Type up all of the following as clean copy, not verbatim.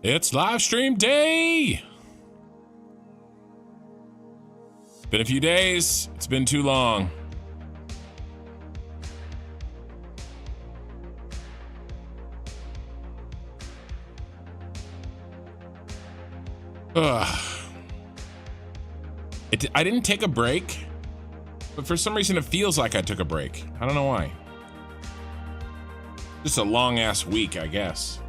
It's live stream day. Been a few days. It's been too long. I didn't take a break, but for some reason it feels like I took a break. I don't know why. Just a long ass week, I guess.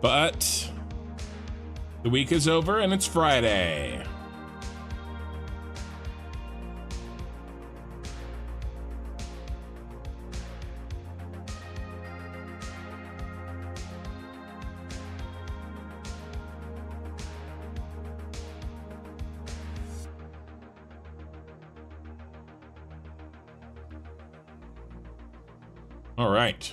But the week is over and it's Friday. All right.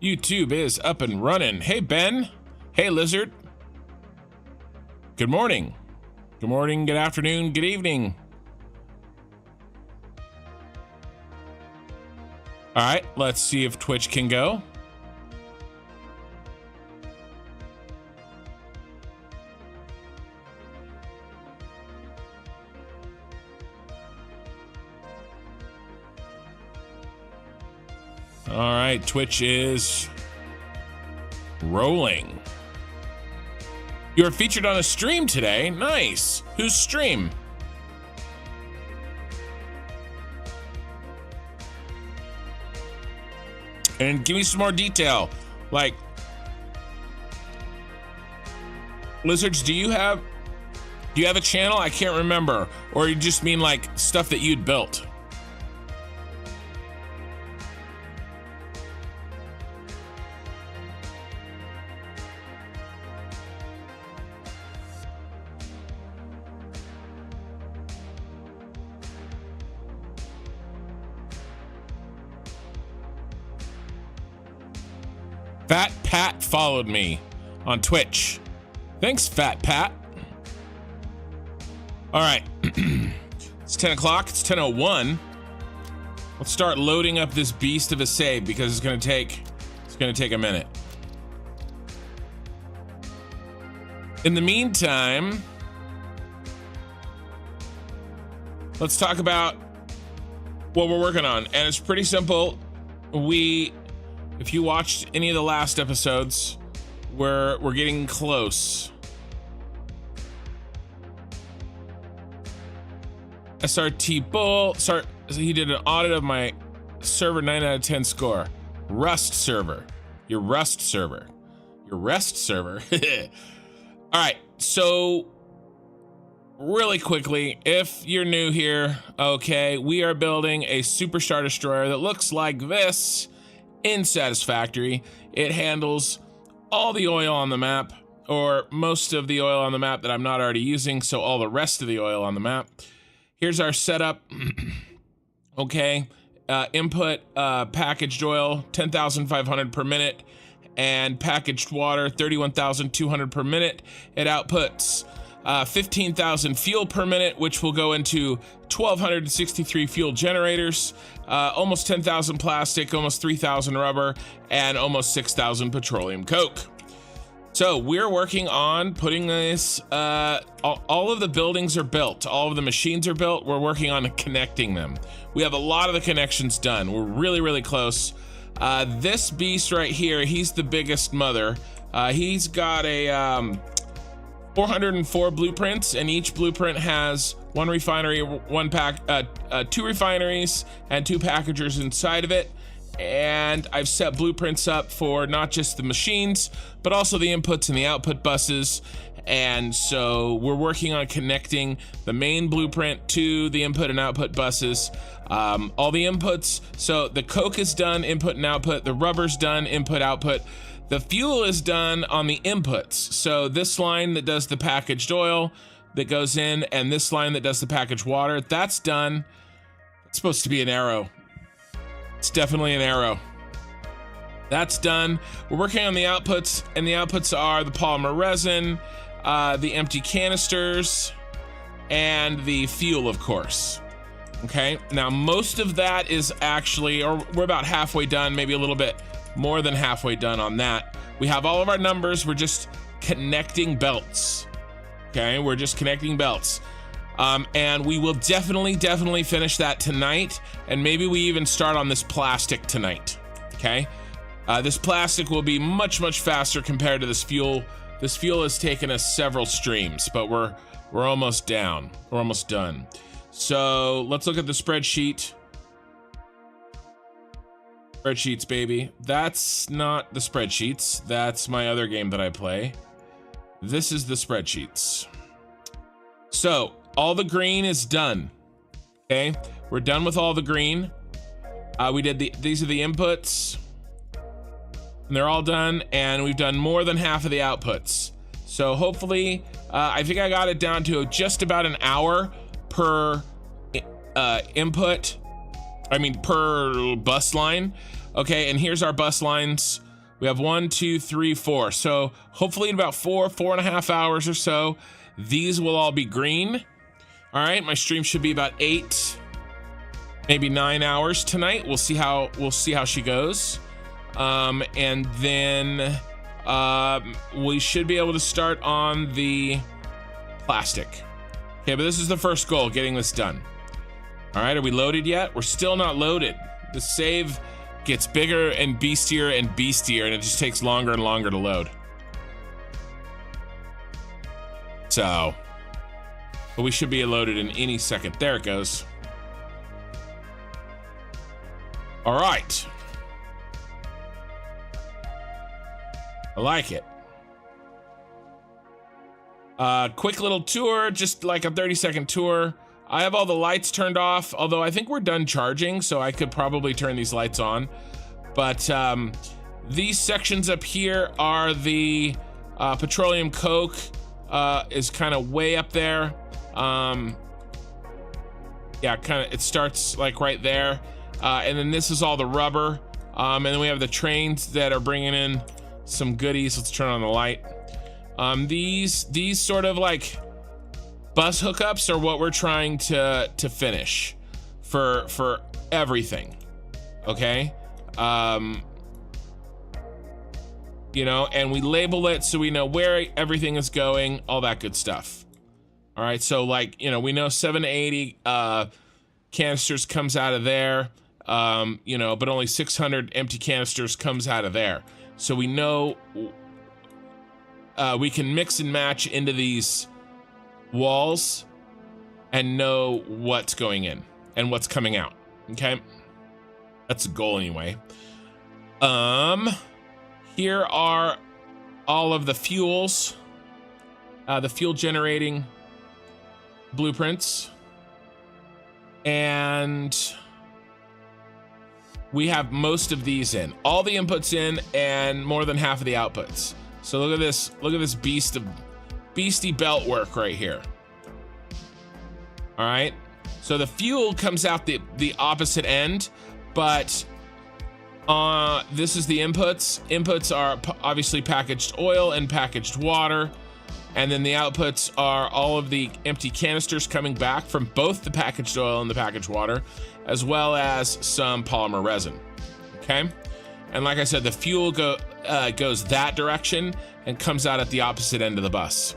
YouTube is up and running. Hey, Ben. Hey, Lizard. Good morning. Good morning, good afternoon, good evening. All right, let's see if Twitch can go. All right, Twitch is rolling. You're featured on a stream today. Nice. Whose stream? And give me some more detail. Like, Lizards, do you have a channel? I can't remember. Or you just mean like stuff that you'd built? Fat Pat followed me on Twitch. Thanks, Fat Pat. All right, it's 10 o'clock, it's 10:01. Let's start loading up this beast of a save because it's gonna take a minute. In the meantime, let's talk about what we're working on, and it's pretty simple. If you watched any of the last episodes, we're getting close. SRT Bull, sorry, he did an audit of my server 9 out of 10 score. Rust server. Your Rust server. Your Rest server. All right, so really quickly, if you're new here, okay, we are building a Super Star Destroyer that looks like this. In Satisfactory, it handles all the oil on the map, or most of the oil on the map that I'm not already using, so all the rest of the oil on the map. Here's our setup. Okay, input packaged oil 10,500 per minute, and packaged water 31,200 per minute. It outputs 15,000 fuel per minute, which will go into 1,263 fuel generators, almost 10,000 plastic, almost 3,000 rubber, and almost 6,000 petroleum coke. So we're working on putting this, all of the buildings are built, all of the machines are built. We're working on connecting them. We have a lot of the connections done. We're really, really close. This beast right here, he's the biggest mother. He's got a 404 blueprints, and each blueprint has one refinery, two refineries, and two packagers inside of it. And I've set blueprints up for not just the machines, but also the inputs and the output buses. And so we're working on connecting the main blueprint to the input and output buses. All the inputs, so the coke is done, input and output, the rubber's done, input, output. The fuel is done on the inputs. So this line that does the packaged oil that goes in, and this line that does the packaged water, that's done. It's supposed to be an arrow. It's definitely an arrow. That's done. We're working on the outputs, and the outputs are the polymer resin, the empty canisters, and the fuel, of course. Okay, now most of that is actually, or we're about halfway done, maybe a little bit more than halfway done on that. We have all of our numbers, we're just connecting belts. Okay, we're just connecting belts. And we will definitely finish that tonight, and maybe we even start on this plastic tonight. Okay, this plastic will be much faster compared to this fuel. This fuel has taken us several streams, but we're almost down. We're almost done. So let's look at the spreadsheet. Spreadsheets, baby. That's not the spreadsheets. That's my other game that I play. This is the spreadsheets. So all the green is done. Okay, we're done with all the green. We did these are the inputs, and they're all done, and we've done more than half of the outputs. So hopefully, I think I got it down to just about an hour per input. I mean, per bus line. Okay, and here's our bus lines. We have 1, 2, 3, 4. So hopefully in about 4.5 hours or so, these will all be green. All right, my stream should be about 8, maybe 9 hours tonight. We'll see how she goes. And then we should be able to start on the plastic. Okay, but this is the first goal, getting this done. All right, are we loaded yet? We're still not loaded. The save gets bigger and beastier, and it just takes longer and longer to load. So, but we should be loaded in any second. There it goes. All right. I like it. Quick little tour, just like a 30-second tour. I have all the lights turned off, although I think we're done charging, so I could probably turn these lights on. But these sections up here are the petroleum coke is kind of way up there. Yeah, kind of, it starts like right there. And then this is all the rubber. And then we have the trains that are bringing in some goodies. Let's turn on the light. These sort of like bus hookups are what we're trying to finish for everything. Okay, you know, and we label it so we know where everything is going, all that good stuff. All right, so like, you know, we know 780 canisters comes out of there, you know, but only 600 empty canisters comes out of there. So we know we can mix and match into these walls and know what's going in and what's coming out. Okay, that's the goal anyway. Here are all of the fuels, the fuel generating blueprints, and we have most of these in, all the inputs in, and more than half of the outputs. So look at this beastie belt work right here. All right, so the fuel comes out the opposite end, but this is the inputs. Inputs are obviously packaged oil and packaged water, and then the outputs are all of the empty canisters coming back from both the packaged oil and the packaged water, as well as some polymer resin. Okay, and like I said, the fuel goes that direction and comes out at the opposite end of the bus.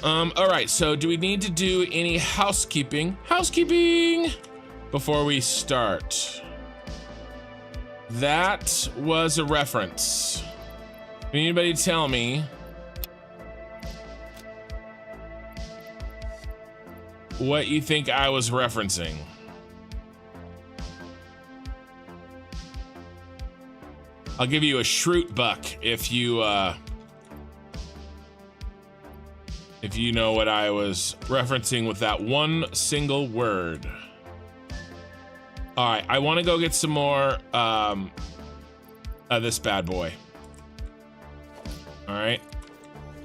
All right, so do we need to do any housekeeping before we start? That was a reference. Can anybody tell me what you think I was referencing? I'll give you a shroot buck if you know what I was referencing with that one single word. All right, I want to go get some more this bad boy. All right.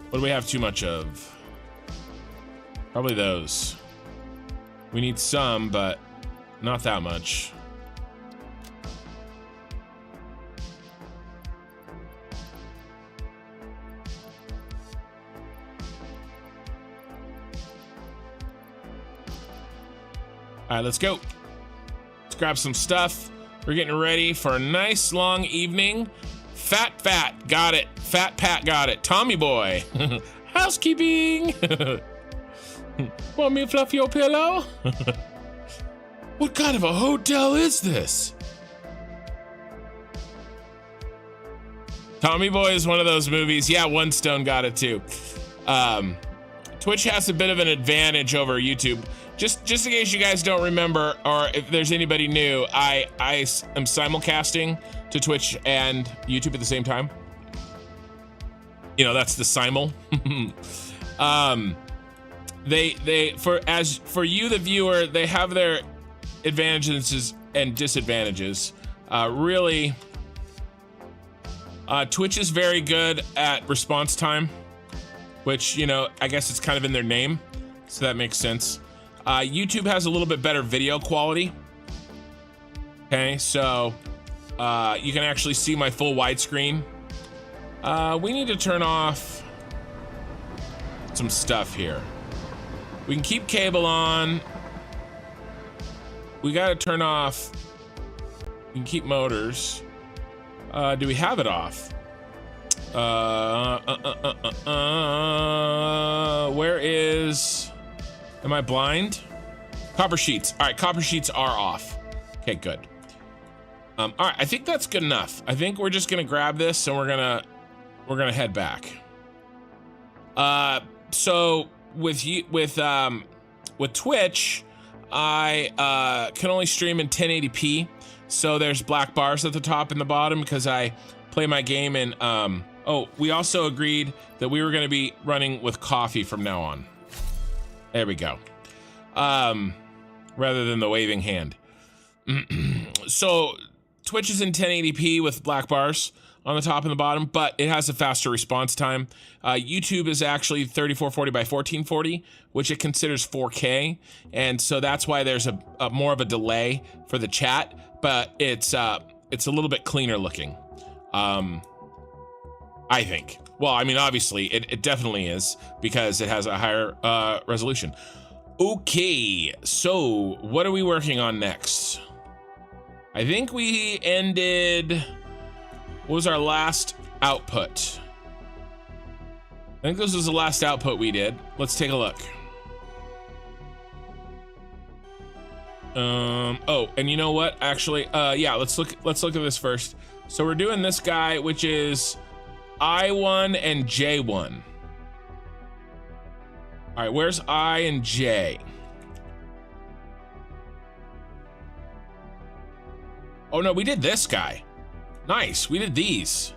What do we have too much of? Probably those. We need some, but not that much. All right, let's go. Let's grab some stuff. We're getting ready for a nice long evening. Fat, got it. Fat Pat got it. Tommy boy. Housekeeping. Want me to fluff your pillow? What kind of a hotel is this? Tommy Boy is one of those movies. Yeah, One Stone got it too. Twitch has a bit of an advantage over YouTube. Just in case you guys don't remember, or if there's anybody new, I am simulcasting to Twitch and YouTube at the same time. You know, that's the simul. For you, the viewer, they have their advantages and disadvantages. Really, Twitch is very good at response time, which, you know, I guess it's kind of in their name, so that makes sense. YouTube has a little bit better video quality. Okay, so you can actually see my full widescreen. We need to turn off some stuff here. We can keep cable on. We gotta turn off. We can keep motors. Do we have it off? Where is? Am I blind? Copper sheets. All right, copper sheets are off. Okay, good. All right, I think that's good enough. I think we're just gonna grab this and we're gonna head back. So with Twitch, I can only stream in 1080p. So there's black bars at the top and the bottom because I play my game in. Oh, we also agreed that we were gonna be running with coffee from now on. There we go. Rather than the waving hand. So Twitch is in 1080p with black bars on the top and the bottom, but it has a faster response time. YouTube is actually 3440 by 1440, which it considers 4K. And so that's why there's a more of a delay for the chat, but it's a little bit cleaner looking. I think. Well, I mean, obviously it definitely is because it has a higher resolution. Okay, so what are we working on next? I think we ended, what was our last output? I think this was the last output we did. Let's take a look. Oh, and you know what? Actually, yeah, let's look at this first. So we're doing this guy, which is I1 and J1. All right, where's I and J? Oh no, we did this guy. Nice, we did these.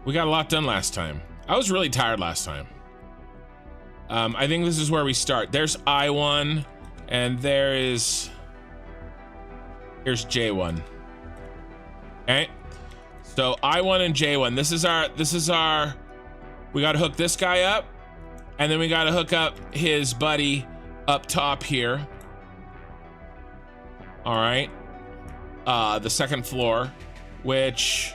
We got a lot done last time. I was really tired last time. I think this is where we start. There's I1 and here's J1. Okay, so I1 and J1. This is our, we gotta hook this guy up. And then we got to hook up his buddy up top here. All right. The second floor, which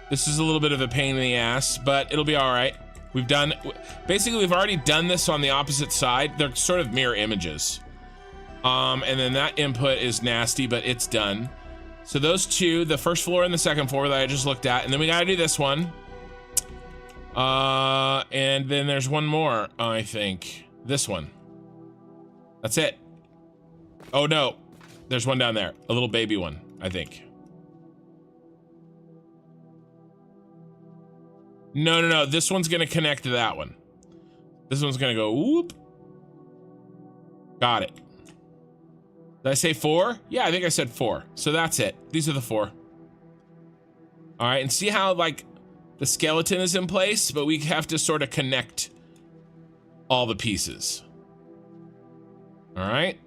this is a little bit of a pain in the ass, but it'll be all right. We've already done this on the opposite side. They're sort of mirror images. And then that input is nasty, but it's done. So those two, the first floor and the second floor that I just looked at, and then we got to do this one. And then there's one more, I think. This one. That's it. Oh no, there's one down there. A little baby one, I think. No. This one's gonna connect to that one. This one's gonna go whoop. Got it. Did I say 4? Yeah, I think I said 4. So that's it. These are the 4. All right, and see how like the skeleton is in place, but we have to sort of connect all the pieces. All right.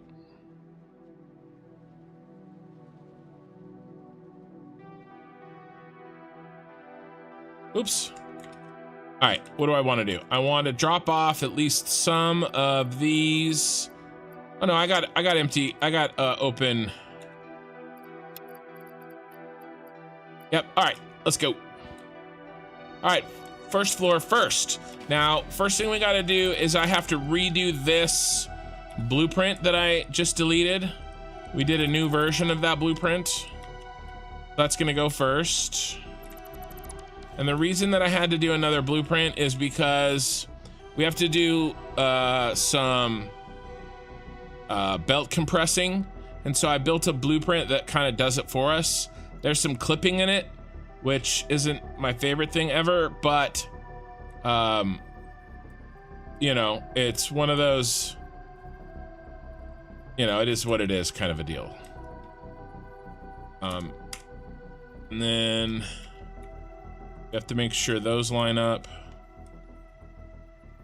Oops. All right, what do I want to do? I want to drop off at least some of these. Oh no, I got empty. I got open. Yep. All right, let's go. All right, first floor first. Now, first thing we got to do is I have to redo this blueprint that I just deleted. We did a new version of that blueprint. That's gonna go first. And the reason that I had to do another blueprint is because we have to do some belt compressing. And so I built a blueprint that kind of does it for us. There's some clipping in it, which isn't my favorite thing ever, but you know, it's one of those, you know, it is what it is kind of a deal. And then you have to make sure those line up.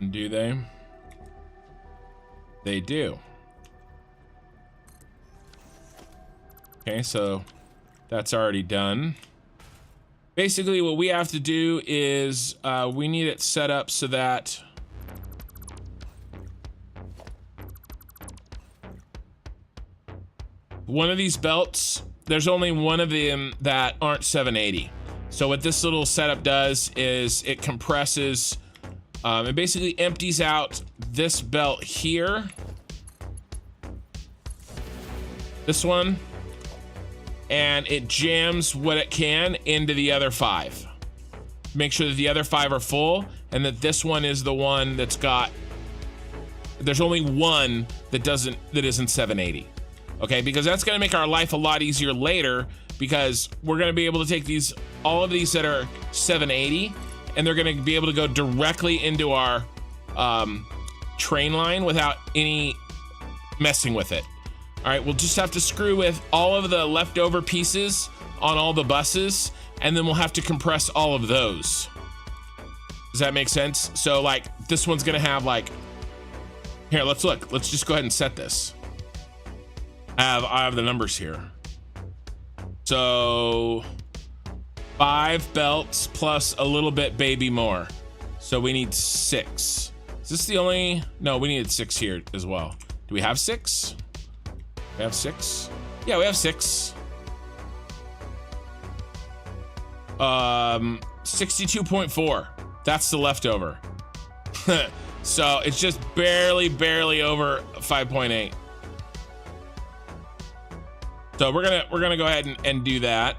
And do they? They do. Okay, so that's already done. Basically, what we have to do is we need it set up so that one of these belts, there's only one of them that aren't 780. So what this little setup does is it compresses, it basically empties out this belt here, this one, and it jams what it can into the other 5. Make sure that the other 5 are full, and that this one is the one that's got, there's only one that isn't 780. Okay, because that's gonna make our life a lot easier later, because we're gonna be able to take these, all of these that are 780, and they're gonna be able to go directly into our train line without any messing with it. All right, we'll just have to screw with all of the leftover pieces on all the buses, and then we'll have to compress all of those. Does that make sense? So like this one's gonna have like, here, let's look. Let's just go ahead and set this. I have the numbers here. So 5 belts plus a little bit baby more. So we need 6. Is this the only? No, we needed 6 here as well. Do we have 6? We have 6? Yeah, we have 6. 62.4. That's the leftover. So it's just barely over 5.8. So we're gonna go ahead and do that.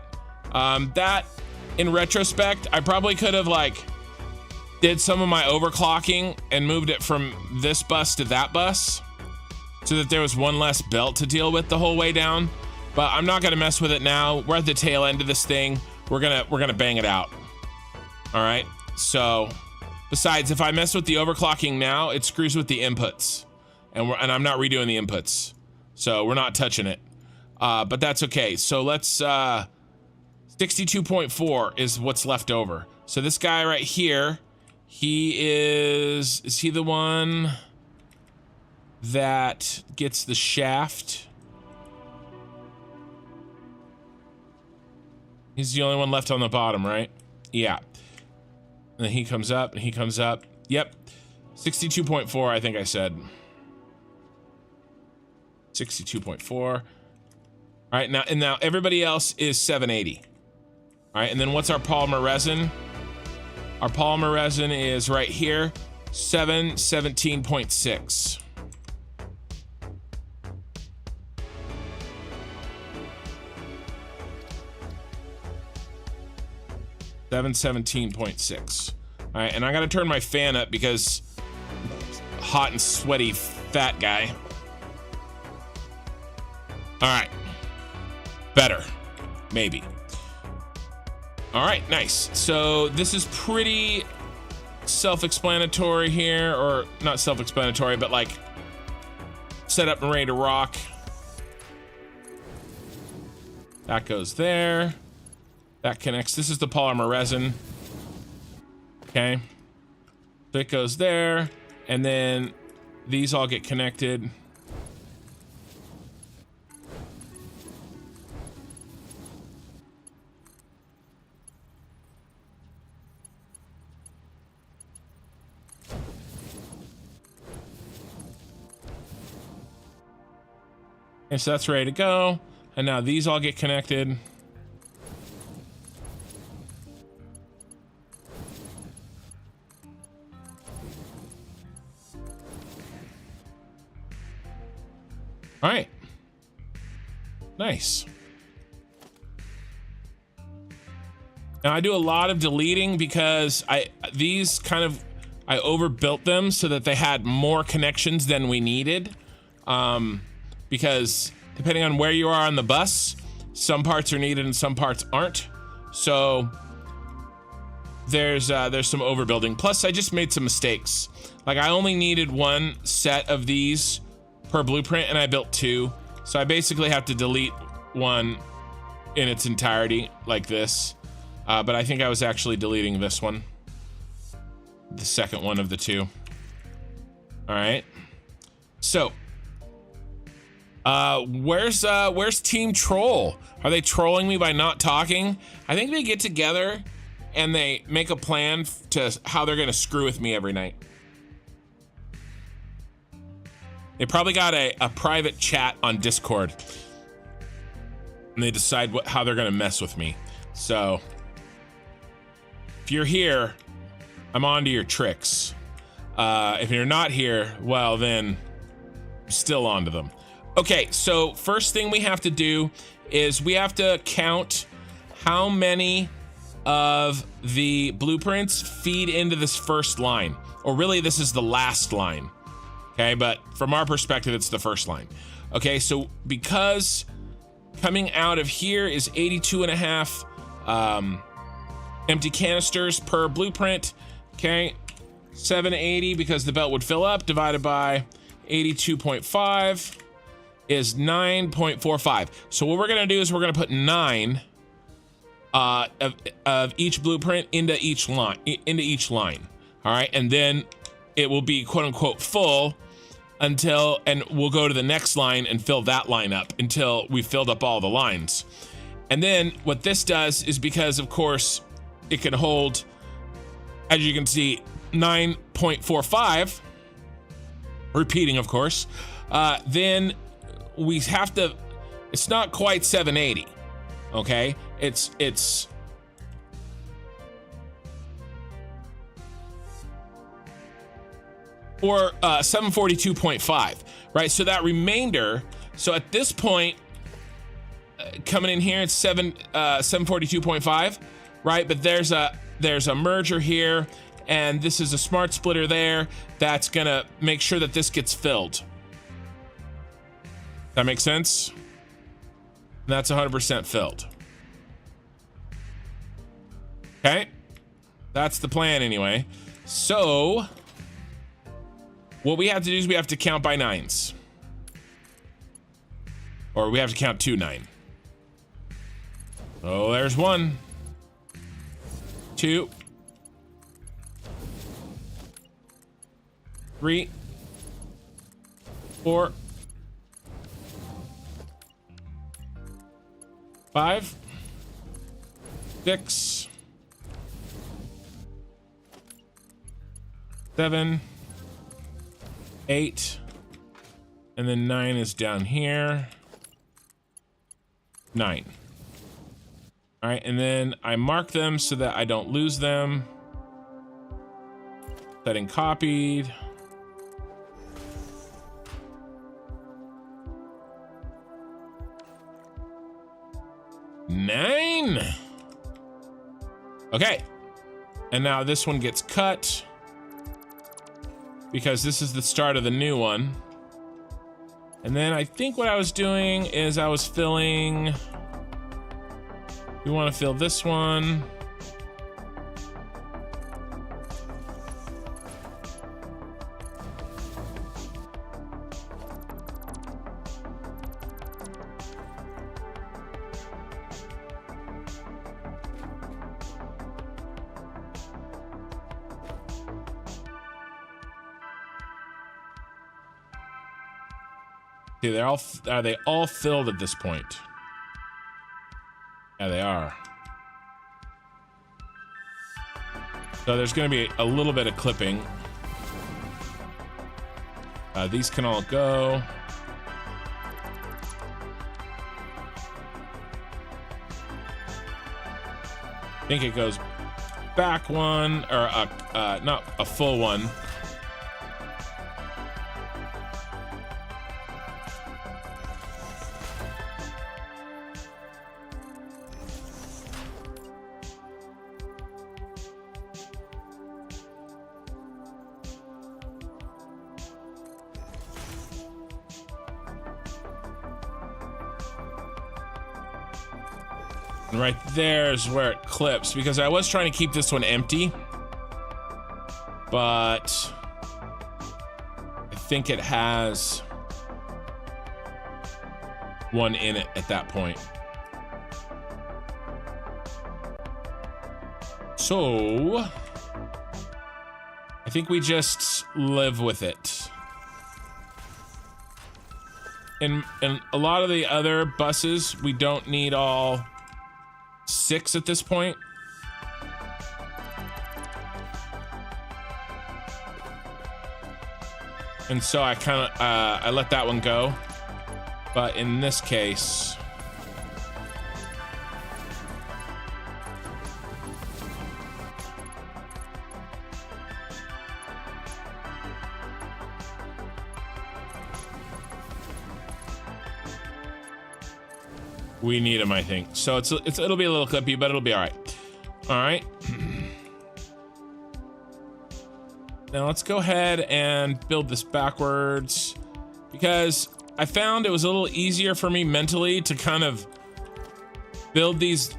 That, in retrospect, I probably could have like did some of my overclocking and moved it from this bus to that bus, so that there was one less belt to deal with the whole way down. But I'm not gonna mess with it now. We're at the tail end of this thing. We're gonna bang it out. All right. So, besides, if I mess with the overclocking now, it screws with the inputs, and I'm not redoing the inputs, so we're not touching it. But that's okay. So let's 62.4 is what's left over. So this guy right here, is he the one that gets the shaft? He's the only one left on the bottom, right? Yeah. And then he comes up and he comes up. Yep. 62.4, I think I said. 62.4. All right, now everybody else is 780. All right, and then what's our polymer resin? Our polymer resin is right here, 717.6. All right, and I gotta turn my fan up because hot and sweaty fat guy. All right. Better, maybe. All right, nice. So this is pretty self-explanatory here, or not self-explanatory, but like set up and ready to rock. That goes there. That connects. This is the polymer resin. Okay. So it goes there, and then these all get connected. And so that's ready to go. And now these all get connected. All right. Nice. Now I do a lot of deleting because I overbuilt them so that they had more connections than we needed. Because depending on where you are on the bus, some parts are needed and some parts aren't. So there's some overbuilding. Plus I just made some mistakes. Like I only needed one set of these per blueprint and I built two. So I basically have to delete one in its entirety like this. But I think I was actually deleting this one. The second one of the two. All right. So, where's Team Troll? Are they trolling me by not talking? I think they get together and they make a plan to how they're gonna screw with me every night. They probably got a private chat on Discord and they decide how they're gonna mess with me. So if you're here, I'm on to your tricks. If you're not here, well then I'm still on to them. Okay, so first thing we have to do is we have to count how many of the blueprints feed into this first line. Or really this is the last line. Okay, but from our perspective, it's the first line. Okay, so because coming out of here is 82.5 empty canisters per blueprint. Okay, 780 because the belt would fill up, divided by 82.5 is 9.45. So what we're gonna do is we're gonna put 9 of each blueprint into each line. All right, and then it will be quote unquote full until, and we'll go to the next line and fill that line up until we filled up all the lines. And then what this does is, because of course it can hold, as you can see, 9.45, repeating of course, then we have to, it's not quite 780, okay? It's or 742.5, right? So that remainder, so at this point, coming in here, it's 742.5, right? But there's a merger here, and this is a smart splitter there that's gonna make sure that this gets filled. That makes sense? That's 100% filled. Okay, that's the plan anyway. So what we have to do is we have to count by 9s. Or we have to count 2 9. Oh, there's 1, 2, 3, 4, 5, 6, 7, 8, and then 9 is down here. 9. All right, and then I mark them so that I don't lose them. Setting copied. Nine. Okay, and now this one gets cut because this is the start of the new one. And then I think what I was doing is I was filling, we want to fill this one. See, are they all filled at this point? Yeah, they are. So there's going to be a little bit of clipping. These can all go. think it goes back one, or not a full one. And right there is where it clips, because I was trying to keep this one empty, but I think it has one in it at that point. So I think we just live with it. In a lot of the other buses, we don't need all 6 at this point. And so I kind of I let that one go, but in this case we need him, I think. So it'll be a little clippy, but it'll be all right. All right. Now let's go ahead and build this backwards, because I found it was a little easier for me mentally to kind of build these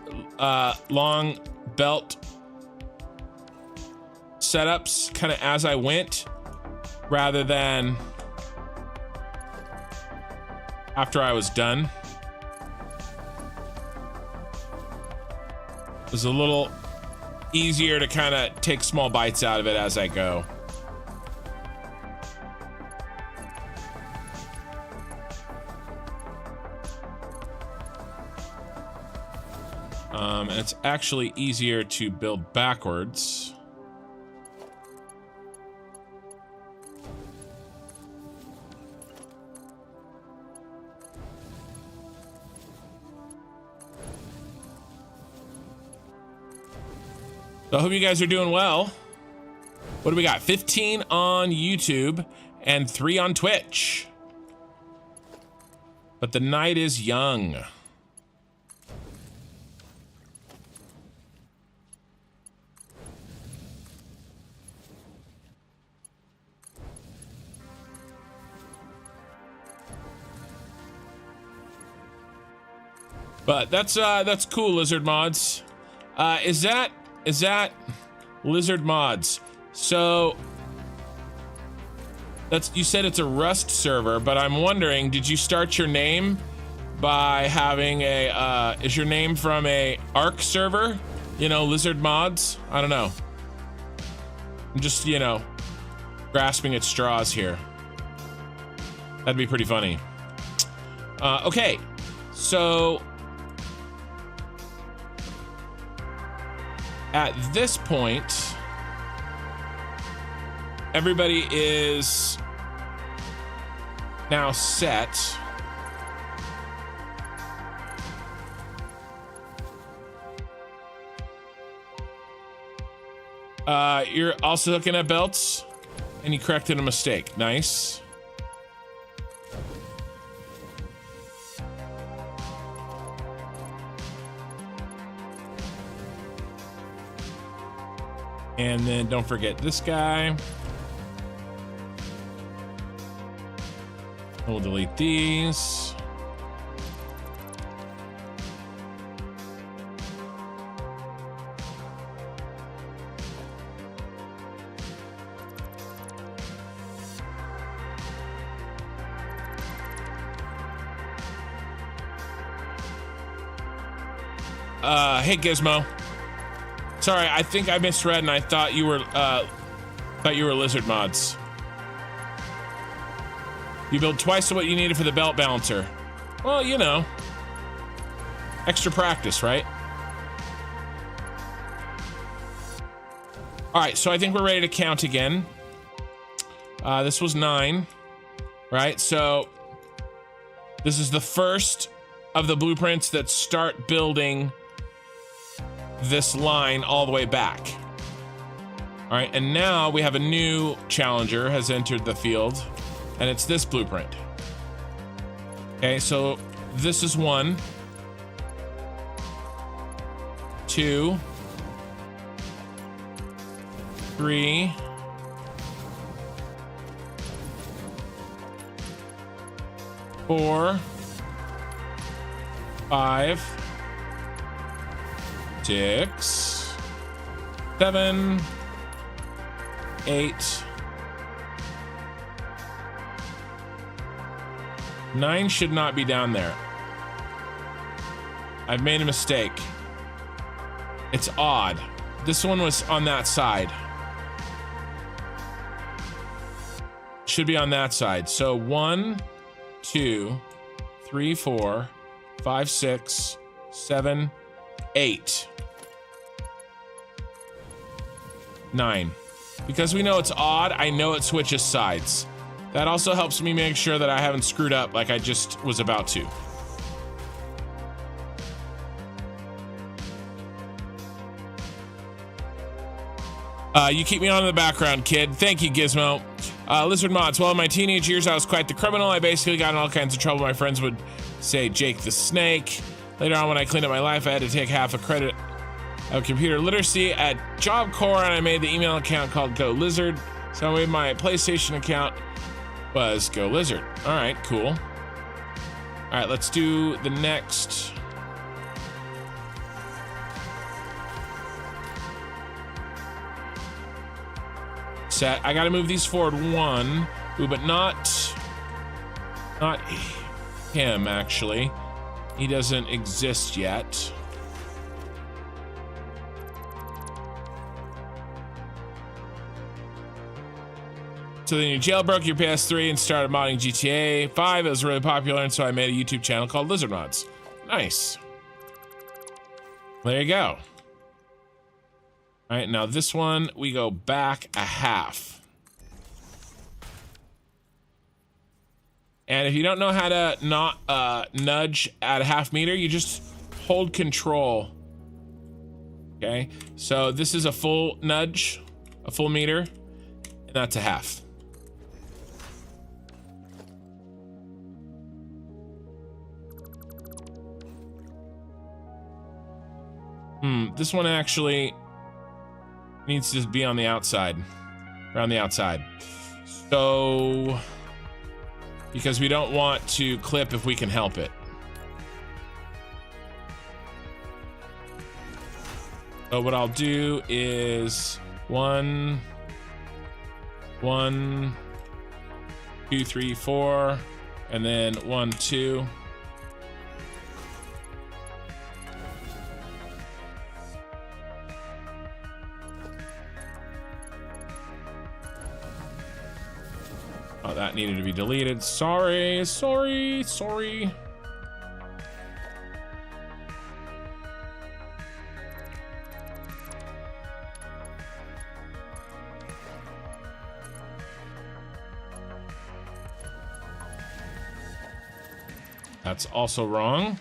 long belt setups kind of as I went, rather than after I was done. It was a little easier to kind of take small bites out of it as I go. And it's actually easier to build backwards. So I hope you guys are doing well. What do we got? 15 on YouTube and 3 on Twitch. But the night is young. But that's cool, Lizard Mods. Is that Lizard Mods? So you said it's a Rust server, but I'm wondering, did you start your name by having a is your name from a Arc server? You know, Lizard Mods? I don't know. I'm just, you know, grasping at straws here. That'd be pretty funny. Okay, so at this point, everybody is now set. You're also looking at belts, and you corrected a mistake. Nice. And then don't forget this guy. We'll delete these. Hey Gizmo. Sorry, I think I misread and I thought you were Lizard Mods. You build twice what you needed for the belt balancer. Well, you know, extra practice, right? All right, so I think we're ready to count again. This was 9, right? So this is the first of the blueprints that start building this line all the way back. All right, and now we have a new challenger has entered the field, and it's this blueprint. Okay, so this is 1, 2, 3, 4, 5, 6, 7, 8, 9 should not be down there. I've made a mistake. It's odd. This one was on that side. Should be on that side. So 1, 2, 3, 4, 5, 6, 7, 8, 9. Because we know it's odd, I know it switches sides. That also helps me make sure that I haven't screwed up like I just was about to. You keep me on in the background, kid. Thank you, Gizmo. Lizard Mods. Well, in my teenage years, I was quite the criminal. I basically got in all kinds of trouble. My friends would say Jake the Snake. Later on, when I cleaned up my life, I had to take half a credit of computer literacy at Job Corps, and I made the email account called Go Lizard. So I made my PlayStation account was Go Lizard. All right, cool. All right, let's do the next. Set. I got to move these forward 1. Ooh, but not him, actually. He doesn't exist yet. So then you jailbroke your PS3 and started modding GTA 5. It was really popular, and so I made a YouTube channel called Lizard Mods. Nice. There you go. All right, now this one, we go back a half. And if you don't know how to not nudge at a half meter, you just hold control. Okay, so this is a full nudge, a full meter, and that's a half. This one actually needs to be on the outside, around the outside. So, because we don't want to clip if we can help it. So what I'll do is 1, 2, 3, 4, and then 1, 2. Oh, that needed to be deleted. Sorry. That's also wrong.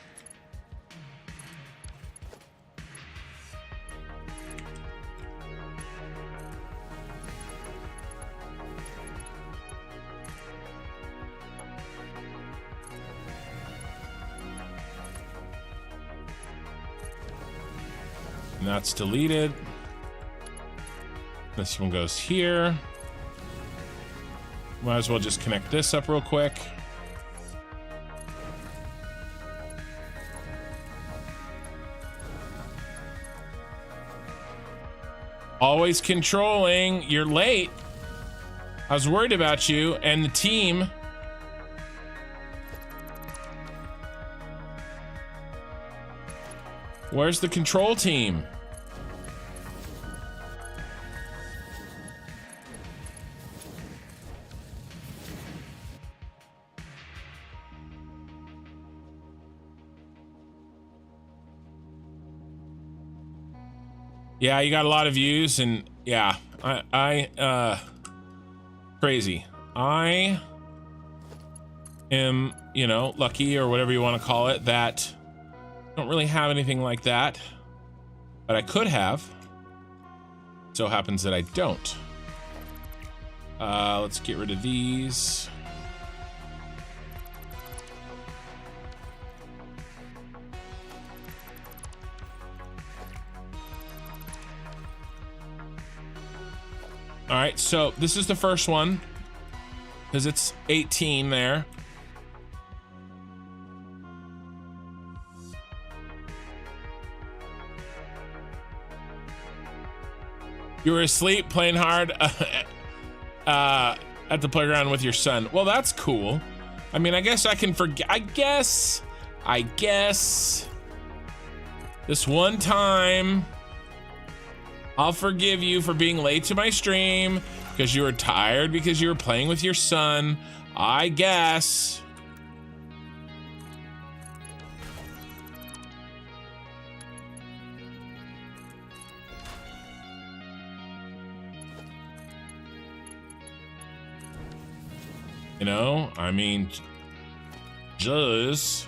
And that's deleted. This one goes here. Might as well just connect this up real quick. Always controlling. You're late. I was worried about you and the team. Where's the control team? Yeah, you got a lot of views, and yeah, crazy. I am, you know, lucky or whatever you want to call it, that I don't really have anything like that. but I could have. So happens that I don't. Let's get rid of these. All right, so this is the first one because it's 18 there. You were asleep playing hard at the playground with your son. Well, that's cool. I mean, I guess I can forget. I guess this one time I'll forgive you for being late to my stream because you were tired because you were playing with your son. I guess. You know, I mean, just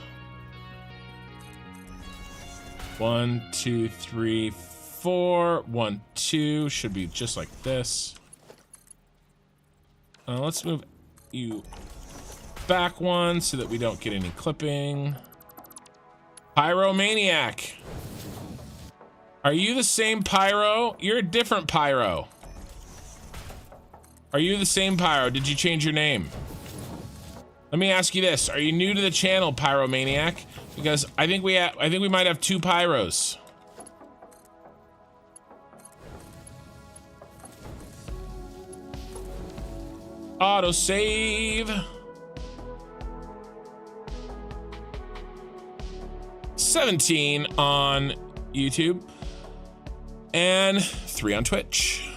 1, 2, 3, 4. 1, 2 should be just like this. Let's move you back one so that we don't get any clipping. Pyromaniac. Are you the same Pyro? You're a different Pyro. Are you the same Pyro? Did you change your name? Let me ask you this: are you new to the channel, Pyromaniac? Because I think we might have 2 Pyros. Auto save. 17 on YouTube and 3 on Twitch.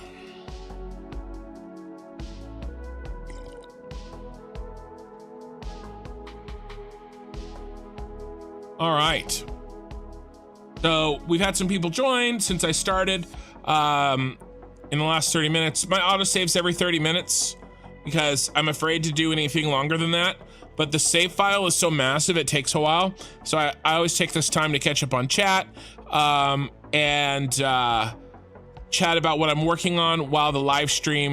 All right. So we've had some people join since I started in the last 30 minutes. My autosave's every 30 minutes because I'm afraid to do anything longer than that. But the save file is so massive, it takes a while. So I always take this time to catch up on chat and chat about what I'm working on while the autosave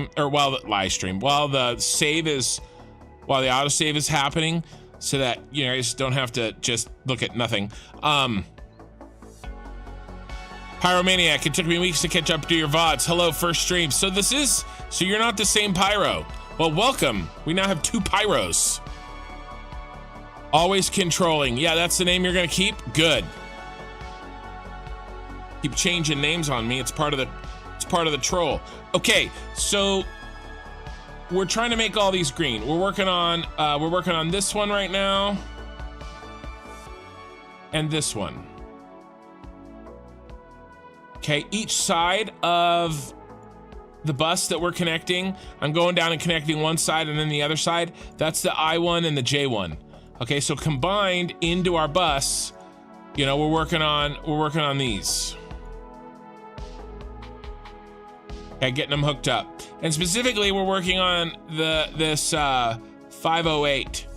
is happening, so that you guys don't have to just look at nothing. Pyromaniac, it took me weeks to catch up to your VODs. Hello, first stream. So you're not the same Pyro. Well, welcome. We now have 2 Pyros. Always controlling. Yeah, that's the name you're gonna keep? Good. Keep changing names on me. It's part of the troll. Okay, so we're trying to make all these green. We're working on this one right now. And this one. Okay, each side of the bus that we're connecting, I'm going down and connecting one side and then the other side. That's the I1 and the J1. Okay, so combined into our bus, you know, we're working on these. Okay, getting them hooked up. And specifically, we're working on this 508,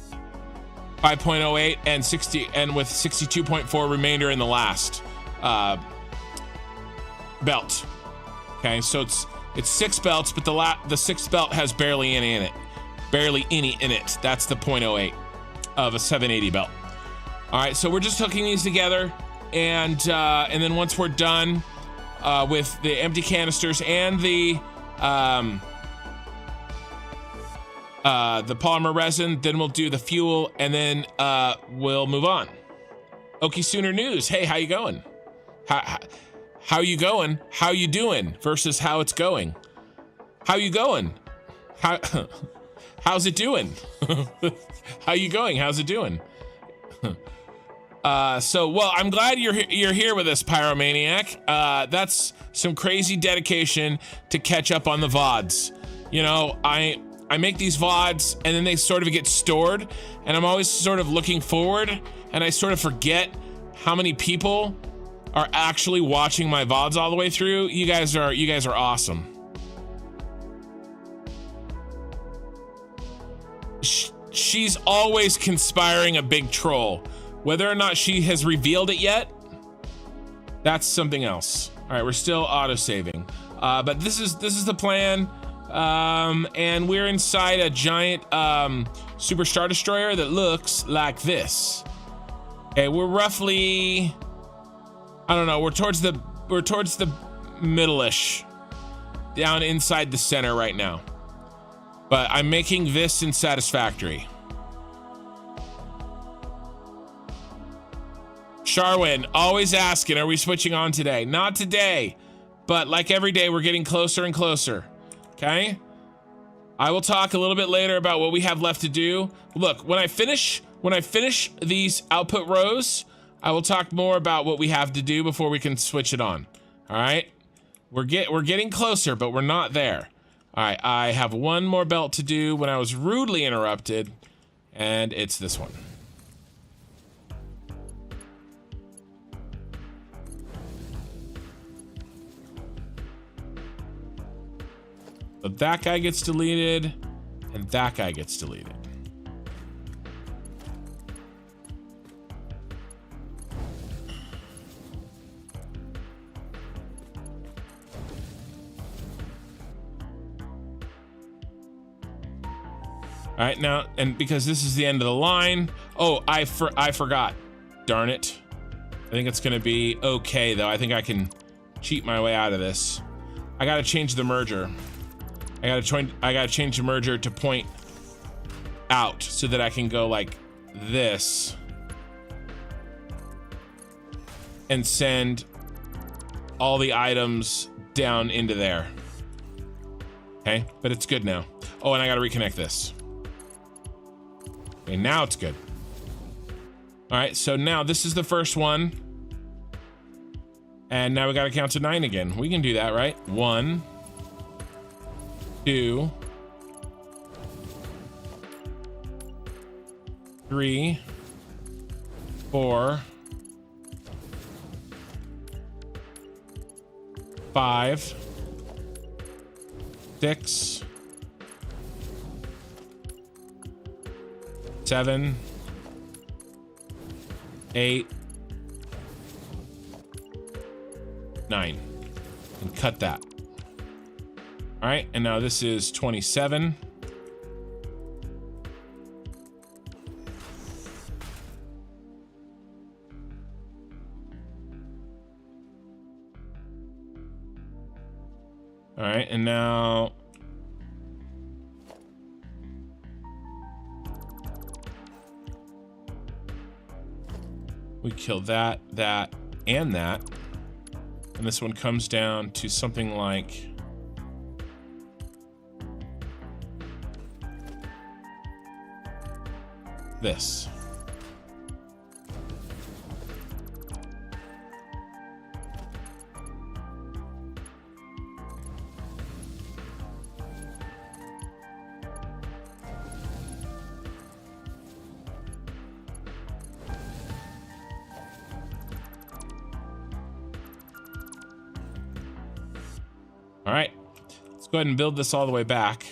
5.08 and 60, and with 62.4 remainder in the last belt. Okay, so it's 6 belts, but the 6th belt has barely any in it. Barely any in it. That's the 0.08 of a 780 belt. All right, so we're just hooking these together, and then once we're done with the empty canisters and the polymer resin, then we'll do the fuel, and then we'll move on. Okie Sooner News. Hey, how you going? How you going? How you doing? Versus how it's going. How you going? How's it doing? How you going? How's it doing? Well, I'm glad you're here with us, Pyromaniac. That's some crazy dedication to catch up on the VODs. You know, I make these VODs and then they sort of get stored, and I'm always sort of looking forward, and I sort of forget how many people are actually watching my VODs all the way through. You guys are awesome. She's always conspiring a big troll. Whether or not she has revealed it yet, that's something else. All right, we're still auto-saving. But this is the plan. And we're inside a giant Super Star Destroyer that looks like this. Okay, we're roughly, I don't know, we're towards the middle-ish, down inside the center right now. But I'm making this in Satisfactory. Sharwin, always asking, are we switching on today? Not today, but like every day, we're getting closer and closer, okay? I will talk a little bit later about what we have left to do. Look, when I finish these output rows, I will talk more about what we have to do before we can switch it on, all right? We're getting closer, but we're not there. All right, I have one more belt to do when I was rudely interrupted, and it's this one. So that guy gets deleted, and that guy gets deleted. All right, now, and because this is the end of the line. Oh, I forgot. Darn it. I think it's gonna be okay though. I think I can cheat my way out of this. I gotta change the merger. I gotta change the merger to point out so that I can go like this and send all the items down into there. Okay, but it's good now. Oh, and I gotta reconnect this. Okay, now it's good. All right, so now this is the first one. And now we gotta count to 9 again. We can do that, right? 1, 2, 3, 4, 5, 6, 7, 8, 9, and cut that. All right, and now this is 27. All right, and now we kill that, and that. And this one comes down to something like this. All right, let's go ahead and build this all the way back.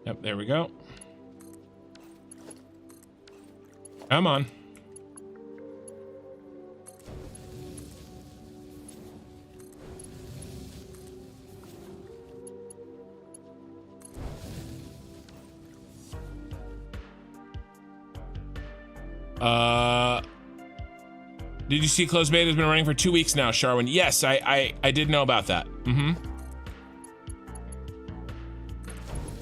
Yep, there we go. Come on. Did you see closed beta has been running for 2 weeks now, Sharwin? Yes, I did know about that.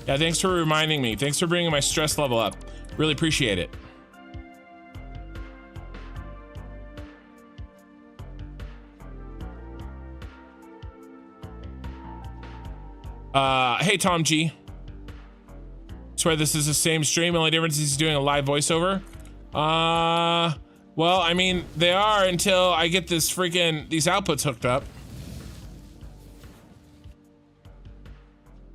Yeah, thanks for reminding me. Thanks for bringing my stress level up. Really appreciate it. Hey, Tom G. Swear this is the same stream. Only difference is he's doing a live voiceover. Well, I mean, they are until I get these outputs hooked up.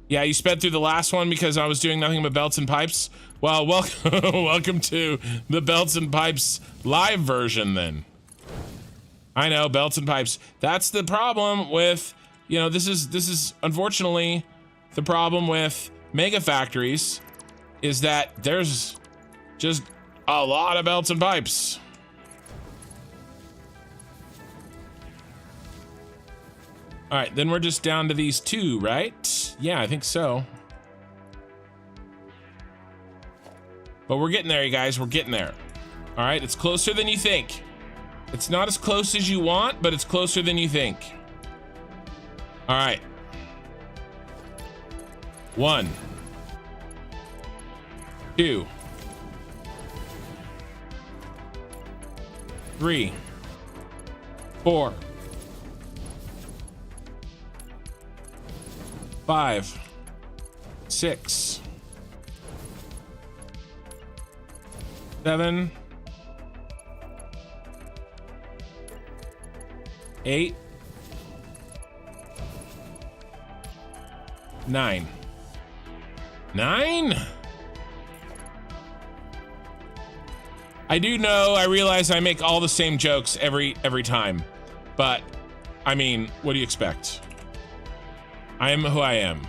Yeah, you sped through the last one because I was doing nothing but belts and pipes. Well, welcome to the belts and pipes live version then. I know, belts and pipes. That's the problem with, you know, this is unfortunately the problem with mega factories, is that there's just a lot of belts and pipes. All right, then we're just down to these two, right? Yeah, I think so. But we're getting there, you guys. We're getting there. All right, it's closer than you think. It's not as close as you want, but it's closer than you think. All right. 1, 2, 3, 4, 5, 6, 7, 8, 9. 9? I do know, I realize I make all the same jokes every time, but I mean, what do you expect? I am who I am.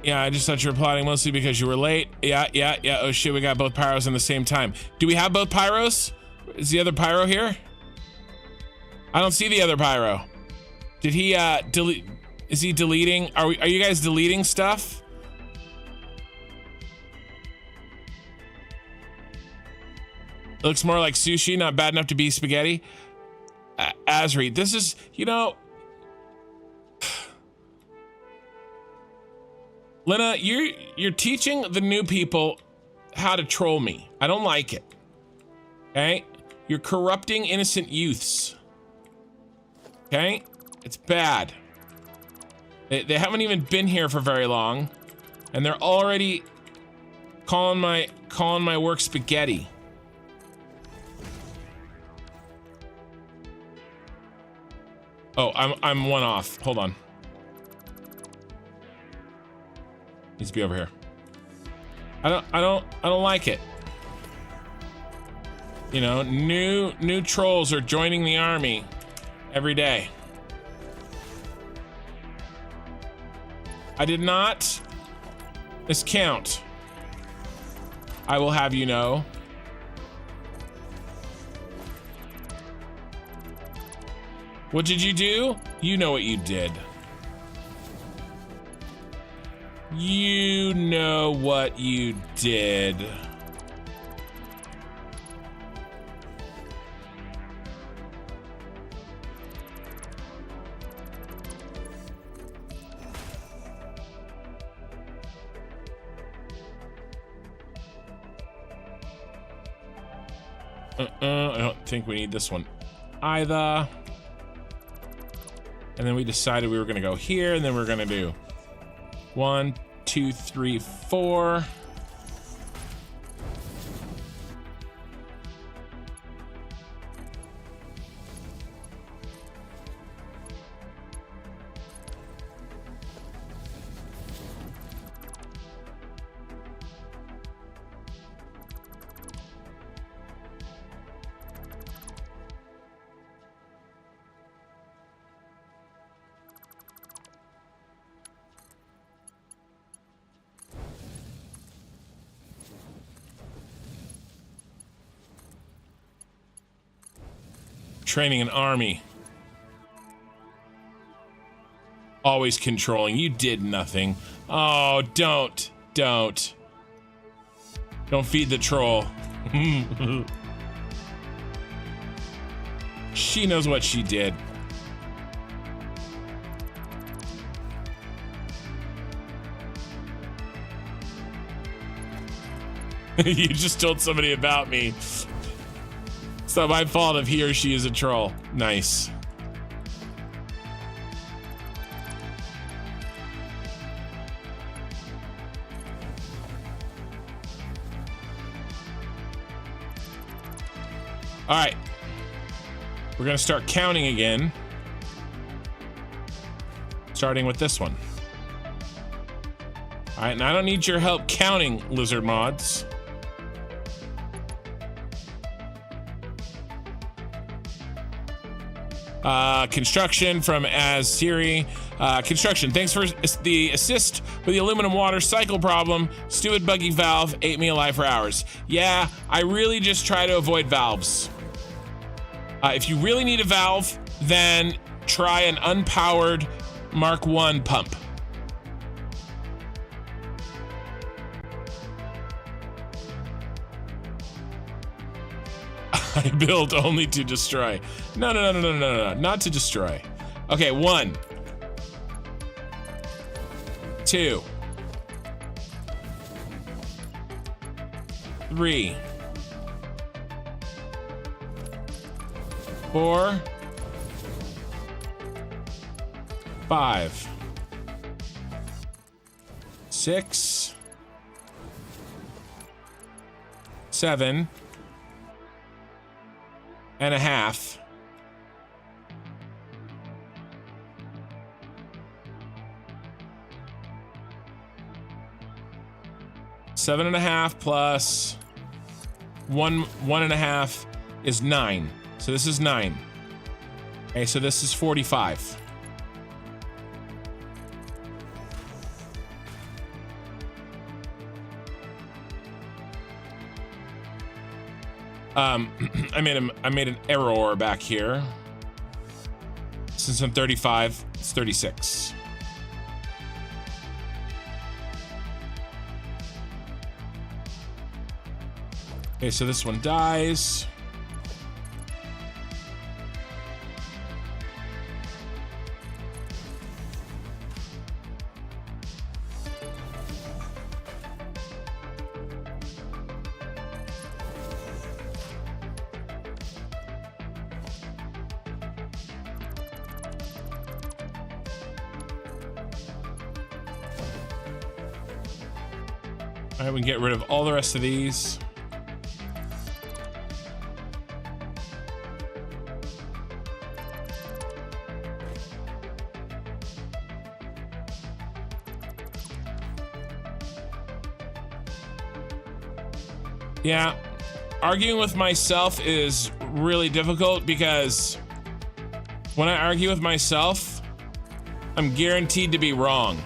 Yeah, I just thought you were plotting mostly because you were late. Yeah. Oh shit, we got both pyros in the same time. Do we have both pyros? Is the other pyro here? I don't see the other pyro. Did he delete? Is he deleting? Are you guys deleting stuff? It looks more like sushi, not bad enough to be spaghetti. Azri, this is, you know, Lena, you're teaching the new people how to troll me. I don't like it. Okay? You're corrupting innocent youths. Okay? It's bad. They haven't even been here for very long, and they're already calling my work spaghetti. Oh, I'm one off. Hold on. Needs to be over here. I don't like it. You know, new trolls are joining the army every day. I did not miscount. I will have you know. What did you do? You know what you did. You know what you did. I don't think we need this one either. And then we decided we were gonna go here, and then we're gonna do 1, 2, 3, 4. Training an army. Always controlling. You did nothing. Oh, don't feed the troll. She knows what she did. You just told somebody about me. It's not my fault if he or she is a troll. Nice. All right. We're gonna start counting again. Starting with this one. All right, and I don't need your help counting, lizard mods. Construction from As Siri. Construction, thanks for the assist with the aluminum water cycle problem. Stupid buggy valve ate me alive for hours. Yeah, I really just try to avoid valves. If you really need a valve, then try an unpowered Mark I pump. I build only to destroy. No, not to destroy. Okay, 1, 2, 3, 4, 5, 6, 7 and a half. Seven and a half plus one and a half is 9. So this is 9. Okay, so this is 45. I made an error back here. Since I'm 35, it's 36. Okay, so this one dies. All right, we can get rid of all the rest of these. Yeah, arguing with myself is really difficult because when I argue with myself, I'm guaranteed to be wrong.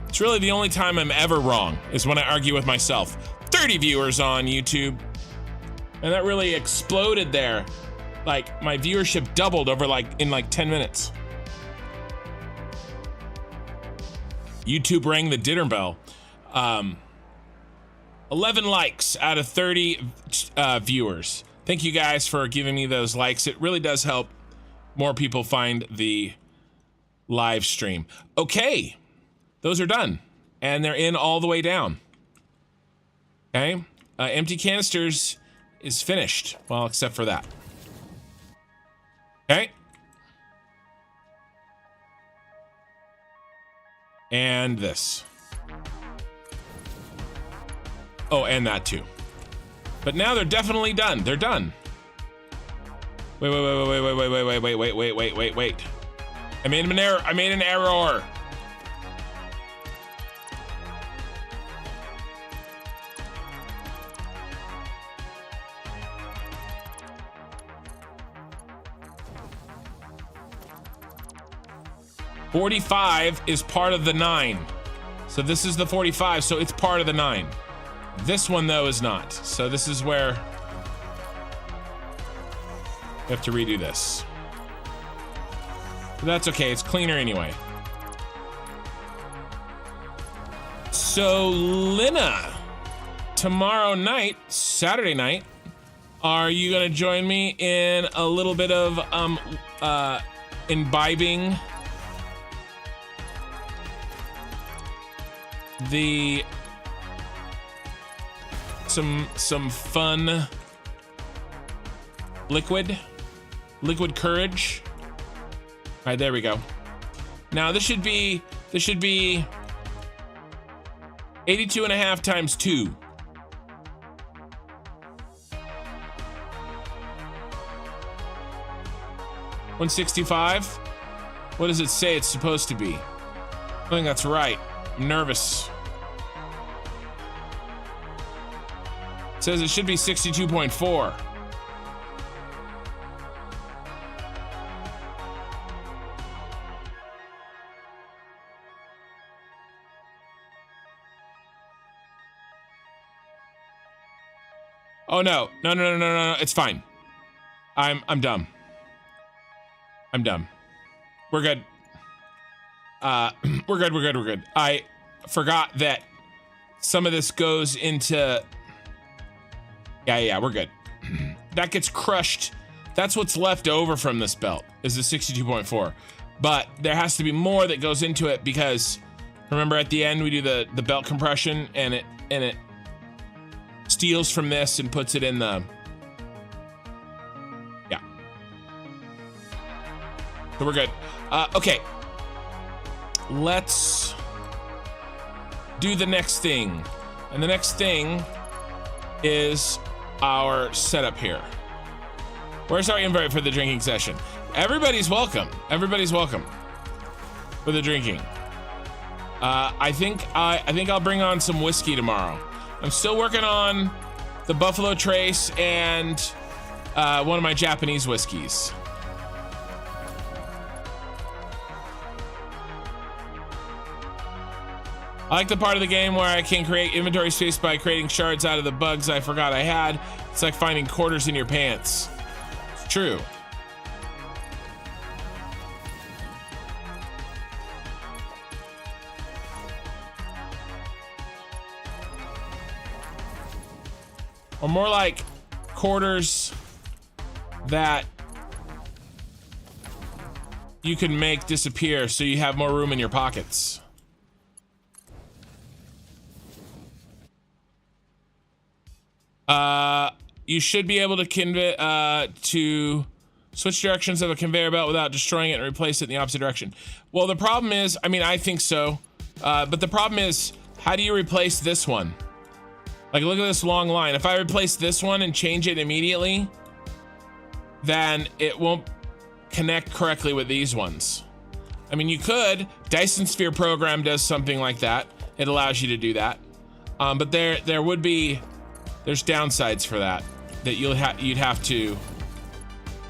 It's really the only time I'm ever wrong is when I argue with myself. 30 viewers on YouTube. And that really exploded there. Like my viewership doubled over in 10 minutes. YouTube rang the dinner bell. 11 likes out of 30 viewers. Thank you guys for giving me those likes. It really does help more people find the live stream. Okay. Those are done, and they're in all the way down. Okay, empty canisters is finished. Well, except for that. Okay. And this. Oh, and that too. But now they're definitely done. They're done. Wait. I made an error. I made an error. $45 is part of the 9. So this is the 45, so it's part of the 9. This one though is not. So this is where we have to redo this. But that's okay, it's cleaner anyway. So Lina, tomorrow night, Saturday night, are you gonna join me in a little bit of imbibing some fun liquid courage? All right, there we go. Now this should be 82.5 times 2. 165? What does it say it's supposed to be? I think that's right. I'm nervous. It says it should be 62.4. Oh no, no, it's fine. I'm dumb. I'm dumb. We're good. We're good. I forgot that some of this goes into, yeah, we're good. That gets crushed. That's what's left over from this belt is the 62.4. But there has to be more that goes into it because remember at the end we do the belt compression and it steals from this and puts it in the, yeah. So we're good. Okay. Let's do the next thing. And the next thing is our setup here. Where's our invite for the drinking session? Everybody's welcome. Everybody's welcome for the drinking. I think I'll bring on some whiskey tomorrow. I'm still working on the Buffalo Trace and one of my Japanese whiskeys. I like the part of the game where I can create inventory space by creating shards out of the bugs I forgot I had. It's like finding quarters in your pants. It's true. Or more like quarters that you can make disappear so you have more room in your pockets. You should be able to switch directions of a conveyor belt without destroying it and replace it in the opposite direction. Well, the problem is, I mean, I think so, but the problem is, how do you replace this one? Like, look at this long line. If I replace this one and change it immediately, then it won't connect correctly with these ones. I mean, you could. Dyson Sphere program does something like that. It allows you to do that. But there's downsides for that you'd have to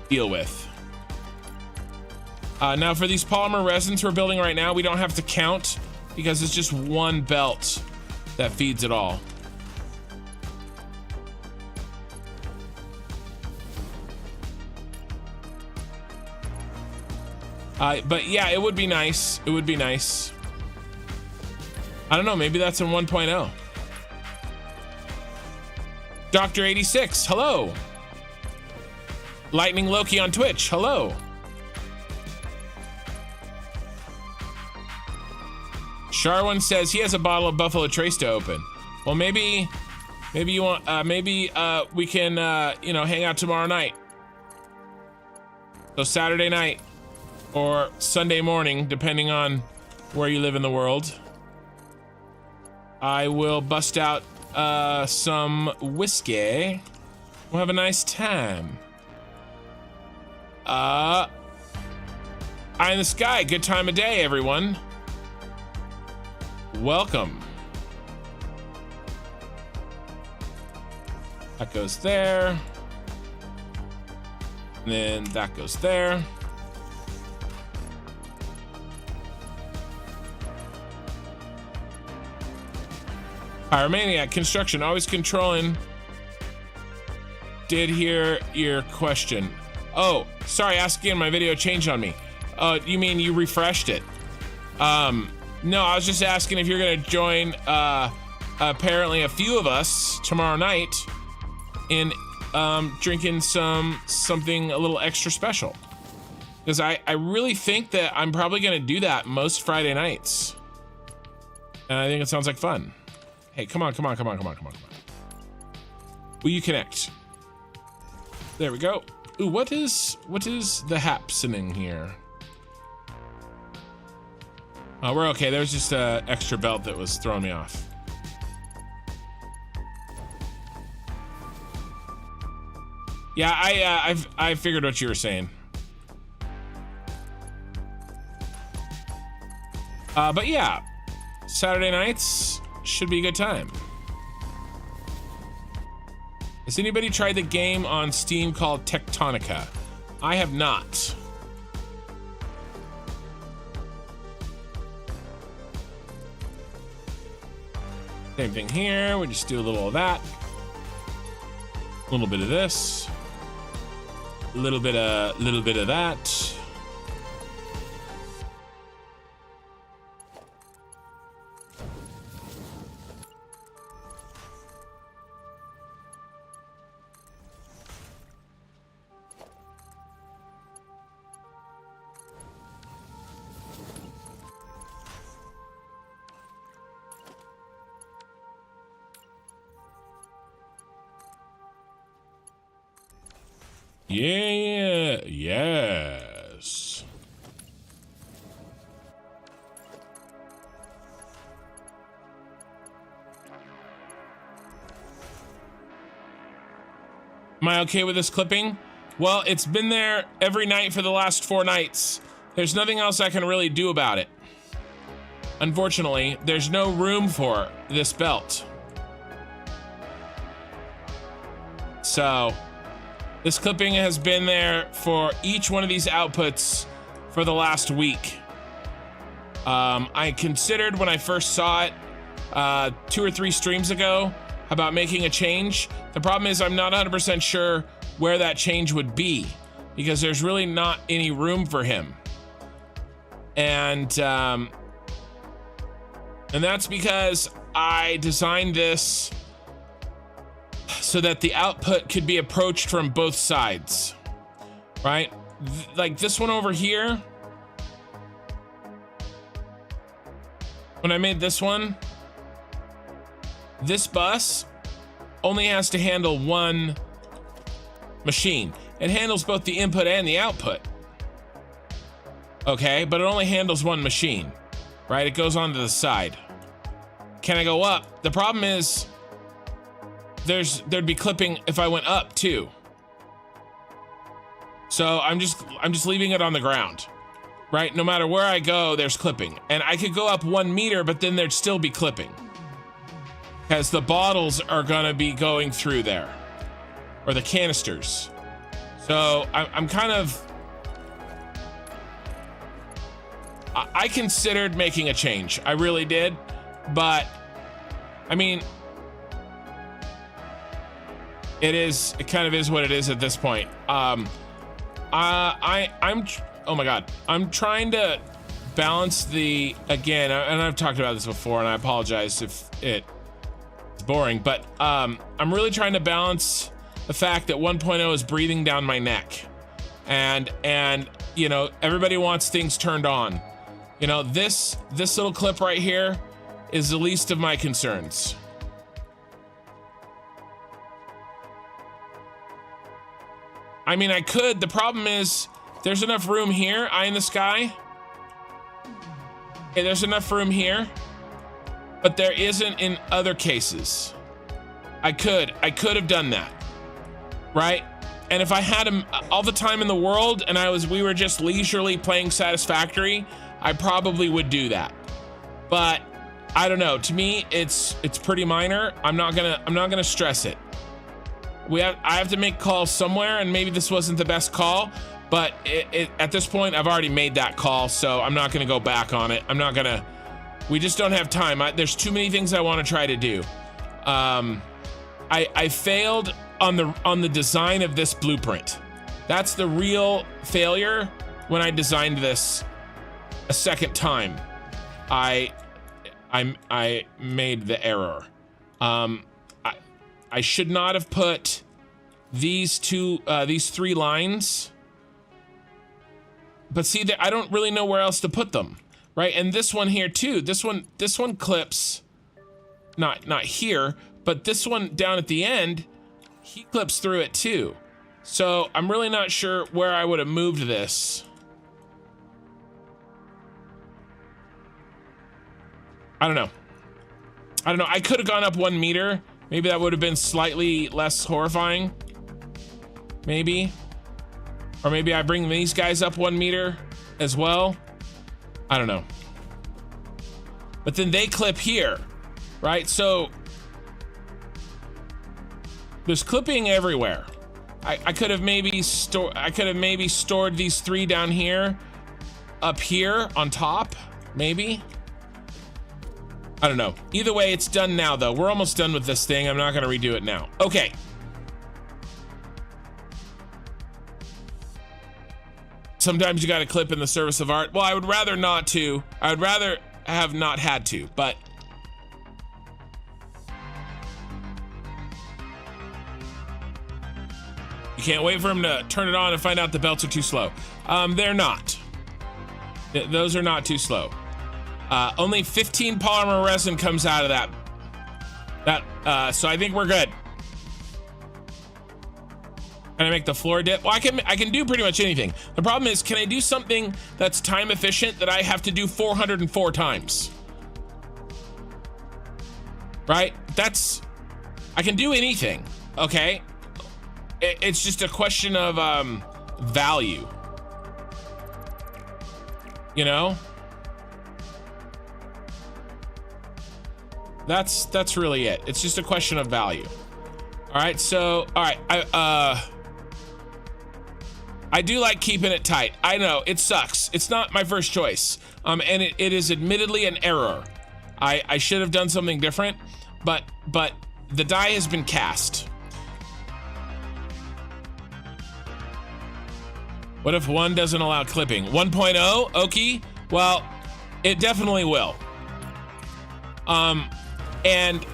deal with. Now for these polymer resins we're building right now, we don't have to count because it's just one belt that feeds it all. But yeah, it would be nice. It would be nice. I don't know, maybe that's in 1.0. Dr. 86, hello. Lightning Loki on Twitch, hello. Sharwin says he has a bottle of Buffalo Trace to open. Well, maybe you want, we can, hang out tomorrow night. So Saturday night or Sunday morning, depending on where you live in the world. I will bust out some whiskey. We'll have a nice time. Eye in the sky, good time of day, everyone. Welcome. That goes there. And then that goes there. Pyromaniac construction, always controlling. Did hear your question. Oh, sorry, ask again, my video changed on me. You mean you refreshed it? No, I was just asking if you're gonna join apparently a few of us tomorrow night in drinking something a little extra special. Because I really think that I'm probably gonna do that most Friday nights. And I think it sounds like fun. Hey, come on. Will you connect? There we go. Ooh, what is the happening here? Oh, we're okay. There's just a extra belt that was throwing me off. Yeah, I figured what you were saying. But yeah, Saturday nights should be a good time. Has anybody tried the game on Steam called Tectonica? I have not. Same thing here. We just do a little of that. A little bit of this. A little bit of that. Yeah, yes. Am I okay with this clipping? Well, it's been there every night for the last 4 nights. There's nothing else I can really do about it. Unfortunately, there's no room for this belt. So, this clipping has been there for each one of these outputs for the last week. I considered when I first saw it 2 or 3 streams ago about making a change. The problem is I'm not 100% sure where that change would be because there's really not any room for him. And that's because I designed this so that the output could be approached from both sides, right? Like this one over here, when I made this one, this bus only has to handle one machine. It handles both the input and the output. Okay, but it only handles one machine, right? It goes onto the side. Can I go up? The problem is there'd be clipping if I went up too. So I'm just leaving it on the ground, right? No matter where I go, there's clipping. And I could go up 1 meter, but then there'd still be clipping because the bottles are gonna be going through there, or the canisters. So I'm kind of, I considered making a change. I really did, but I mean, it kind of is what it is at this point. I'm oh my God, I'm trying to balance the, again, and I've talked about this before and I apologize if it's boring, but I'm really trying to balance the fact that 1.0 is breathing down my neck, and you know, everybody wants things turned on. You know, this little clip right here is the least of my concerns. I mean, I could. The problem is there's enough room here, eye in the sky. Okay, there's enough room here, but there isn't in other cases. I could have done that, right? And if I had him all the time in the world and we were just leisurely playing Satisfactory, I probably would do that. But I don't know. To me, it's pretty minor. I'm not gonna stress it. I have to make calls somewhere, and maybe this wasn't the best call, but at this point, I've already made that call, so I'm not gonna go back on it. We just don't have time. There's too many things I want to try to do. I failed on the design of this blueprint. That's the real failure. When I designed this a second time, I made the error. I should not have put these 3 lines, but see that I don't really know where else to put them, right? And this one here too. This one clips, not here, but this one down at the end, he clips through it too. So I'm really not sure where I would have moved this. I don't know. I could have gone up 1 meter. Maybe that would have been slightly less horrifying. Maybe. Or maybe I bring these guys up 1 meter as well. I don't know. but then they clip here, right? So there's clipping everywhere. I could have maybe stored these 3 down here, up here on top, maybe. I don't know. Either way, it's done now though. We're almost done with this thing. I'm not gonna redo it now. Okay. Sometimes you gotta clip in the service of art. Well, I would rather not to. I would rather have not had to, but you can't wait for him to turn it on and find out the belts are too slow. They're not. Those are not too slow. Only 15 polymer resin comes out of that. So I think we're good. Can I make the floor dip? Well, I can do pretty much anything. The problem is, can I do something that's time efficient that I have to do 404 times? Right? I can do anything, okay? It's just a question of value. You know? That's really it. It's just a question of value. All right, so all right, I do like keeping it tight. I know it sucks. It's not my first choice, and it is admittedly an error. I should have done something different, but the die has been cast. What if 1 doesn't allow clipping? 1.0, okay. Well, it definitely will. And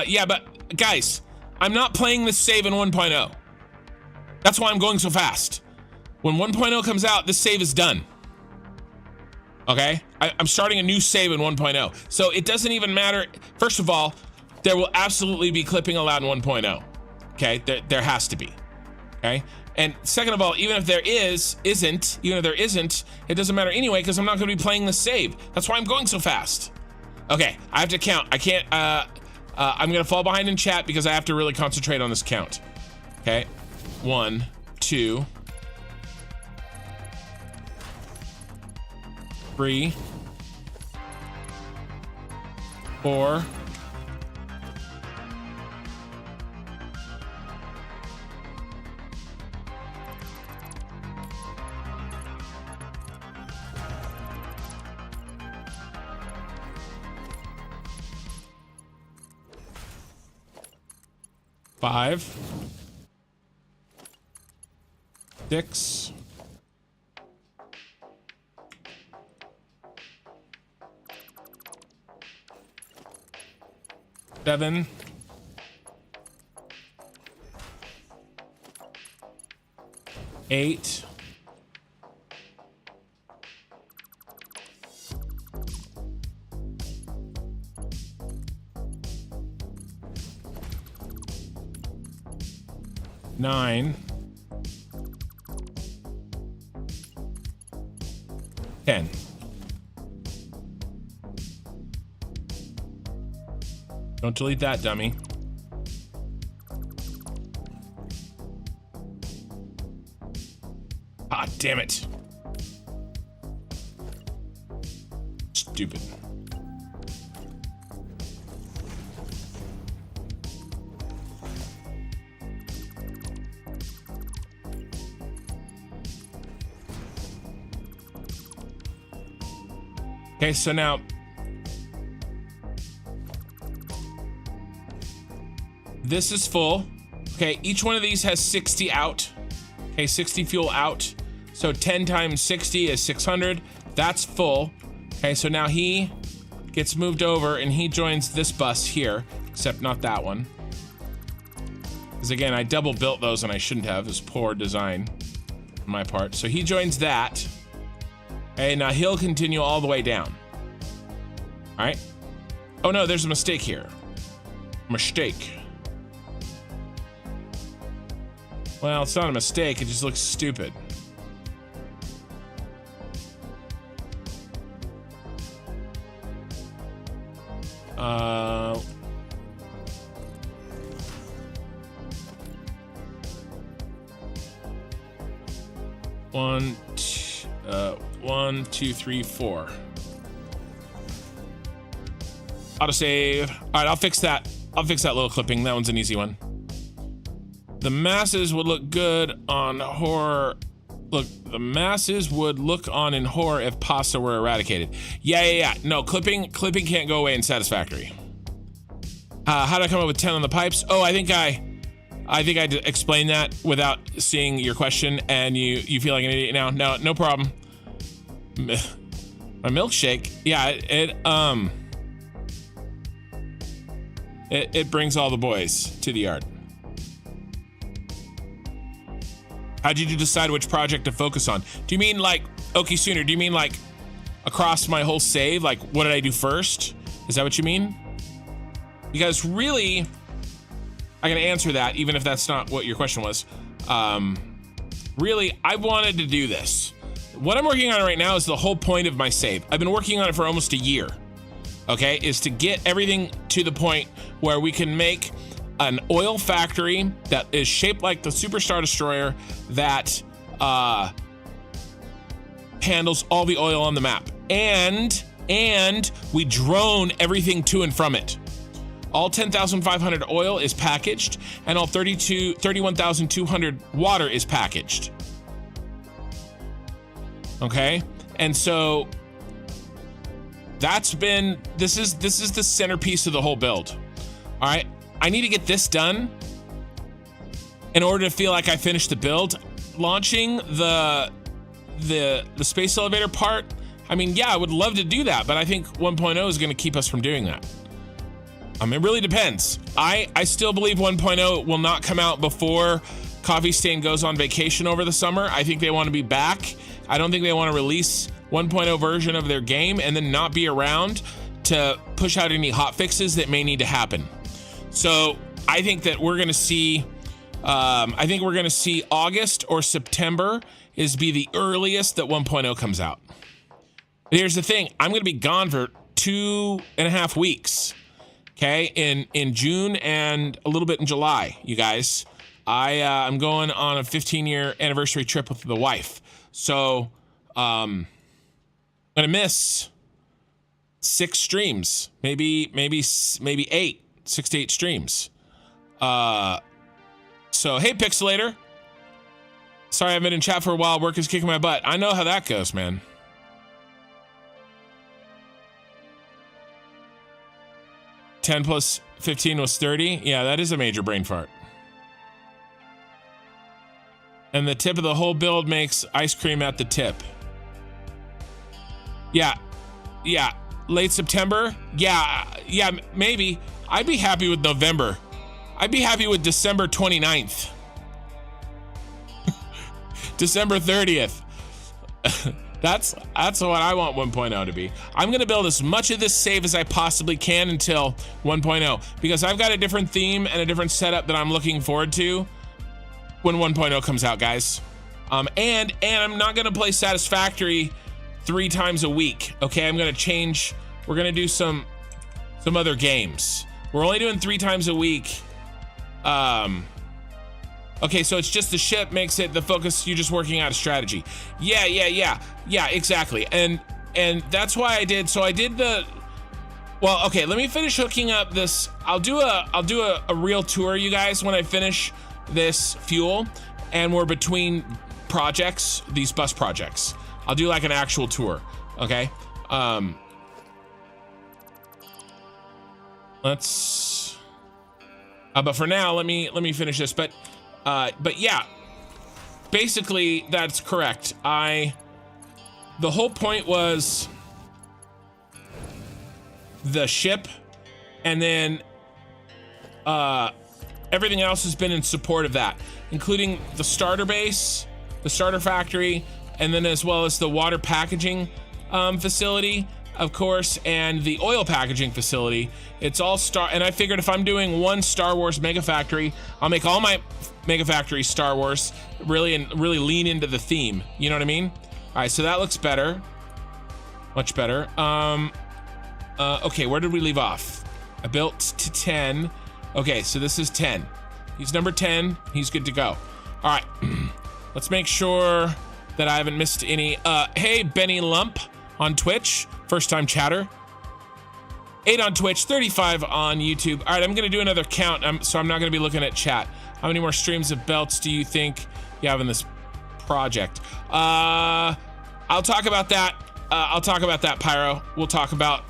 yeah, but guys, I'm not playing this save in 1.0. That's why I'm going so fast. When 1.0 comes out, this save is done. Okay? I'm starting a new save in 1.0. So it doesn't even matter. First of all, there will absolutely be clipping allowed in 1.0. Okay? There has to be. Okay? And second of all, even if there isn't, it doesn't matter anyway, because I'm not going to be playing the save. That's why I'm going so fast. Okay, I have to count. I can't, I'm going to fall behind in chat because I have to really concentrate on this count. Okay, 1, 2, 3, 4, 5, 6, 7, 8, 9, 10. Don't delete that, dummy. Ah, damn it. Stupid. Okay, so now this is full. Okay, each one of these has 60 out. Okay, 60 fuel out. So 10 times 60 is 600. That's full. Okay, so now he gets moved over and he joins this bus here, except not that one. Because again, I double built those and I shouldn't have. It's poor design on my part. So he joins that. Okay, now he'll continue all the way down. All right. Oh no, there's a mistake here. Mistake. Well, it's not a mistake, it just looks stupid. 1, 2, 3, 4. Autosave. All right, I'll fix that. I'll fix that little clipping. That one's an easy one. The masses would look good on horror. Look, the masses would look on in horror if pasta were eradicated. Yeah. No, clipping can't go away in Satisfactory. How did I come up with 10 on the pipes? Oh, I think I explained that without seeing your question, and you feel like an idiot now. No problem. My milkshake. Yeah, it brings all the boys to the yard. How did you decide which project to focus on? Do you mean like, okay, Sooner, do you mean like across my whole save? Like, what did I do first? Is that what you mean? Because really, I can answer that even if that's not what your question was. Really, I wanted to do this. What I'm working on right now is the whole point of my save. I've been working on it for almost a year, okay? Is to get everything to the point where we can make an oil factory that is shaped like the Super Star Destroyer that handles all the oil on the map. And we drone everything to and from it. All 10,500 oil is packaged, and all 31,200 water is packaged. Okay? And so this is the centerpiece of the whole build. All right? I need to get this done in order to feel like I finished the build. Launching the space elevator part, I mean, yeah, I would love to do that, but I think 1.0 is going to keep us from doing that. It really depends. I still believe 1.0 will not come out before Coffee Stain goes on vacation over the summer. I think they want to be back. I don't think they want to release 1.0 version of their game and then not be around to push out any hot fixes that may need to happen. So I think that we're going to see, August or September be the earliest that 1.0 comes out. But here's the thing. I'm going to be gone for 2.5 weeks. Okay, in June and a little bit in July, you guys. I'm going on a 15-year anniversary trip with the wife. So I'm gonna miss 6 streams, maybe 8, 6 to 8 streams. So hey, Pixelator. Sorry, I've been in chat for a while. Work is kicking my butt. I know how that goes, man. $10 plus 15 was 30. Yeah, that is a major brain fart. And the tip of the whole build makes ice cream at the tip. Yeah. Late September. Yeah, maybe. I'd be happy with November. I'd be happy with December 29th. December 30th. That's what I want 1.0 to be. I'm going to build as much of this save as I possibly can until 1.0 because I've got a different theme and a different setup that I'm looking forward to when 1.0 comes out, guys. And I'm not going to play Satisfactory 3 times a week. Okay, I'm going to change. We're going to do some other games. We're only doing 3 times a week. Okay, so it's just the ship makes it the focus. You're just working out a strategy. Yeah, exactly. And that's why I did. So I did well, okay, let me finish hooking up this. I'll do a real tour, you guys, when I finish this fuel and we're between projects, these bus projects. I'll do like an actual tour. Okay. Let's but for now, let me finish this. But yeah, basically that's correct. The whole point was the ship, and then everything else has been in support of that, including the starter base, the starter factory, and then as well as the water packaging facility, of course, and the oil packaging facility. It's all and I figured if I'm doing one Star Wars mega factory, I'll make all my mega factories Star Wars, really lean into the theme. You know what I mean? All right, so that looks better, much better. Okay, where did we leave off? I built to 10. Okay, so this is 10. He's number 10. He's good to go. All right, let's make sure that I haven't missed any. Hey, Benny Lump on Twitch, first time chatter. 8 on Twitch, 35 on YouTube. All right, I'm gonna do another count, so I'm not gonna be looking at chat. How many more streams of belts do you think you have in this project? I'll talk about that. I'll talk about that, Pyro. We'll talk about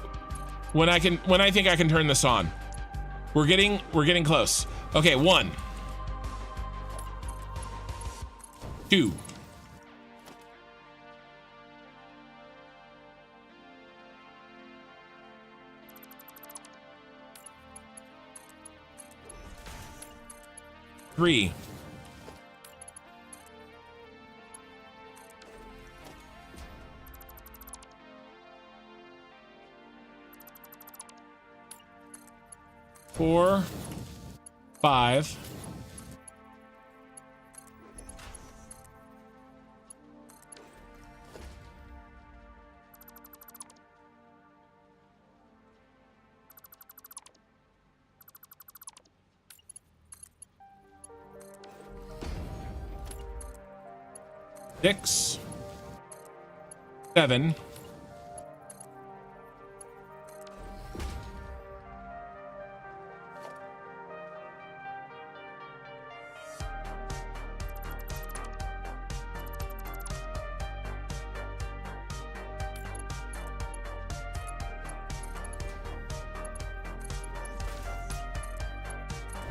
when I think I can turn this on. We're getting close. Okay, 1, 2. 3. 4, 5. 6, 7.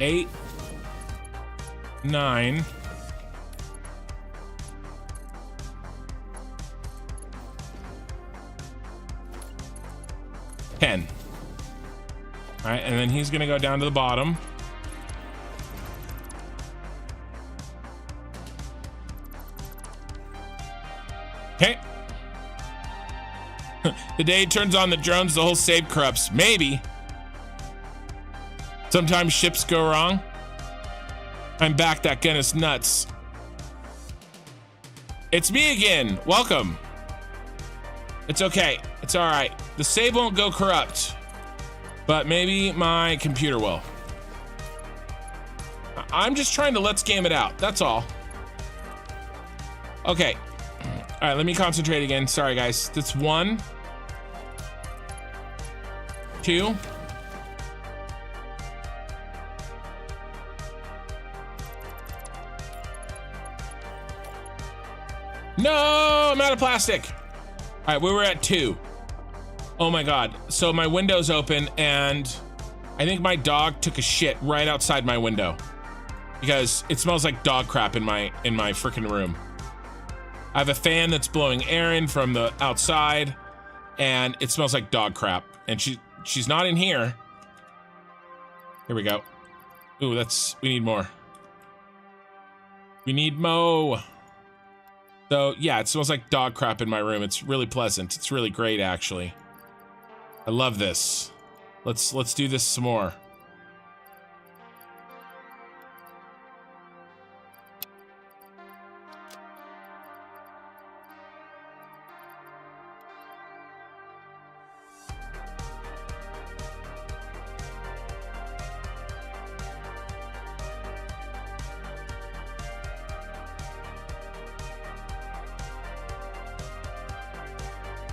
8, 9. 10. All right, and then he's gonna go down to the bottom. Okay. The day he turns on the drones, the whole save corrupts. Maybe. Sometimes ships go wrong. I'm back, that gun is nuts. It's me again. Welcome. It's okay. It's all right. The save won't go corrupt, but maybe my computer will. I'm just trying to let's game it out. That's all. Okay. All right, let me concentrate again. Sorry, guys. That's 1, 2. No, I'm out of plastic. All right, we were at 2. Oh my God. So my window's open and I think my dog took a shit right outside my window because it smells like dog crap in my freaking room. I have a fan that's blowing air in from the outside and it smells like dog crap. And she's not in here. Here we go. Ooh, we need more. We need Mo. So yeah, it smells like dog crap in my room. It's really pleasant. It's really great, actually. I love this. Let's do this some more.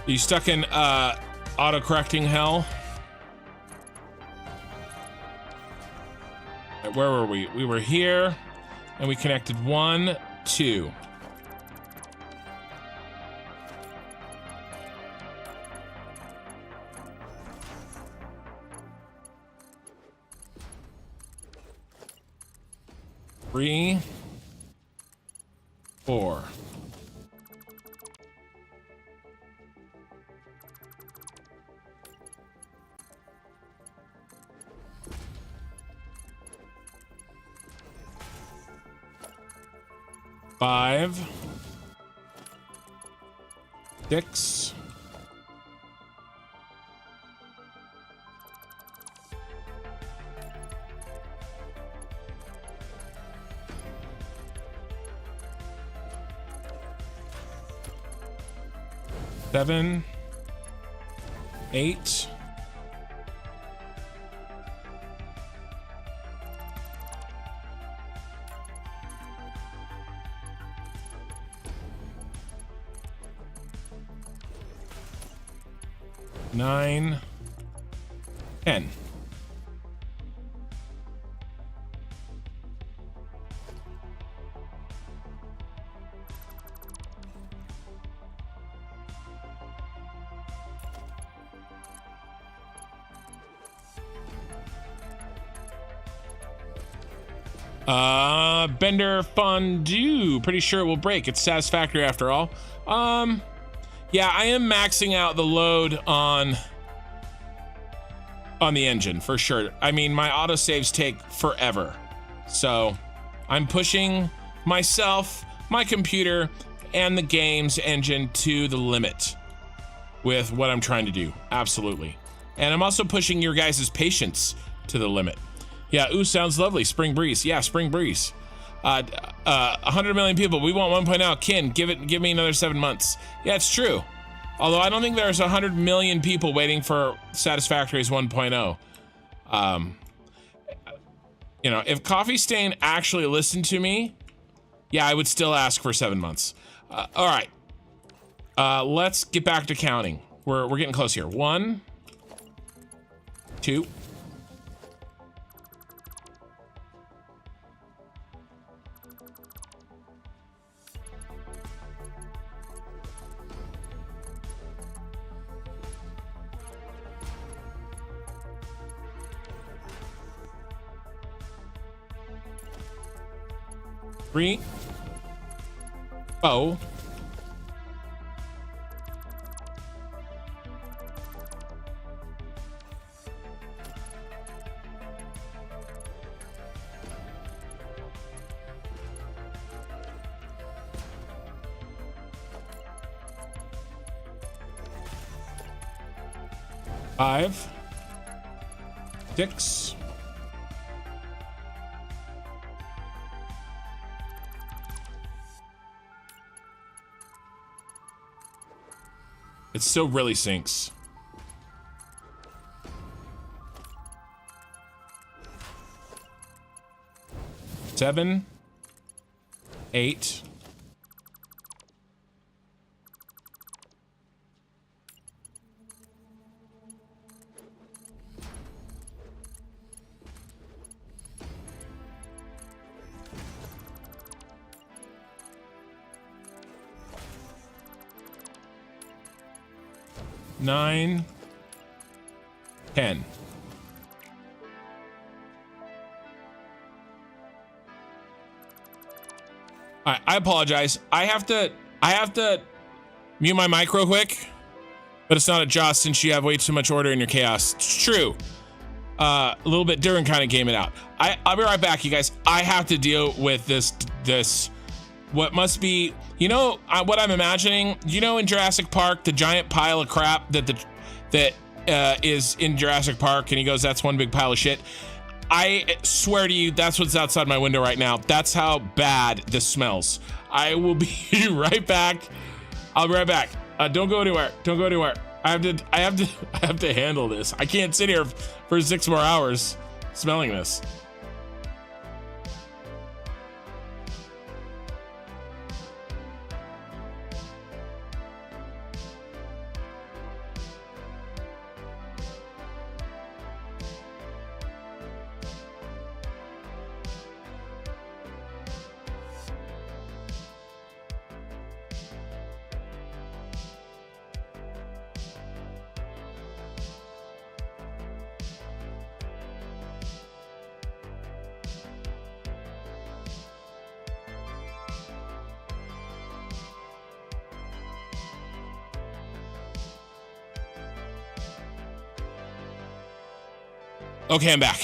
Are you stuck in auto-correcting hell? Where were we? We were here, and we connected 1, 2. Three, 4. Five, 6, 7, 8. 9, 10. Bender Fondue. Pretty sure it will break. It's Satisfactory after all. Yeah, I am maxing out the load on the engine for sure. I mean, my autosaves take forever. So I'm pushing myself, my computer, and the game's engine to the limit with what I'm trying to do. Absolutely. And I'm also pushing your guys' patience to the limit. Yeah, ooh, sounds lovely. Spring breeze. Yeah, spring breeze. 100 million people. We want 1.0. Kin, give me another 7 months. Yeah, it's true. Although I don't think there's 100 million people waiting for Satisfactory's 1.0. You know, if Coffee Stain actually listened to me, yeah, I would still ask for 7 months. All right. Let's get back to counting. We're getting close here. 1, 2. 3, 4, 5, 6, 'It still really sinks. 7, 8. 9, 10. I apologize. I have to mute my mic real quick, but it's not a Joss since you have way too much order in your chaos. It's true. A little bit different kind of game it out. I'll be right back, you guys. I have to deal with this what must be, you know, what I'm imagining, you know, in Jurassic Park, the giant pile of crap that is in Jurassic Park, and he goes, that's one big pile of shit. I swear to you, that's what's outside my window right now. That's how bad this smells. I will be right back. I'll be right back. Don't go anywhere. Don't go anywhere. I have to handle this. I can't sit here for 6 more hours smelling this. Okay, I'm back.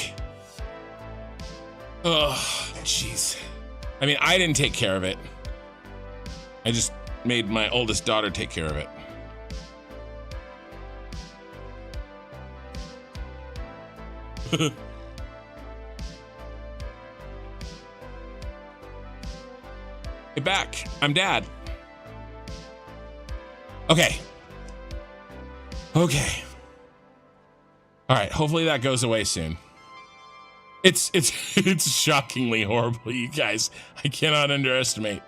Oh, jeez. I mean, I didn't take care of it. I just made my oldest daughter take care of it. Get back. I'm dad. Okay. Okay. All right, hopefully that goes away soon. It's shockingly horrible, you guys. I cannot underestimate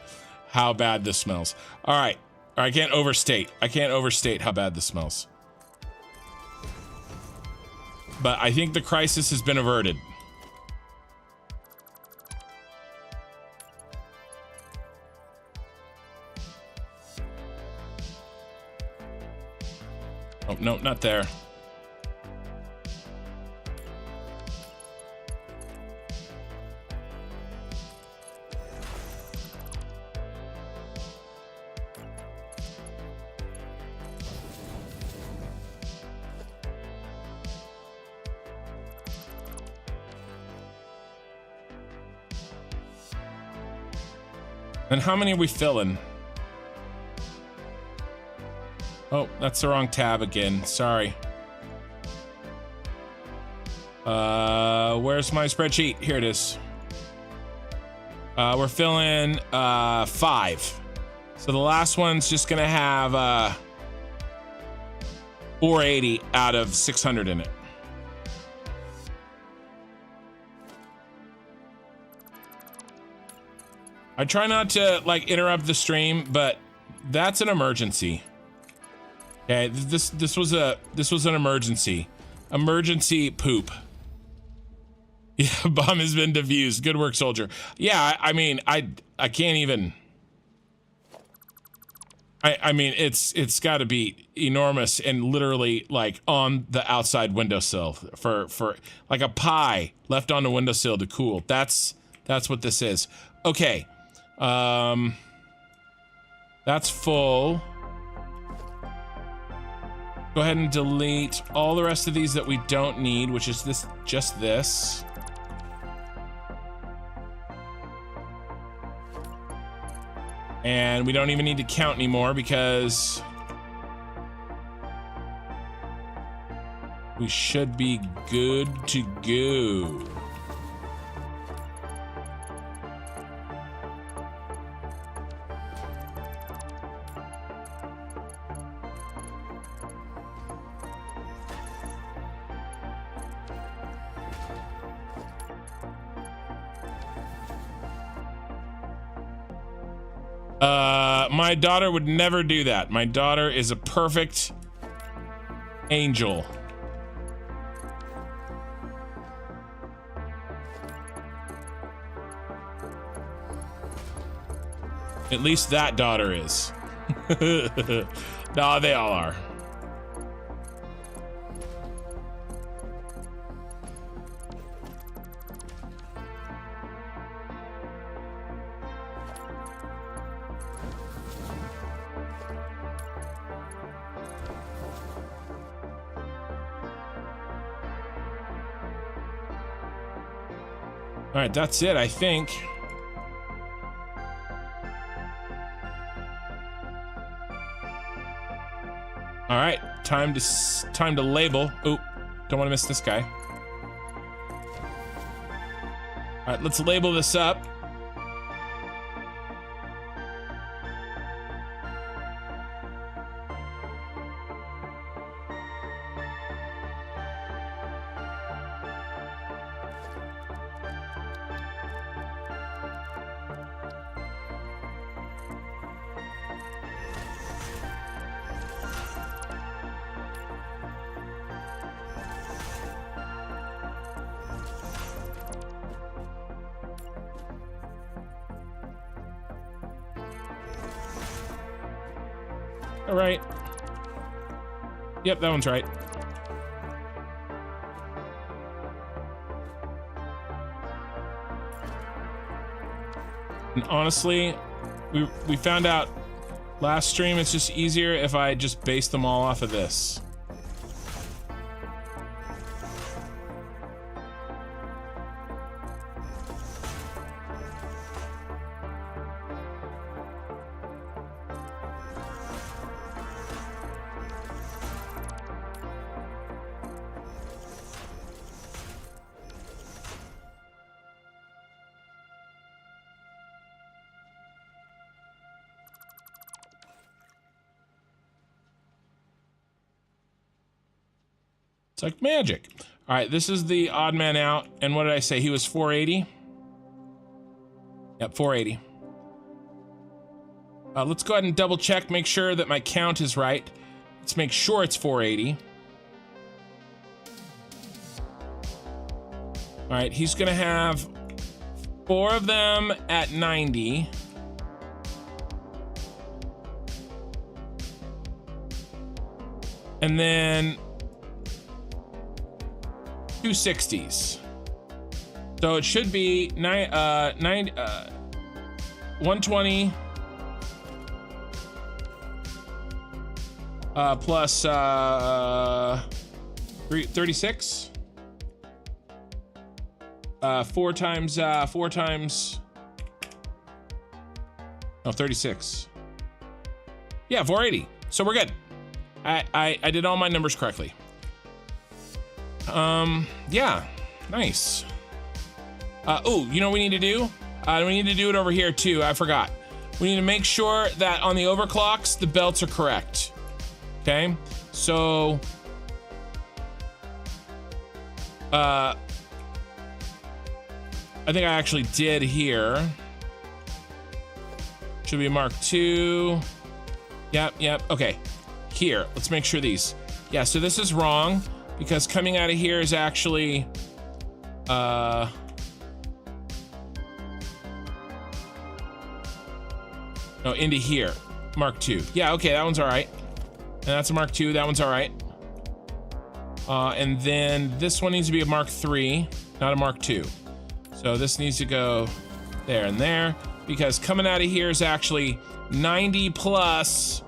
how bad this smells. All right, I can't overstate how bad this smells. but I think the crisis has been averted. Oh, no, not there. And how many are we filling? Oh, that's the wrong tab again. Sorry. Where's my spreadsheet? Here it is. We're filling 5. So the last one's just gonna have 480 out of 600 in it. I try not to like interrupt the stream, but that's an emergency. Okay, this was an emergency. Emergency poop. Yeah, bomb has been defused. Good work, soldier. Yeah, I mean, I can't even. I mean, it's got to be enormous and literally like on the outside windowsill for like a pie left on the windowsill to cool. That's what this is. Okay. That's full. Go ahead and delete all the rest of these that we don't need, which is just this. And we don't even need to count anymore because we should be good to go. My daughter would never do that. My daughter is a perfect angel. At least that daughter is. No, they all are. All right, that's it, I think. All right, time to label. Oh, don't want to miss this guy. All right, let's label this up. All right. Yep, that one's right. And honestly, we found out last stream it's just easier if I just base them all off of this. It's like magic. All right, this is the odd man out. And what did I say? He was 480? Yep, 480. Let's go ahead and double check, make sure that my count is right. Let's make sure it's 480. All right, he's gonna have 4 of them at 90. And then 2 60s. So it should be 120 plus 36. 4 times 36. Yeah, 480. So we're good. I did all my numbers correctly. Yeah, nice. Oh, you know what we need to do? We need to do it over here too. I forgot. We need to make sure that on the overclocks, the belts are correct. Okay, so I think I actually did here. Should be a Mark II. Yep. Okay, here, let's make sure these. Yeah, so this is wrong because coming out of here is actually no, into here. Mark II. Yeah, okay, that one's all right. And that's a Mark II. That one's all right. And then this one needs to be a Mark III, not a Mark II. So this needs to go there and there because coming out of here is actually 90 plus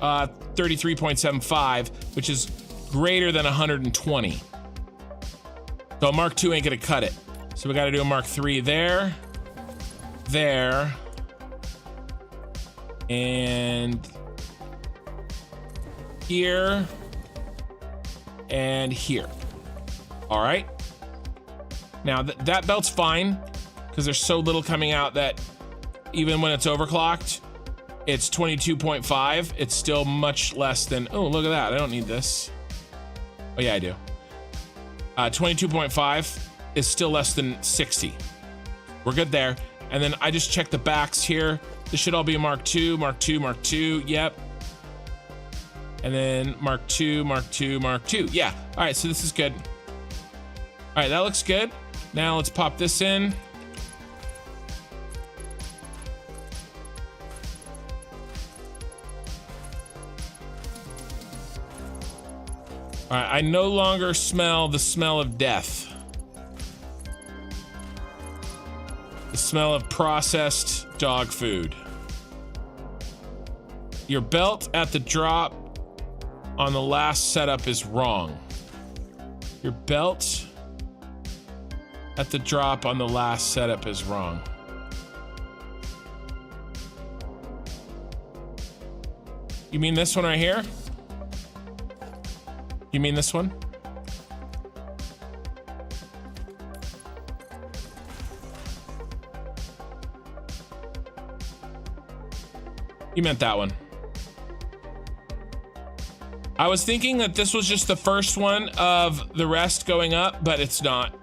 33.75, which is greater than 120. So a Mark II ain't gonna cut it. So we got to do a Mark III there, and here, and here. All right. Now that belt's fine because there's so little coming out that even when it's overclocked, it's 22.5. It's still much less than, oh, look at that. I don't need this. Oh yeah, I do. 22.5 is still less than 60. We're good there. And then I just checked the backs here. This should all be a Mark II, Mark II, Mark II. Yep. And then Mark II, Mark II, Mark II. Yeah. All right, so this is good. All right, that looks good. Now let's pop this in. All right, I no longer smell the smell of death. The smell of processed dog food. Your belt at the drop on the last setup is wrong. Your belt at the drop on the last setup is wrong. You mean this one right here? You mean this one? You meant that one. I was thinking that this was just the first one of the rest going up, but it's not.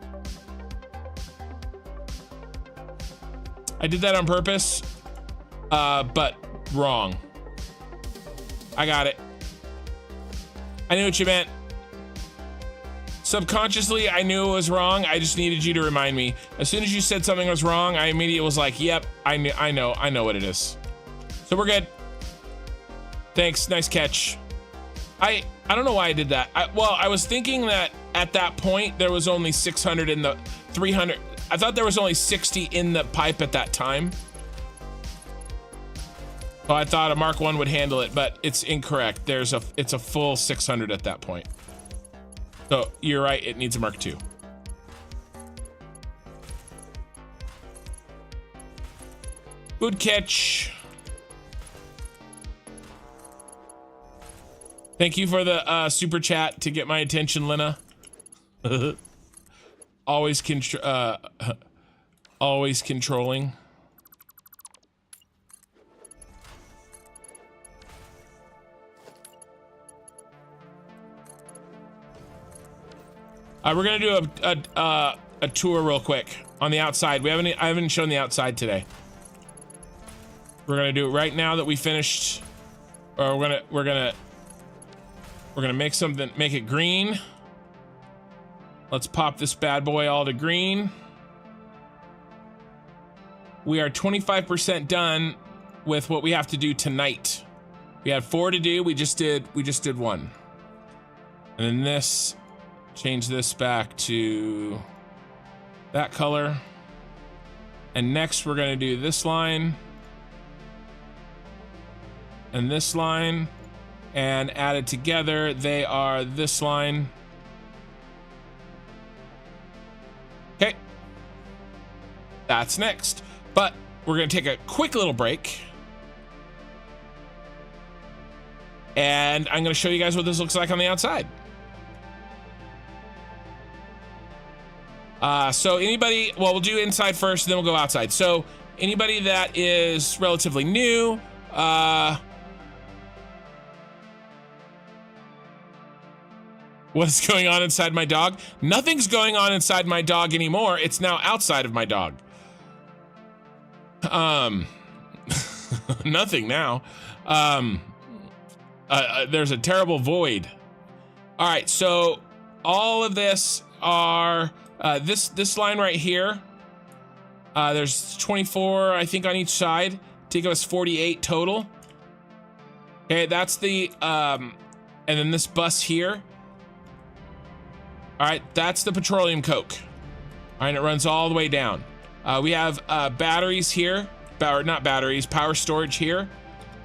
I did that on purpose, but wrong. I got it. I knew what you meant. Subconsciously, I knew it was wrong. I just needed you to remind me. As soon as you said something was wrong, I immediately was like, yep, I know what it is. So we're good. Thanks, nice catch. I don't know why I did that. Well, I was thinking that at that point, there was only 600 in the 300. I thought there was only 60 in the pipe at that time. So I thought a Mark I would handle it, but it's incorrect. It's a full 600 at that point. So you're right, it needs a Mark II. Good catch. Thank you for the super chat to get my attention, Lena. always controlling. We're gonna do a tour real quick on the outside. I haven't shown the outside today. We're gonna do it right now that we finished, or we're gonna make it green. Let's pop this bad boy all to green. We are 25% done with what we have to do tonight. We had 4 to do, we just did 1. And then this, change this back to that color. And next we're gonna do this line and this line, and added together, they are this line. Okay, that's next. But we're gonna take a quick little break. And I'm gonna show you guys what this looks like on the outside. So anybody, well, we'll do inside first, and then we'll go outside. So anybody that is relatively new, what's going on inside my dog? Nothing's going on inside my dog anymore. It's now outside of my dog. Nothing now. There's a terrible void. All right, so all of this are this line right here. There's 24, I think, on each side to give us 48 total. Okay, that's the and then this bus here. All right, that's the petroleum coke. All right, it runs all the way down. We have batteries here, not batteries, power storage here.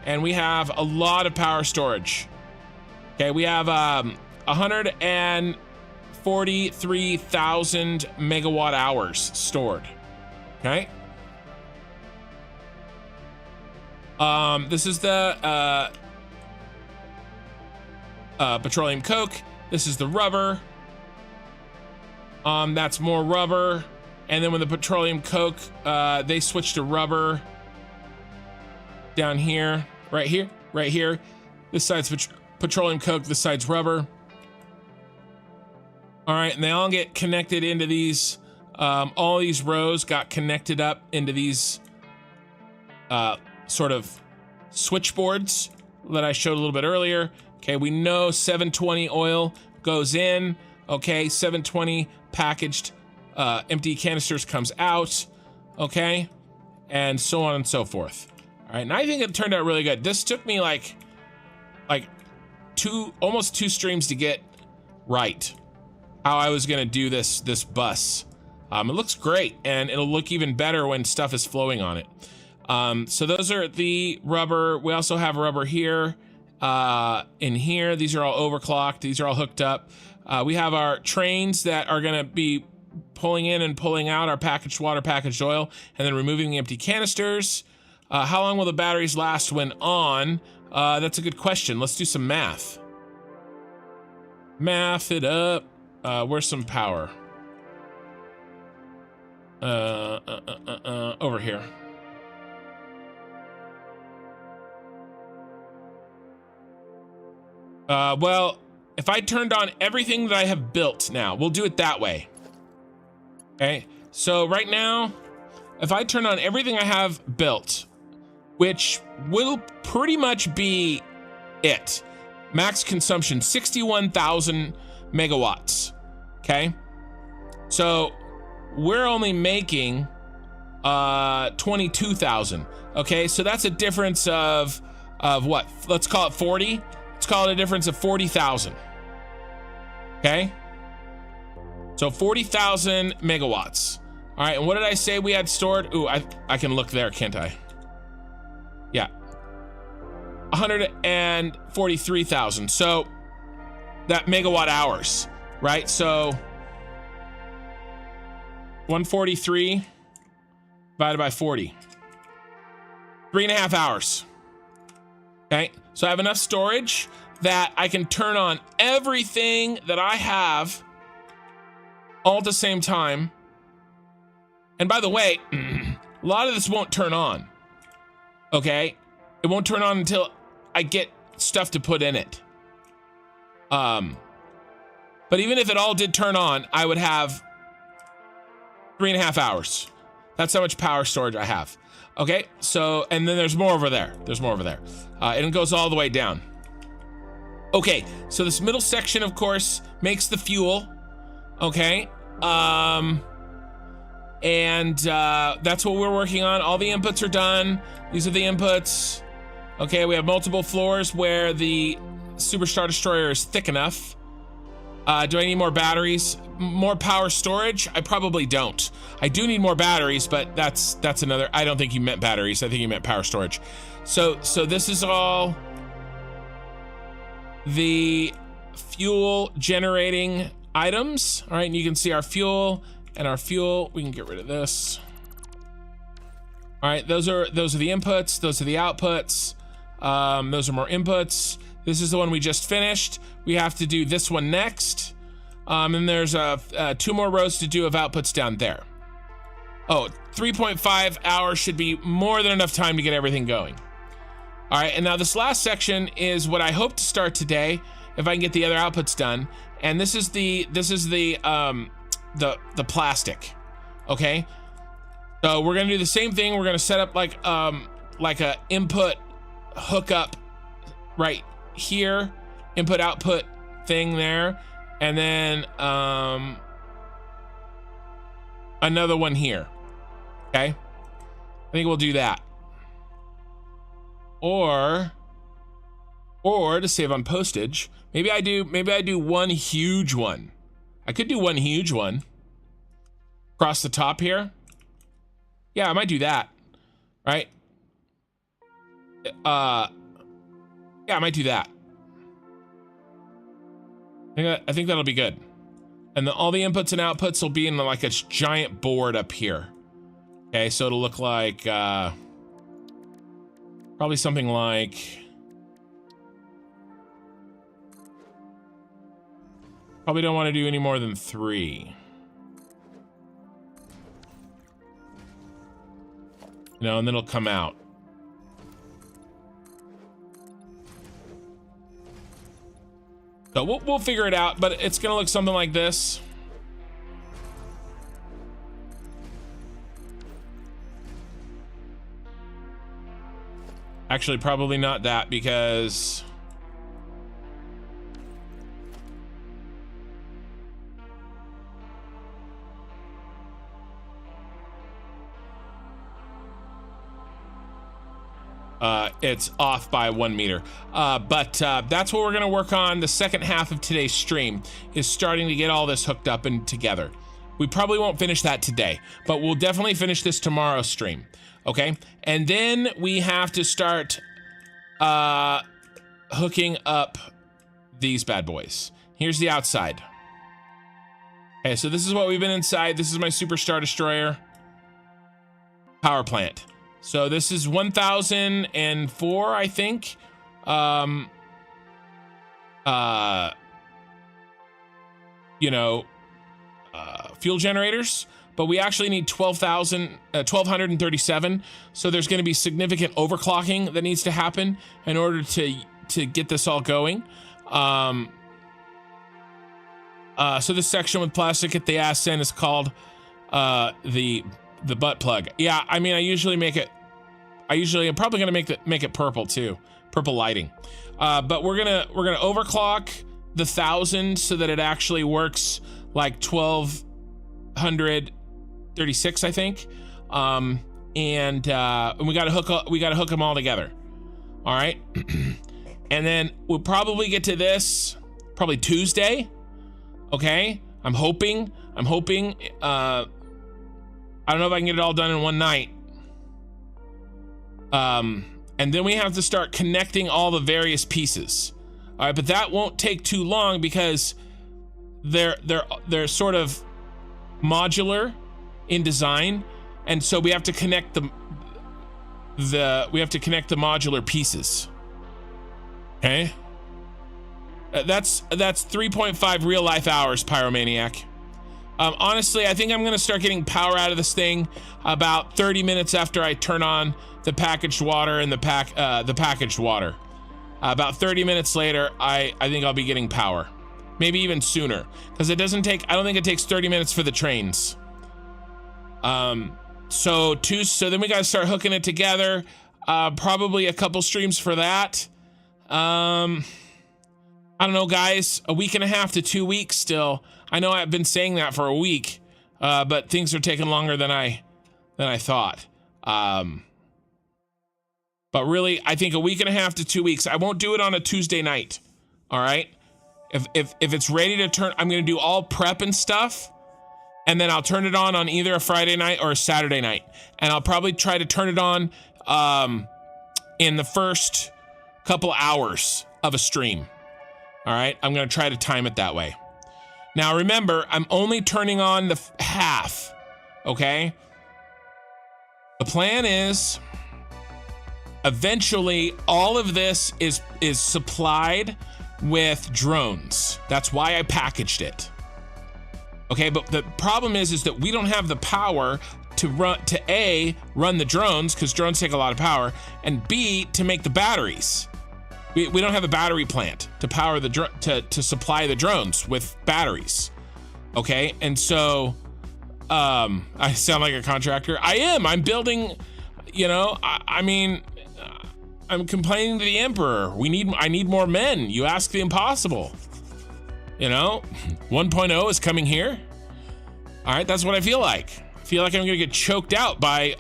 And we have a lot of power storage. Okay, we have 143,000 megawatt hours stored. Okay. This is the petroleum coke. This is the rubber. That's more rubber. And then when the petroleum coke, they switch to rubber down here. Right here, right here. This side's petroleum coke, this side's rubber. All right, and they all get connected into these, all these rows got connected up into these sort of switchboards that I showed a little bit earlier. Okay, we know 720 oil goes in. Okay, 720 packaged empty canisters comes out. Okay, and so on and so forth. All right, and I think it turned out really good. This took me like almost two streams to get right how I was gonna do this bus. It looks great, and it'll look even better when stuff is flowing on it. So those are the rubber. We also have rubber here, in here. These are all overclocked. These are all hooked up. We have our trains that are gonna be pulling in and pulling out our packaged water, packaged oil, and then removing the empty canisters. How long will the batteries last when on? That's a good question. Let's do some math. Math it up. Where's some power? Over here. Well, if I turned on everything that I have built now, we'll do it that way. Okay, so right now, if I turn on everything I have built, which will pretty much be it. Max consumption, 61,000 megawatts, okay? So we're only making 22,000, okay? So that's a difference of what? Let's call it 40. Let's call it a difference of 40,000, okay? So 40,000 megawatts. All right, and what did I say we had stored? Ooh, I can look there, can't I? Yeah, 143,000. So that megawatt hours, right? So 143 divided by 40, 3.5 hours. Okay, so I have enough storage that I can turn on everything that I have all at the same time. And by the way, a lot of this won't turn on. Okay, it won't turn on until I get stuff to put in it. But even if it all did turn on, I would have 3.5 hours. That's how much power storage I have. Okay, so, and then there's more over there. There's more over there. And it goes all the way down. Okay, so this middle section, of course, makes the fuel. Okay. And that's what we're working on. All the inputs are done. These are the inputs. Okay, we have multiple floors where the Superstar Destroyer is thick enough. Do I need more batteries? More power storage? I probably don't. I do need more batteries, but that's another. I don't think you meant batteries. I think you meant power storage. So this is all the fuel generating items. All right, and you can see our fuel and our fuel. We can get rid of this. All right, those are the inputs. Those are the outputs. Those are more inputs. This is the one we just finished. We have to do this one next. And there's 2 more rows to do of outputs down there. Oh, 3.5 hours should be more than enough time to get everything going. All right, and now this last section is what I hope to start today, if I can get the other outputs done. And this is the plastic. Okay, so we're gonna do the same thing. We're gonna set up like a input hookup right here, input output thing there, and then another one here. Okay, I think we'll do that. Or to save on postage, maybe I do one huge one. I could do one huge one across the top here. Yeah, I might do that, right? Yeah, I might do that. I think that'll be good. And all the inputs and outputs will be in like a giant board up here. Okay, so it'll look like probably something like, probably don't want to do any more than 3. You know, and then it'll come out. So we'll figure it out, but it's gonna look something like this. Actually, probably not that, because it's off by 1 meter. But that's what we're gonna work on. The second half of today's stream is starting to get all this hooked up and together. We probably won't finish that today, but we'll definitely finish this tomorrow's stream. Okay, and then we have to start hooking up these bad boys. Here's the outside. Okay, so this is what we've been inside. This is my Superstar Destroyer power plant. So this is 1004, I think. Fuel generators. But we actually need 1237. So there's going to be significant overclocking that needs to happen in order to get this all going. So this section with plastic at the ass end is called the butt plug. Yeah, I mean, I'm probably going to make it purple too, purple lighting. But we're gonna overclock the 1000 so that it actually works like 1236, I think. And we gotta hook them all together. All right. And then we'll probably get to this probably Tuesday. Okay. I'm hoping, I don't know if I can get it all done in one night. And then we have to start connecting all the various pieces. All right, but that won't take too long because they're sort of modular in design, and so we have to connect the modular pieces. Okay, that's 3.5 real life hours, Pyromaniac. Honestly, I think I'm gonna start getting power out of this thing about 30 minutes after I turn on the packaged water and the packaged water. About 30 minutes later, I think I'll be getting power. Maybe even sooner, because it doesn't take, I don't think it takes 30 minutes for the trains. So then we gotta start hooking it together. Probably a couple streams for that. I don't know, guys, a week and a half to 2 weeks still. I know I've been saying that for a week, but things are taking longer than I thought. But really, I think a week and a half to 2 weeks. I won't do it on a Tuesday night. All right. If it's ready to turn, I'm going to do all prep and stuff. And then I'll turn it on either a Friday night or a Saturday night. And I'll probably try to turn it on in the first couple hours of a stream. All right. I'm going to try to time it that way. Now, remember, I'm only turning on the half. Okay. The plan is eventually all of this is supplied with drones. That's why I packaged it. Okay, but the problem is that we don't have the power to run the drones, because drones take a lot of power, and B, to make the batteries. We don't have a battery plant to power the to supply the drones with batteries. Okay, and so I sound like a contractor. I am. I'm building. You know, I mean, I'm complaining to the Emperor. I need more men. You ask the impossible. You know, 1.0 is coming here. All right, that's what I feel like. I feel like I'm gonna get choked out by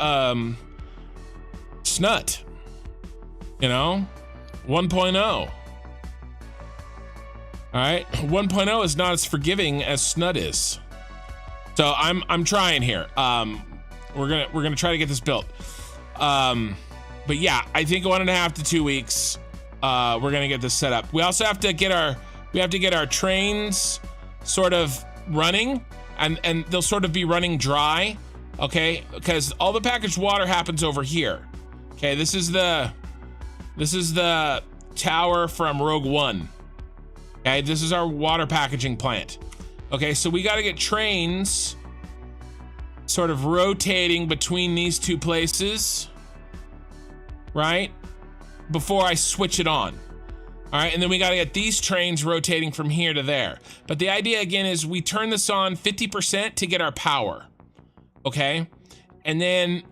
Snut. You know, 1.0. All right, 1.0 is not as forgiving as Snut is. So I'm trying here. We're gonna try to get this built. But yeah, I think 1.5 to 2 weeks. We're gonna get this set up. We also have to get our trains sort of running, and they'll sort of be running dry, okay? Because all the packaged water happens over here. Okay, this is the tower from Rogue One. Okay, this is our water packaging plant. Okay, so we got to get trains sort of rotating between these two places, right? Before I switch it on. All right, and then we got to get these trains rotating from here to there. But the idea again is we turn this on 50% to get our power. Okay? And then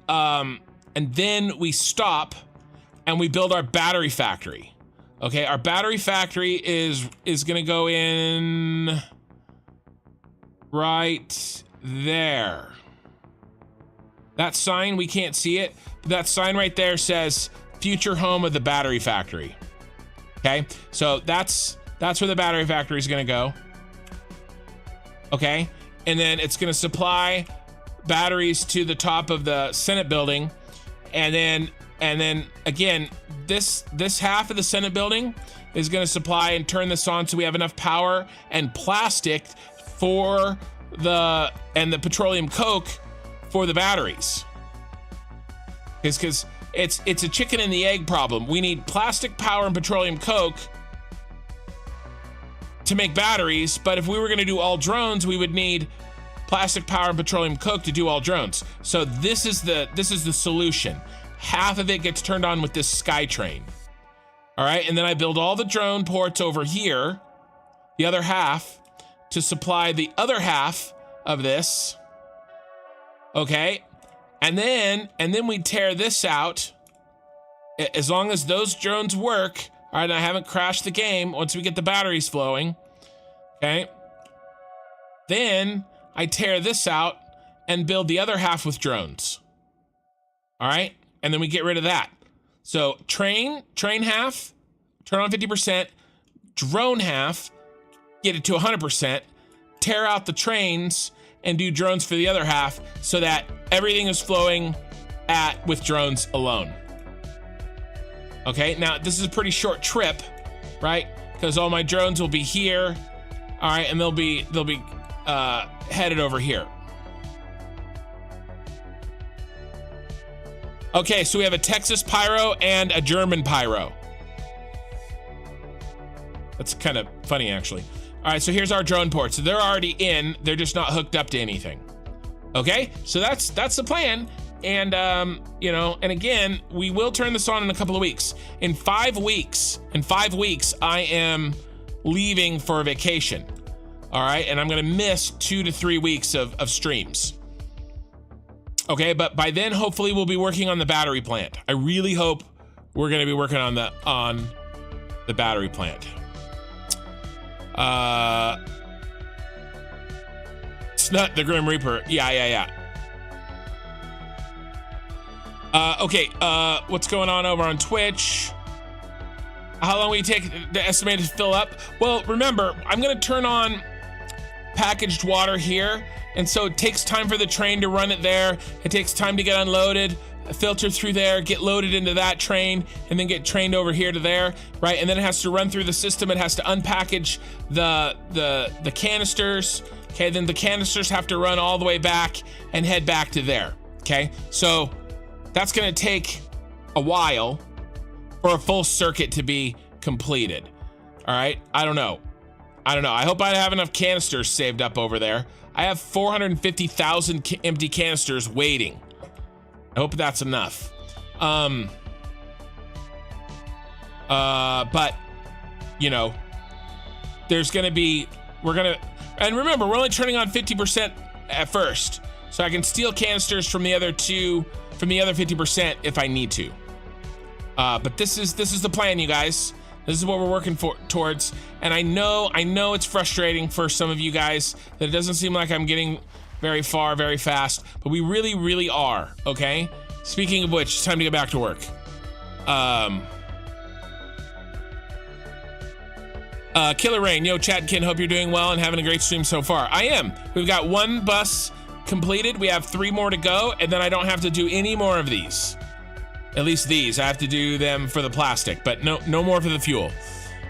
we stop and we build our battery factory. Okay, our battery factory is going to go in right there. That sign, we can't see it, but that sign right there says future home of the battery factory. Okay, so that's where the battery factory is going to go. Okay, and then it's going to supply batteries to the top of the Senate building, and then again, this half of the Senate building is going to supply and turn this on so we have enough power and plastic for the petroleum coke for the batteries. Because it's a chicken and the egg problem. We need plastic power and petroleum coke to make batteries, but if we were going to do all drones, we would need plastic power and petroleum coke to do all drones. So this is the solution. Half of it gets turned on with this sky train. All right, and then I build all the drone ports over here, the other half, to supply the other half of this. Okay, and then we tear this out. As long as those drones work, all right, and I haven't crashed the game once we get the batteries flowing, okay, then I tear this out and build the other half with drones. All right, and then we get rid of that. So train half, turn on 50%, drone half, get it to 100%, tear out the trains, and do drones for the other half so that everything is flowing with drones alone. Okay, now this is a pretty short trip, right? Because all my drones will be here, all right, and they'll be headed over here. Okay, so we have a Texas pyro and a German pyro. That's kind of funny, actually. All right, so here's our drone ports. So they're already in, they're just not hooked up to anything. Okay, so that's the plan. And, you know, and again, we will turn this on in a couple of weeks. In 5 weeks, I am leaving for a vacation. All right, and I'm gonna miss 2 to 3 weeks of streams. Okay, but by then, hopefully we'll be working on the battery plant. I really hope we're gonna be working on the battery plant. Snut the Grim Reaper. Yeah. Okay, what's going on over on Twitch? How long will you take the estimated to fill up? Well, remember, I'm gonna turn on packaged water here, and so it takes time for the train to run it there. It takes time to get unloaded, filter through there, get loaded into that train, and then get trained over here to there, right? And then it has to run through the system. It has to unpackage the canisters. Okay, then the canisters have to run all the way back and head back to there. Okay, so that's gonna take a while for a full circuit to be completed. All right, I don't know. I hope I have enough canisters saved up over there. I have 450,000 empty canisters waiting. I hope that's enough. But you know, there's gonna be, and remember, we're only turning on 50% at first, so I can steal canisters from the other 50% if I need to. But this is the plan, you guys. This is what we're working towards. And I know it's frustrating for some of you guys that it doesn't seem like I'm getting very far very fast, but we really are, okay? Speaking of which, it's time to get back to work. Killer Rain, yo, Chad Kin, hope you're doing well and having a great stream so far. I am. We've got one bus completed. We have 3 more to go, and then I don't have to do any more of these. At least these. I have to do them for the plastic, but no more for the fuel.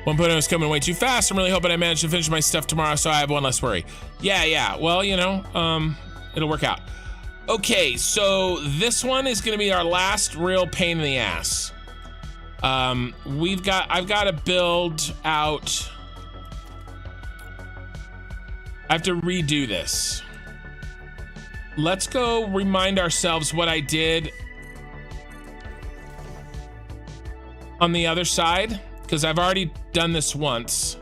1.0 is coming way too fast. I'm really hoping I manage to finish my stuff tomorrow so I have one less worry. Yeah. Well, you know, it'll work out. Okay, so this one is gonna be our last real pain in the ass. I've got to build out. I have to redo this. Let's go remind ourselves what I did on the other side, because I've already done this once.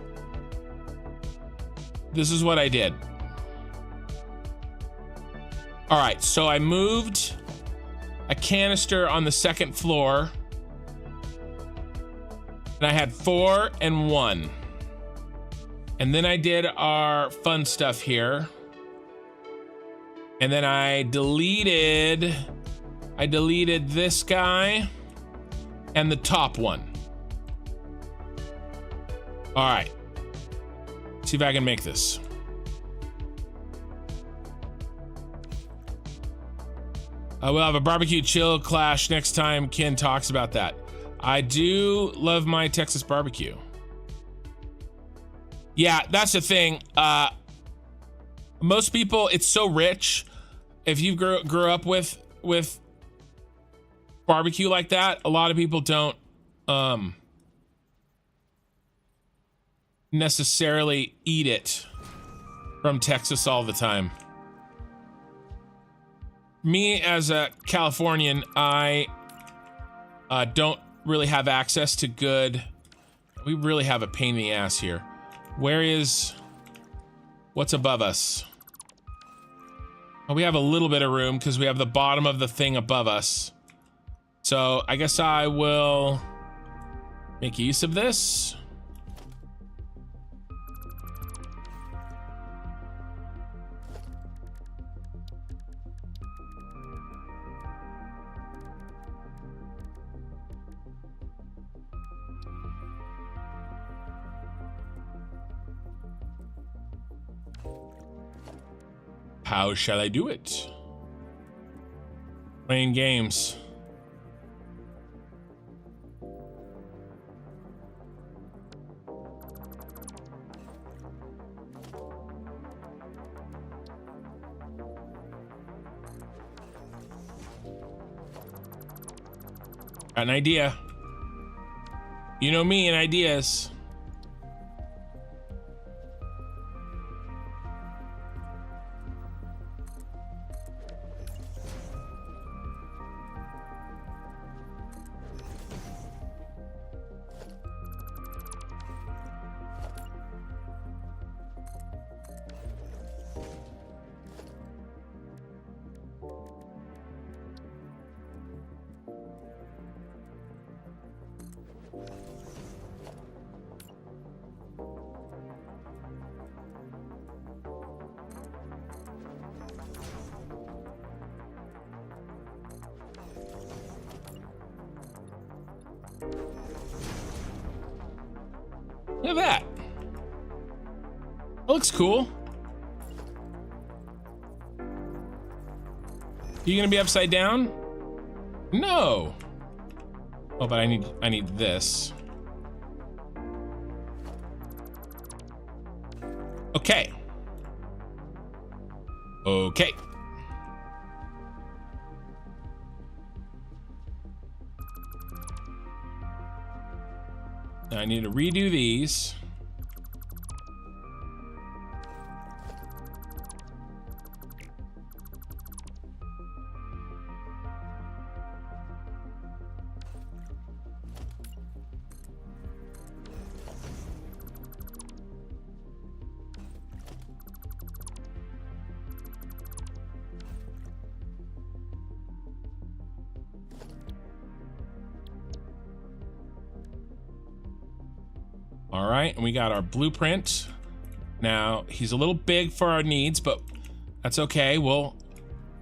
This is what I did. All right, so I moved a canister on the second floor, and I had 4 and 1. And then I did our fun stuff here. And then I deleted this guy and the top one. All right, see if I can make this. We'll have a barbecue chill clash next time Ken talks about that. I do love my Texas barbecue. Yeah, that's the thing. Most people, it's so rich. If you grew up with barbecue like that, a lot of people don't necessarily eat it from Texas all the time. Me as a Californian, I don't really have access to good. We really have a pain in the ass here. What's above us? Oh, we have a little bit of room because we have the bottom of the thing above us. So I guess I will make use of this. How shall I do it? Playing games. Got an idea. You know me and ideas. Look at that. That looks cool. You gonna be upside down? No. Oh, but I need this. Okay. Okay. Now I need to redo these. All right, and we got our blueprint. Now, he's a little big for our needs, but that's okay. We'll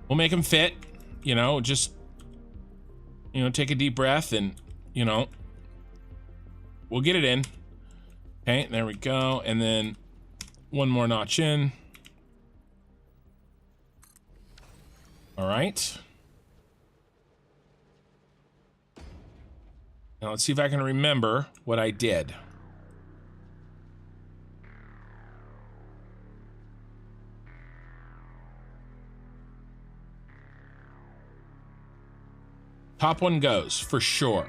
make him fit, you know, just, you know, take a deep breath and, you know, we'll get it in. Okay, there we go. And then one more notch in. All right. Now let's see if I can remember what I did. Top one goes, for sure.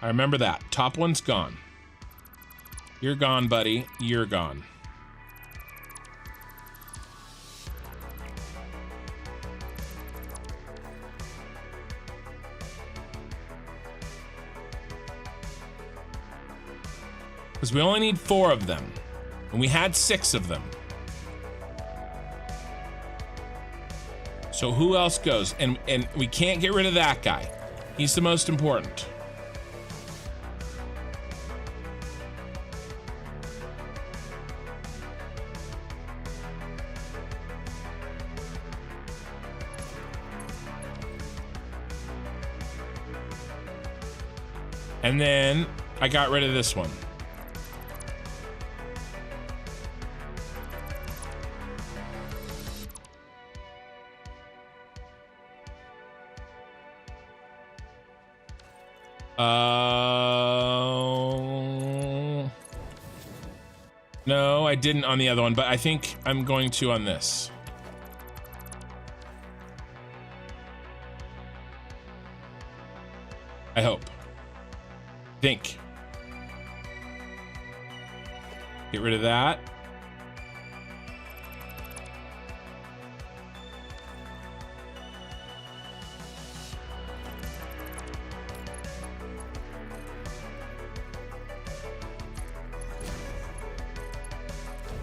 I remember that. Top one's gone. You're gone, buddy. You're gone. Because we only need 4 of them. And we had 6 of them. So who else goes? And we can't get rid of that guy. He's the most important. And then I got rid of this one. No, I didn't on the other one, but I think I'm going to on this. I hope. Think. Get rid of that.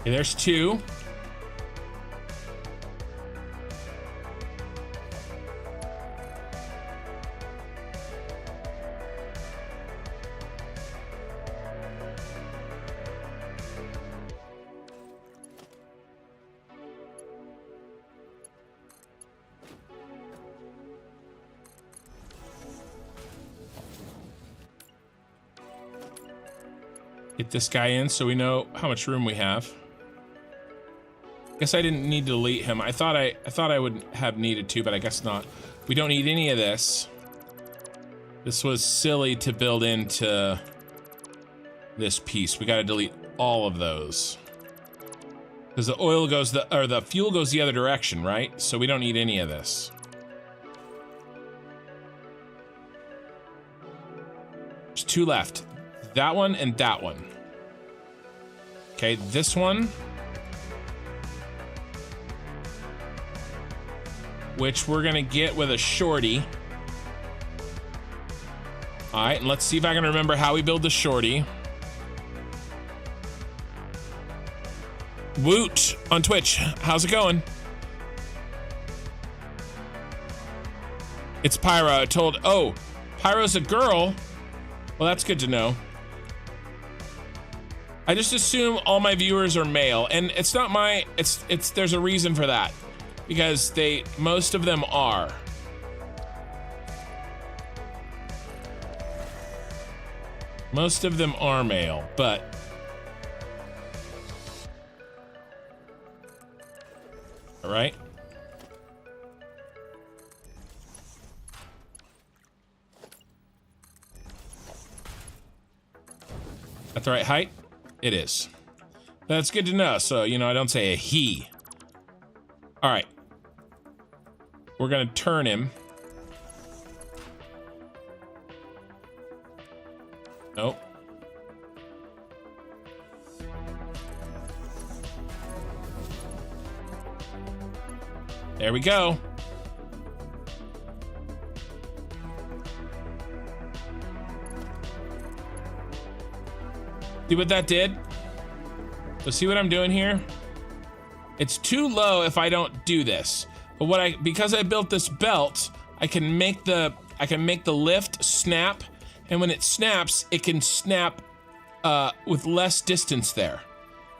Okay, there's 2. Get this guy in so we know how much room we have. Guess I didn't need to delete him. I thought I would have needed to, but I guess not. We don't need any of this. This was silly to build into this piece. We got to delete all of those. Because the oil goes the fuel goes the other direction, right? So we don't need any of this. There's 2 left. That one and that one. Okay, this one. Which we're gonna get with a shorty. All right, and let's see if I can remember how we build the shorty. Woot on Twitch, how's it going? It's Pyro. I told, oh, Pyro's a girl. Well, that's good to know. I just assume all my viewers are male, and it's not my, there's a reason for that. Because most of them are. Most of them are male, but all right. At the right height? It is. That's good to know. So, you know, I don't say a he. All right. We're gonna turn him. Nope. There we go. See what that did? So see what I'm doing here? It's too low if I don't do this. But because I built this belt, I can make the lift snap, and when it snaps, it can snap with less distance there.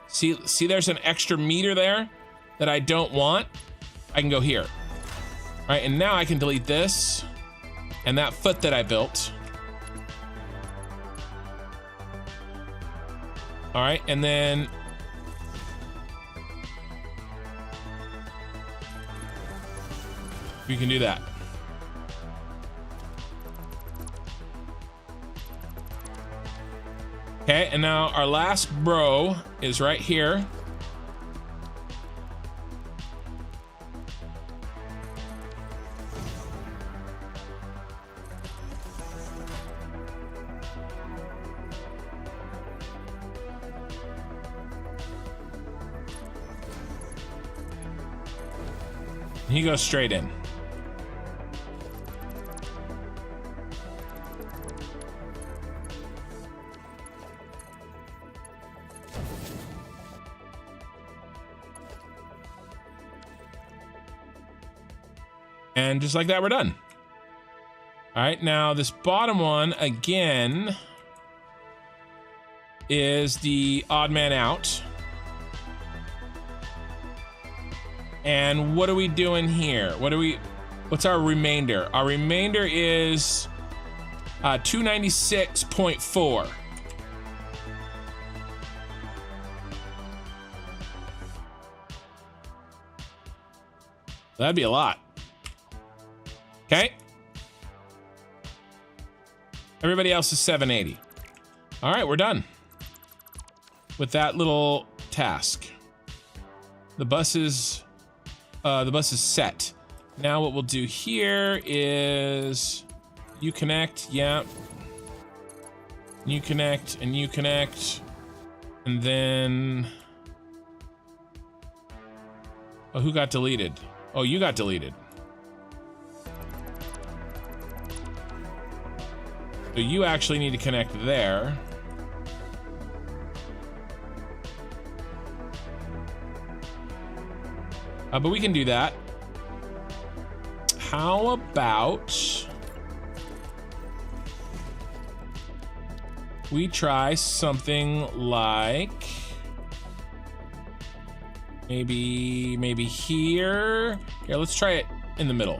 See there's an extra meter there that I don't want. I can go here. All right, and now I can delete this and that foot that I built. All right, and then we can do that. Okay, and now our last bro is right here. He goes straight in. And just like that, we're done. All right, now this bottom one again is the odd man out. And what are we doing here? What's our remainder? Our remainder is 296.4. That'd be a lot. Okay. Everybody else is 780. All right, we're done with that little task. The bus is set. Now what we'll do here is you connect, yeah. You connect and you connect. And then, oh, who got deleted? Oh, you got deleted. So you actually need to connect there. But we can do that. How about we try something like maybe here. Here, let's try it in the middle.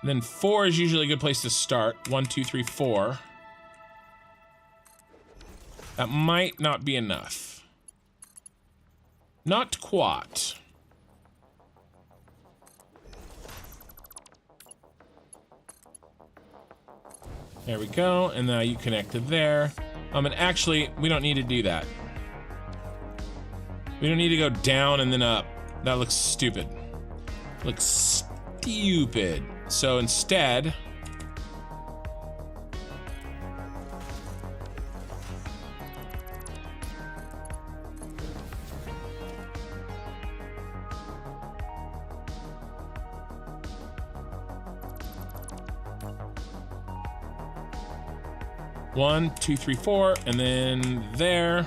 And then 4 is usually a good place to start. 1, 2, 3, 4. That might not be enough. Not quite. There we go. And now you connect to there. And actually, we don't need to do that. We don't need to go down and then up. That looks stupid. Looks stupid. So instead, one, two, three, four, and then there.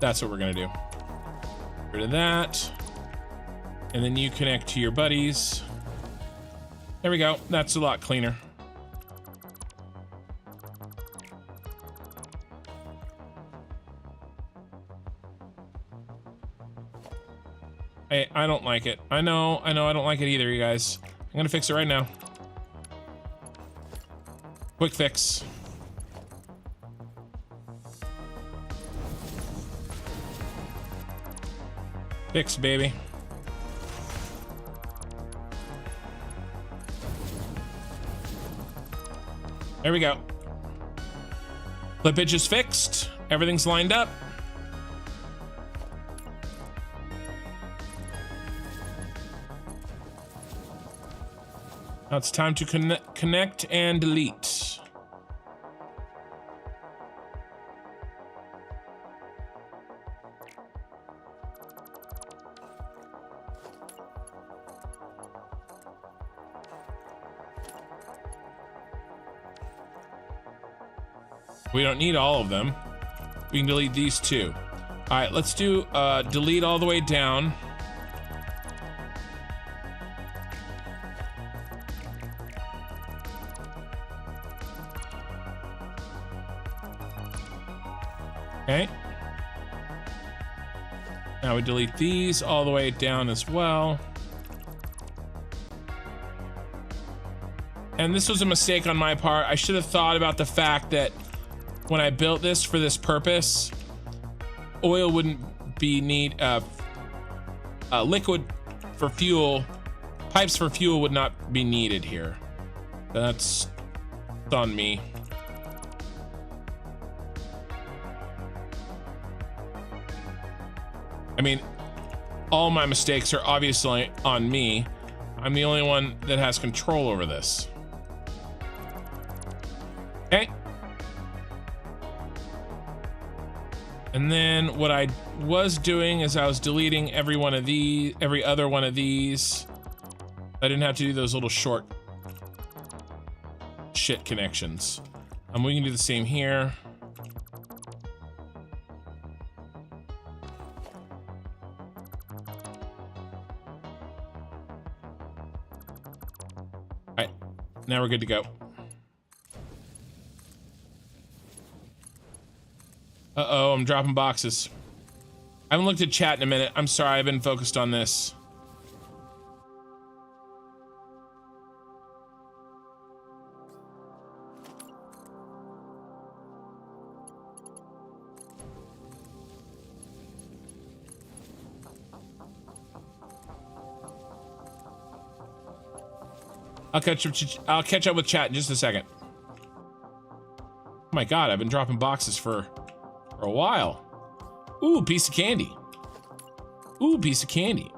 That's what we're gonna do. Rid of that. And then you connect to your buddies. There we go. That's a lot cleaner. I don't like it. I know I don't like it either, you guys. I'm gonna fix it right now. Quick fix. Fix, baby. There we go. Clippage is fixed. Everything's lined up. Now it's time to connect and delete. We don't need all of them. We can delete these two. All right, let's do delete all the way down. Okay. Now we delete these all the way down as well. And this was a mistake on my part. I should have thought about the fact that when I built this for this purpose, oil wouldn't be liquid for fuel, pipes for fuel would not be needed here. That's on me. I mean, all my mistakes are obviously on me. I'm the only one that has control over this. Okay. And then what I was doing is I was deleting every other one of these. I didn't have to do those little short shit connections. We can do the same here. All right, now we're good to go. Uh-oh, I'm dropping boxes. I haven't looked at chat in a minute. I'm sorry, I've been focused on this. I'll catch up with chat in just a second. Oh my god, I've been dropping boxes for a while. Ooh, piece of candy. Ooh, piece of candy.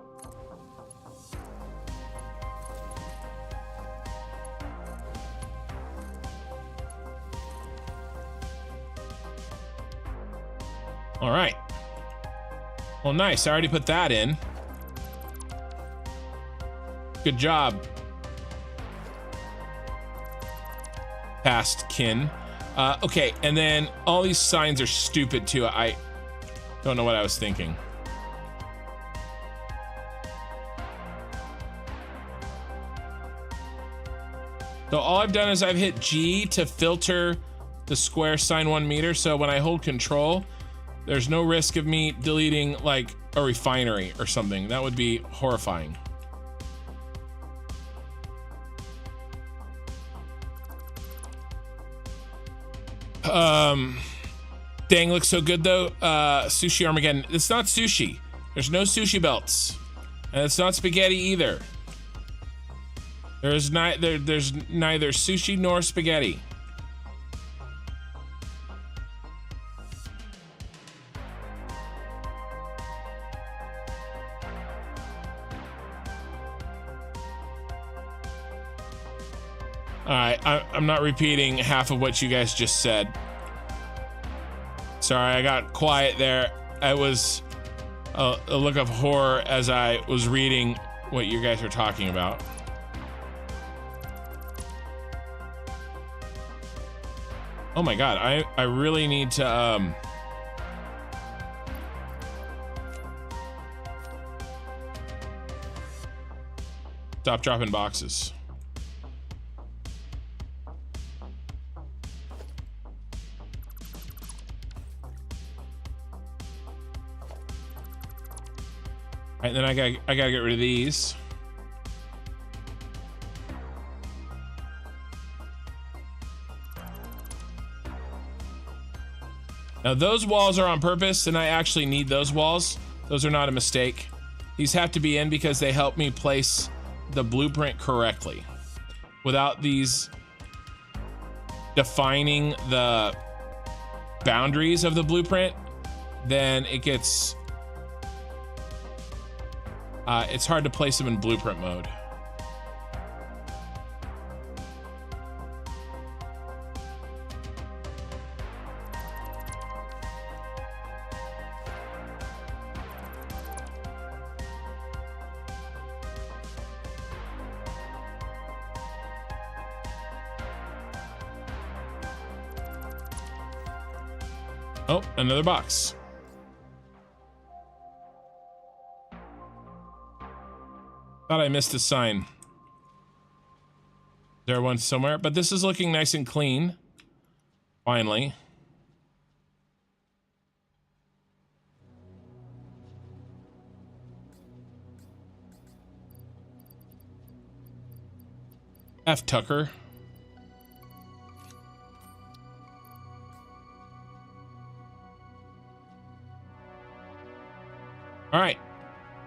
All right. Well, nice. I already put that in. Good job. Past kin. Okay, and then all these signs are stupid too. I don't know what I was thinking. So all I've done is I've hit G to filter the square sign 1 meter. So when I hold control, there's no risk of me deleting like a refinery or something. That would be horrifying. Dang, looks so good though. Sushi Armageddon. It's not sushi. There's no sushi belts, and it's not spaghetti either. There's neither sushi nor spaghetti. All right, I'm not repeating half of what you guys just said. Sorry, I got quiet there. I was a look of horror as I was reading what you guys were talking about. Oh my god, I really need to stop dropping boxes. All right, then I gotta get rid of these. Now those walls are on purpose, and I actually need those walls. Those are not a mistake. These have to be in because they help me place the blueprint correctly. Without these defining the boundaries of the blueprint, then it gets, it's hard to place them in blueprint mode. Oh, another box. Thought I missed a sign. Is there one somewhere? But this is looking nice and clean. Finally. F. Tucker. All right,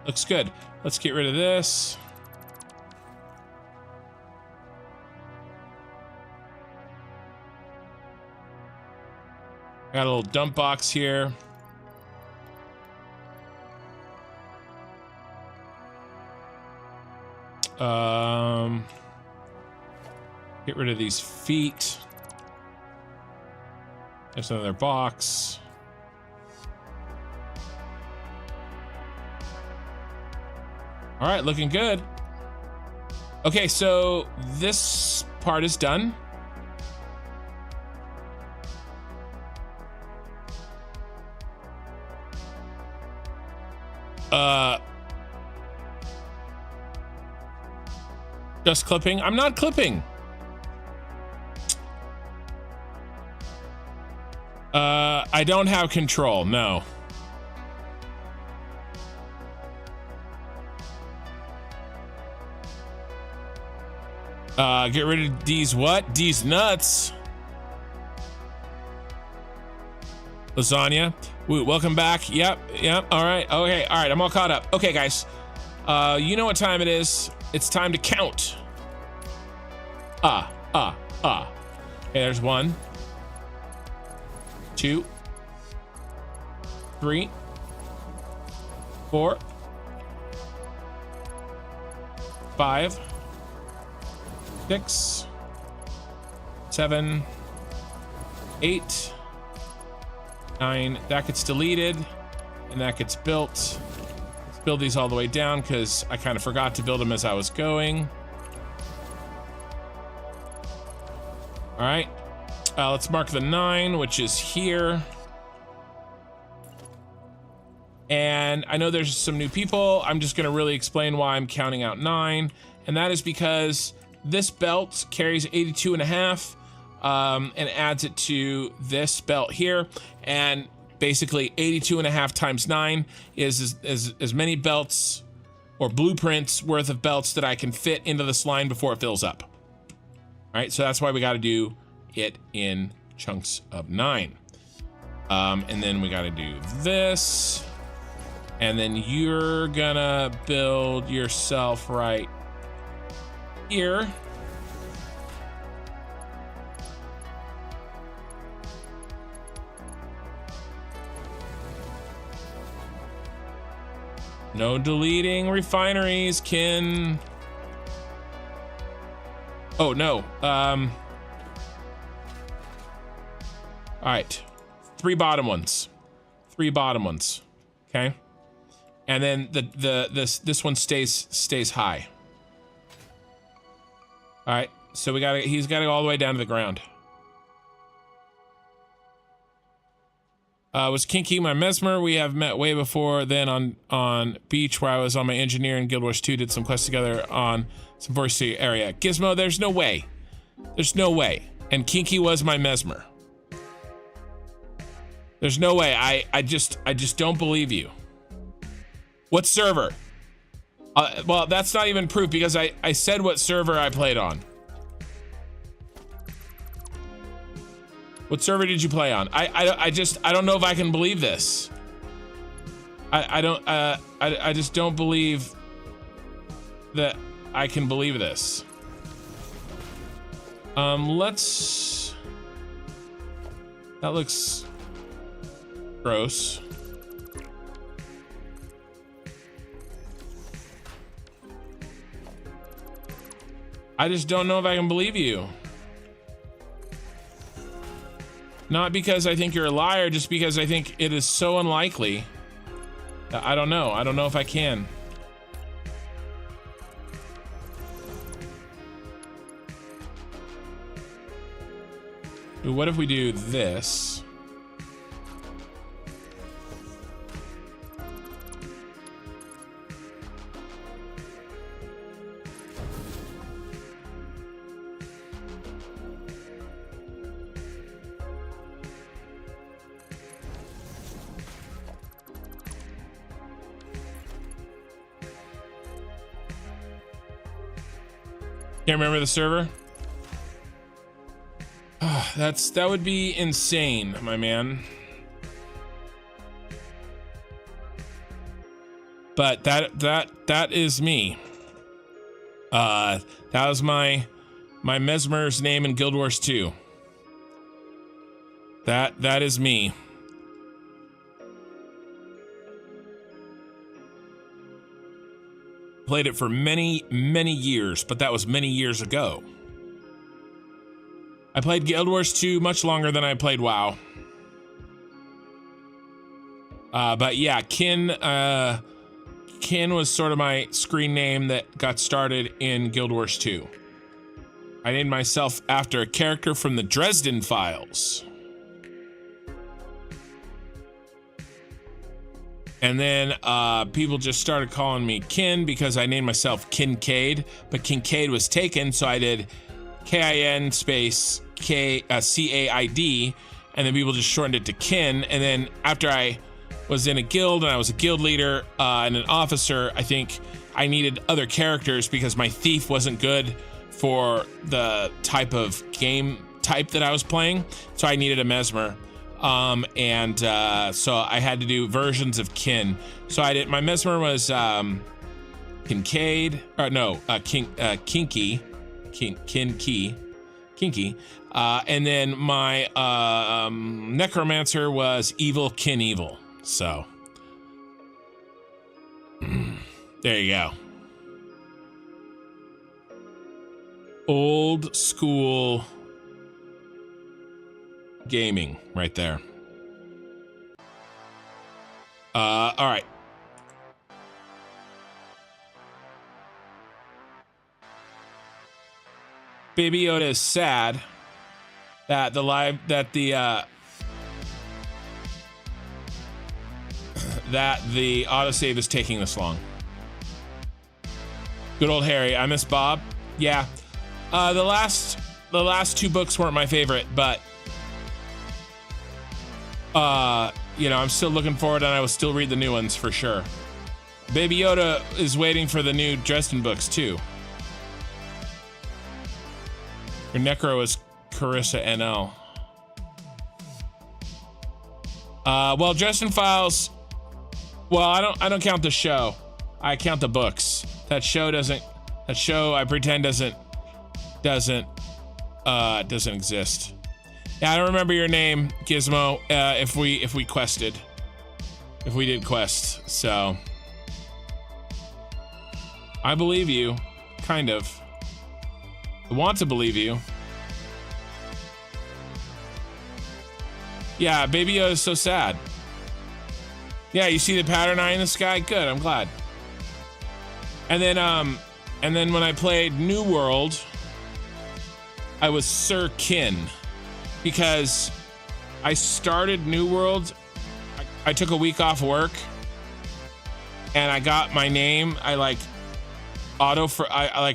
looks good. Let's get rid of this. Got a little dump box here. Get rid of these feet. There's another box. All right, looking good. Okay, so this part is done. Just clipping? I'm not clipping. I don't have control, no. Get rid of these what? These nuts. Lasagna. Woo, welcome back. Yep. All right. Okay. All right. I'm all caught up. Okay, guys. You know what time it is. It's time to count. Okay, there's 1, 2, 3, 4, 5, 6, 7, 8, 9. That gets deleted and that gets built. Let's build these all the way down because I kind of forgot to build them as I was going. All right, let's mark the 9, which is here. And I know there's some new people. I'm just gonna really explain why I'm counting out 9. And that is because this belt carries 82.5 and adds it to this belt here. And basically 82.5 times 9 is as many belts or blueprints worth of belts that I can fit into this line before it fills up. All right, so that's why we got to do it in chunks of 9. And then we got to do this. And then you're gonna build yourself right here. No deleting refineries, Kin. Oh, no. All right. 3 bottom ones. 3 bottom ones. Okay. And then this one stays high. All right. So he's got to go all the way down to the ground. Was Kinky my mesmer? We have met way before then on beach where I was on my engineer in Guild Wars 2, did some quests together on some forestry area. Gizmo, there's no way. There's no way. And Kinky was my mesmer. There's no way. I just don't believe you. What server? Well, that's not even proof because I said what server I played on. What server did you play on? I don't know if I can believe this. I just don't believe that I can believe this. Let's. That looks gross. I just don't know if I can believe you. Not because I think you're a liar, just because I think it is so unlikely. I don't know. I don't know if I can. What if we do this? Can't remember the server. That would be insane, my man. But that is me. That was my Mesmer's name in Guild Wars 2. That is me. Played it for many years, but that was many years ago. I played Guild Wars 2 much longer than I played WoW. But yeah, Kin was sort of my screen name that got started in Guild Wars 2. I named myself after a character from the Dresden Files. And then people just started calling me Kin because I named myself Kincaid, but Kincaid was taken, so I did K-I-N space C-A-I-D, and then people just shortened it to Kin. And then after I was in a guild and I was a guild leader and an officer, I think I needed other characters because my thief wasn't good for the type of game type that I was playing, so I needed a Mesmer. So I had to do versions of Kin. So I did, my Mesmer was Kincaid, or no, Kinky. And then my Necromancer was Evil Kin Evil. So there you go. Old school gaming right there. All right. Baby Yoda is sad that the autosave is taking this long. Good old Harry. I miss Bob. Yeah. The last two books weren't my favorite, but you know, I'm still looking forward, and I will still read the new ones for sure. Baby Yoda is waiting for the new Dresden books too. Your Necro is Carissa NL. Well, Dresden Files. Well, I don't count the show. I count the books. That show I pretend doesn't exist. Yeah, I don't remember your name, Gizmo. If we quested, if we did quest, so I believe you, kind of. I want to believe you. Yeah, Baby Yoda is so sad. Yeah, you see the pattern eye in the sky? Good, I'm glad. And then when I played New World, I was Sir Kin. Because I started New World, I took a week off work, and I got my name. I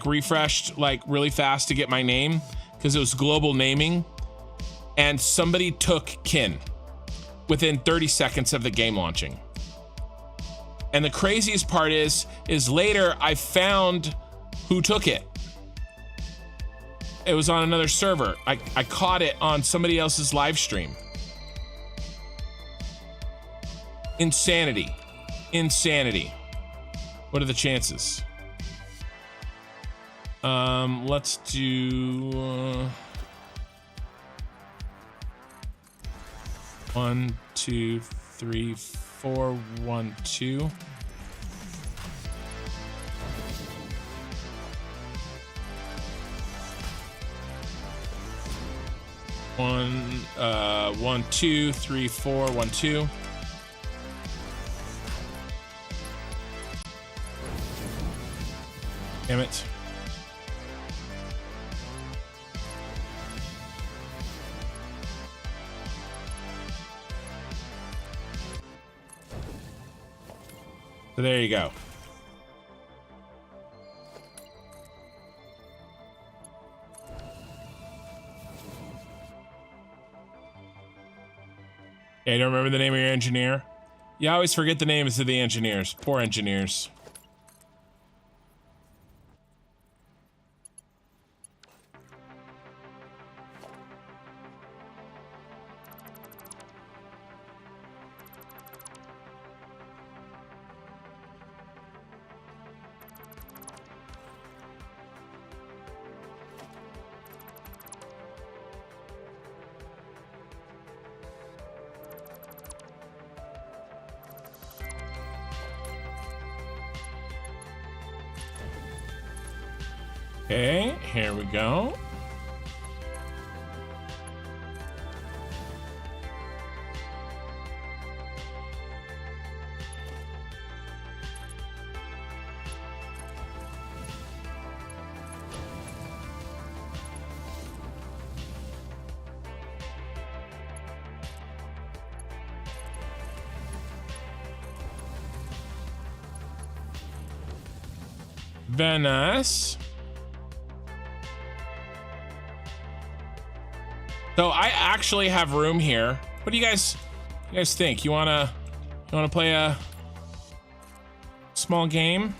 refreshed like really fast to get my name because it was global naming, and somebody took Kin within 30 seconds of the game launching. And the craziest part is later I found who took it. It was on another server. I caught it on somebody else's live stream. Insanity. Insanity. What are the chances? Let's do 1, 2, 3, 4, 1, 2. One, 2, 3, 4, 1, 2. Damn it. So there you go. Yeah, you don't remember the name of your engineer? You always forget the names of the engineers. Poor engineers. Okay, here we go. Venice. So I actually have room here. What do you guys think? You wanna play a small game?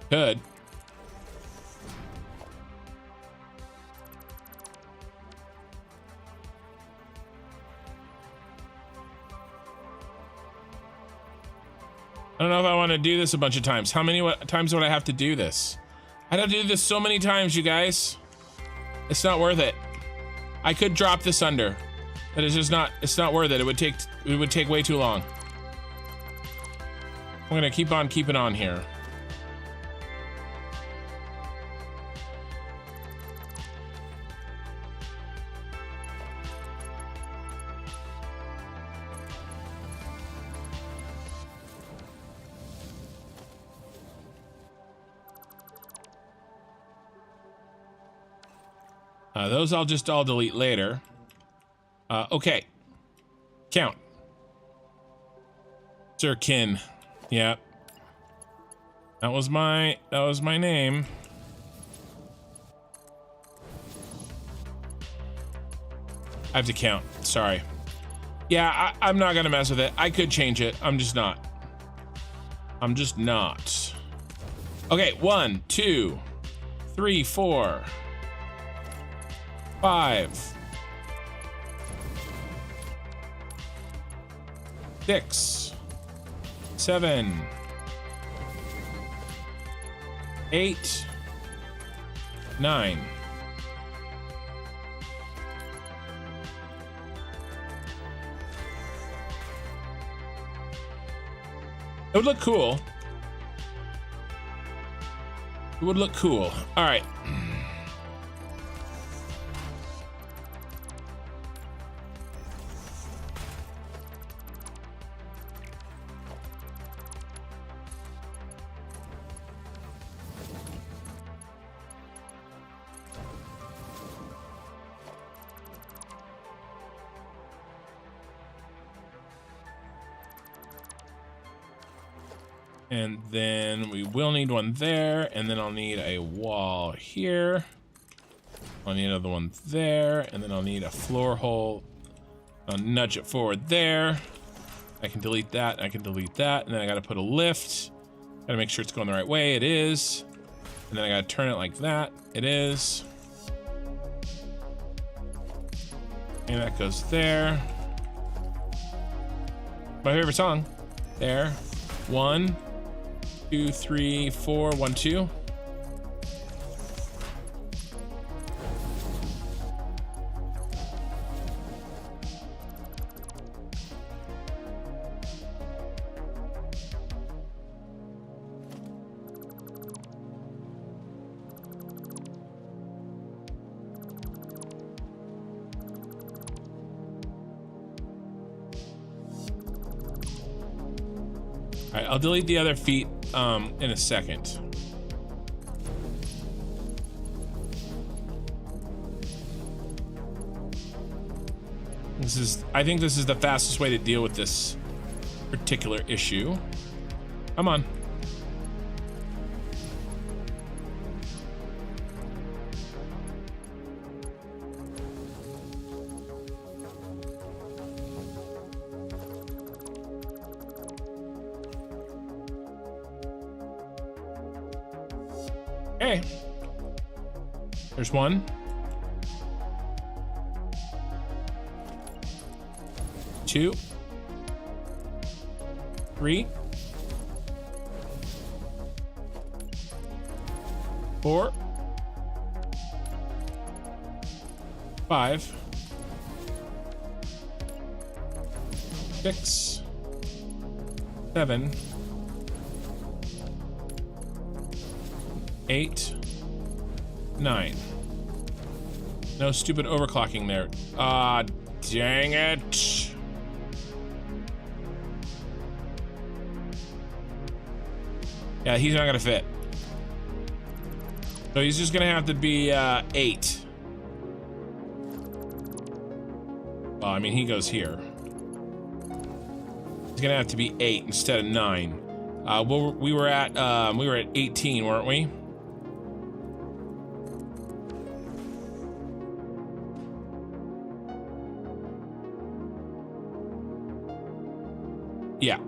Good. I don't know if I want to do this a bunch of times. How many times would I have to do this? I have to do this so many times, you guys. It's not worth it. I could drop this under, but it's just not. It's not worth it. It would take way too long. I'm gonna keep on keeping on here. Those I'll just all delete later. Okay. Count. Sir Kin. Yeah. That was my name. I have to count. Sorry. Yeah, I'm not gonna mess with it. I could change it. I'm just not. Okay, 1, 2, 3, 4, 5, 6, 7, 8, 9. It would look cool. It would look cool. All right. And then we will need one there, and then I'll need a wall here. I'll need another one there, and then I'll need a floor hole. I'll nudge it forward there. I can delete that. I can delete that. And then I got to put a lift. Got to make sure it's going the right way. It is. And then I got to turn it like that. It is. And that goes there. My favorite song. There. 1, 2, 3, 4. 1, 2. All right, I'll delete the other feet in a second. I think this is the fastest way to deal with this particular issue. Come on. Okay. There's one. Two. 3. 4. 5. 6. 7. 8. 9. No stupid overclocking there. Ah, dang it. Yeah, he's not gonna fit. So he's just gonna have to be 8. Well, I mean, he goes here. He's gonna have to be 8 instead of 9. We were at 18, weren't we? Yeah.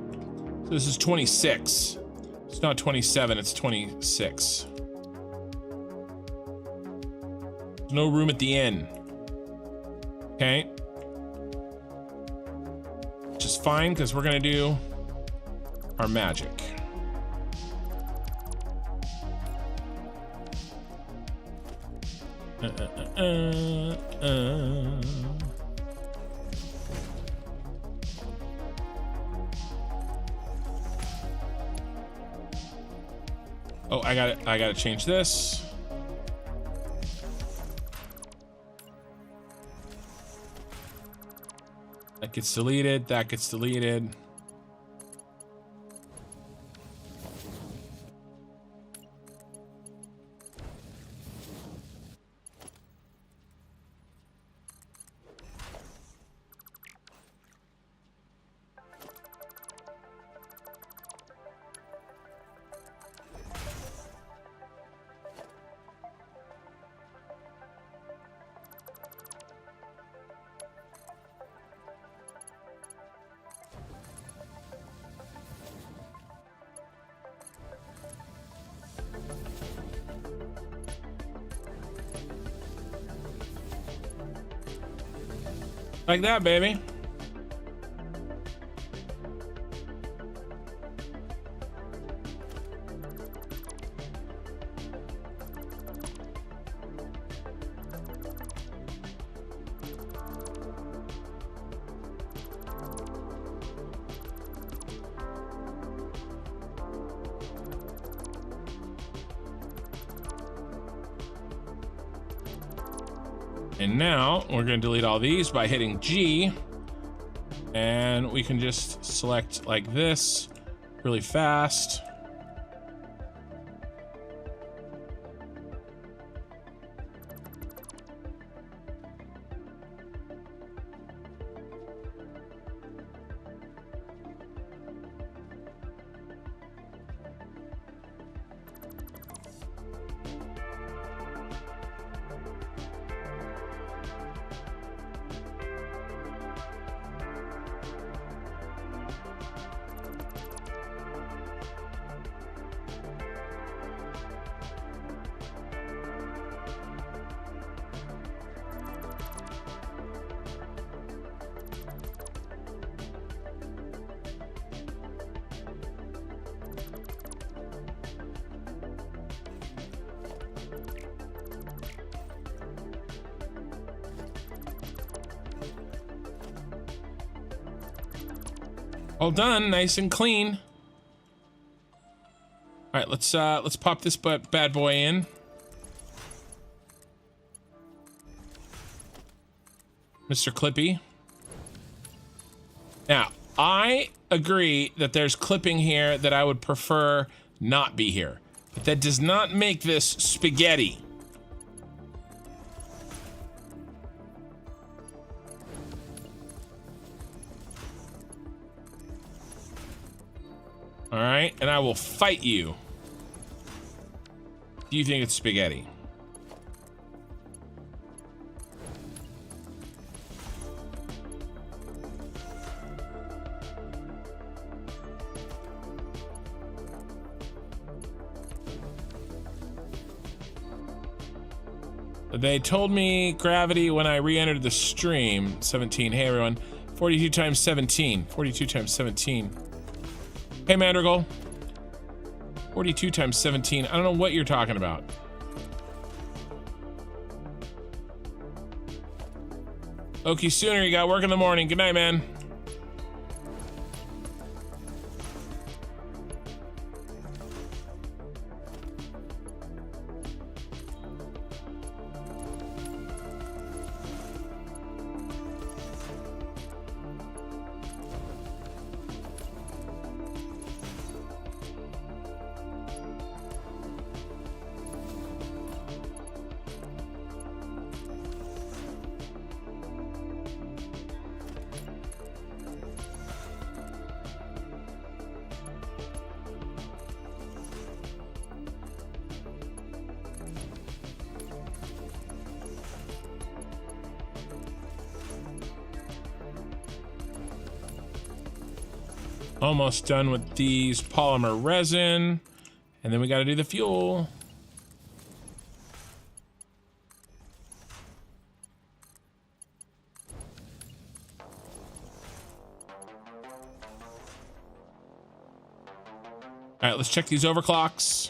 So this is 26. It's not 27, it's 26. There's no room at the inn. Okay. Which is fine, because we're gonna do our magic. Oh, I gotta change this. That gets deleted, that gets deleted. Like that, baby. And now we're going to delete all these by hitting G. And we can just select like this really fast. All done, nice and clean. All right, let's pop this bad boy in. Mr. Clippy. Now, I agree that there's clipping here that I would prefer not be here, but that does not make this spaghetti. All right, and I will fight you. Do you think it's spaghetti? They told me gravity when I re-entered the stream. 17. Hey everyone. 42 times 17. 42 times 17. Hey Madrigal. 42 times 17. I don't know what you're talking about. Okie Sooner, you got work in the morning. Good night, man. Almost done with these polymer resin. And then we got to do the fuel. All right, let's check these overclocks.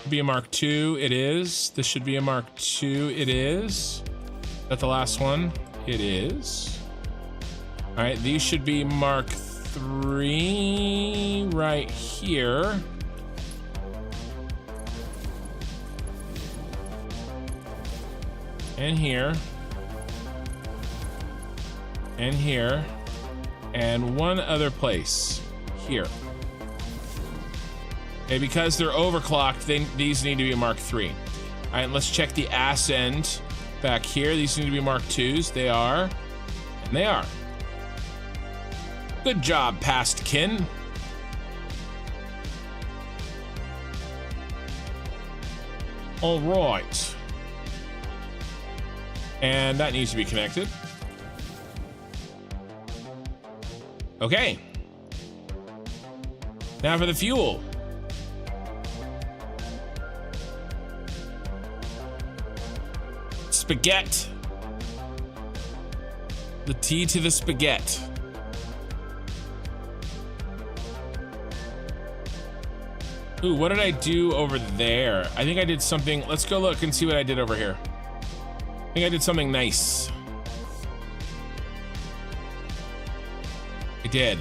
Be a Mark II, it is. This should be a Mark II, it is. Is that the last one? It is. All right, these should be Mark III right here. And here. And here. And one other place. Here. Okay, because they're overclocked, these need to be a Mark III. All right, let's check the ass end back here. These need to be Mark IIs. They are. And they are. Good job, past kin. All right. And that needs to be connected. Okay. Now for the fuel. Spaghetti. The T to the spaghetti. Ooh, what did I do over there? I think I did something. Let's go look and see what I did over here. I think I did something nice. I did.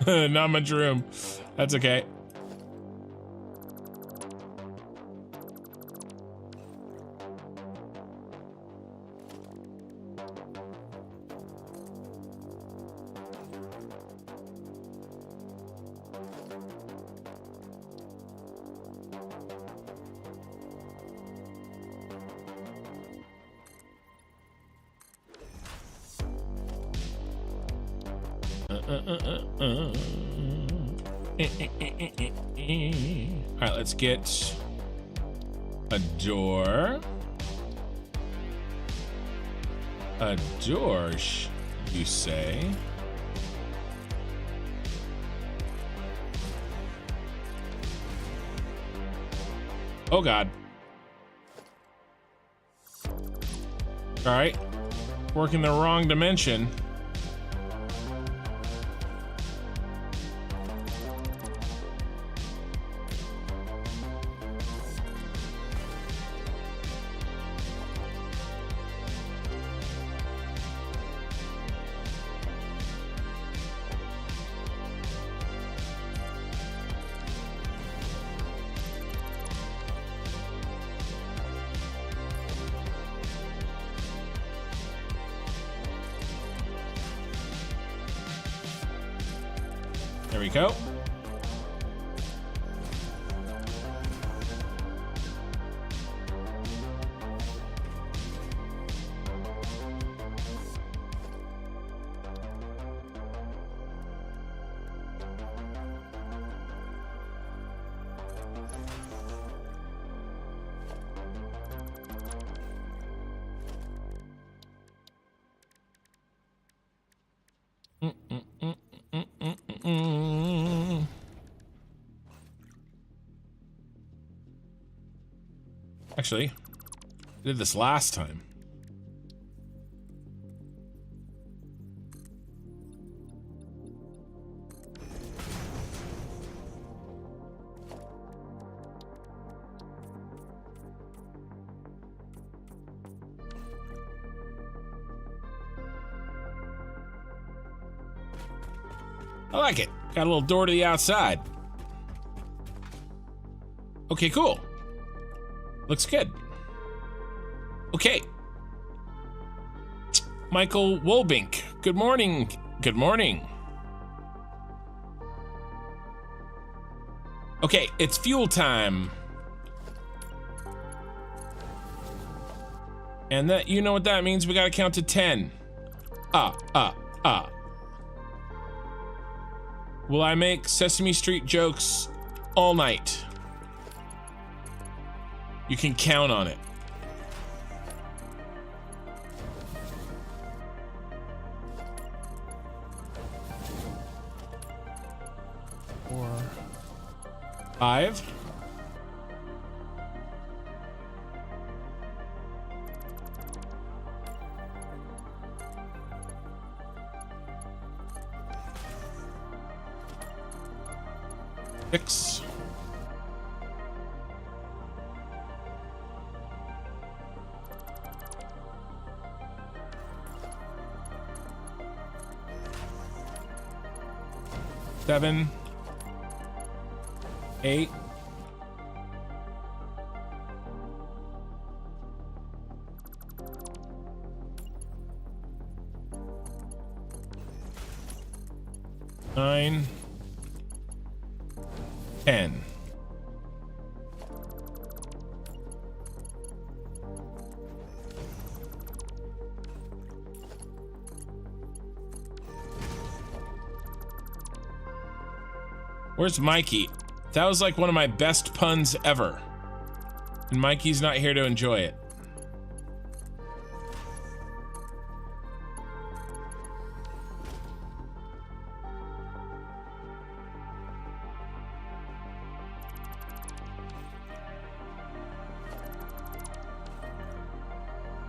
Not much room. That's okay. All right, let's get a door. A door, you say? Oh God. All right, working the wrong dimension. There we go. Actually, I did this last time. I like it. Got a little door to the outside. Okay, cool. Looks good. Okay. Michael Wolbink. Good morning. Good morning. Okay, it's fuel time. And that, you know what that means? We gotta count to 10. Will I make Sesame Street jokes all night? You can count on it. Four, 5. Six. 7, 8, 9, 10. Where's Mikey? That was like one of my best puns ever. And Mikey's not here to enjoy it.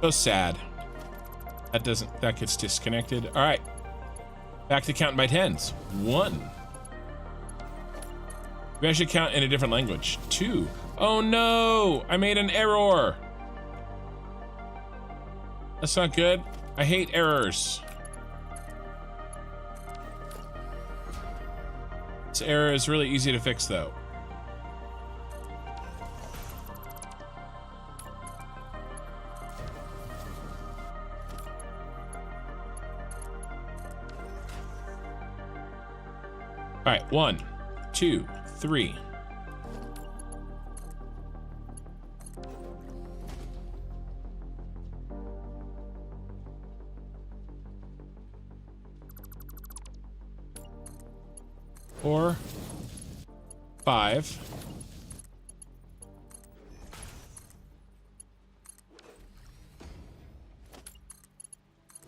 So sad. That gets disconnected. All right. Back to counting by tens. 1. Maybe I should count in a different language. 2. Oh no! I made an error! That's not good. I hate errors. This error is really easy to fix though. All right, 1, 2, 3. Four, 5.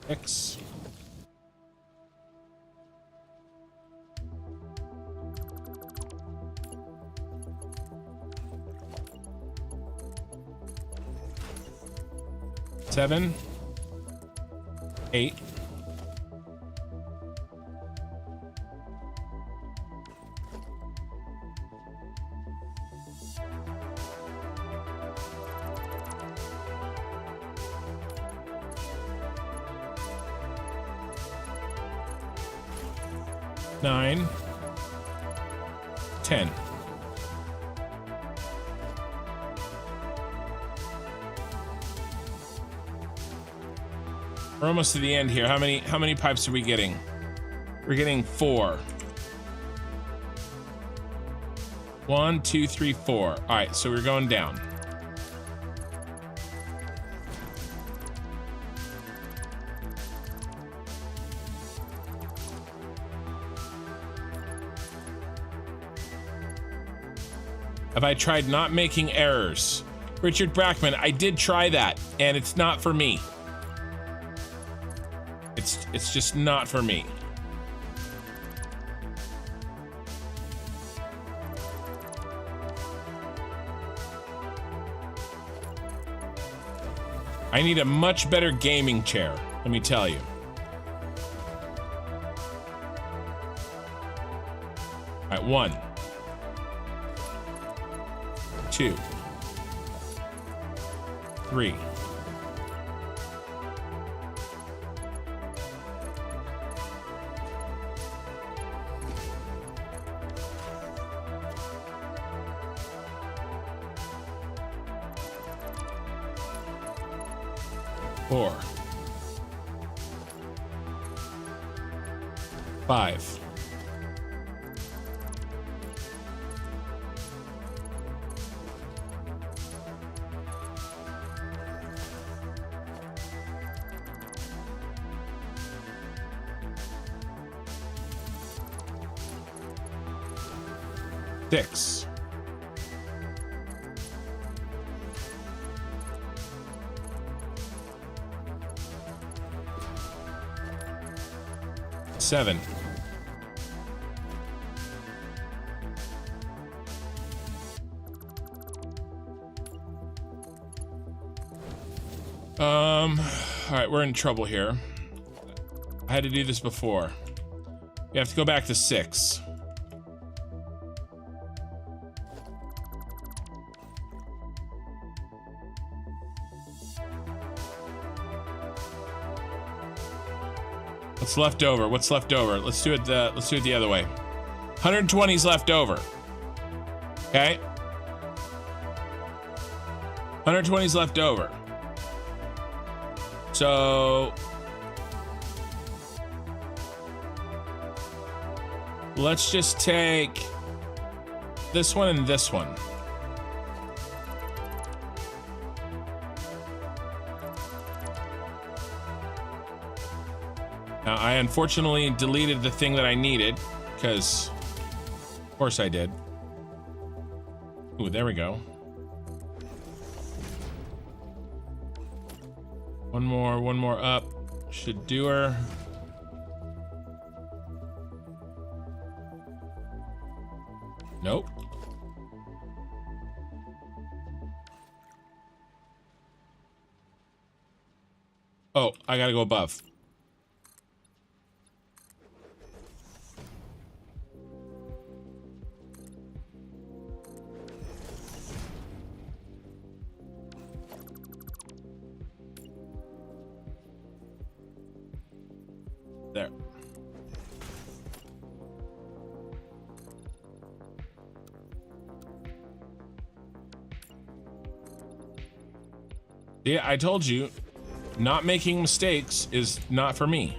6. 7, 8. Nine, 10. We're almost to the end here. How many pipes are we getting? We're getting 4. 1, 2, 3, 4. All right, so we're going down. Have I tried not making errors? Richard Brackman, I did try that, and it's not for me. It's just not for me. I need a much better gaming chair, let me tell you. All right, 1, 2, 3. 4, 5. 6. 7. 'All right, we're in trouble here. I had to do this before. We have to go back to 6. What's left over? What's left over? Let's do it the other way. 120's left over. Okay? 120's left over. So let's just take this one and this one. Now, I unfortunately deleted the thing that I needed, because of course I did. Ooh, there we go. One more up. Should do her. Nope. Oh, I gotta go above. There. Yeah, I told you, not making mistakes is not for me.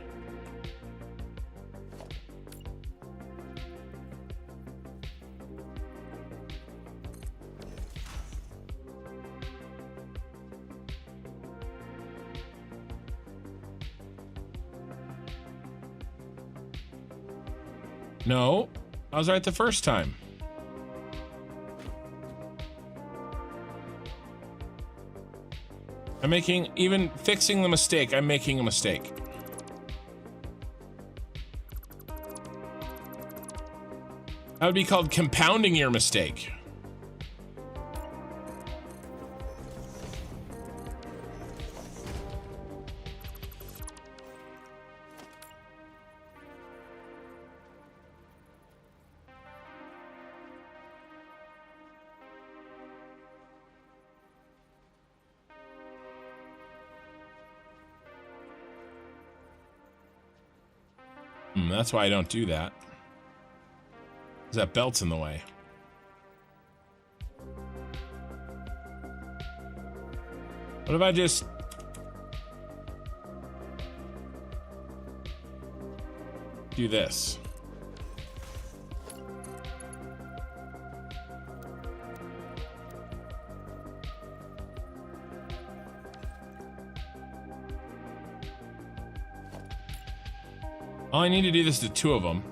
No, I was right the first time. I'm making, even fixing the mistake, I'm making a mistake. That would be called compounding your mistake. That's why I don't do that. Because that belt's in the way. What if I just... do this? All I need to do this to 2 of them.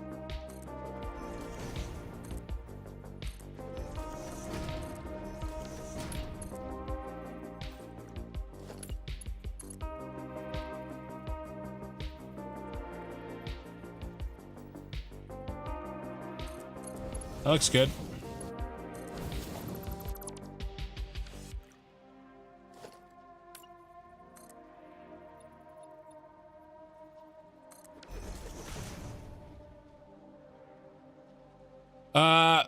That looks good.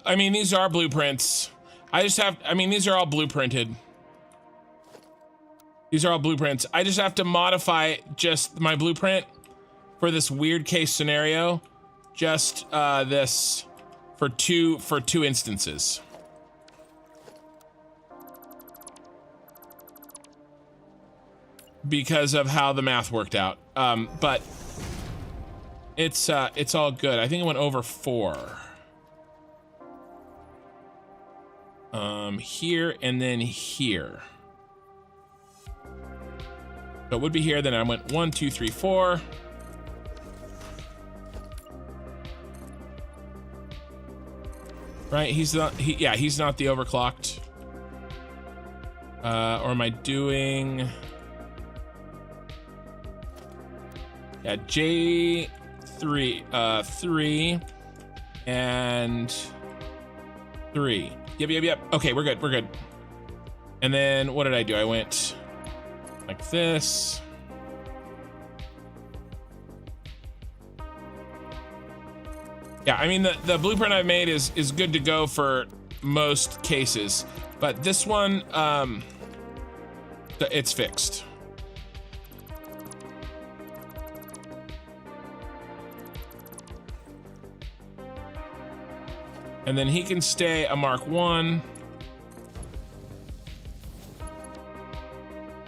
I mean, these are blueprints. I mean, these are all blueprinted. These are all blueprints. I just have to modify just my blueprint for this weird case scenario. Just this for two instances. Because of how the math worked out. But it's all good. I think it went over 4. Here and then here. So it would be here, then I went 1, 2, 3, 4. Right, he's not the overclocked. Or am I doing... Yeah, J3, 3 and 3. Yep. Okay, we're good. And then what did I do? I went like this. Yeah, I mean the blueprint I've made is good to go for most cases, but this one it's fixed. And then he can stay a Mark 1.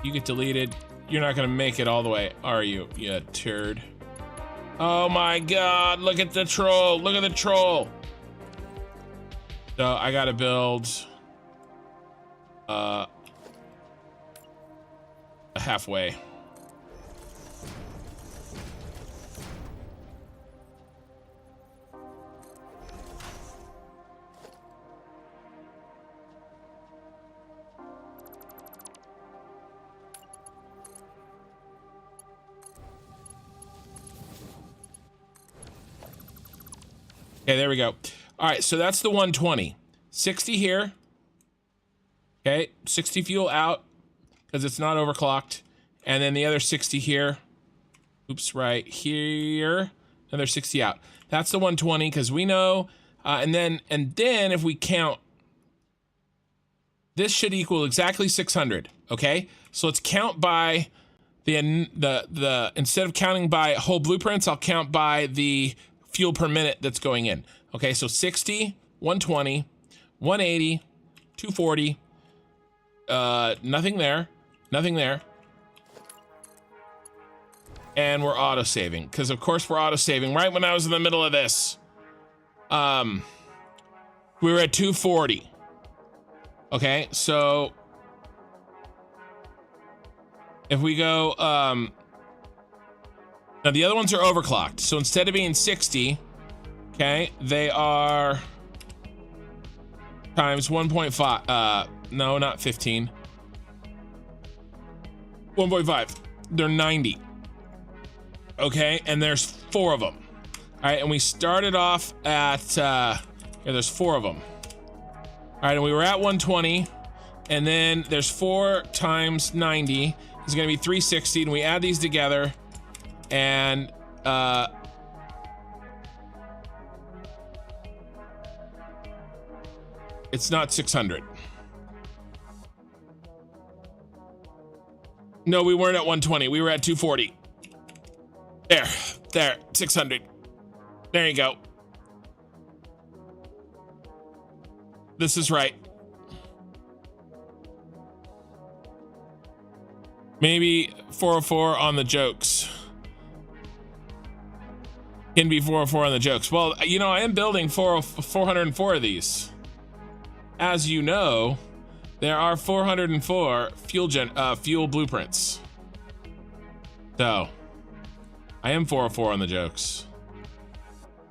You get deleted. You're not gonna make it all the way, are you, you turd? Oh my god, look at the troll. Look at the troll. So I gotta build halfway. Okay, there we go. All right, so that's the 120. 60 here. Okay, 60 fuel out because it's not overclocked. And then the other 60 here. Oops, right here. Another 60 out. That's the 120 because we know. And then if we count, this should equal exactly 600. Okay, so let's count by the instead of counting by whole blueprints, I'll count by the fuel per minute that's going in. Okay, so 60, 120, 180, 240, nothing there, and we're auto saving because of course we're auto saving. Right when I was in the middle of this, we were at 240. Okay, so if we go now the other ones are overclocked, so instead of being 60, okay, they are times 1.5. No, not 15. 1.5. They're 90. Okay, and there's 4 of them. All right, and we started off at there's 4 of them. All right, and we were at 120, and then there's 4 times 90 is going to be 360, and we add these together. And it's not 600. No, we weren't at 120. We were at 240. There, 600. There you go. This is right. Maybe 404 on the jokes. Can be 404 on the jokes. Well, you know, I am building 404 of these. As you know, there are 404 fuel blueprints. So, I am 404 on the jokes.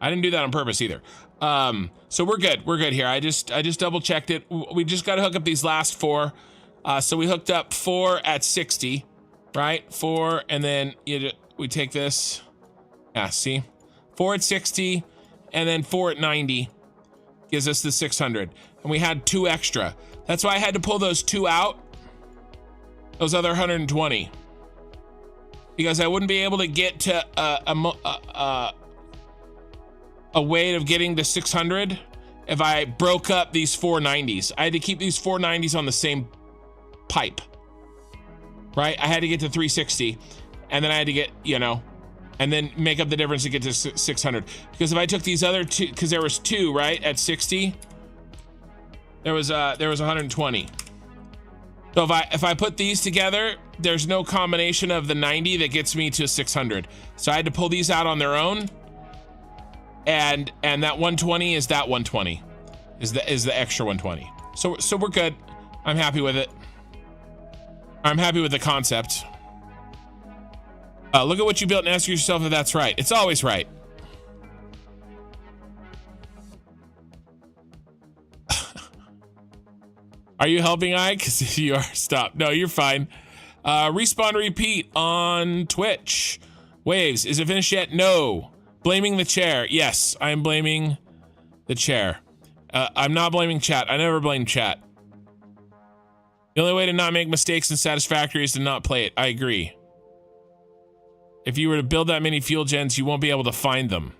I didn't do that on purpose either. So we're good. We're good here. I just double checked it. We just got to hook up these last 4. So we hooked up 4 at 60, right? 4, and then we take this. Yeah, see? 4 at 60, and then 4 at 90 gives us the 600. And we had 2 extra. That's why I had to pull those 2 out. Those other 120. Because I wouldn't be able to get to a way of getting to 600 if I broke up these 490s. I had to keep these 490s on the same pipe, right? I had to get to 360, and then I had to get, you know, and then make up the difference to get to 600. Because if I took these other 2, because there was 2, right, at 60, there was 120. So if I put these together, there's no combination of the 90 that gets me to 600. So I had to pull these out on their own, and that 120 is that 120, is the extra 120. So we're good. I'm happy with it. I'm happy with the concept. Look at what you built and ask yourself if that's right. It's always right. Are you helping, I? Because if you are, stop. No, you're fine. Respawn repeat on Twitch. Waves, is it finished yet? No. Blaming the chair. Yes, I'm blaming the chair. I'm not blaming chat. I never blame chat. The only way to not make mistakes in Satisfactory is to not play it. I agree. If you were to build that many fuel gens, you won't be able to find them.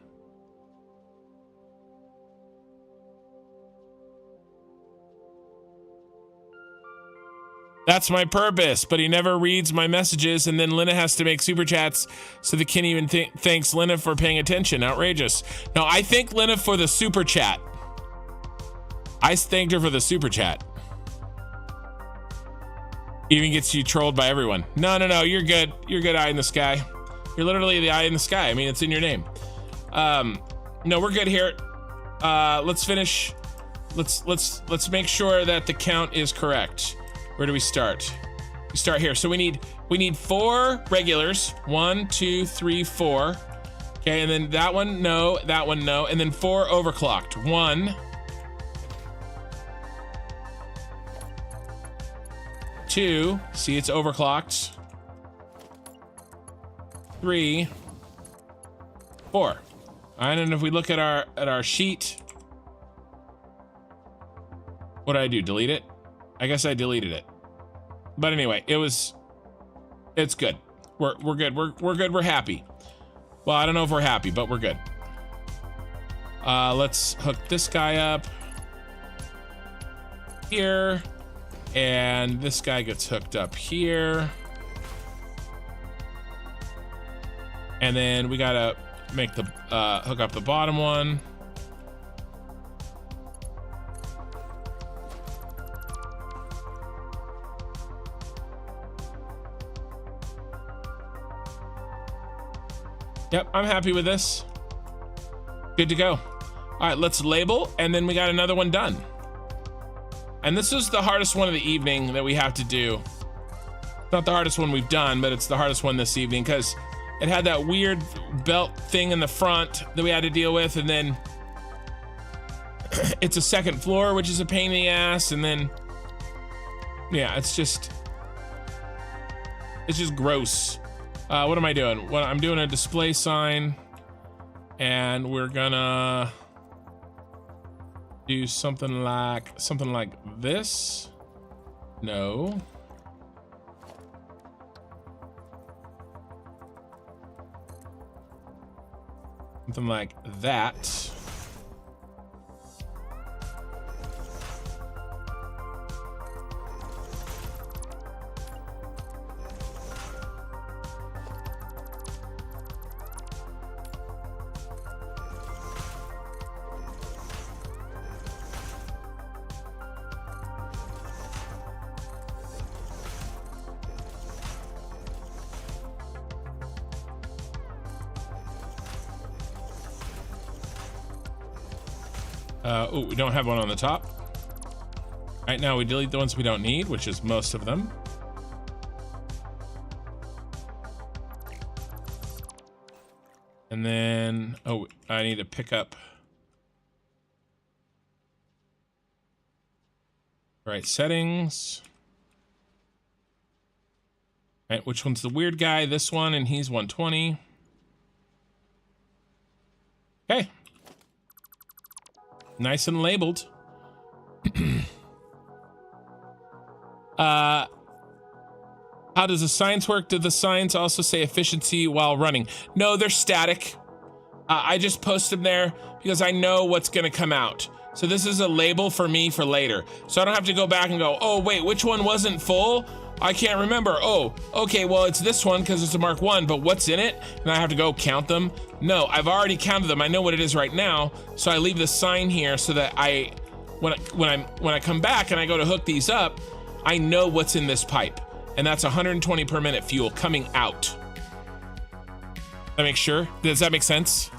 That's my purpose, but he never reads my messages, and then Lena has to make super chats so the kid even thanks Lena for paying attention. Outrageous. No, I thank Lena for the super chat. I thanked her for the super chat. Even gets you trolled by everyone. No, you're good. You're good, eye in the sky. You're literally the eye in the sky. I mean, it's in your name. No, we're good here. Let's finish. Let's make sure that the count is correct. Where do we start? We start here. So we need 4 regulars. 1, 2, 3, 4. Okay, and then that one no, and then 4 overclocked. 1, 2. See, it's overclocked. 3, 4. All right, and if we look at our sheet, what did I do? Delete it? I guess I deleted it. But anyway, it's good. We're good. We're good. We're happy. Well, I don't know if we're happy, but we're good. Let's hook this guy up here, and this guy gets hooked up here. And then we gotta make the hook up the bottom one. Yep, I'm happy with this. Good to go. All right, let's label, and then we got another one done. And this is the hardest one of the evening that we have to do. Not the hardest one we've done, but it's the hardest one this evening because it had that weird belt thing in the front that we had to deal with, and then it's a second floor, which is a pain in the ass, and then yeah, it's just gross. What am I doing? Well, I'm doing a display sign, and we're gonna do something like this. No. Something like that. Oh, we don't have one on the top. Right now we delete the ones we don't need, which is most of them. And then, oh, I need to pick up. Right, settings. Right, which one's the weird guy? This one, and he's 120. Okay. Nice and labeled. How does the signs work? Do the signs also say efficiency while running? No, they're static. I just post them there because I know what's gonna come out. So this is a label for me for later. So I don't have to go back and go, oh wait, which one wasn't full? I can't remember. Oh, okay, well it's this one because it's a Mark 1, but what's in it? And I have to go count them? No, I've already counted them. I know what it is right now. So I leave the sign here so that when I come back and I go to hook these up, I know what's in this pipe. And that's 120 per minute fuel coming out. Does that make sense?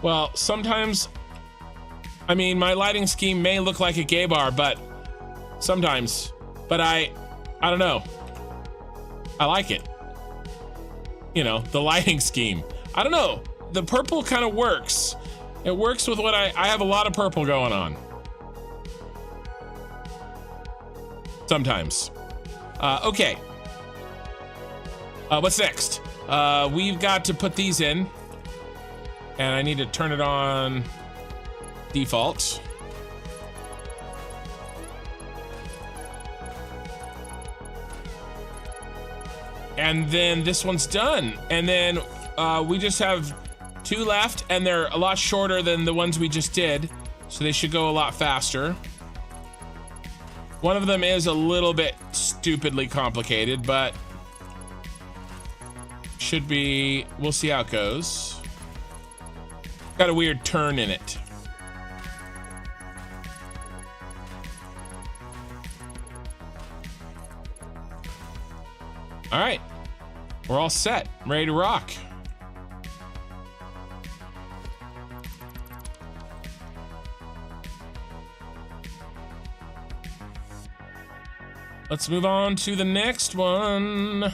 Well, sometimes, I mean, my lighting scheme may look like a gay bar, but sometimes, but I don't know. I like it. You know, the lighting scheme. I don't know. The purple kind of works. It works with what I have a lot of purple going on. Sometimes. Okay. What's next? We've got to put these in. And I need to turn it on default. And then this one's done. And then we just have 2 left, and they're a lot shorter than the ones we just did. So they should go a lot faster. One of them is a little bit stupidly complicated, but should be, we'll see how it goes. Got a weird turn in it. All right, we're all set, ready to rock. Let's move on to the next one.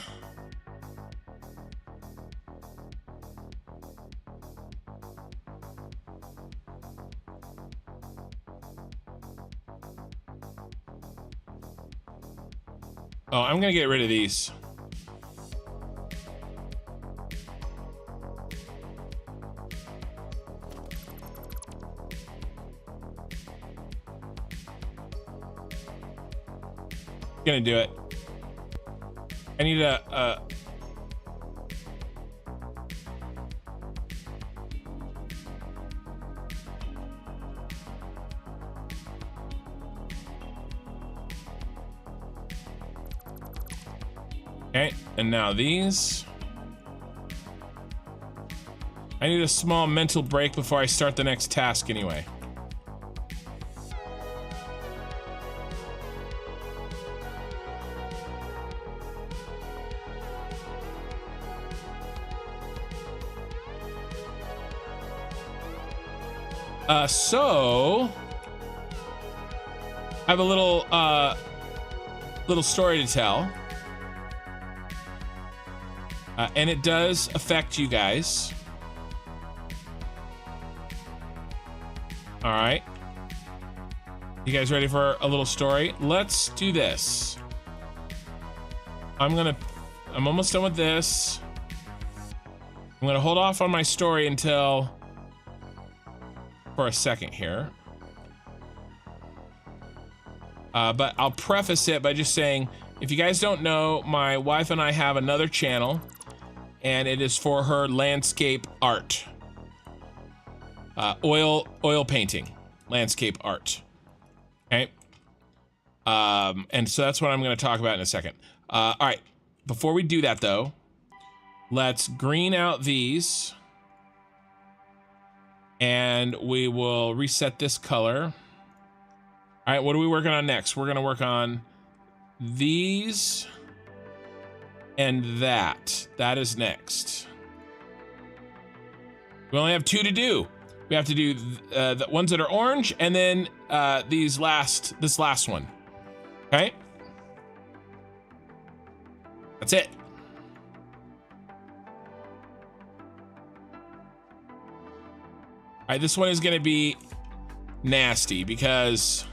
Oh, I'm gonna get rid of these. Gonna do it. I need a okay, and now these. I need a small mental break before I start the next task anyway. So I have a little story to tell, and it does affect you guys. All right, you guys ready for a little story? Let's do this. I'm almost done with this. I'm gonna hold off on my story until for a second here. But I'll preface it by just saying, if you guys don't know, my wife and I have another channel, and it is for her landscape art. Oil painting, landscape art. Okay. And so that's what I'm gonna talk about in a second. All right, before we do that though, let's green out these. And we will reset this color. All right, what are we working on next? We're gonna work on these and that. That is next. We only have 2 to do. We have to do the ones that are orange and then this last one. Okay? That's it. All right, this one is gonna be nasty because,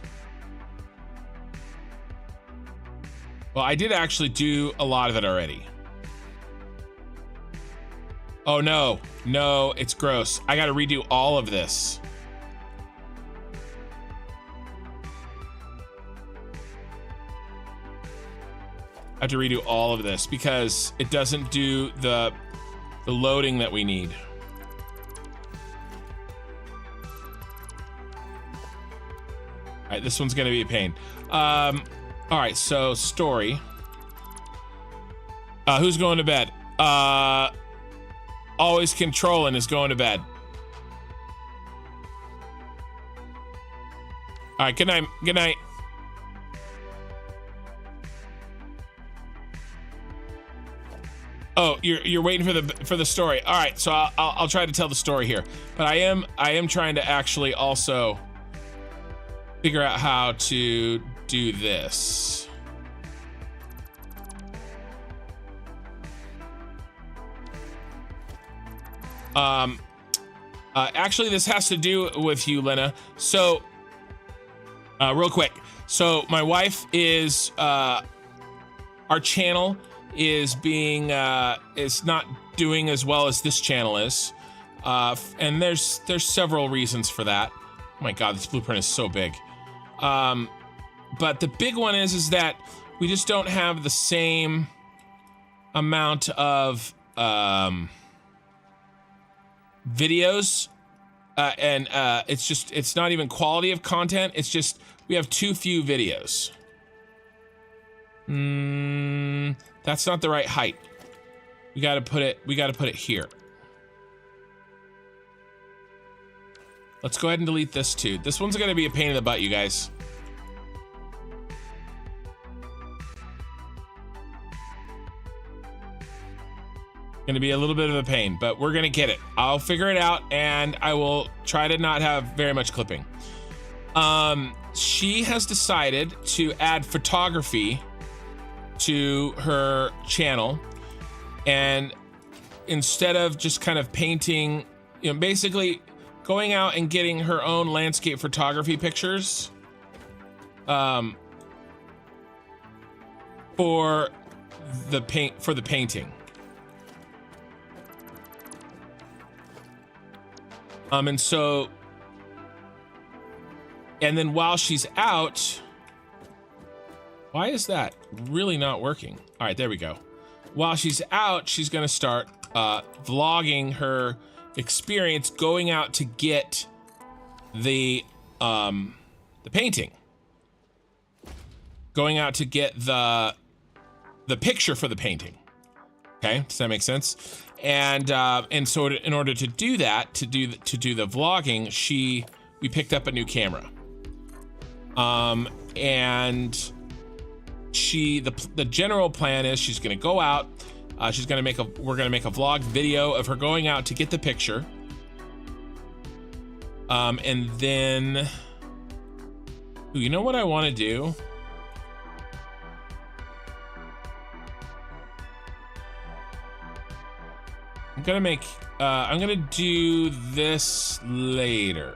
well, I did actually do a lot of it already. Oh no, no, it's gross. I gotta redo all of this. I have to redo all of this because it doesn't do the loading that we need. All right, this one's gonna be a pain. All right, so story. Who's going to bed? Always controlling is going to bed. All right, good night. Good night. Oh, you're waiting for the story. All right, so I'll try to tell the story here, but I am trying to actually also figure out how to do this. Actually, this has to do with you, Lena. So, real quick. So, my wife is, our channel is being, is not doing as well as this channel is. And there's several reasons for that. Oh my God, this blueprint is so big. But the big one is that we just don't have the same amount of, videos, and it's not even quality of content. It's just we have too few videos. That's not the right height. We got to put it here. Let's go ahead and delete this too. This one's going to be a pain in the butt, you guys. Going to be a little bit of a pain, but we're going to get it. I'll figure it out, and I will try to not have very much clipping. She has decided to add photography to her channel, and instead of just kind of painting, you know, basically going out and getting her own landscape photography pictures, for the painting. And so, and then while she's out, why is that really not working? All right, there we go. While she's out, she's gonna start vlogging her experience going out to get the painting, going out to get the picture for the painting. Okay, does that make sense? And so in order to do that, to do the vlogging, we picked up a new camera. And the general plan is she's gonna go out, we're gonna make a vlog video of her going out to get the picture. And then, ooh, you know what I wanna do? I'm gonna do this later.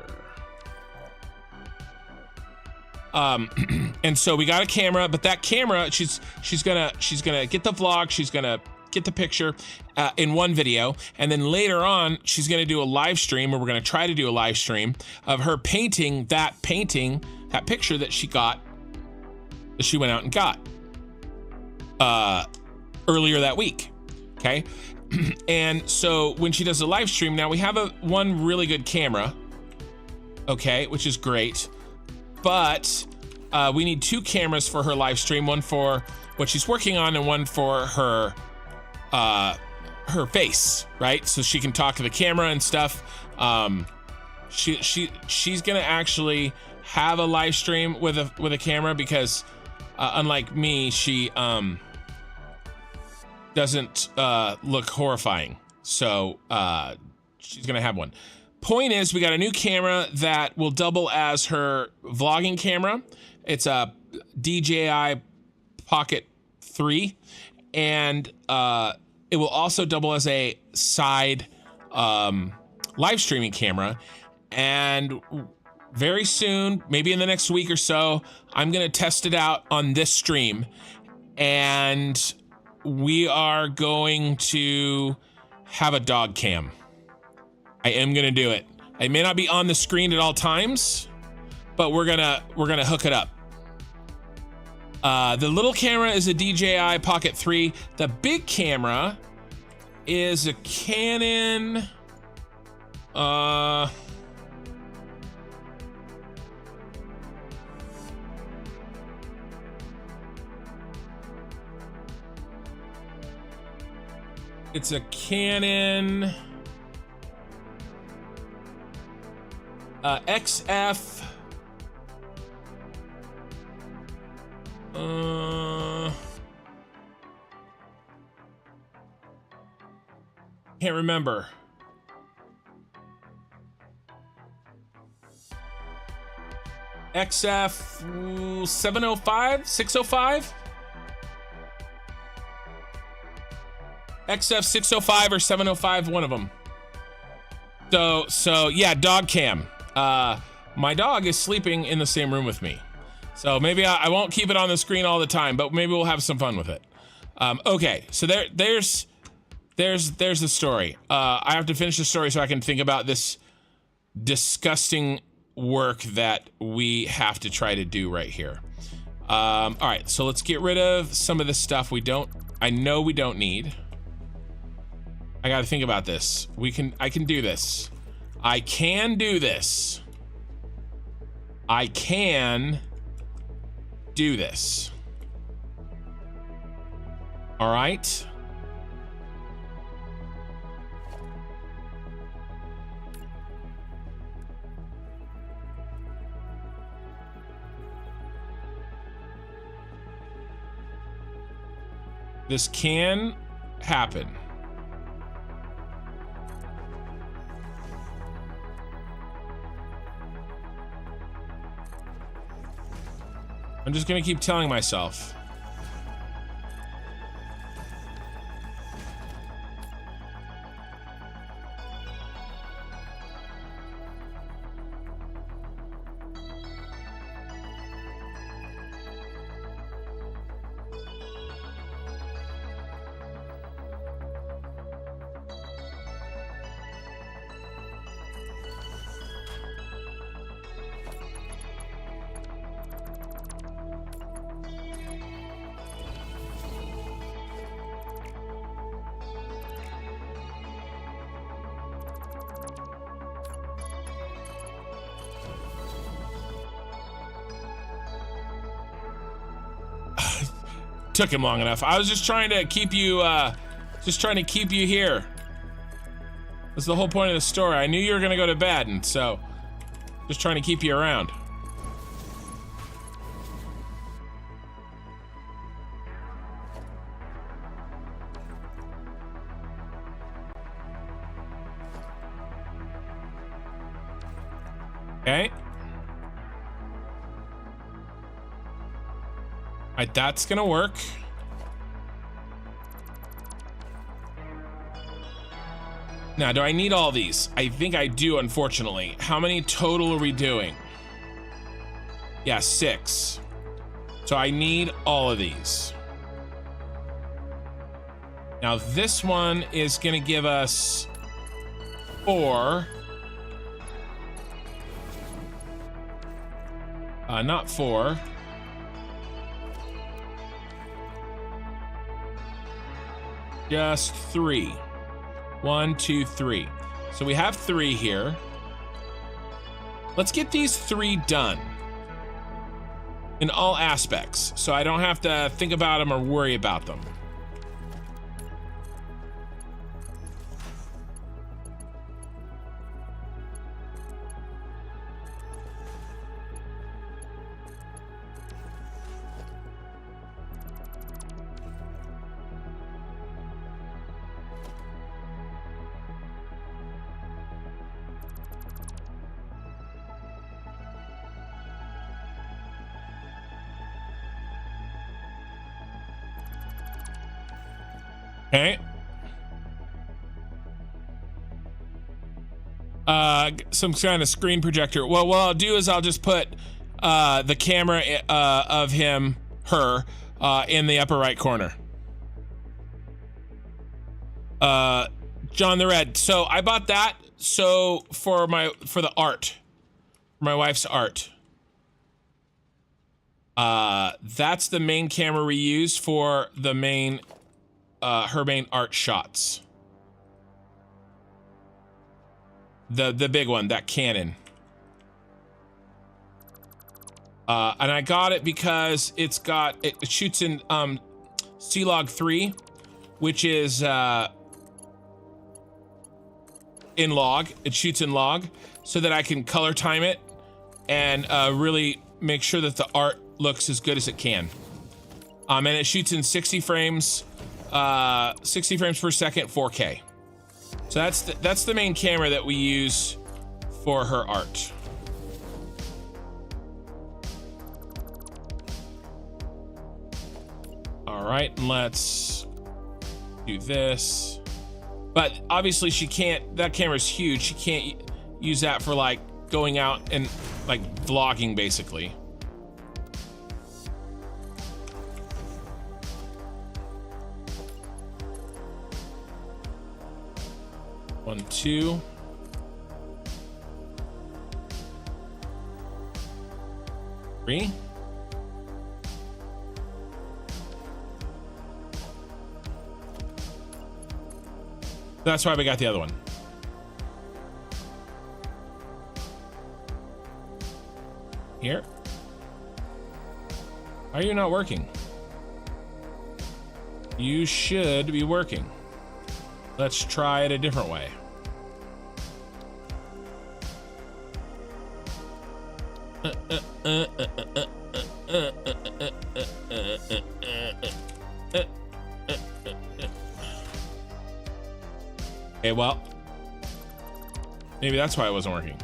And so we got a camera, but that camera, she's gonna get the vlog, she's gonna get the picture in one video, and then later on she's gonna do a live stream, or we're gonna try to do a live stream of her painting that picture that she went out and got earlier that week. Okay. And so when she does a live stream, now we have one really good camera, okay, which is great, but we need 2 cameras for her live stream, one for what she's working on and one for her face, right? So she can talk to the camera and stuff. She's gonna actually have a live stream with a camera, because Unlike me, she doesn't look horrifying. So she's gonna have one. Point is, we got a new camera that will double as her vlogging camera. It's a DJI Pocket 3, and it will also double as a side live streaming camera. And very soon, maybe in the next week or so, I'm gonna test it out on this stream, and we are going to have a dog cam. I am gonna do it. I may not be on the screen at all times, but we're gonna hook it up. The little camera is a DJI Pocket 3. The big camera is a Canon. It's a Canon XF. Can't remember. XF 705, 605? XF 605 or 705, one of them. So yeah, dog cam. My dog is sleeping in the same room with me. So maybe I won't keep it on the screen all the time, but maybe we'll have some fun with it. Okay, so there's the story. I have to finish the story so I can think about this disgusting work that we have to try to do right here. All right, so let's get rid of some of the stuff I know we don't need. I gotta think about this. I can do this. I can do this. I can do this. All right. This can happen. I'm just gonna keep telling myself. Took him long enough. I was just trying to keep you here. That's the whole point of the story. I knew you were gonna go to bed, and so just trying to keep you around. Okay. All right, that's gonna work. Now, do I need all these? I think I do, unfortunately. How many total are we doing? Yeah, 6. So I need all of these. Now, this one is gonna give us 4. Not 4. Just 3. 1, 2, 3. So we have 3 here. Let's get these 3 done in all aspects, so I don't have to think about them or worry about them. Okay. Some kind of screen projector. Well, what I'll do is I'll just put the camera of her in the upper right corner. John the Red. So I bought that for the art, for my wife's art. That's the main camera we use for the main her main art shots. The big one, that Canon. And I got it because it shoots in C-Log 3, which is in log. It shoots in log so that I can color time it and really make sure that the art looks as good as it can. And it shoots in 60 frames per second, 4K. So that's the main camera that we use for her art. All right, and let's do this. But obviously she can't, that camera's huge. She can't use that for like going out and like vlogging basically. One, two. Three. That's why we got the other one. Here. Why are you not working? You should be working. Let's try it a different way. Okay, well, maybe that's why it wasn't working.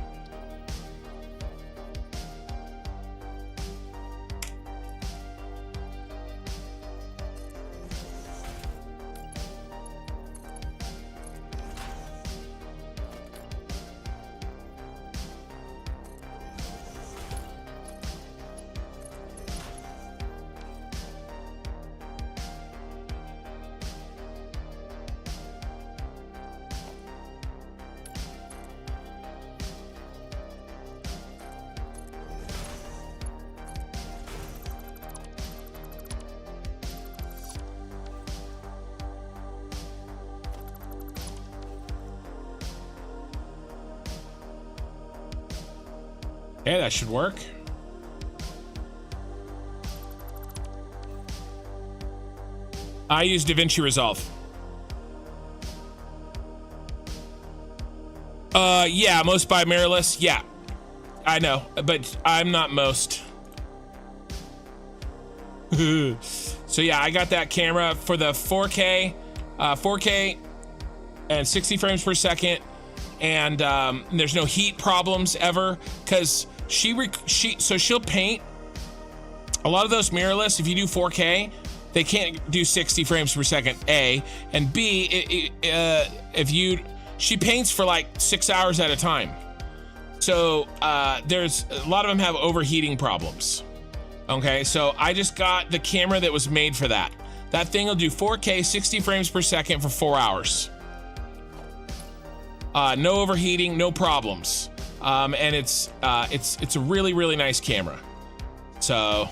Okay, that should work. I use DaVinci Resolve. Yeah, most buy mirrorless. Yeah, I know, but I'm not most. So yeah, I got that camera for the 4K and 60 frames per second. And there's no heat problems ever because she'll paint a lot of those mirrorless. If you do 4K, they can't do 60 frames per second. A and B, she paints for like 6 hours at a time. So there's a lot of them have overheating problems. Okay, so I just got the camera that was made for that. That thing will do 4K, 60 frames per second for 4 hours. No overheating, no problems. And it's a really, really nice camera. So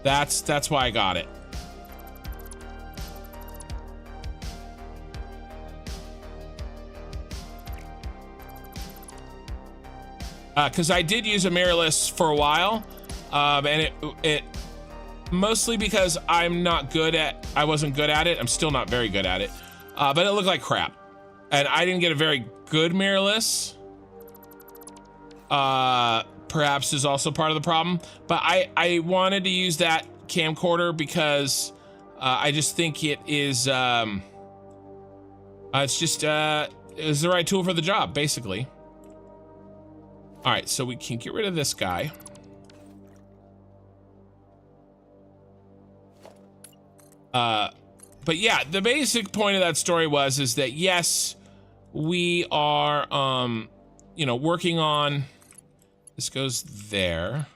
that's why I got it. Cause I did use a mirrorless for a while. And it mostly because I wasn't good at it. I'm still not very good at it. But it looked like crap. And I didn't get a very good mirrorless. Perhaps is also part of the problem. But I wanted to use that camcorder because I just think it is it's the right tool for the job, basically. All right, so we can get rid of this guy. But yeah, the basic point of that story is that yes, we are, you know, working on, this goes there.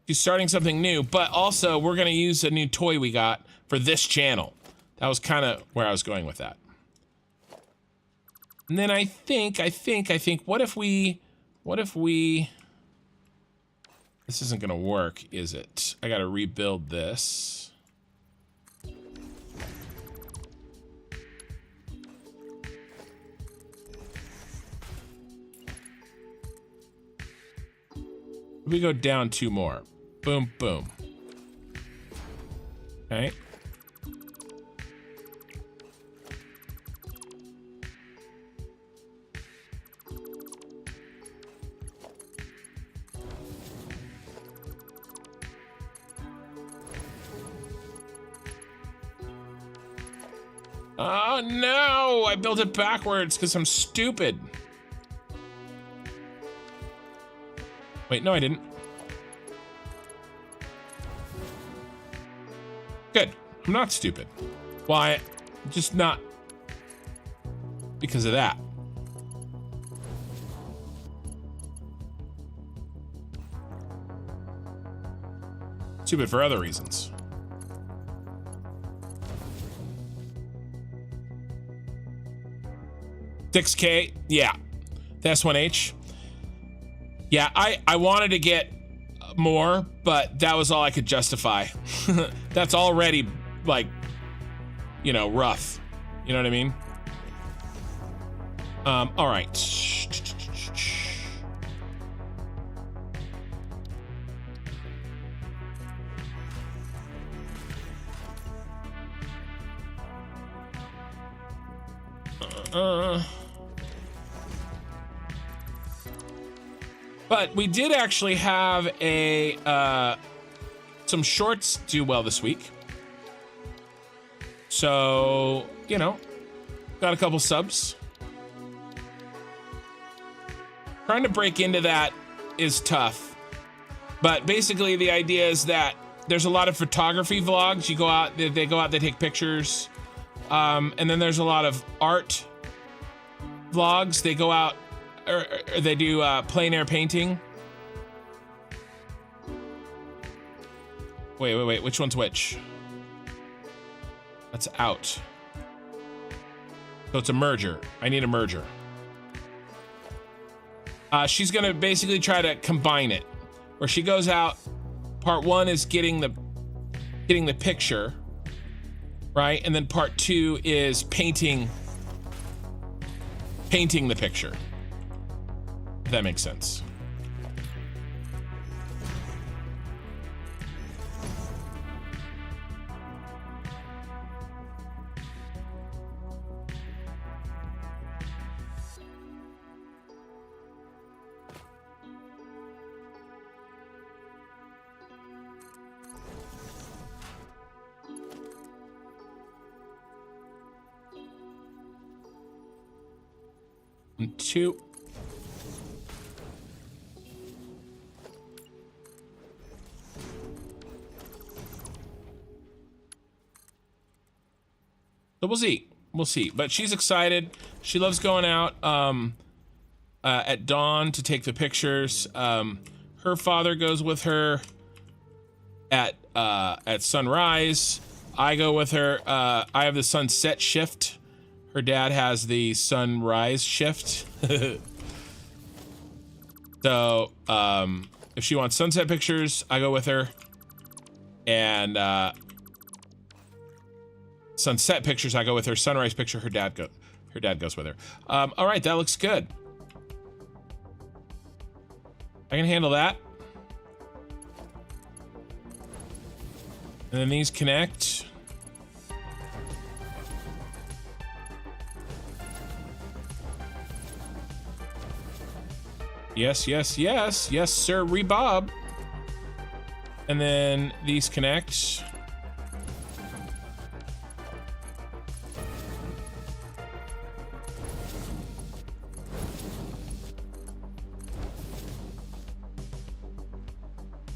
She's starting something new, but also we're going to use a new toy we got for this channel. That was kind of where I was going with that. And then I think, what if we, this isn't going to work, is it? I got to rebuild this. We go down 2 more. Boom, boom. Okay. Oh no! I built it backwards because I'm stupid. Wait, no, I didn't. Good. I'm not stupid. Why? Just not because of that. Stupid for other reasons. $6K, yeah. The S1H. Yeah, I wanted to get more, but that was all I could justify. That's already, like, you know, rough. You know what I mean? All right. But we did actually have a some shorts do well this week. So, you know, got a couple subs. Trying to break into that is tough. But basically the idea is that there's a lot of photography vlogs. You go out, they go out, they take pictures. And then there's a lot of art vlogs. They go out, or they do plein air painting. Wait, which one's which? That's out. So it's a merger. I need a merger. She's gonna basically try to combine it, where she goes out. Part 1 is getting the picture, right? And then part 2 is painting the picture. If that makes sense. And 2. So we'll see, but she's excited. She loves going out at dawn to take the pictures. Her father goes with her at sunrise. I go with her. I have the sunset shift. Her dad has the sunrise shift. So if she wants sunset pictures, I go with her. And sunset pictures, I go with her. Sunrise picture, her dad goes with her. All right, that looks good. I can handle that. And then these connect. Yes, yes, yes. Yes, sir, Rebob. And then these connect.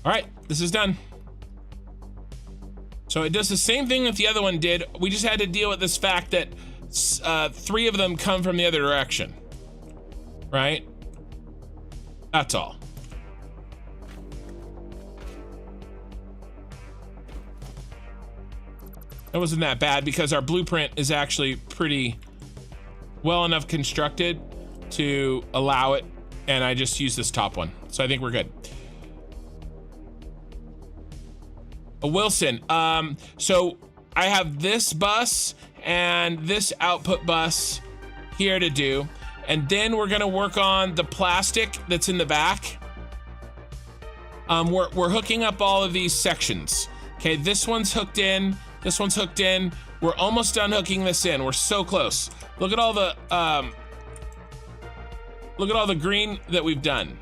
All right, this is done. So it does the same thing that the other one did. We just had to deal with this fact that 3 of them come from the other direction, right? That's all. That wasn't that bad because our blueprint is actually pretty well enough constructed to allow it, and I just used this top one. So I think we're good. Wilson, so I have this bus and this output bus here to do, and then we're gonna work on the plastic that's in the back. We're hooking up all of these sections. Okay, this one's hooked in, this one's hooked in. We're almost done hooking this in. We're so close. Look at all the green that we've done.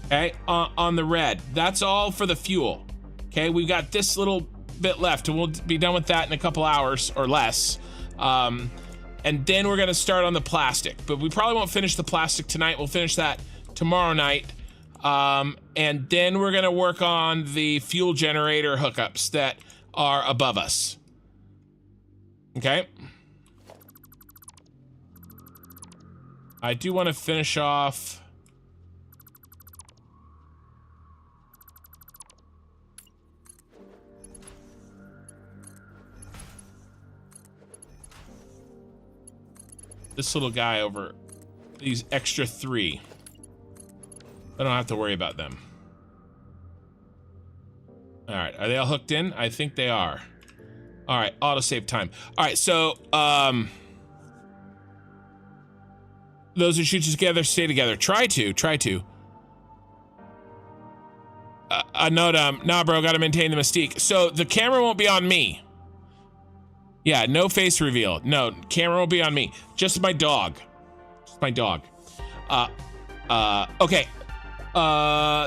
Okay, on the red, that's all for the fuel. Okay, we've got this little bit left, and we'll be done with that in a couple hours or less. And then we're gonna start on the plastic, but we probably won't finish the plastic tonight. We'll finish that tomorrow night. And then we're gonna work on the fuel generator hookups that are above us. Okay. I do want to finish off this little guy over, these extra 3. I don't have to worry about them. All right, are they all hooked in? I think they are. All right, autosave time. All right, so those who shoot together stay together. Try to. Nah, bro, gotta maintain the mystique. So the camera won't be on me. Yeah, no face reveal. No, camera will be on me. Just my dog. Just my dog. Okay.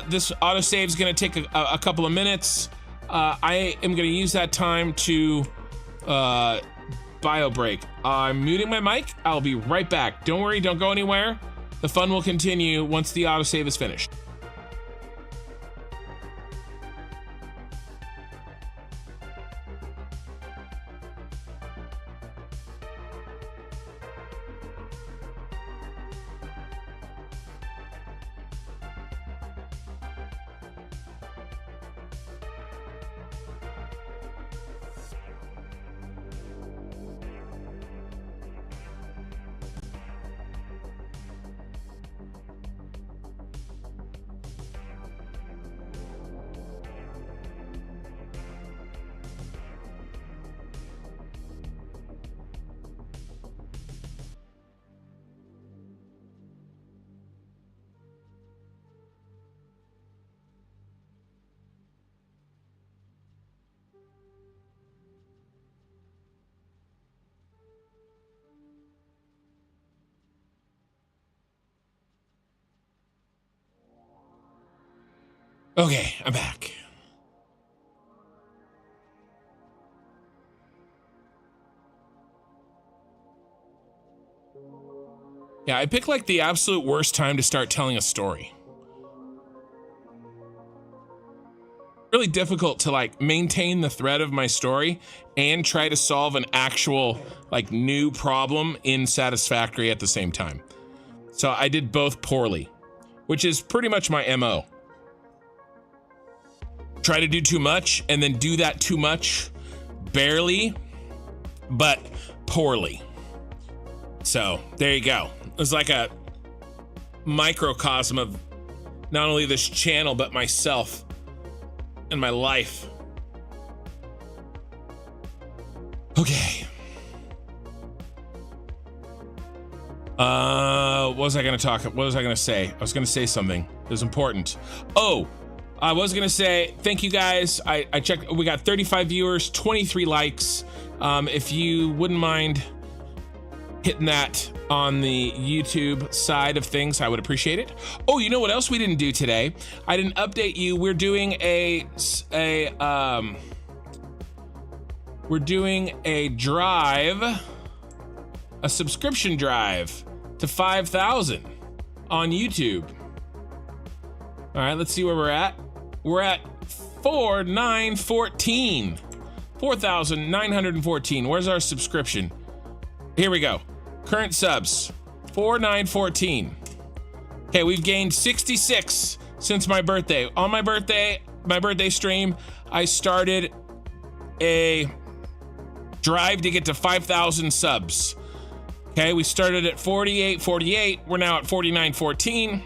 This autosave is gonna take a couple of minutes. I am gonna use that time to bio break. I'm muting my mic. I'll be right back. Don't worry, don't go anywhere. The fun will continue once the autosave is finished. Okay, I'm back. Yeah, I picked like the absolute worst time to start telling a story. Really difficult to like maintain the thread of my story and try to solve an actual like new problem in Satisfactory at the same time. So I did both poorly, which is pretty much my MO. Try to do too much and then do that too much barely, but poorly. So there you go. It was like a microcosm of not only this channel, but myself and my life. Okay. What was I gonna talk? What was I gonna say? I was gonna say something. It was important. Oh, I was gonna say thank you guys. I checked. We got 35 viewers, 23 likes. If you wouldn't mind hitting that on the YouTube side of things, I would appreciate it. Oh, you know what else we didn't do today? I didn't update you. We're doing a drive, a subscription drive to 5,000 on YouTube. All right, let's see where we're at. We're at 4,914. 4,914. Where's our subscription? Here we go. Current subs, 4,914. Okay, we've gained 66 since my birthday. On my birthday stream, I started a drive to get to 5,000 subs. Okay, we started at 48. We're now at 4,914.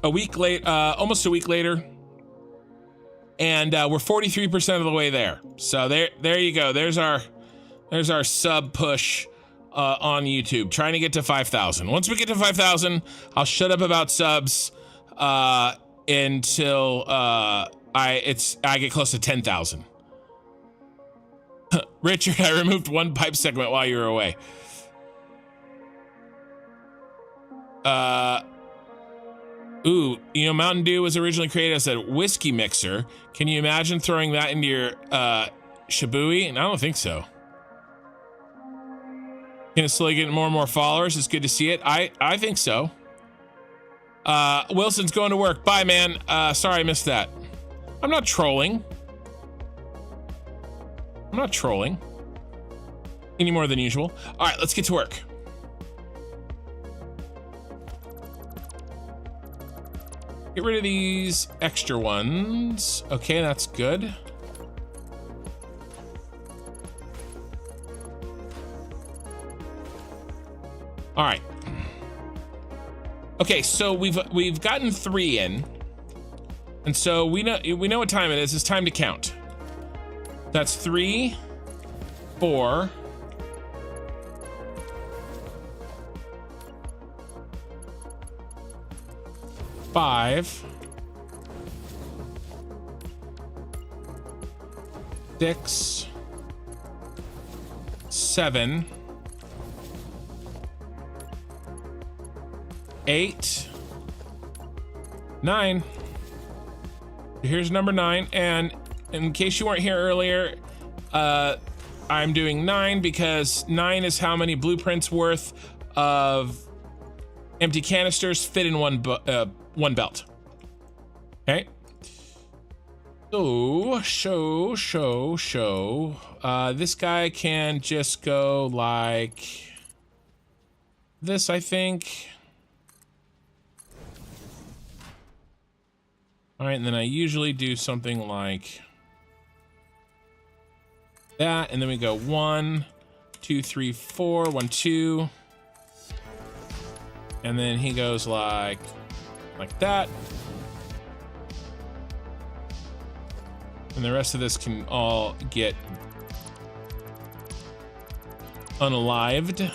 A week late, almost a week later. And we're 43% of the way there. So there you go. There's our sub push on YouTube, trying to get to 5,000. Once we get to 5,000, I'll shut up about subs until I get close to 10,000. Richard, I removed one pipe segment while you were away. Ooh, you know, Mountain Dew was originally created as a whiskey mixer. Can you imagine throwing that into your Shibui? And I don't think so. Gonna slowly get more and more followers. It's good to see it. I think so. Wilson's going to work. Bye, man. Sorry I missed that. I'm not trolling. I'm not trolling any more than usual. All right, let's get to work. Get rid of these extra ones. Okay, that's good. All right. Okay, so we've gotten 3 in, and so we know what time it is. It's time to count. That's 3, 4, 5, 6, 7, 8, 9. Here's number 9, and in case you weren't here earlier, I'm doing 9 because 9 is how many blueprints worth of empty canisters fit in one belt. Okay. So, show. This guy can just go like this, I think. All right, and then I usually do something like that, and then we go 1, 2, 3, 4, 1, 2. And then he goes like that. And the rest of this can all get unalived.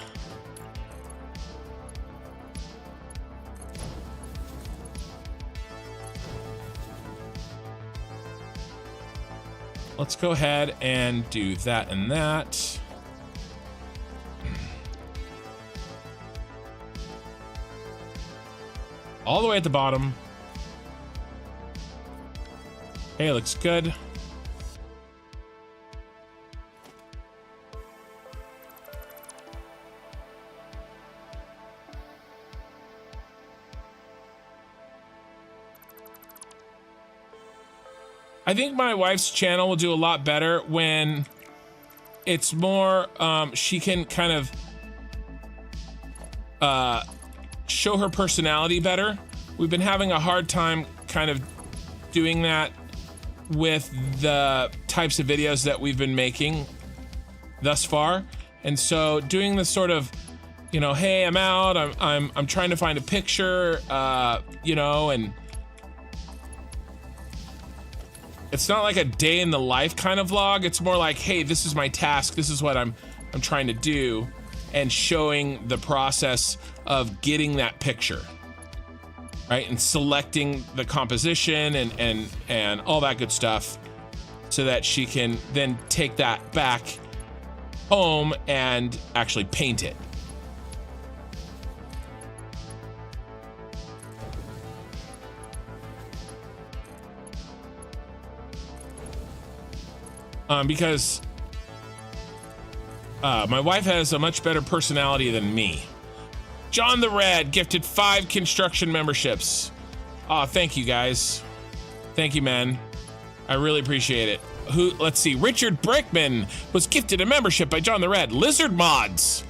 Let's go ahead and do that and that. All the way at the bottom. Hey, looks good. I think my wife's channel will do a lot better when it's more, she can kind of show her personality better. We've been having a hard time kind of doing that with the types of videos that we've been making thus far. And so doing this sort of, you know, hey, I'm out, I'm trying to find a picture, you know, and it's not like a day in the life kind of vlog. It's more like, hey, this is my task. This is what I'm trying to do, and showing the process of getting that picture, right? And selecting the composition and all that good stuff, so that she can then take that back home and actually paint it. Because my wife has a much better personality than me. John the Red gifted 5 construction memberships. Oh, thank you guys. Thank you, man. I really appreciate it. Let's see. Richard Brickman was gifted a membership by John the Red. Lizard Mods.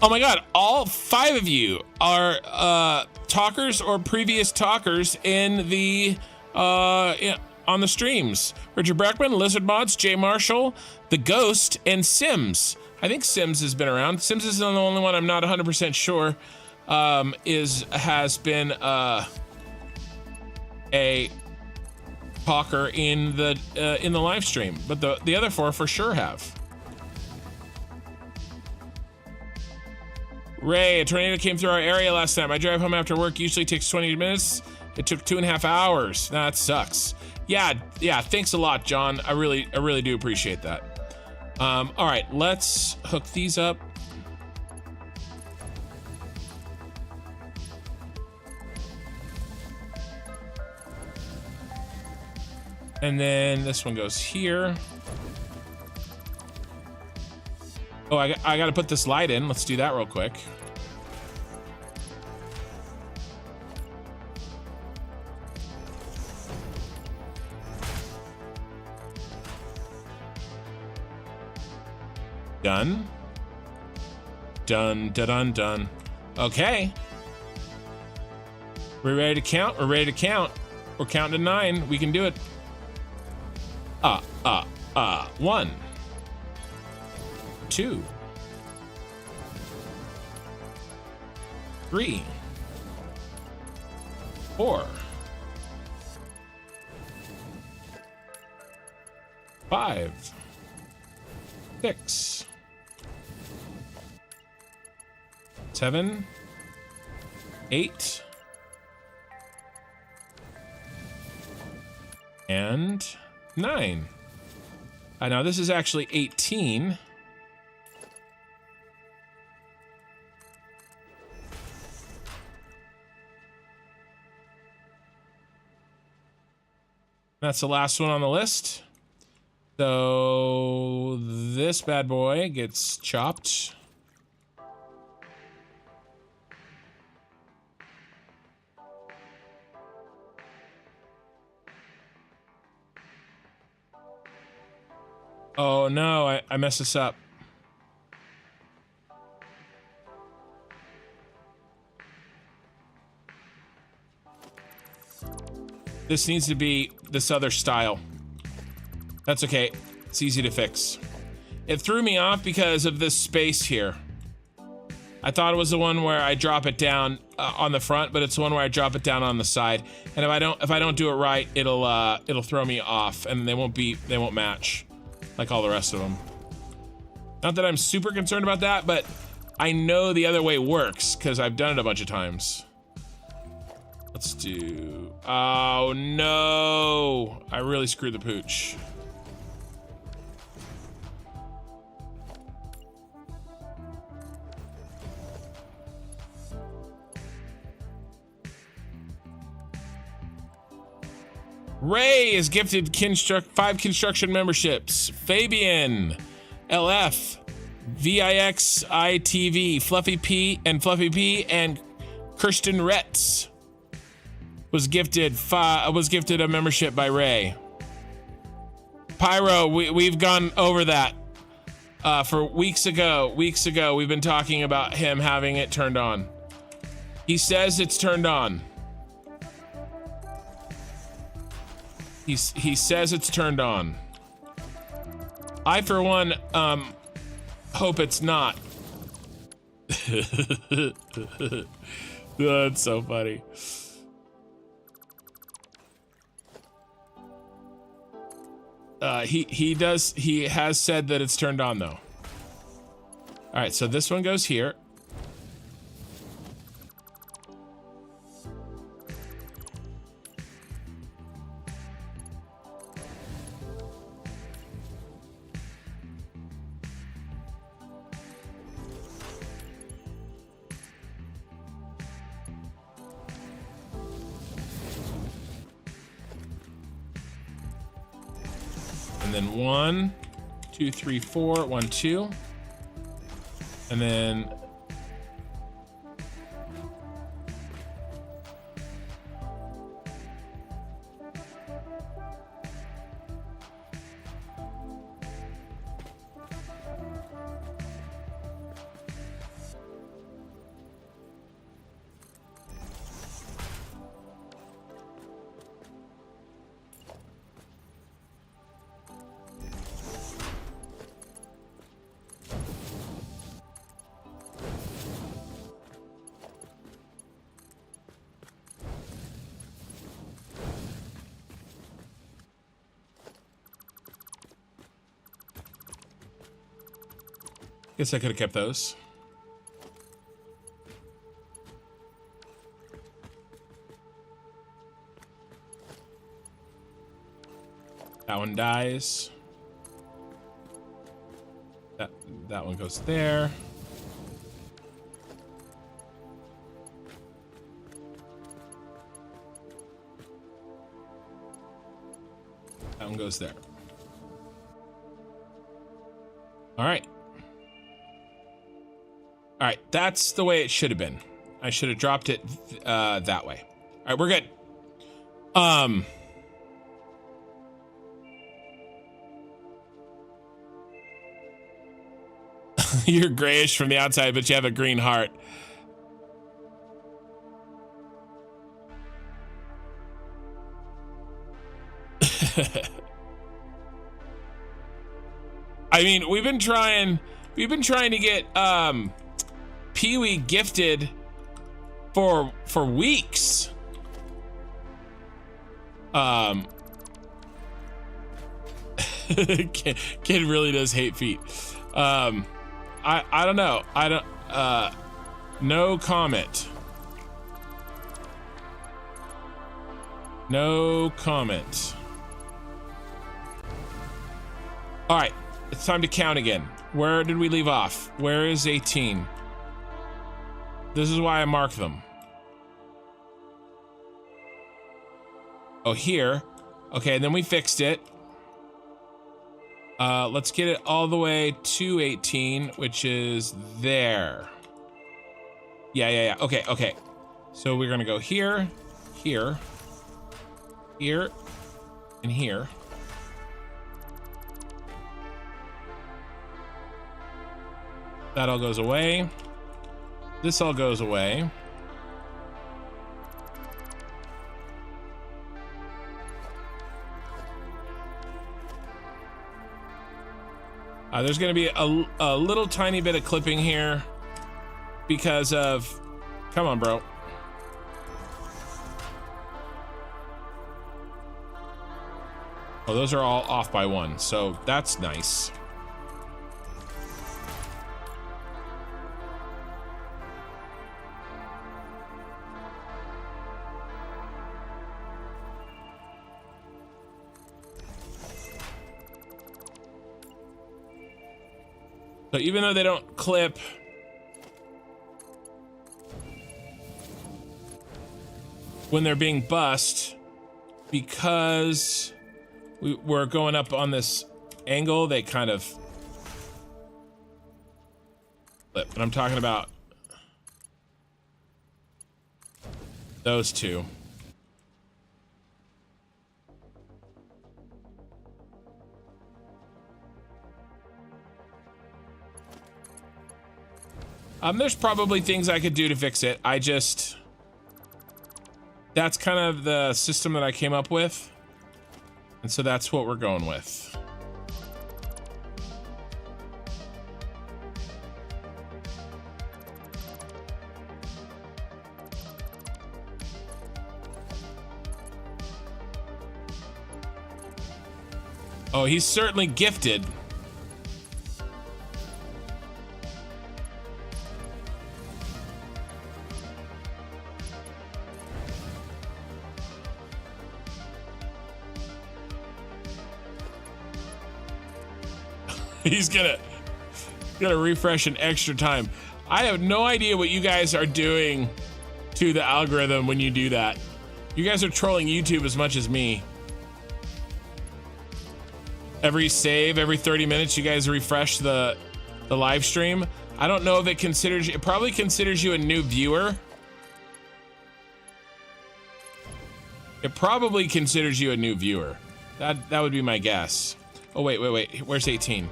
Oh my God, all 5 of you are talkers or previous talkers in the on the streams. Richard Brackman, Lizard Mods, Jay Marshall, The Ghost, and Sims. I think Sims has been around. Sims is the only one I'm not 100% sure has been a talker in the live stream, but the other 4 for sure have. Ray, a tornado came through our area last night. My drive home after work usually takes 20 minutes. It took 2.5 hours. That sucks. Yeah, thanks a lot, John. I really do appreciate that. All right, let's hook these up. And then this one goes here. Oh, I got to put this light in. Let's do that real quick. Done. Done, done, done. Okay. We're ready to count. We're ready to count. We're counting to 9. We can do it. 1, 2, 3, 4, 5, 6, 7, 8, and 9. Now this is actually 18. That's the last one on the list. So this bad boy gets chopped. Oh no, I messed this up. This needs to be this other style. That's okay. It's easy to fix. It threw me off because of this space here. I thought it was the one where I drop it down on the front, but it's the one where I drop it down on the side. And if I don't do it right, it'll throw me off, and they won't match like all the rest of them. Not that I'm super concerned about that, but I know the other way works because I've done it a bunch of times. Let's do... Oh no! I really screwed the pooch. Ray is gifted 5 construction memberships. Fabian, LF, VIXITV, Fluffy P, and Kirsten Retz was gifted a membership by Ray. Pyro, we've gone over that for weeks ago. We've been talking about him having it turned on. He says it's turned on. He says it's turned on. I, for one, hope it's not. That's so funny. He has said that it's turned on though. All right, so this one goes here. And then 1, 2, 3, 4, 1, 2. And then Guess I could have kept those. That one dies. That one goes there. That one goes there. All right. All right, that's the way it should have been. I should have dropped it that way. All right, we're good. You're grayish from the outside, but you have a green heart. I mean, we've been trying to get Pee-wee gifted for weeks. Kid really does hate feet. I don't know. I don't no comment. No comment. All right, it's time to count again. Where did we leave off? Where is 18? This is why I marked them. Oh, here. Okay, and then we fixed it. Let's get it all the way to 18, which is there. Yeah. Okay. So we're gonna go here, here, here, and here. That all goes away. This all goes away. There's going to be a little tiny bit of clipping here because of... Come on, bro. Oh, those are all off by one, so that's nice. So even though they don't clip, when they're being bussed, because we're going up on this angle, they kind of flip. And I'm talking about those two. There's probably things I could do to fix it. That's kind of the system that I came up with. And so that's what we're going with. Oh, he's certainly gifted. He's gonna refresh an extra time. I have no idea what you guys are doing to the algorithm when you do that. You guys are trolling YouTube as much as me. Every 30 minutes, you guys refresh the live stream. I don't know if it probably considers you a new viewer. It probably considers you a new viewer. That would be my guess. Oh, wait. Where's 18?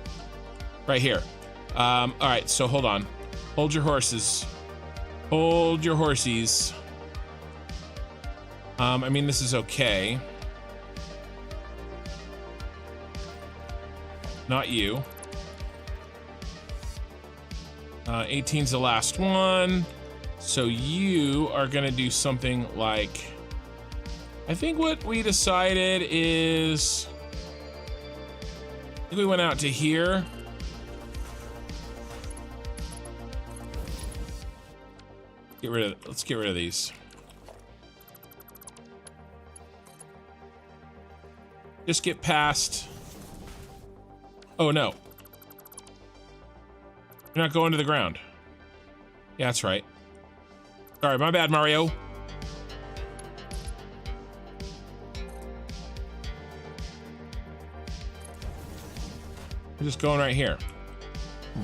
Right here. All right, so hold on. Hold your horses. Hold your horsies. I mean, this is okay. Not you. 18's the last one. So you are gonna do something like, I think what we decided is, I think we went out to here. Let's get rid of these. Just get past. Oh no. You're not going to the ground. Yeah, that's right. Sorry, my bad, Mario. I'm just going right here.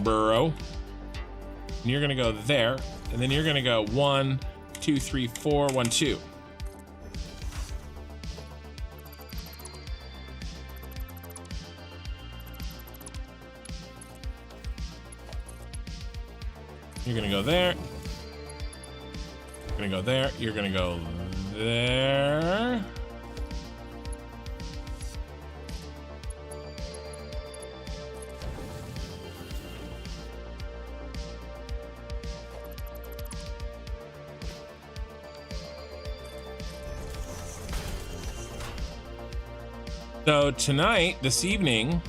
Bro. And you're gonna go there, and then you're gonna go 1, 2, 3, 4, 1, 2. You're gonna go there. You're gonna go there. You're gonna go there. So tonight, this evening,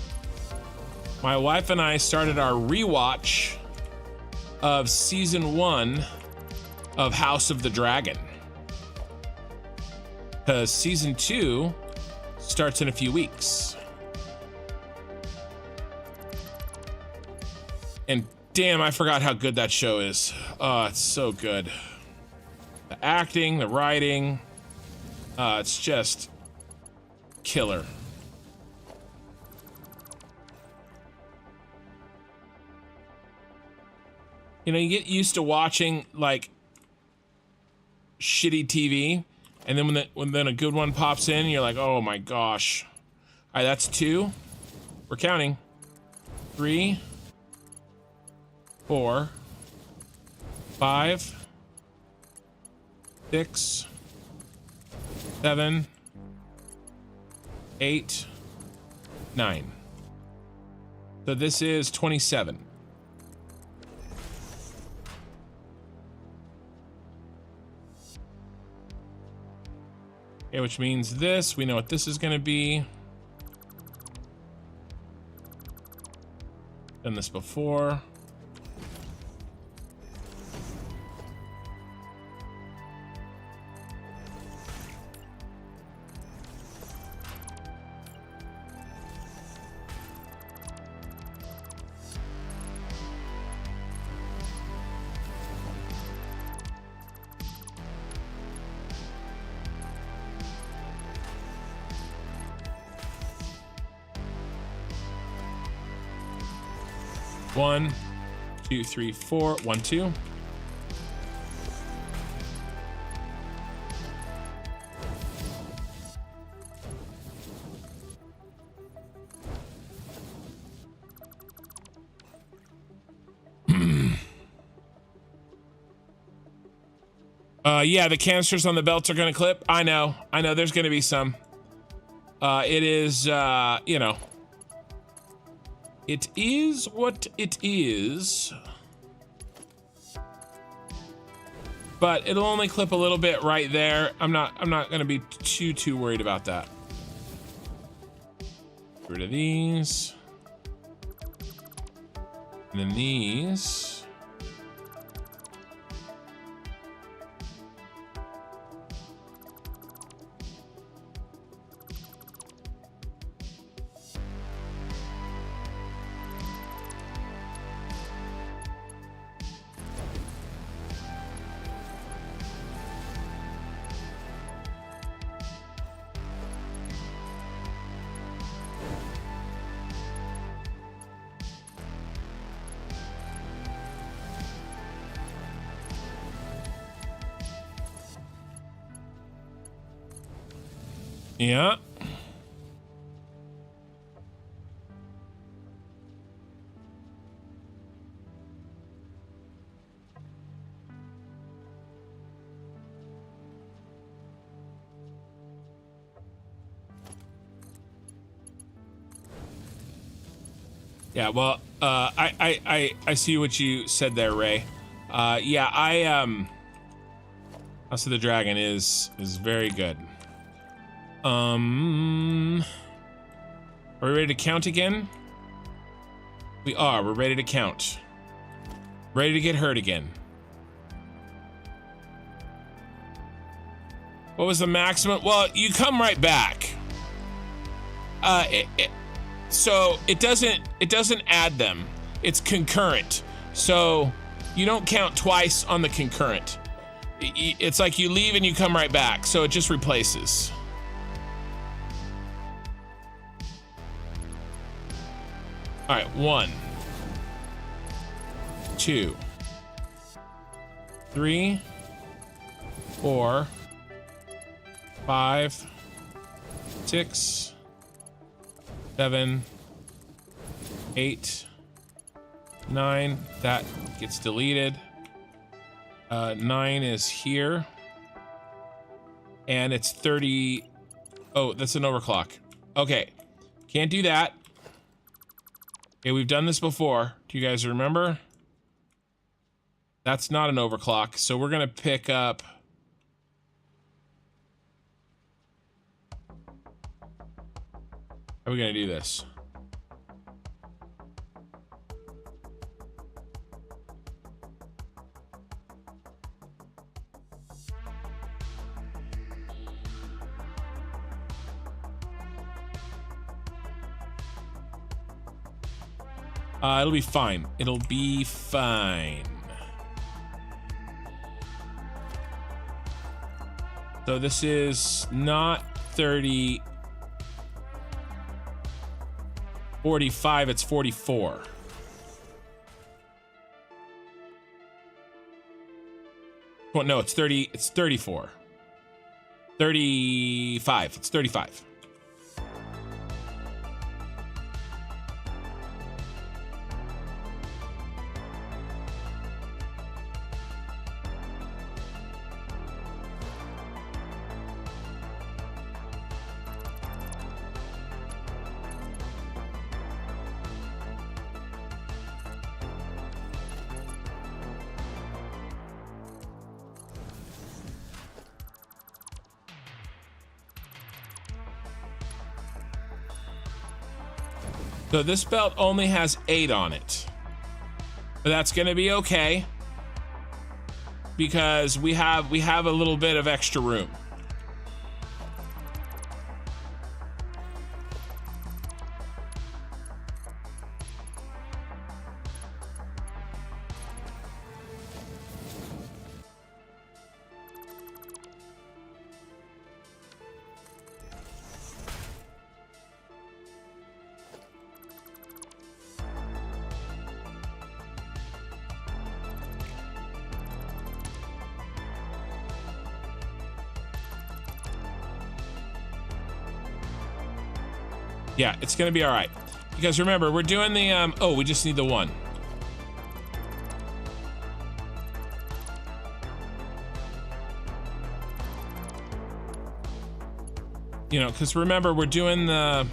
my wife and I started our rewatch of season 1 of House of the Dragon, because season 2 starts in a few weeks. And damn, I forgot how good that show is. Oh, it's so good. The acting, the writing, it's just killer. You know, you get used to watching like shitty TV, and then when then a good one pops in, you're like, oh my gosh. All right, that's 2. We're counting. 3, 4, 5, 6, 7, 8, 9. So this is 27. Okay, which means this, we know what this is gonna be. Done this before. One, 2, 3, 4, 1, 2. Yeah, the canisters on the belts are gonna clip. I know, there's gonna be some. It is, you know, it is what it is. But it'll only clip a little bit right there. I'm not gonna be too worried about that. Get rid of these. And then these. Yeah. Yeah, well, I see what you said there, Ray. Yeah, House of the Dragon is very good. Are we ready to count again? We are. We're ready to count. Ready to get hurt again. What was the maximum? Well, you come right back. So it doesn't add them. It's concurrent. So you don't count twice on the concurrent. It's like you leave and you come right back. So it just replaces. All right, 1, 2, 3, 4, 5, 6, 7, 8, 9. That gets deleted. 9 is here. And it's 30. Oh, that's an overclock. Okay. Can't do that. Okay, we've done this before. Do you guys remember? That's not an overclock. So we're going to pick up. How are we going to do this? It'll be fine. It'll be fine. So this is not 30, 45, it's 44. Well, no, it's 30, it's 34. 35, it's 35. So this belt only has 8 on it, but that's going to be okay because we have a little bit of extra room. Yeah, it's gonna be all right. Because remember, we're doing the, oh, we just need the 1. You know, because remember, we're doing the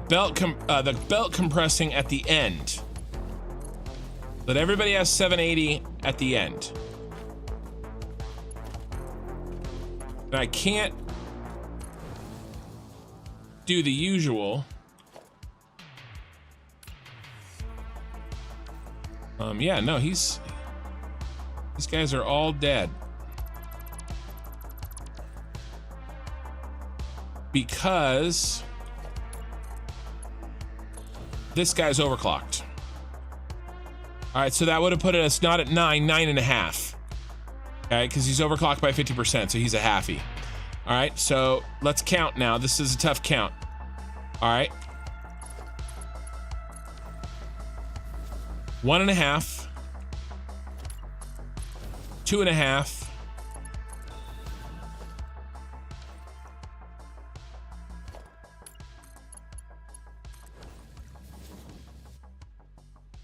belt compressing at the end. But everybody has 780 at the end. But I can't do the usual. Yeah, no, these guys are all dead. Because this guy's overclocked. All right, so that would have put us not at 9, 9.5. Okay, because he's overclocked by 50%, so he's a halfie. All right, so let's count now. This is a tough count. All right. 1.5. 2.5.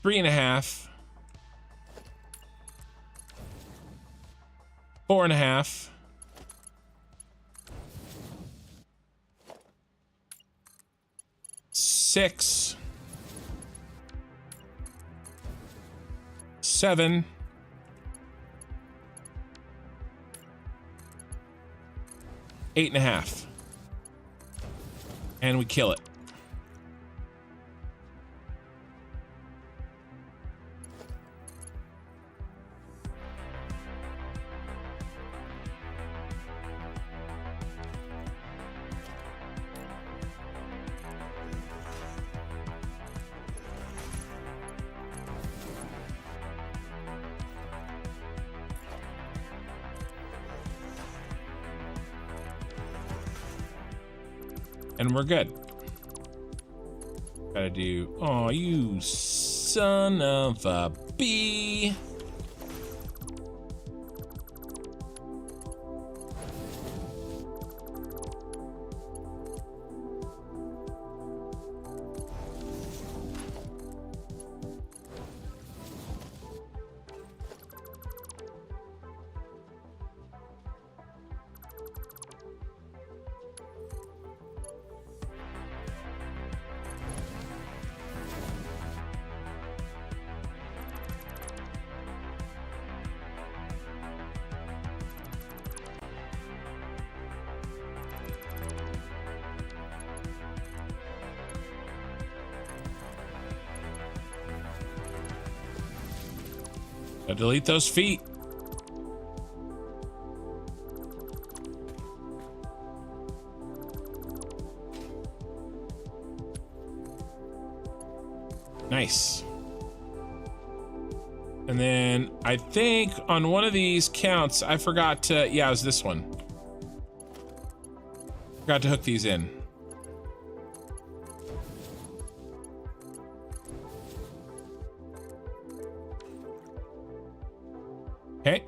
3.5. 4.5. 6, 7, 8.5, and we kill it. And we're good. Gotta do, oh, you son of a bee. Delete those feet. Nice. And then I think on one of these counts, I forgot to, yeah, it was this one. Forgot to hook these in. Okay.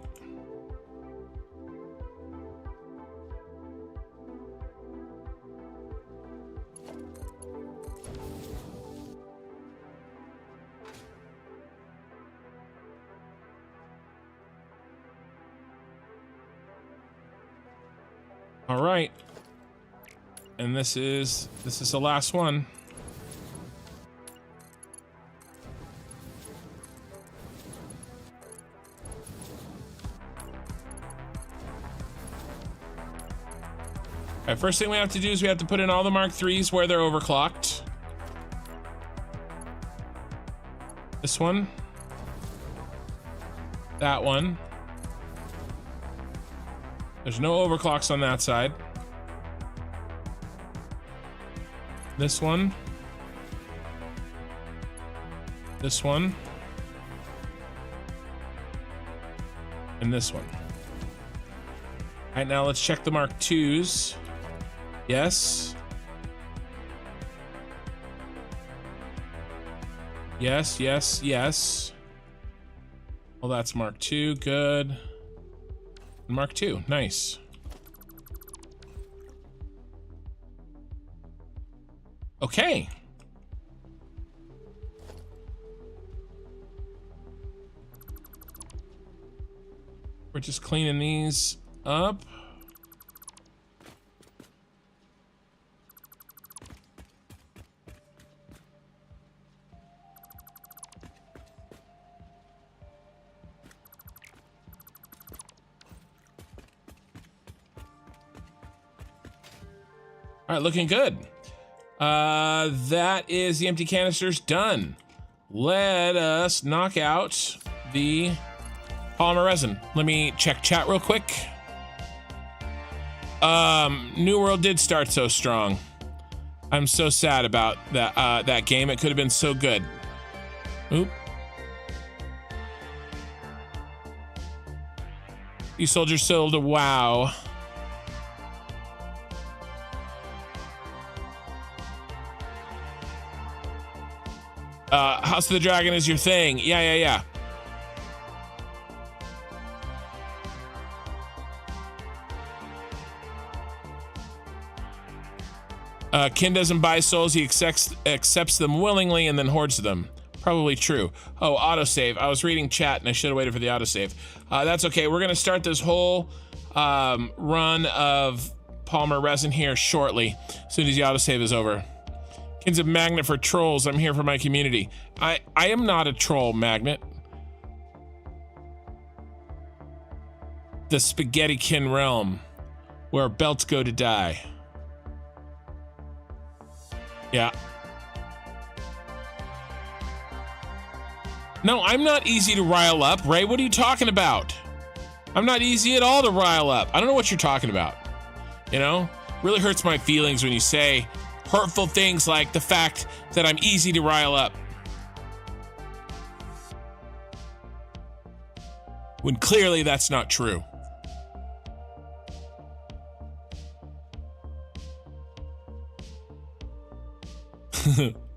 All right. And this is the last one. All right, first thing we have to do is we have to put in all the Mark IIIs where they're overclocked. This one. That one. There's no overclocks on that side. This one. This one. And this one. All right, now let's check the Mark IIs. Yes. Yes, yes, yes. Well, that's Mark II, good. Mark II, nice. Okay. We're just cleaning these up. All right, looking good. That is the empty canisters done. Let us knock out the polymer resin. Let me check chat real quick. New World did start so strong. I'm so sad about that that game. It could have been so good. Oop. These soldiers sold a wow. House of the Dragon is your thing. Yeah. Kin doesn't buy souls, he accepts them willingly and then hoards them. Probably true. Oh, autosave. I was reading chat and I should have waited for the autosave. That's okay. We're gonna start this whole run of polymer resin here shortly, as soon as the autosave is over. Kin's a magnet for trolls. I'm here for my community. I am not a troll magnet. The Spaghetti Kin realm, where belts go to die. Yeah. No, I'm not easy to rile up, Ray. What are you talking about? I'm not easy at all to rile up. I don't know what you're talking about. You know? Really hurts my feelings when you say hurtful things like the fact that I'm easy to rile up. When clearly that's not true.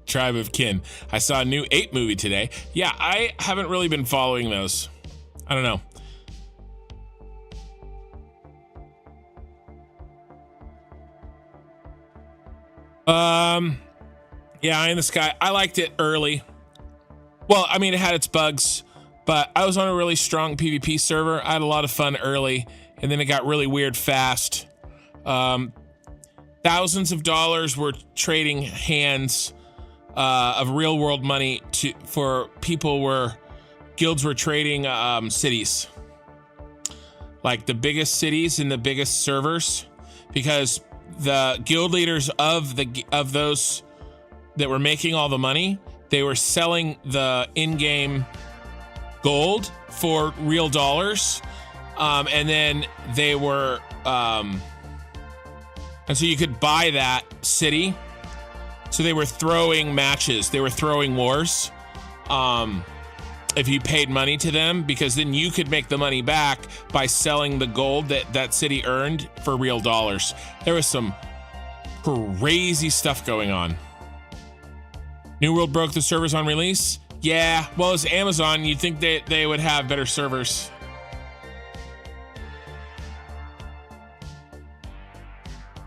Tribe of Kin. I saw a new 8 movie today. Yeah, I haven't really been following those. I don't know. Yeah, Eye in the Sky. I liked it early. Well, I mean, it had its bugs, but I was on a really strong PvP server. I had a lot of fun early, and then it got really weird fast. Thousands of dollars were trading hands of real world money for people where guilds were trading cities, like the biggest cities and the biggest servers, because the guild leaders of those that were making all the money, they were selling the in-game gold for real dollars, and then they were and so you could buy that city. So they were throwing matches, they were throwing wars if you paid money to them, because then you could make the money back by selling the gold that city earned for real dollars. There was some crazy stuff going on. New World broke the servers on release? Yeah, well, it's Amazon. You'd think they would have better servers.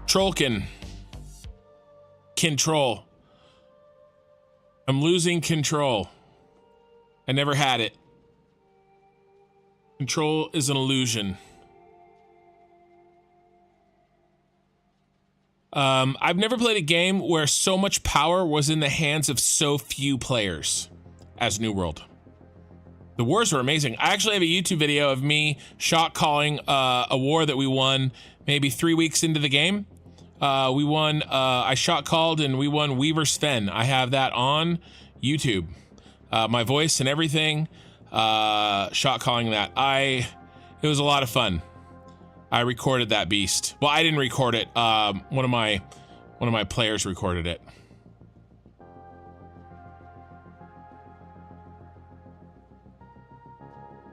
Trollkin. Control. I'm losing control. I never had it. Control is an illusion. I've never played a game where so much power was in the hands of so few players as New World. The wars were amazing. I actually have a YouTube video of me shot calling a war that we won maybe 3 weeks into the game. We won, I shot called and we won Weaver Sven. I have that on YouTube. My voice and everything, shot calling that. It was a lot of fun. I recorded that beast. Well, I didn't record it. One of my players recorded it.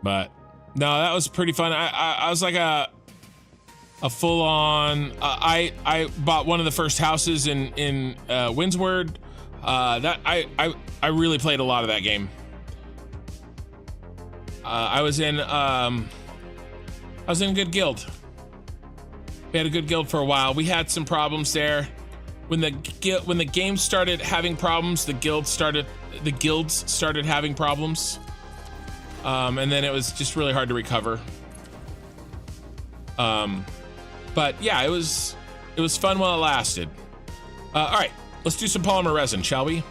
But no, that was pretty fun. I was like a full on. I bought one of the first houses in Windsward. That I really played a lot of that game. I was in a good guild. We had a good guild for a while. We had some problems there. When the game started having problems, the guilds started having problems. And then it was just really hard to recover. But yeah, it was fun while it lasted. All right, let's do some polymer resin, shall we?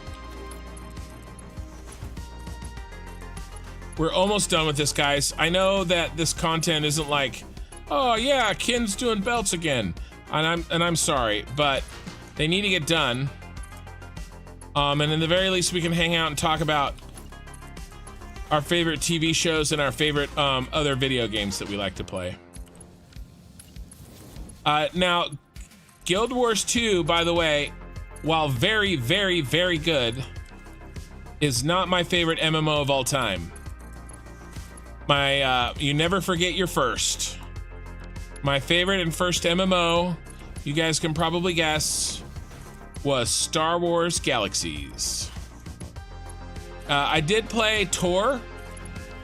We're almost done with this, guys. I know that this content isn't like, oh yeah, Kin's doing belts again, and I'm sorry, but they need to get done. And in the very least, we can hang out and talk about our favorite TV shows and our favorite other video games that we like to play. Now, Guild Wars 2, by the way, while very, very, very good, is not my favorite MMO of all time. You never forget your first. My favorite and first MMO, you guys can probably guess, was Star Wars Galaxies. I did play Tor.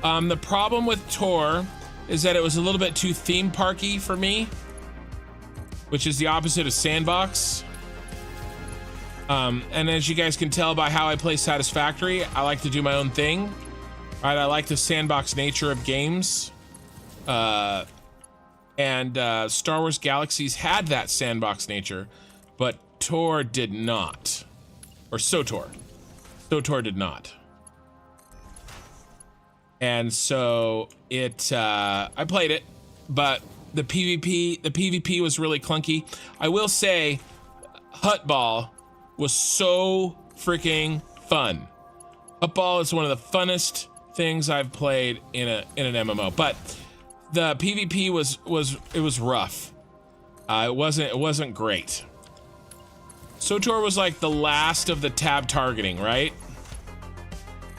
The problem with Tor is that it was a little bit too theme parky for me, which is the opposite of Sandbox. And as you guys can tell by how I play Satisfactory, I like to do my own thing. Right? I like the sandbox nature of games. And Star Wars Galaxies had that sandbox nature, but Tor did not. or SOTOR. SOTOR did not. And so I played it, but the PvP was really clunky. I will say, Huttball was so freaking fun. Huttball is one of the funnest things I've played in an MMO, but the PvP was rough. It wasn't great. SOTOR was like the last of the tab targeting, right?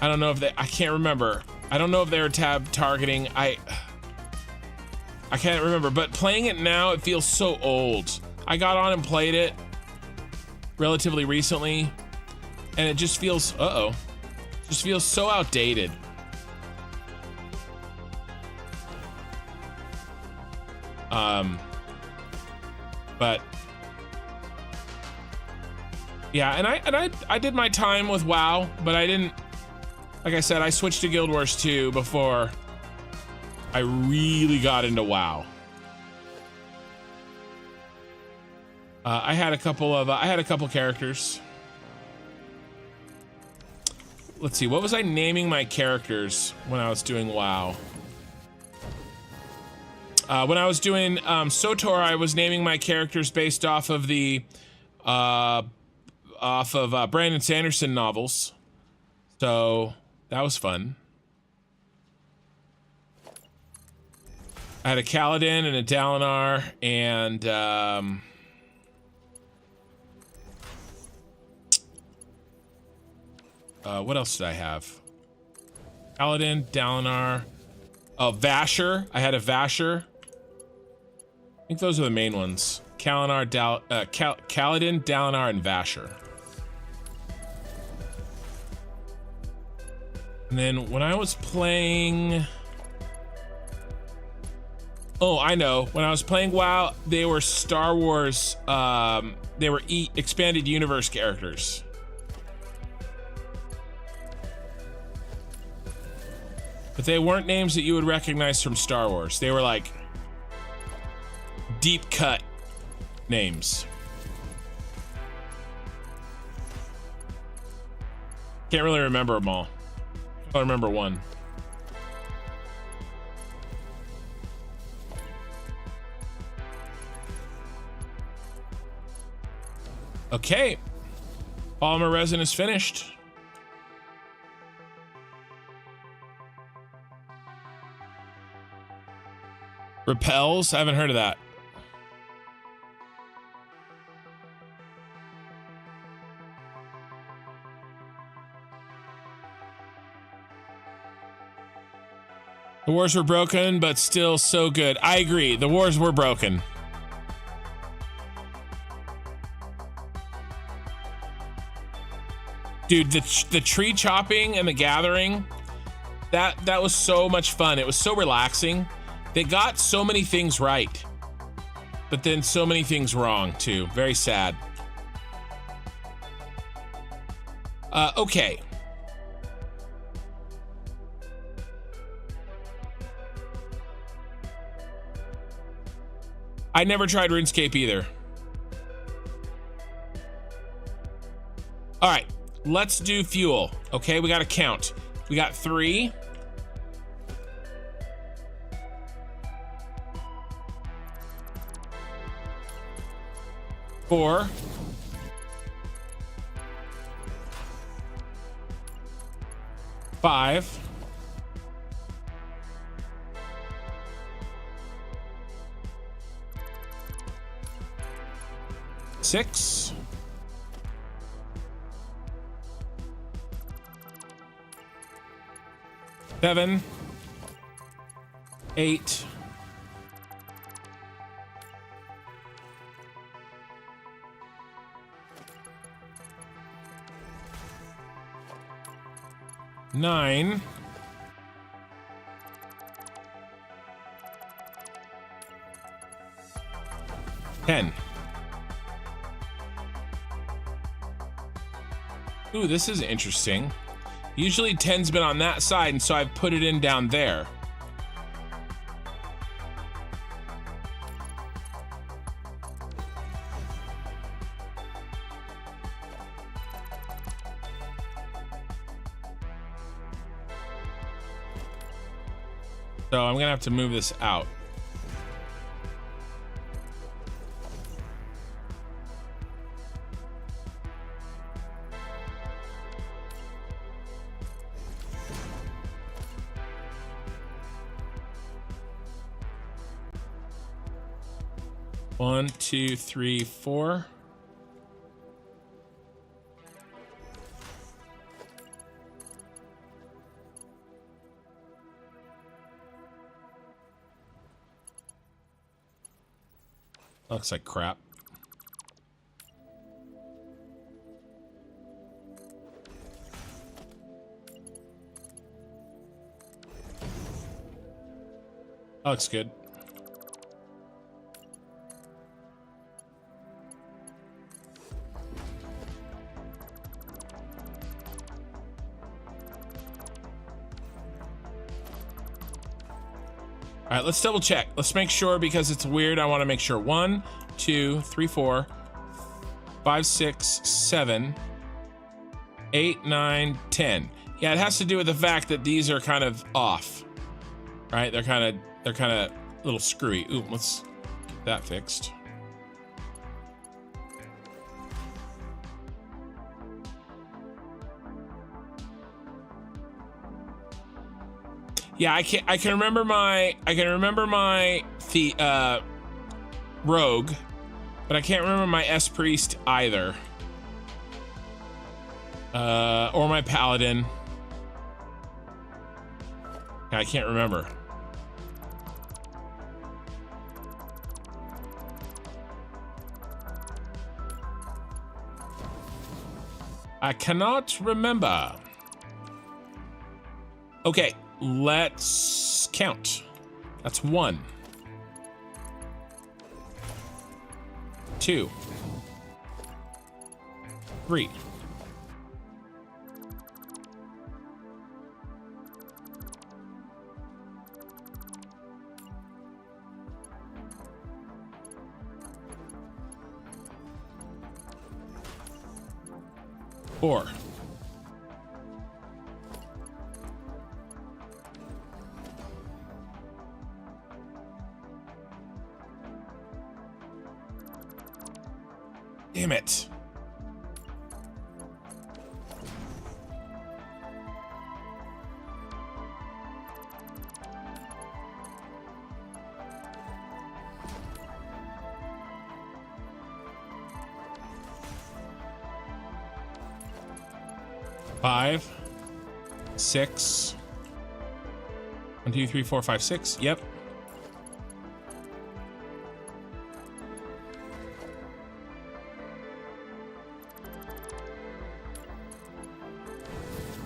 I don't know if I can't remember. I don't know if they were tab targeting. I can't remember, but playing it now, it feels so old. I got on and played it relatively recently, and it just feels, just feels so outdated. But yeah, and I did my time with WoW, but I didn't, like I said, I switched to Guild Wars 2 before I really got into WoW. I had a couple characters. Let's see, what was I naming my characters when I was doing WoW? When I was doing SOTOR, I was naming my characters based off of the Brandon Sanderson novels. So that was fun. I had a Kaladin and a Dalinar, and what else did I have? Kaladin, Dalinar, Vasher. I had a Vasher. I think those are the main ones. Kaladin, Dalinar, and Vasher. And then when I was playing, oh, I know. When I was playing WoW, they were Star Wars, they were expanded universe characters. But they weren't names that you would recognize from Star Wars. They were like deep cut names. Can't really remember them all. I remember one. Okay. Polymer resin is finished. Repels? I haven't heard of that. The wars were broken, but still so good. I agree. The wars were broken. Dude, the tree chopping and the gathering, that was so much fun. It was so relaxing. They got so many things right, but then so many things wrong too. Very sad. Okay. I never tried RuneScape either. All right, let's do fuel. Okay, we got to count. We got 3. 4. 5. 6. 7. 8. 9. 10. Ooh, this is interesting. Usually 10's been on that side, and so I've put it in down there. So I'm gonna have to move this out. One, two, three, four. Looks like crap. Looks good. All right, let's double check. Let's make sure because it's weird. I want to make sure. 1, 2, 3, 4, 5, 6, 7, 8, 9, 10. Yeah, it has to do with the fact that these are kind of off. Right? They're kind of a little screwy. Ooh, let's get that fixed. Yeah, I can remember my rogue, but I can't remember my S priest either. Or my paladin. I can't remember. I cannot remember. Okay. Let's count. That's 1, 2, 3, 4, 'Damn it. Five, 6. 1, 2, 3, 4, 5, 6. Yep.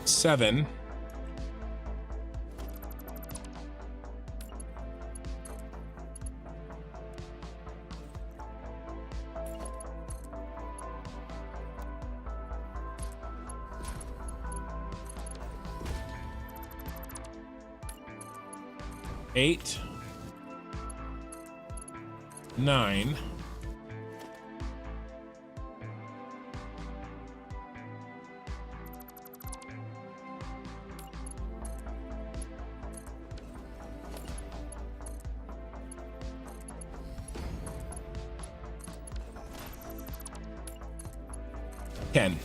Seven. Eight. 9. 10.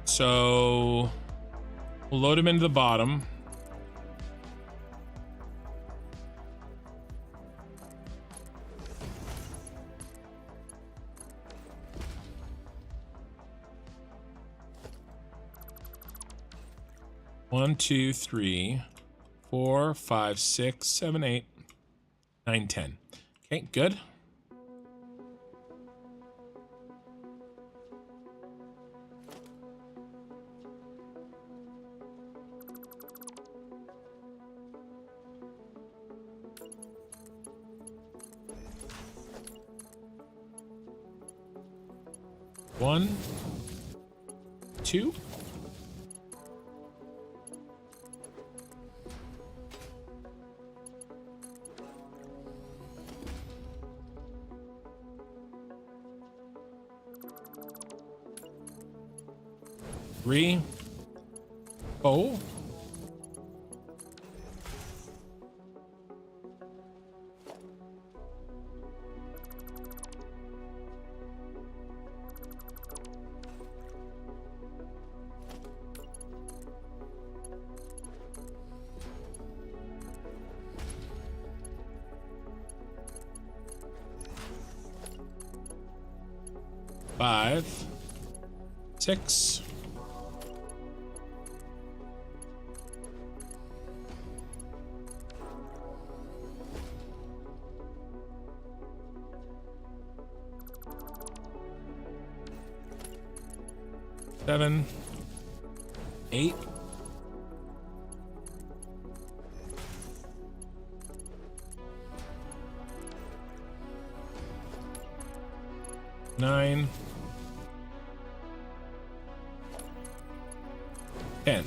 So we'll load him into the bottom. One, 2, 3, 4, 5, 6, 7, 8, 9, 10. Okay, good. One, 2. 3, 4. Five, 6. Seven, 8. Nine, 10.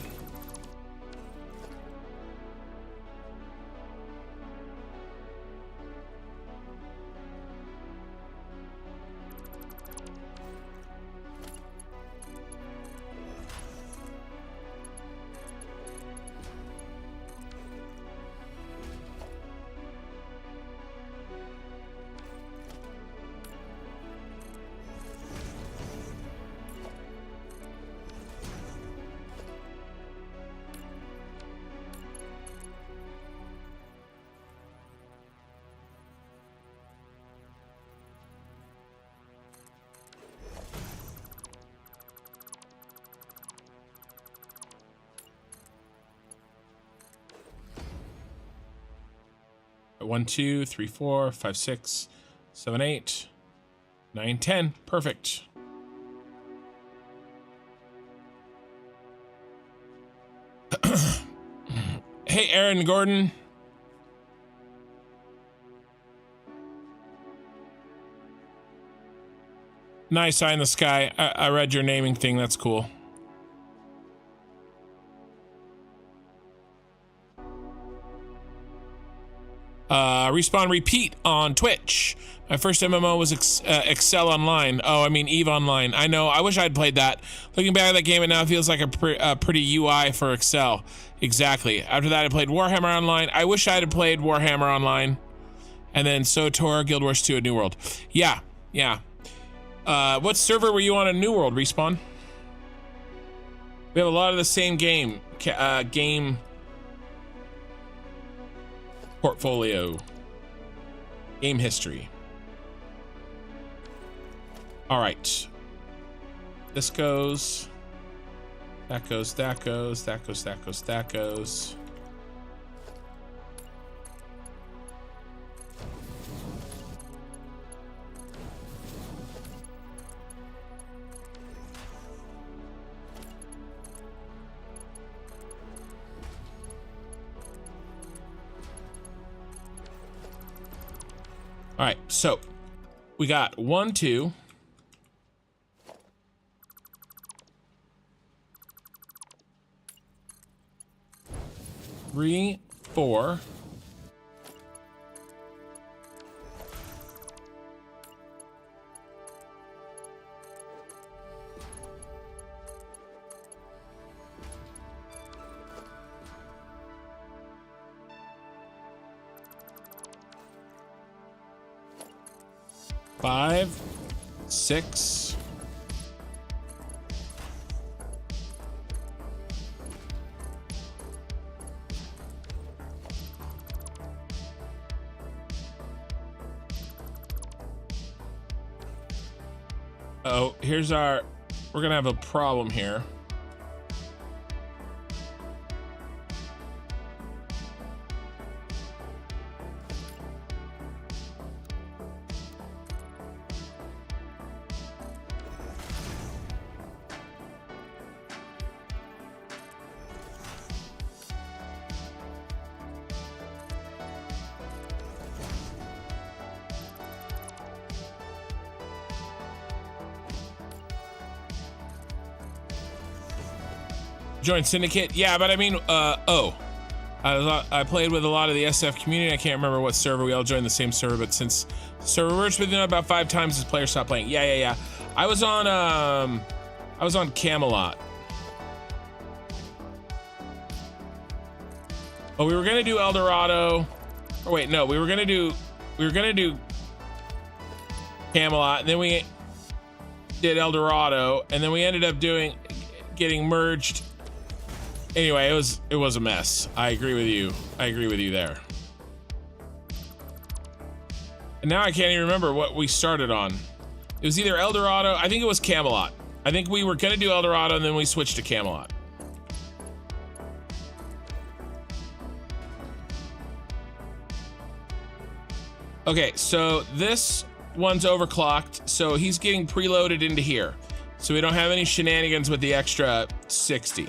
One, 2, 3, 4, 5, 6, 7, 8, 9, 10. Perfect. Hey, Aaron Gordon. Nice eye in the sky. I read your naming thing. That's cool. Respawn repeat on Twitch. My first MMO was Excel Online. Oh, I mean EVE Online. I know. I wish I'd played that. Looking back at that game, it now feels like a pretty UI for Excel. Exactly. After that, I played Warhammer Online. I wish I had played Warhammer Online. And then SOTOR, Guild Wars 2, A New World. Yeah, yeah. What server were you on in New World, Respawn? We have a lot of the same game portfolio, game history. All right, this goes, that goes, that goes, that goes, that goes, that goes. All right, so we got 1, 2. 3, 4. 5, 6. Oh, here's our, we're gonna have a problem here. Join Syndicate, yeah, but I mean, I played with a lot of the SF community. I can't remember what server. We all joined the same server, but since the server merged within about 5 times, as players stopped playing. Yeah. I was on Camelot. Oh, we were gonna do El Dorado. Oh wait, no, we were gonna do Camelot, and then we did El Dorado, and then we ended up getting merged. Anyway, it was a mess. I agree with you. I agree with you there. And now I can't even remember what we started on. It was either El Dorado. I think it was Camelot. I think we were gonna do El Dorado, and then we switched to Camelot. Okay, so this one's overclocked, so he's getting preloaded into here. So we don't have any shenanigans with the extra 60.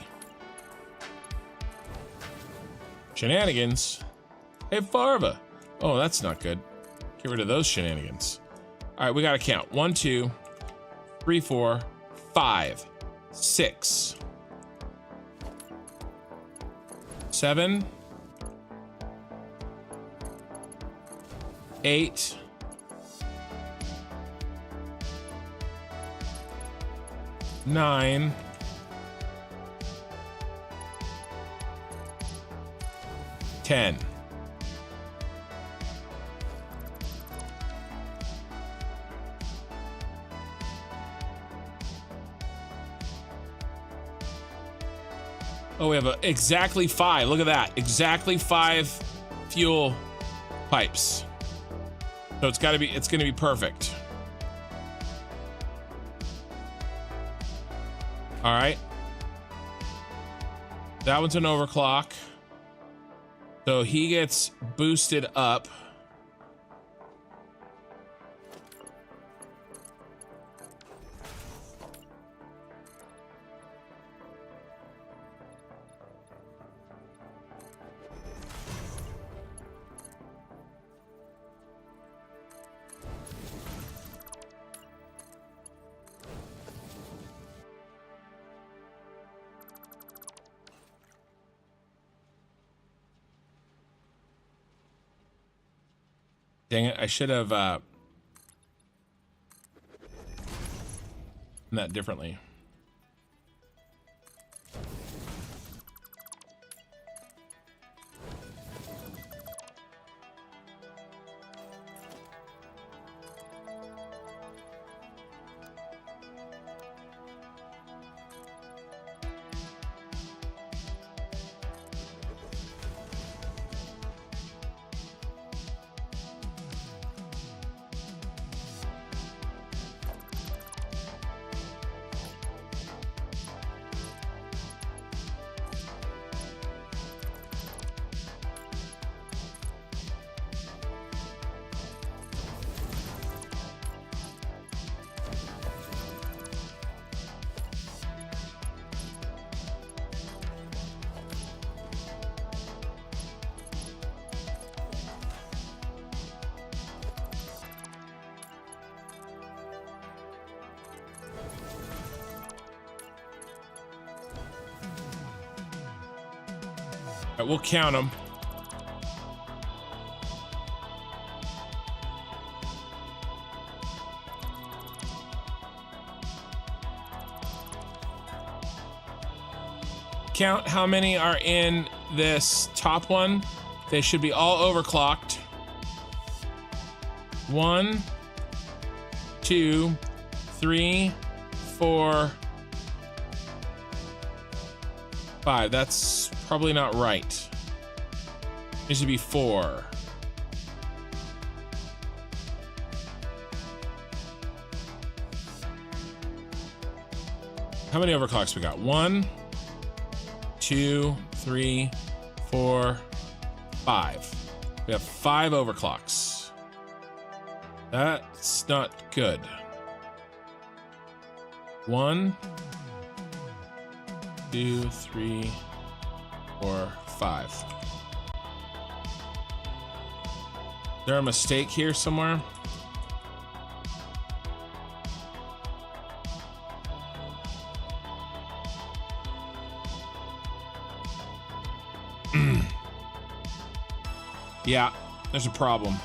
Shenanigans? Hey, Farva. Oh, that's not good. Get rid of those shenanigans. All right, we gotta count. 1, 2, 3, 4, 5, 6, 7, 8, 9, 10. Oh, we have exactly 5. Look at that. Exactly 5 fuel pipes. So it's gonna be perfect. All right. That one's an overclock. So he gets boosted up. Dang it, I should have done that differently. All right, we'll count them. Count how many are in this top one. They should be all overclocked. 1, 2, 3, 4, 5. That's probably not right. It should be 4. How many overclocks we got? 1, 2, 3, 4, 5. We have 5 overclocks. That's not good. 1, 2, 3, 4, 5. Is there a mistake here somewhere? Yeah, there's a problem.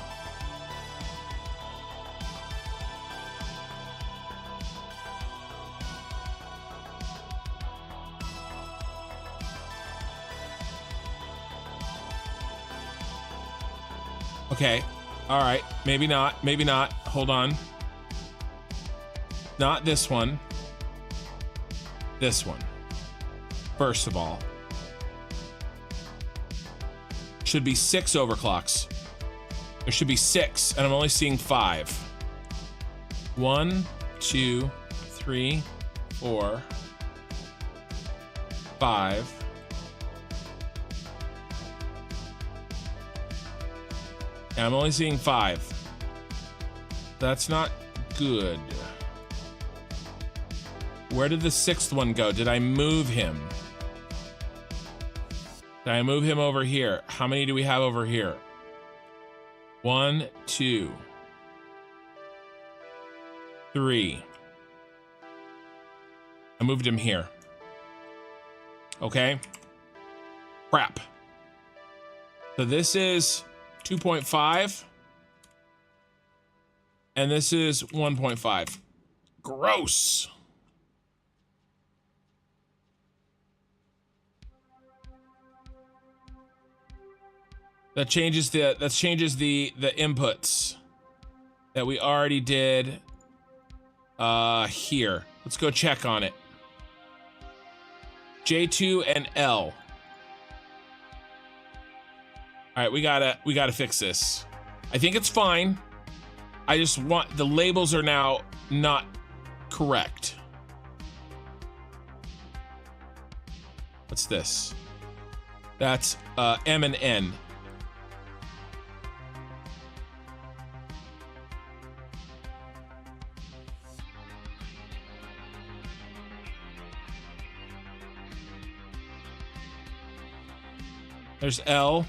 Okay. All right. Maybe not. Maybe not. Hold on. Not this one. This one. First of all. Should be 6 overclocks. There should be 6, and I'm only seeing 5. 1, 2, 3, 4, 5. And I'm only seeing 5. That's not good. Where did the 6th one go? Did I move him? Did I move him over here? How many do we have over here? 1, 2, 3. I moved him here. Okay. Crap. So this is 2.5. And this is 1.5. Gross. That changes the inputs that we already did here. Let's go check on it. J2 and L. All right, we gotta fix this. I think it's fine. I just want, the labels are now not correct. What's this? That's M and N. There's L.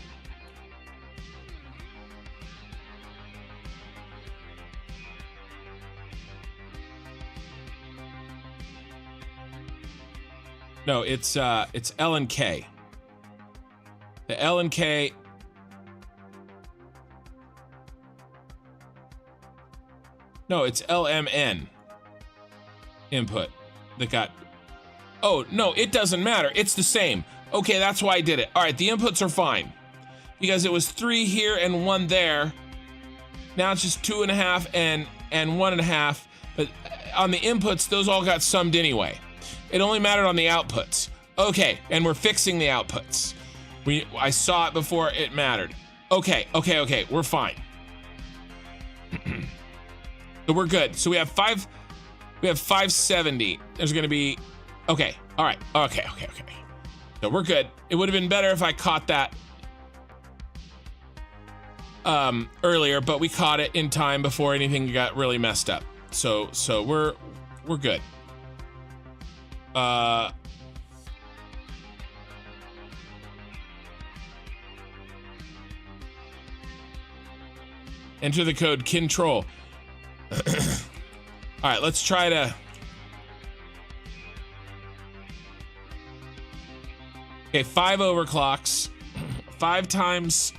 No, it's L and K. The L and K. No, it's LMN input that got. Oh, no, it doesn't matter. It's the same. Okay, that's why I did it. All right, the inputs are fine because it was 3 here and 1 there. Now it's just 2.5 and 1.5. But on the inputs, those all got summed anyway. It only mattered on the outputs. Okay, and we're fixing the outputs. I saw it before it mattered. Okay, we're fine. So we're good. So we have 570. There's gonna be, okay, all right, okay. So we're good. It would have been better if I caught that earlier, but we caught it in time before anything got really messed up. So we're good. Enter the code control. All right, let's try to. Okay, 5 overclocks. 5 times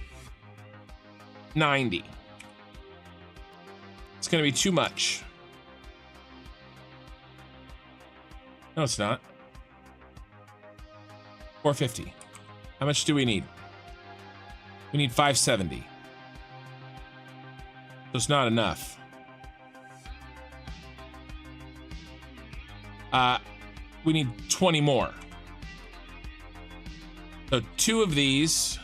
90. It's gonna be too much. No, it's not. 450. How much do we need? We need 570. So it's not enough. We need 20 more. So 2 of these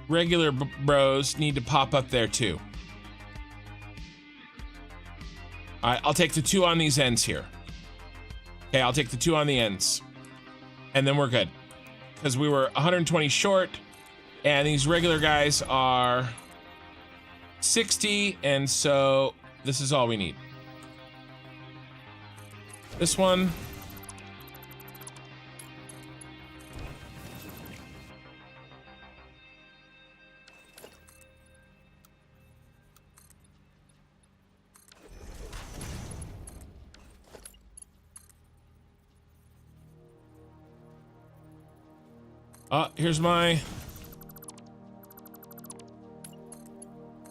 regular bros need to pop up there too. All right, I'll take the 2 on these ends here. Okay, I'll take the 2 on the ends. And then we're good. Because we were 120 short, and these regular guys are 60, and so this is all we need. This one. Here's my.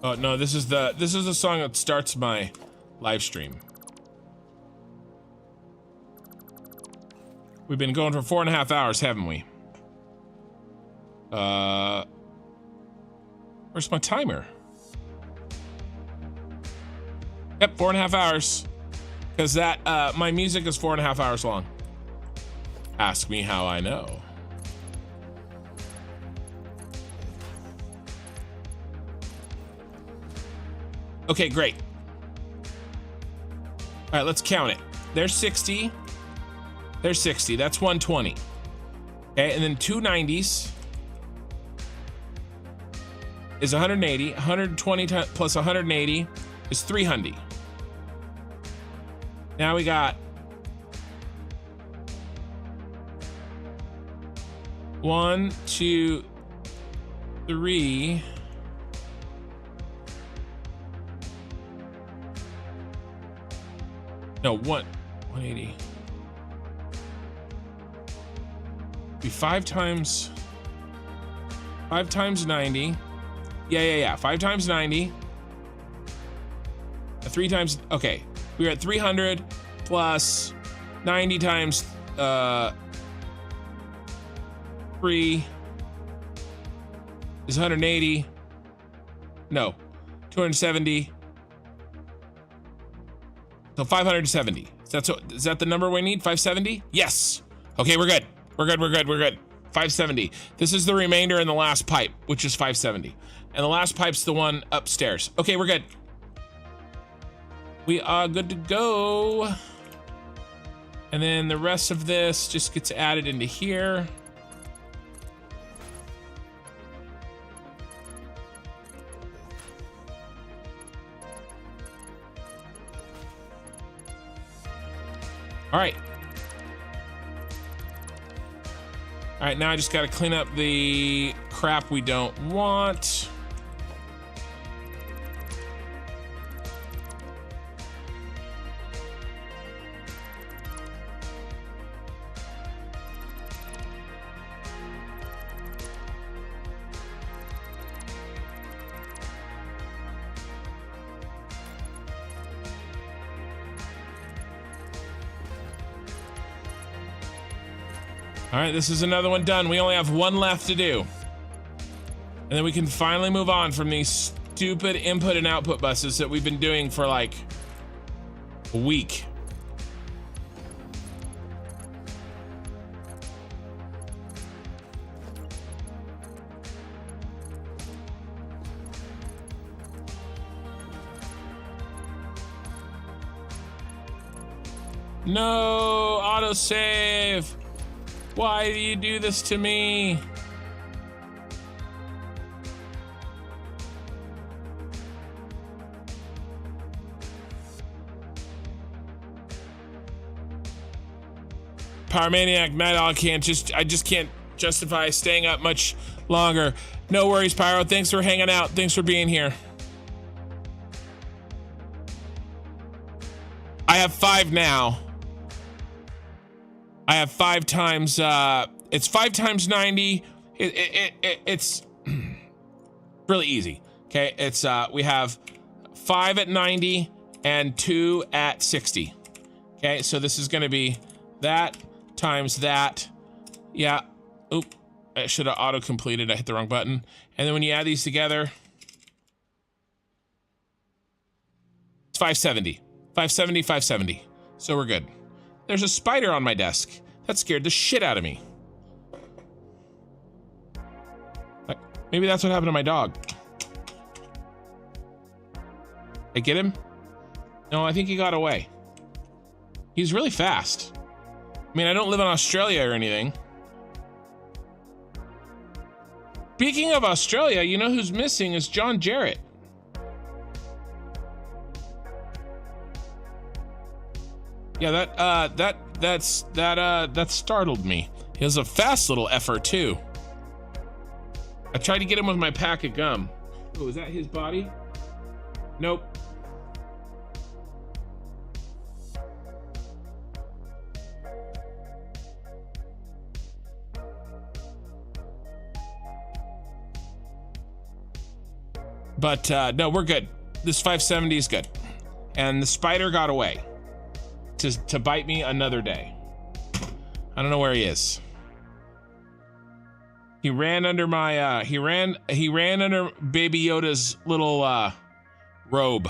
Oh no, this is the song that starts my live stream. We've been going for 4.5 hours, haven't we? Where's my timer? Yep, 4.5 hours. Because that, my music is 4.5 hours long. Ask me how I know. Okay, great. All right, let's count it. There's 60. There's 60. That's 120. Okay, and then 2 90s is 180. 120 plus 180 is 300. Now we got 1, 2, 3. No, 180. Be 5 times 90. Yeah. 5 times 90. 3 times, okay. We're at 300 plus 90 times 3 is 180. No, 270. So 570. Is that the number we need? 570? Yes. Okay, we're good. We're good. 570. This is the remainder in the last pipe, which is 570. And the last pipe's the one upstairs. Okay, we're good. We are good to go. And then the rest of this just gets added into here. All right. All right, now I just got to clean up the crap we don't want. All right, this is another one done. We only have one left to do. And then we can finally move on from these stupid input and output buses that we've been doing for like a week. No, autosave. Why do you do this to me? Power Maniac, Mad Dog I just can't justify staying up much longer. No worries, Pyro. Thanks for hanging out. Thanks for being here. I have 5 now. I have 5 times, it's 5 times 90. It's really easy. Okay, it's, we have 5 at 90 and 2 at 60. Okay, so this is gonna be that times that. Yeah, oop, I should have auto-completed, I hit the wrong button. And then when you add these together, it's 570. 570, 570. So we're good. There's a spider on my desk. That scared the shit out of me. Maybe that's what happened to my dog. I get him? No, I think he got away. He's really fast. I mean, I don't live in Australia or anything. Speaking of Australia, you know who's missing is John Jarrett. Yeah, that startled me. He was a fast little effer too. I tried to get him with my pack of gum. Oh, is that his body? Nope. But no, we're good. This 570 is good. And the spider got away to bite me another day. I don't know where he is. He ran under my he ran under Baby Yoda's little robe.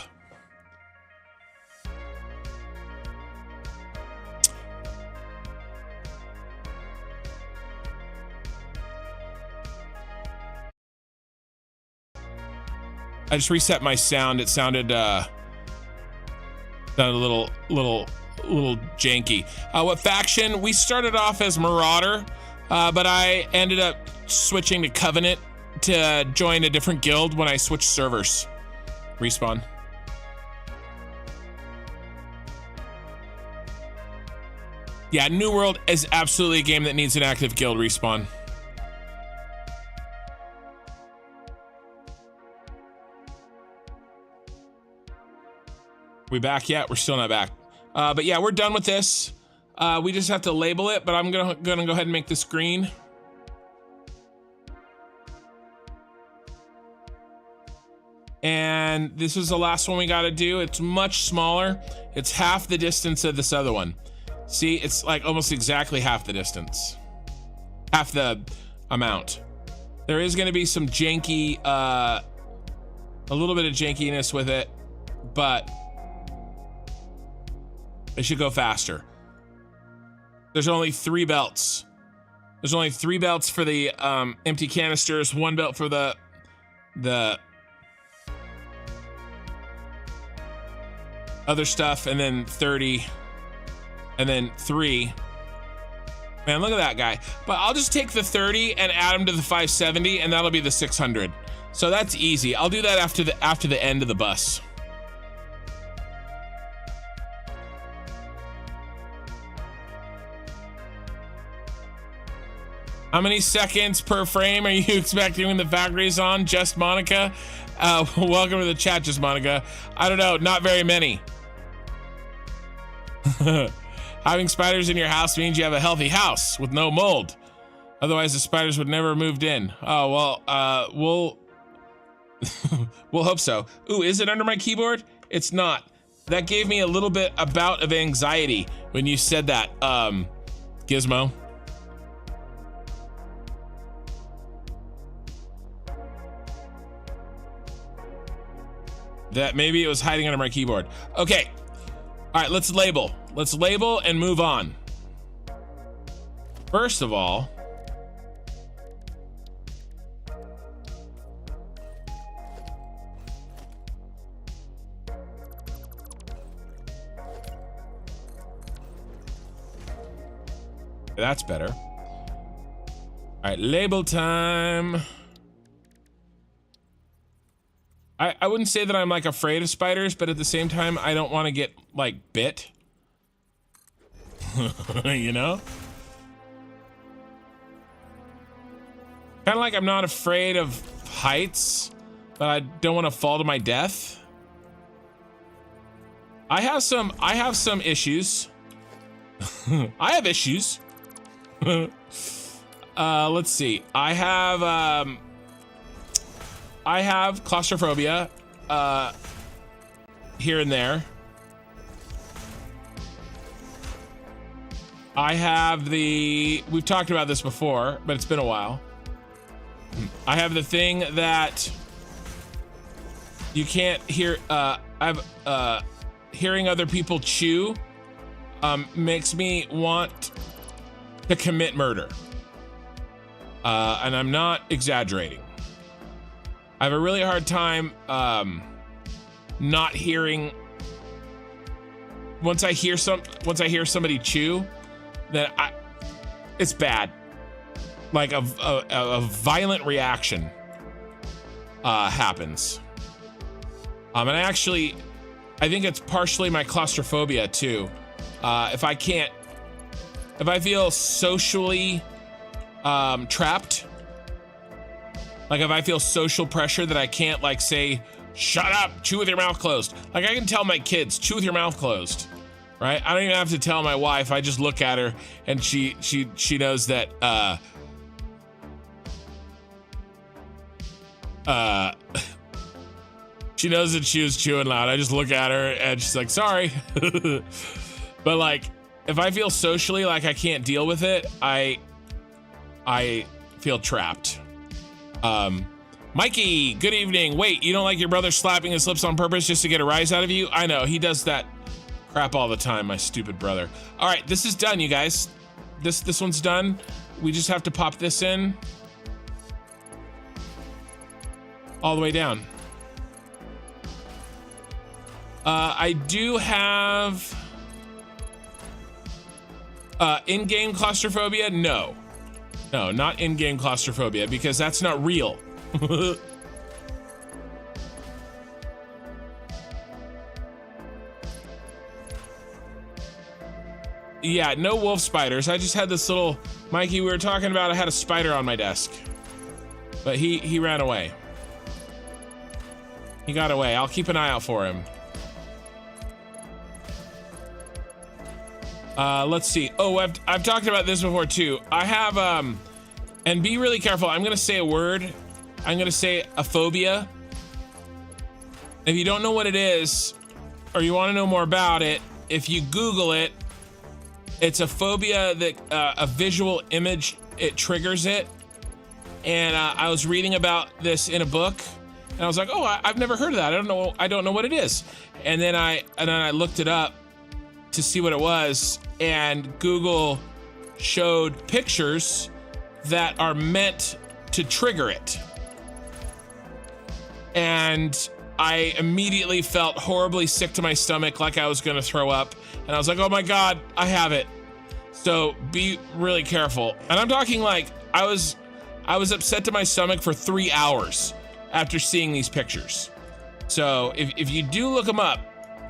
I just reset my sound. It sounded a little janky. What faction? We started off as Marauder, but I ended up switching to Covenant to join a different guild when I switched servers. Respawn. Yeah, New World is absolutely a game that needs an active guild. Respawn. We back yet? We're still not back. But yeah, we're done with this. We just have to label it, but I'm gonna go ahead and make this green. And this is the last one we gotta do. It's much smaller. It's half the distance of this other one. See, it's like almost exactly half the distance. Half the amount. There is gonna be some janky, a little bit of jankiness with it, but it should go faster. There's only 3 belts. There's only 3 belts for the empty canisters, 1 belt for the other stuff, and then 30, and then 3. Man, look at that guy. But I'll just take the 30 and add them to the 570, and that'll be the 600. So that's easy. I'll do that after the end of the bus. How many seconds per frame are you expecting when the factory's on? Just Monica? Welcome to the chat, Just Monica. I don't know, not very many. Having spiders in your house means you have a healthy house with no mold. Otherwise, the spiders would never have moved in. Oh, well, we'll hope so. Ooh, is it under my keyboard? It's not. That gave me a little bit a bout of anxiety when you said that, Gizmo. That maybe it was hiding under my keyboard. Okay. All right, let's label. Let's label and move on. First of all, that's better. All right, label time. I wouldn't say that I'm like afraid of spiders, but at the same time, I don't want to get like bit. You know? Kind of like I'm not afraid of heights, but I don't want to fall to my death. I have some issues. I have issues. Let's see. I have claustrophobia, here and there. I have we've talked about this before, but it's been a while. I have the thing that you can't hear, hearing other people chew, makes me want to commit murder. And I'm not exaggerating. I have a really hard time not hearing. Once I hear somebody chew, then it's bad. Like a violent reaction happens. And I think it's partially my claustrophobia too. If I feel socially trapped. Like if I feel social pressure that I can't like say, shut up, chew with your mouth closed. Like I can tell my kids, chew with your mouth closed, right? I don't even have to tell my wife. I just look at her and she knows that, she knows that she was chewing loud. I just look at her and she's like, sorry. But like, if I feel socially like I can't deal with it, I feel trapped. Mikey, good evening. Wait, you don't like your brother slapping his lips on purpose just to get a rise out of you? I know, he does that crap all the time, my stupid brother. All right, this is done, you guys. This one's done. We just have to pop this in all the way down. I do have in-game claustrophobia. No, not in-game claustrophobia, because that's not real. Yeah, no wolf spiders. I just had this little, Mikey, we were talking about, I had a spider on my desk, but he ran away. He got away. I'll keep an eye out for him. Let's see. Oh, I've talked about this before too. I have, and be really careful. I'm going to say a word. I'm going to say a phobia. If you don't know what it is, or you want to know more about it, if you Google it, it's a phobia that a visual image, it triggers it. And I was reading about this in a book, and I was like, oh, I've never heard of that. I don't know what it is. And then I looked it up to see what it was, and Google showed pictures that are meant to trigger it. And I immediately felt horribly sick to my stomach, like I was gonna throw up. And I was like, oh my God, I have it. So be really careful. And I'm talking like, I was upset to my stomach for 3 hours after seeing these pictures. So if you do look them up,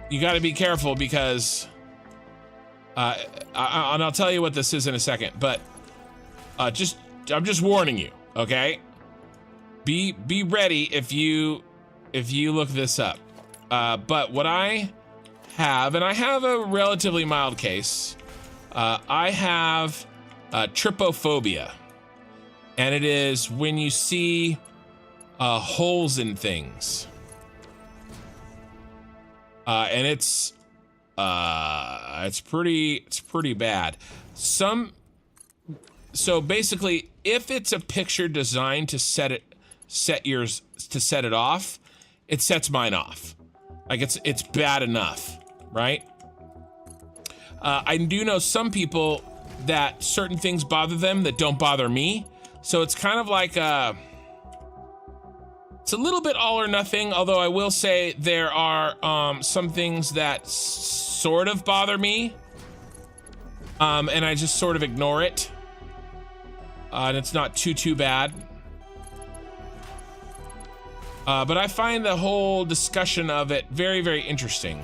you gotta be careful, because and I'll tell you what this is in a second, but I'm just warning you, okay? Be ready if you look this up. But what I have, and I have a relatively mild case, I have trypophobia, and it is when you see holes in things, and it's pretty bad. So basically, if it's a picture designed to set it off, it sets mine off. Like it's bad enough, right? I do know some people that certain things bother them that don't bother me. So it's kind of like it's a little bit all or nothing, although I will say there are some things that sort of bother me, and I just sort of ignore it, and it's not too bad. But I find the whole discussion of it very, very interesting,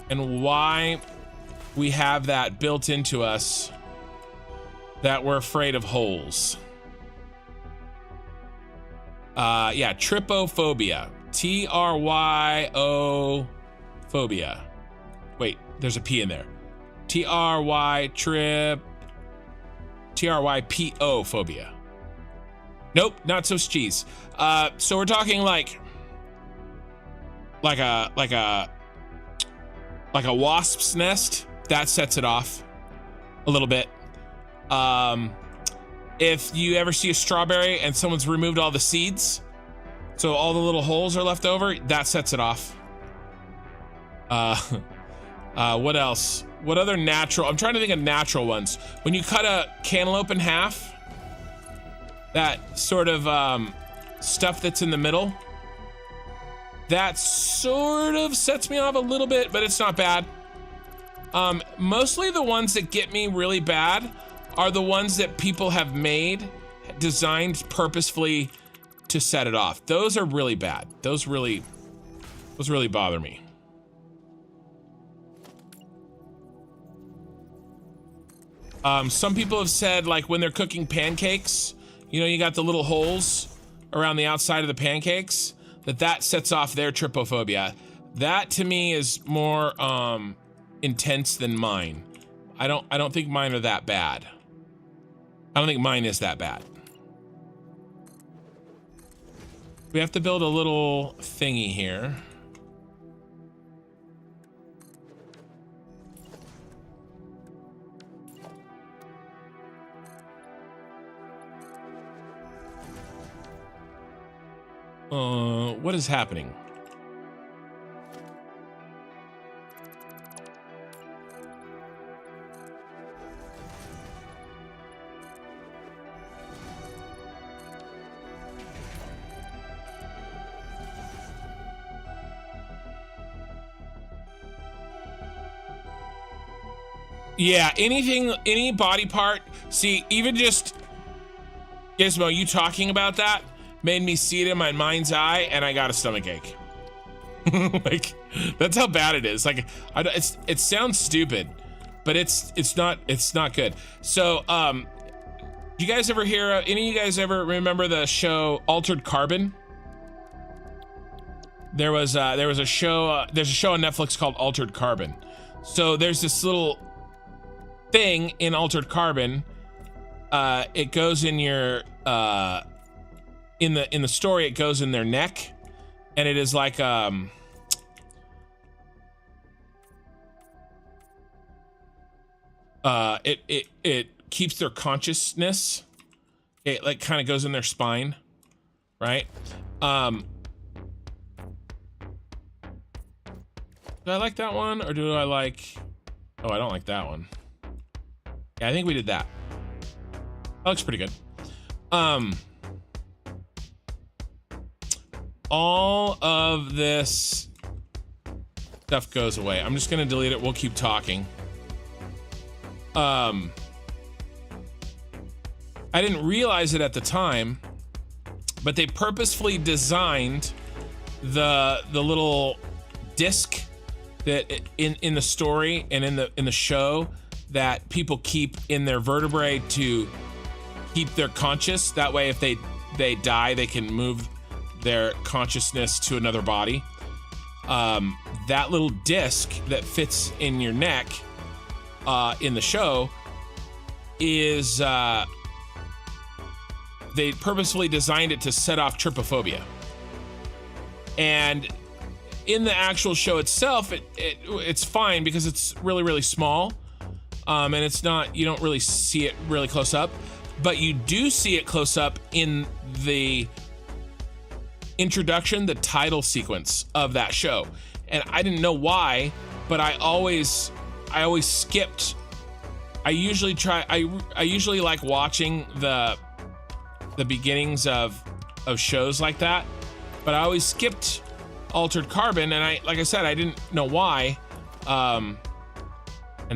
and why we have that built into us, that we're afraid of holes. Yeah, trypophobia. T-R-Y-O phobia. Wait, there's a P in there. T-R-Y-P-O phobia. Nope, not so cheese. So we're talking like a wasp's nest. That sets it off a little bit. If you ever see a strawberry and someone's removed all the seeds, so all the little holes are left over, that sets it off. What else? What other natural? I'm trying to think of natural ones. When you cut a cantaloupe in half, that sort of stuff that's in the middle, that sort of sets me off a little bit, but it's not bad. Mostly the ones that get me really bad are the ones that people have designed purposefully to set it off. Those are really bad. Those really bother me. Some people have said, like, when they're cooking pancakes, you know, you got the little holes around the outside of the pancakes, that sets off their trypophobia. That to me is more intense than mine. I don't think mine are that bad. I don't think mine is that bad. We have to build a little thingy here. What is happening? Yeah, anything, any body part. See, even just Gizmo, you talking about that made me see it in my mind's eye, and I got a stomach ache. Like, that's how bad it is. Like, it sounds stupid, but it's not good. So, you guys ever hear? Any of you guys ever remember the show Altered Carbon? There was a show. There's a show on Netflix called Altered Carbon. So there's this little thing in Altered Carbon. It goes in your in the story. It goes in their neck, and it is like it keeps their consciousness. It like kind of goes in their spine, right? Do I like that one, or do I like? Oh, I don't like that one. Yeah, I think we did that. That looks pretty good. All of this stuff goes away. I'm just gonna delete it. We'll keep talking. I didn't realize it at the time, but they purposefully designed the little disc that in the story and in the show that people keep in their vertebrae to keep their conscious. That way, if they die, they can move their consciousness to another body. That little disc that fits in your neck in the show is they purposefully designed it to set off trypophobia. And in the actual show itself, it's fine because it's really, really small. And it's not, you don't really see it really close up, but you do see it close up in the introduction, the title sequence of that show. And I didn't know why, but I always skipped. I usually like watching the beginnings of shows like that, but I always skipped Altered Carbon, and like I said, I didn't know why. And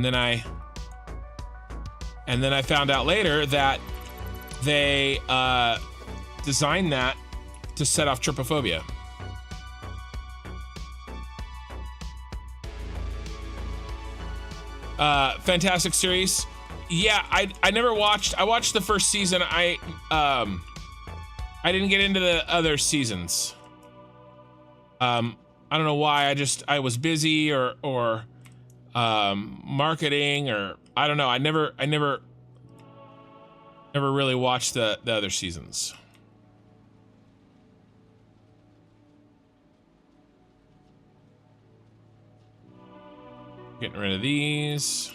then I found out later that they designed that to set off trypophobia. Fantastic series. Yeah, I never watched. I watched the first season. I didn't get into the other seasons. I don't know why. I was busy or marketing, or I don't know. I never really watched the other seasons. Getting rid of these.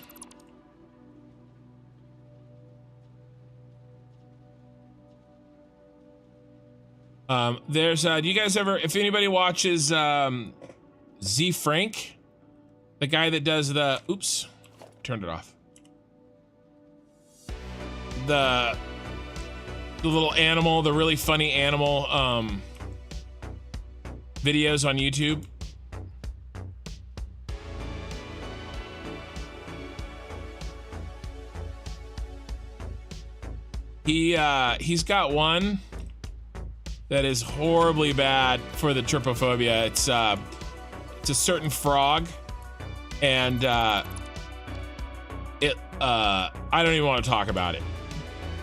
There's do you guys ever, if anybody watches Z Frank, the guy that does the oops, turned it off. The little animal, the really funny animal videos on YouTube. He's got one that is horribly bad for the trypophobia. It's a certain frog, and I don't even want to talk about it.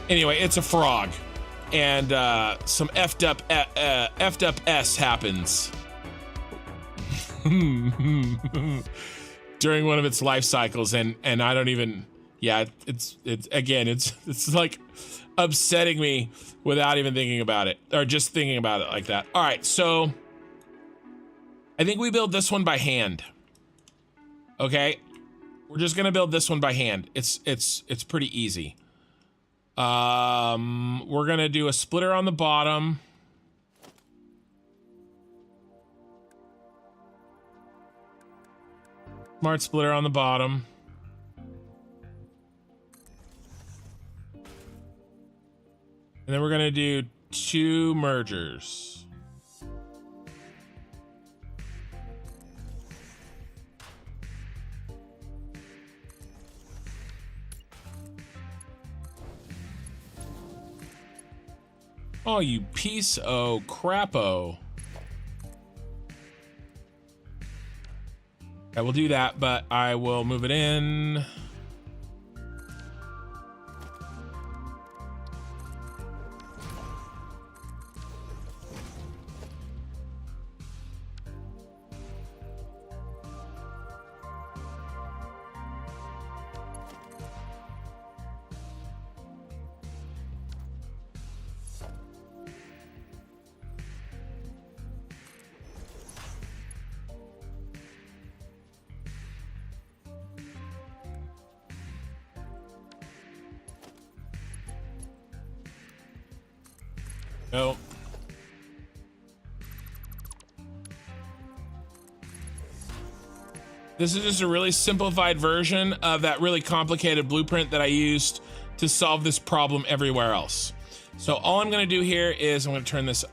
Anyway, it's a frog, and some effed up S happens during one of its life cycles, and I don't even. Yeah, it's like upsetting me without even thinking about it, or just thinking about it like that. All right, so I think we build this one by hand. Okay, we're just gonna build this one by hand. It's pretty easy. We're gonna do a splitter on the bottom. Smart splitter on the bottom. And then we're gonna do 2 mergers. Oh, you piece of crapo. I will do that, but I will move it in. No. This is just a really simplified version of that really complicated blueprint that I used to solve this problem everywhere else. So all I'm gonna do here is I'm gonna turn this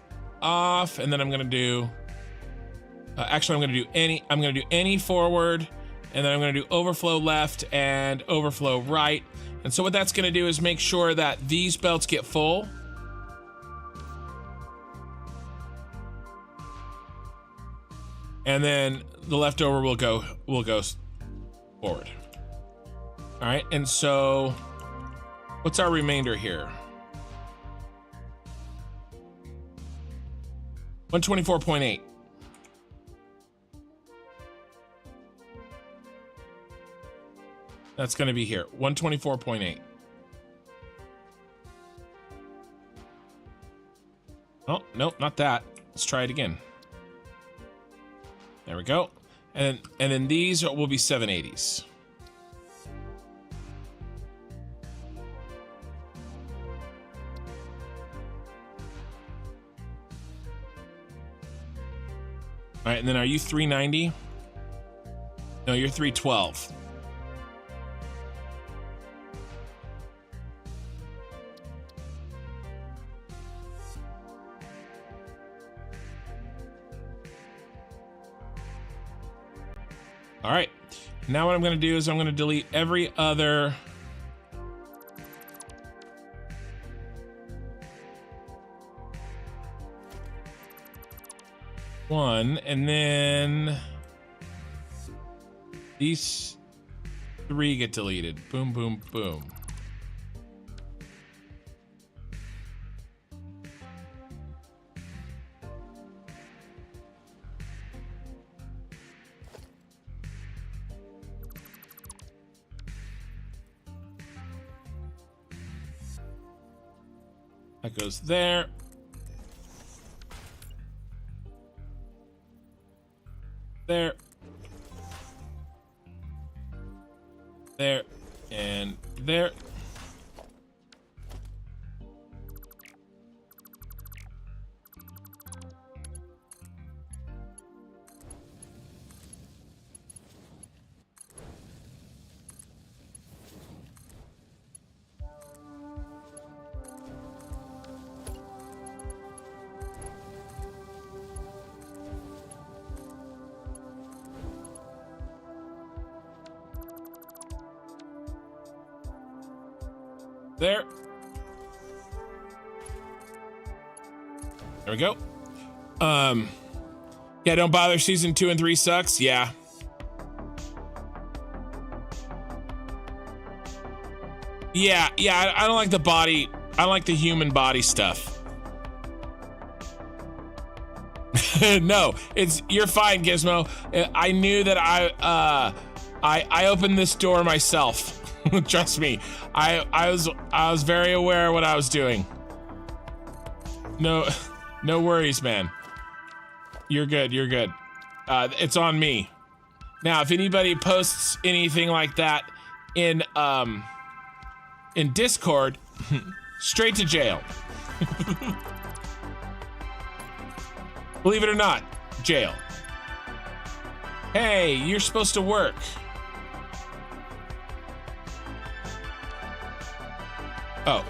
off, and then I'm gonna do, actually I'm gonna do any forward, and then I'm gonna do overflow left and overflow right. And so what that's gonna do is make sure that these belts get full. And then the leftover will go forward. All right, and so what's our remainder here? 124.8. That's gonna be here, 124.8. Oh, nope, not that. Let's try it again. There we go. And then these will be 780s. All right, and then are you 390? No, you're 312. All right, now what I'm gonna do is I'm gonna delete every other one, and then these 3 get deleted. Boom, boom, boom. That goes there. There. There. And there. There. There we go. Yeah, don't bother. Season 2 and 3 sucks. Yeah. Yeah, I don't like the body. I like the human body stuff. No, you're fine, Gizmo. I knew that I opened this door myself. Trust me, I was very aware of what I was doing. No worries, man. You're good. You're good. It's on me. Now, if anybody posts anything like that in Discord, straight to jail. Believe it or not, jail. Hey, you're supposed to work. Oh.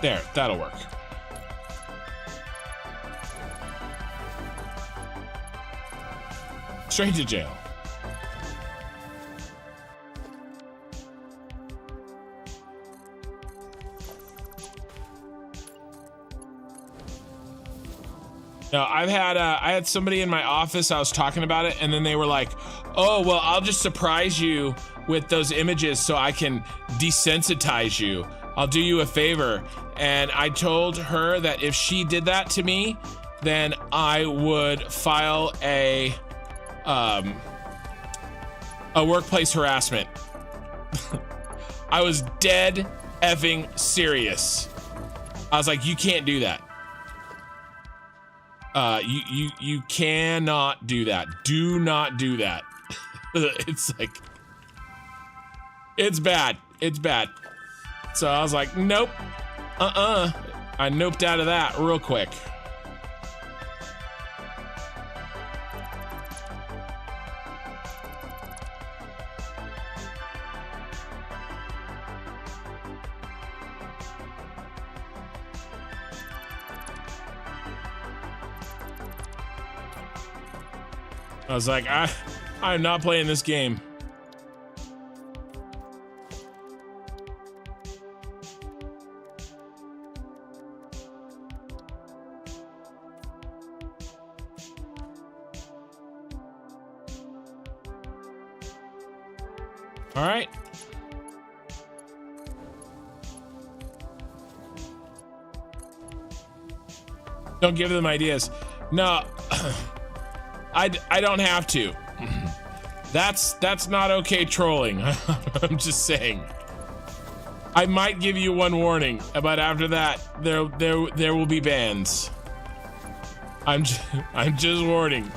There, that'll work. Straight to jail. No, I had somebody in my office, I was talking about it, and then they were like, oh, well, I'll just surprise you with those images so I can desensitize you. I'll do you a favor. And I told her that if she did that to me, then I would file a workplace harassment. I was dead effing serious. I was like, you can't do that. You cannot do that. Do not do that. It's like, it's bad. It's bad. So I was like, nope. I noped out of that real quick. I was like, I'm not playing this game. All right. Don't give them ideas. No. I don't have to. That's not okay trolling. I'm just saying. I might give you one warning, but after that, there will be bans. I'm just warning.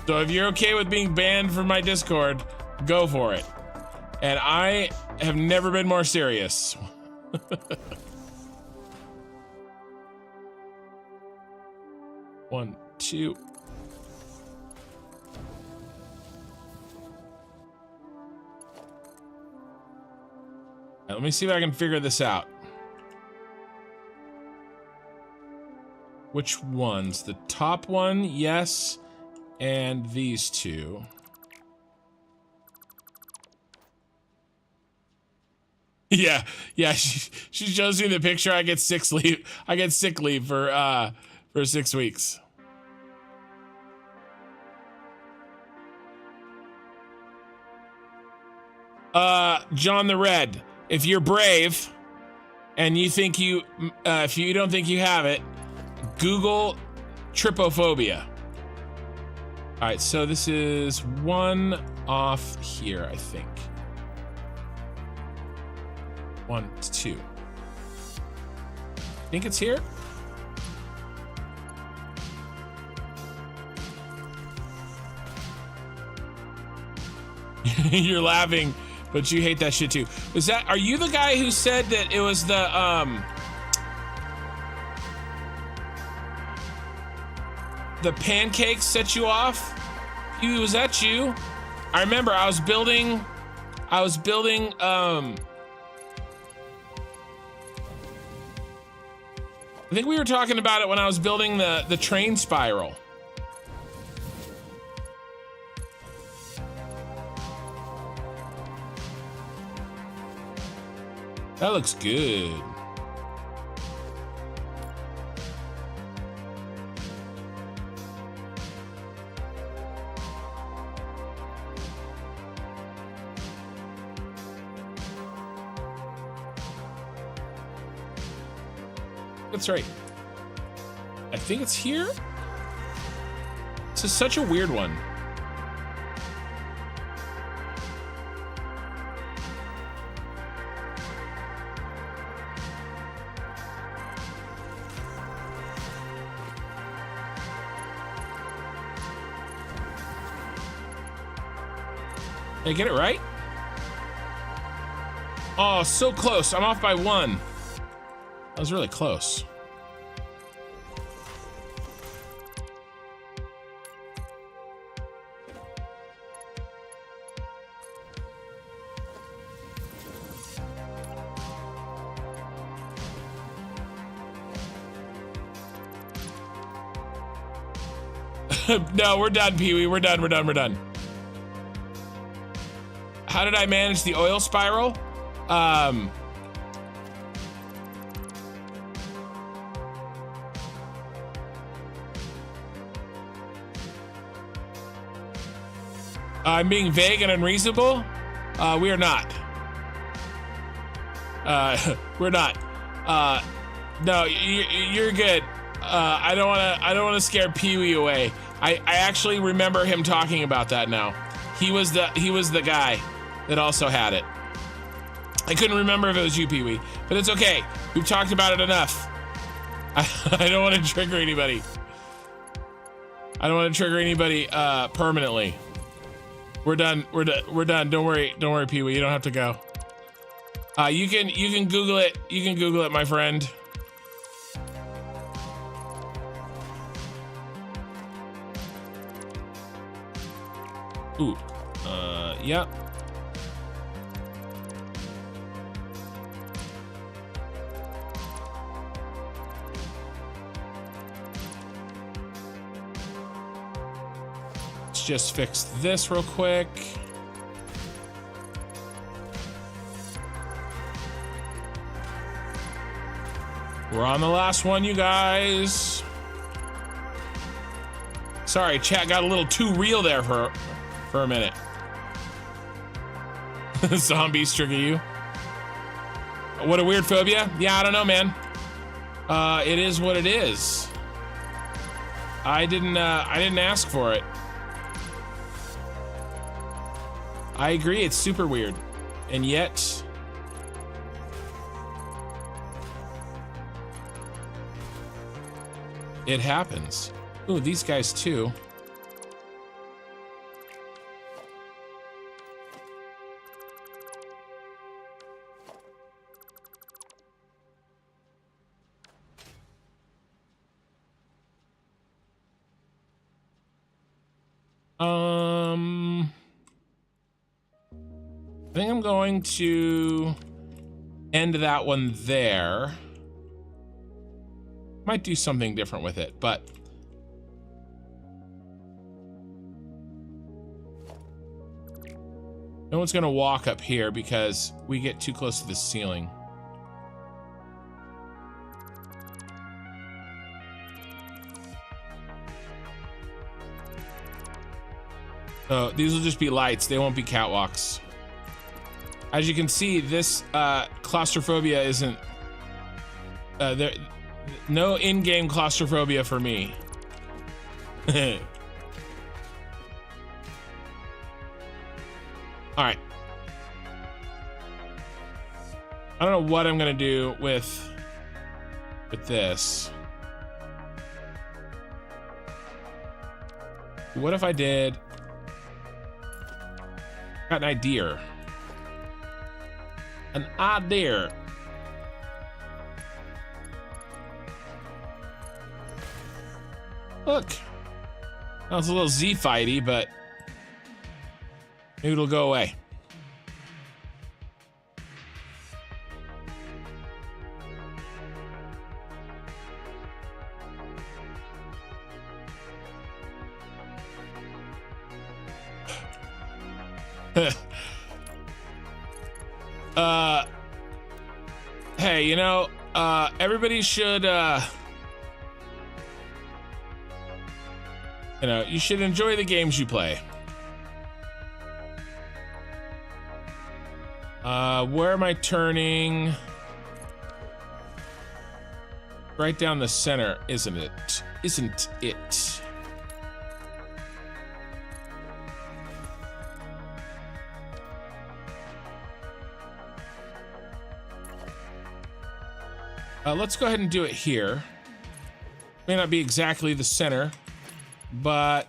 So if you're okay with being banned from my Discord, go for it. And I have never been more serious. One, two. Let me see if I can figure this out. Which ones? The top one, yes, and these two. Yeah, she shows me the picture. I get sick leave. I get sick leave for 6 weeks. John the Red. If you're brave and you think if you don't think you have it, Google trypophobia. All right, so this is one off here, I think. 1, 2. Think it's here? You're laughing. But you hate that shit too. Are you the guy who said that it was the pancakes set you off? Was that you? I remember I was building I think we were talking about it when I was building the train spiral. That looks good. That's right. I think it's here. This is such a weird one. Did I get it right? Oh, so close. I'm off by 1. That was really close. No, we're done, Pee-wee. We're done, we're done, we're done. How did I manage the oil spiral? I'm being vague and unreasonable? We are not. We're not. No, you're good. I don't wanna scare Pee-wee away. I actually remember him talking about that now. He was the guy that also had it. I couldn't remember if it was you, Pee-wee, but it's okay. We've talked about it enough. I don't want to trigger anybody. I don't want to trigger anybody permanently. We're done. We're done. Don't worry, Pee-wee. You don't have to go. You can Google it. You can Google it, my friend. Ooh. Yeah. Let's just fix this real quick. We're on the last one, you guys. Sorry, chat got a little too real there for a minute. Zombies trigger you. What a weird phobia. Yeah, I don't know, man. It is what it is. I didn't ask for it. I agree, it's super weird. And yet it happens. Ooh, these guys too. I think I'm going to end that one there. Might do something different with it, but no one's gonna walk up here because we get too close to the ceiling. So these will just be lights, they won't be catwalks. As you can see, this claustrophobia isn't there. No in-game claustrophobia for me. All right. I don't know what I'm gonna do with this. What if I did? Got an idea. An idea. Look. That was a little Z-fighty, but maybe it'll go away. Hey, you know, everybody should, you know, you should enjoy the games you play. Where am I turning? Right down the center, isn't it? Isn't it? Let's go ahead and do it here. May not be exactly the center, but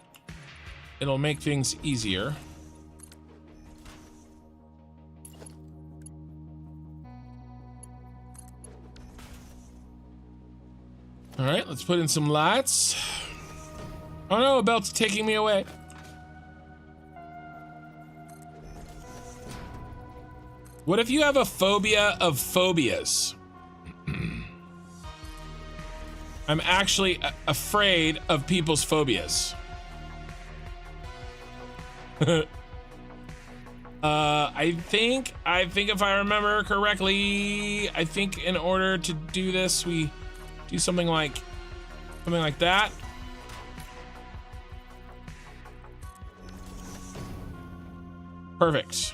it'll make things easier. All right, let's put in some lights. Oh no, a belt's taking me away. What if you have a phobia of phobias? I'm actually afraid of people's phobias. I think if I remember correctly, I think in order to do this, we do something like that. Perfect.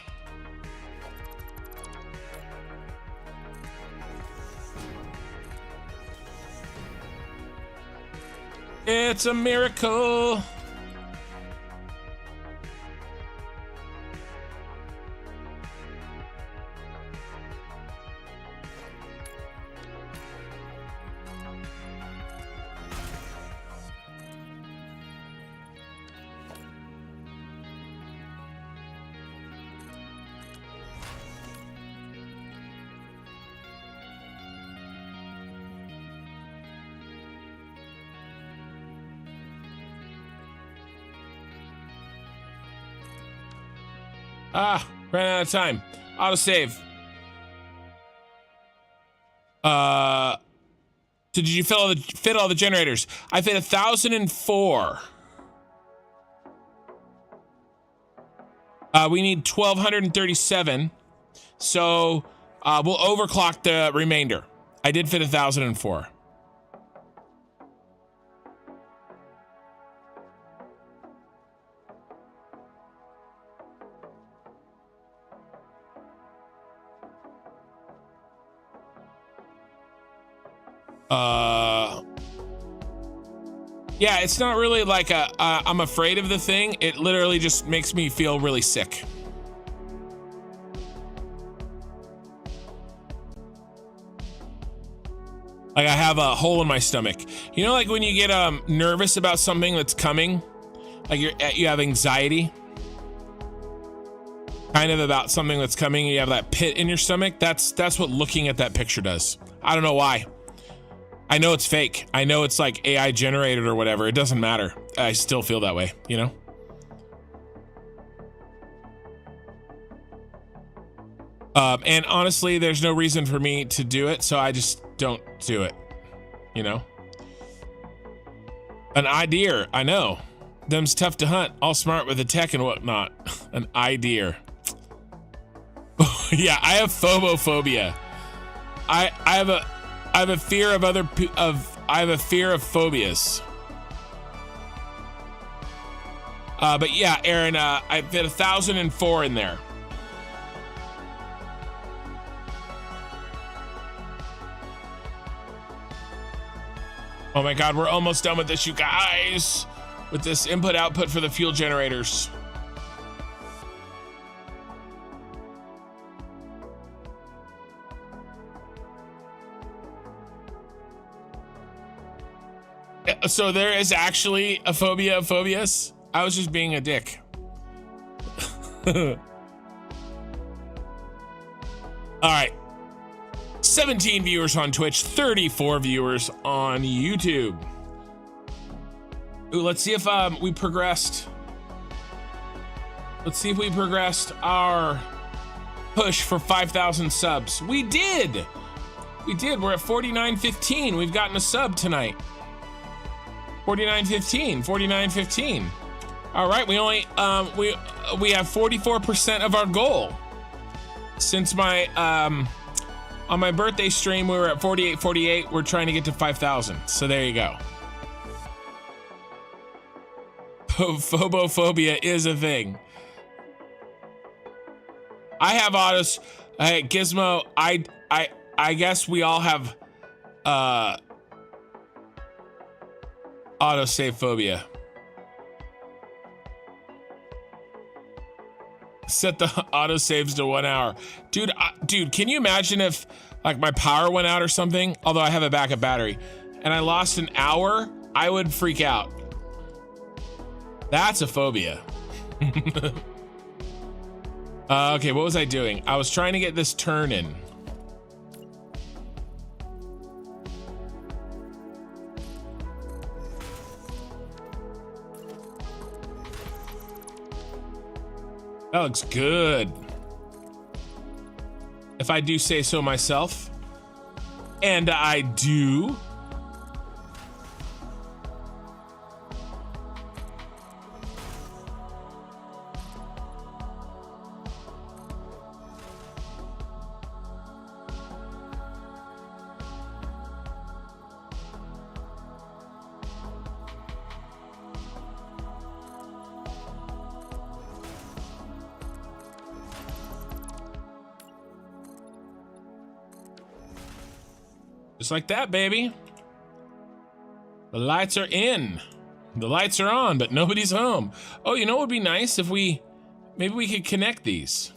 It's a miracle. Ran out of time. Autosave. Did you fit all the generators? I fit 1,004. We need 1,237. So we'll overclock the remainder. I did fit 1,004. Yeah, it's not really like I'm afraid of the thing. It literally just makes me feel really sick. Like I have a hole in my stomach. You know, like when you get nervous about something that's coming, like you have anxiety, kind of about something that's coming. You have that pit in your stomach. That's what looking at that picture does. I don't know why. I know it's fake. I know it's like AI generated or whatever. It doesn't matter. I still feel that way, you know? And honestly, there's no reason for me to do it, so I just don't do it, you know? An idea, I know. Them's tough to hunt, all smart with the tech and whatnot. An idea. Yeah, I have phobophobia. I have a fear of I have a fear of phobias. But yeah, Aaron, I fit 1,004 in there. Oh my God, we're almost done with this, you guys. With this input output for the fuel generators. So there is actually a phobia of phobias? I was just being a dick. All right. 17 viewers on Twitch, 34 viewers on YouTube. Ooh, let's see if we progressed. Let's see if we progressed our push for 5,000 subs. We did. We did. We're at 49.15. We've gotten a sub tonight. 49.15. All right, we only we have 44% of our goal. Since my on my birthday stream we were at 48. We're trying to get to 5,000. So there you go. Phobophobia is a thing. I have autos. Hey, Gizmo, I guess we all have autosave phobia. Set the autosaves to 1 hour. Dude, can you imagine if like my power went out or something? Although I have a backup battery and I lost an hour, I would freak out. That's a phobia. Okay, what was I doing? I was trying to get this turn in. That looks good. If I do say so myself. And I do. Just like that, baby. The lights are in. The lights are on, but nobody's home. Oh, you know what would be nice if maybe we could connect these.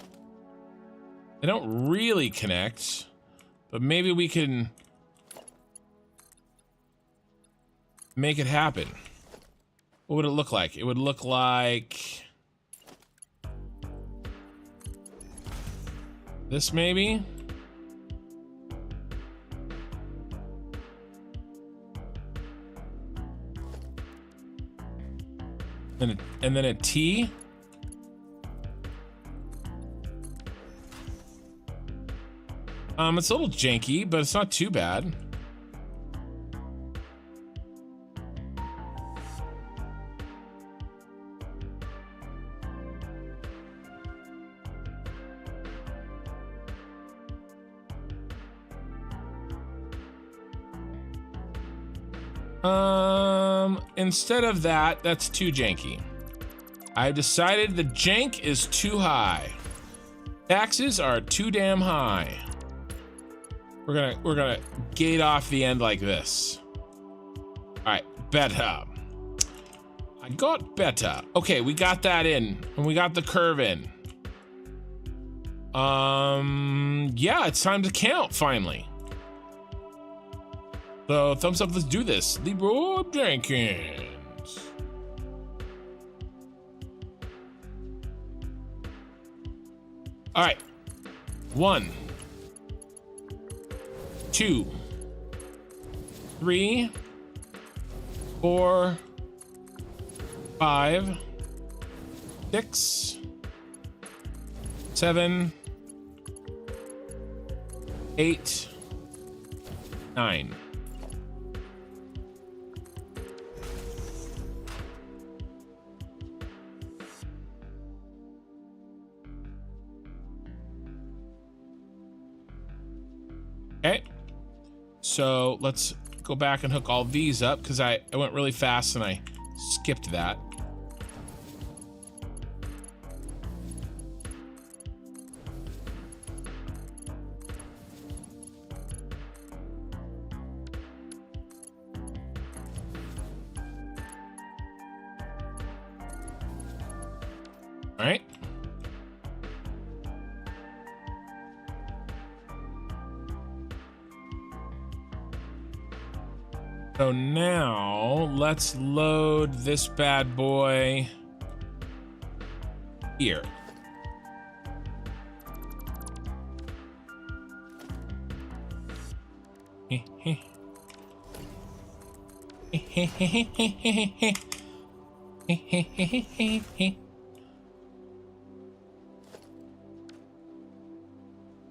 They don't really connect, but maybe we can make it happen. What would it look like? It would look like this, maybe? And then a T. It's a little janky, but it's not too bad. Instead of that, that's too janky. I've decided the jank is too high. Taxes are too damn high. We're gonna gate off the end like this. All right, better. I got better. Okay, we got that in, and we got the curve in. Yeah, it's time to count finally. So thumbs up, let's do this. Leroy Jenkins. All right, 1, 2, 3, 4, 5, 6, 7, 8, 9. Okay, so let's go back and hook all these up because I went really fast and I skipped that. All right. So now let's load this bad boy here.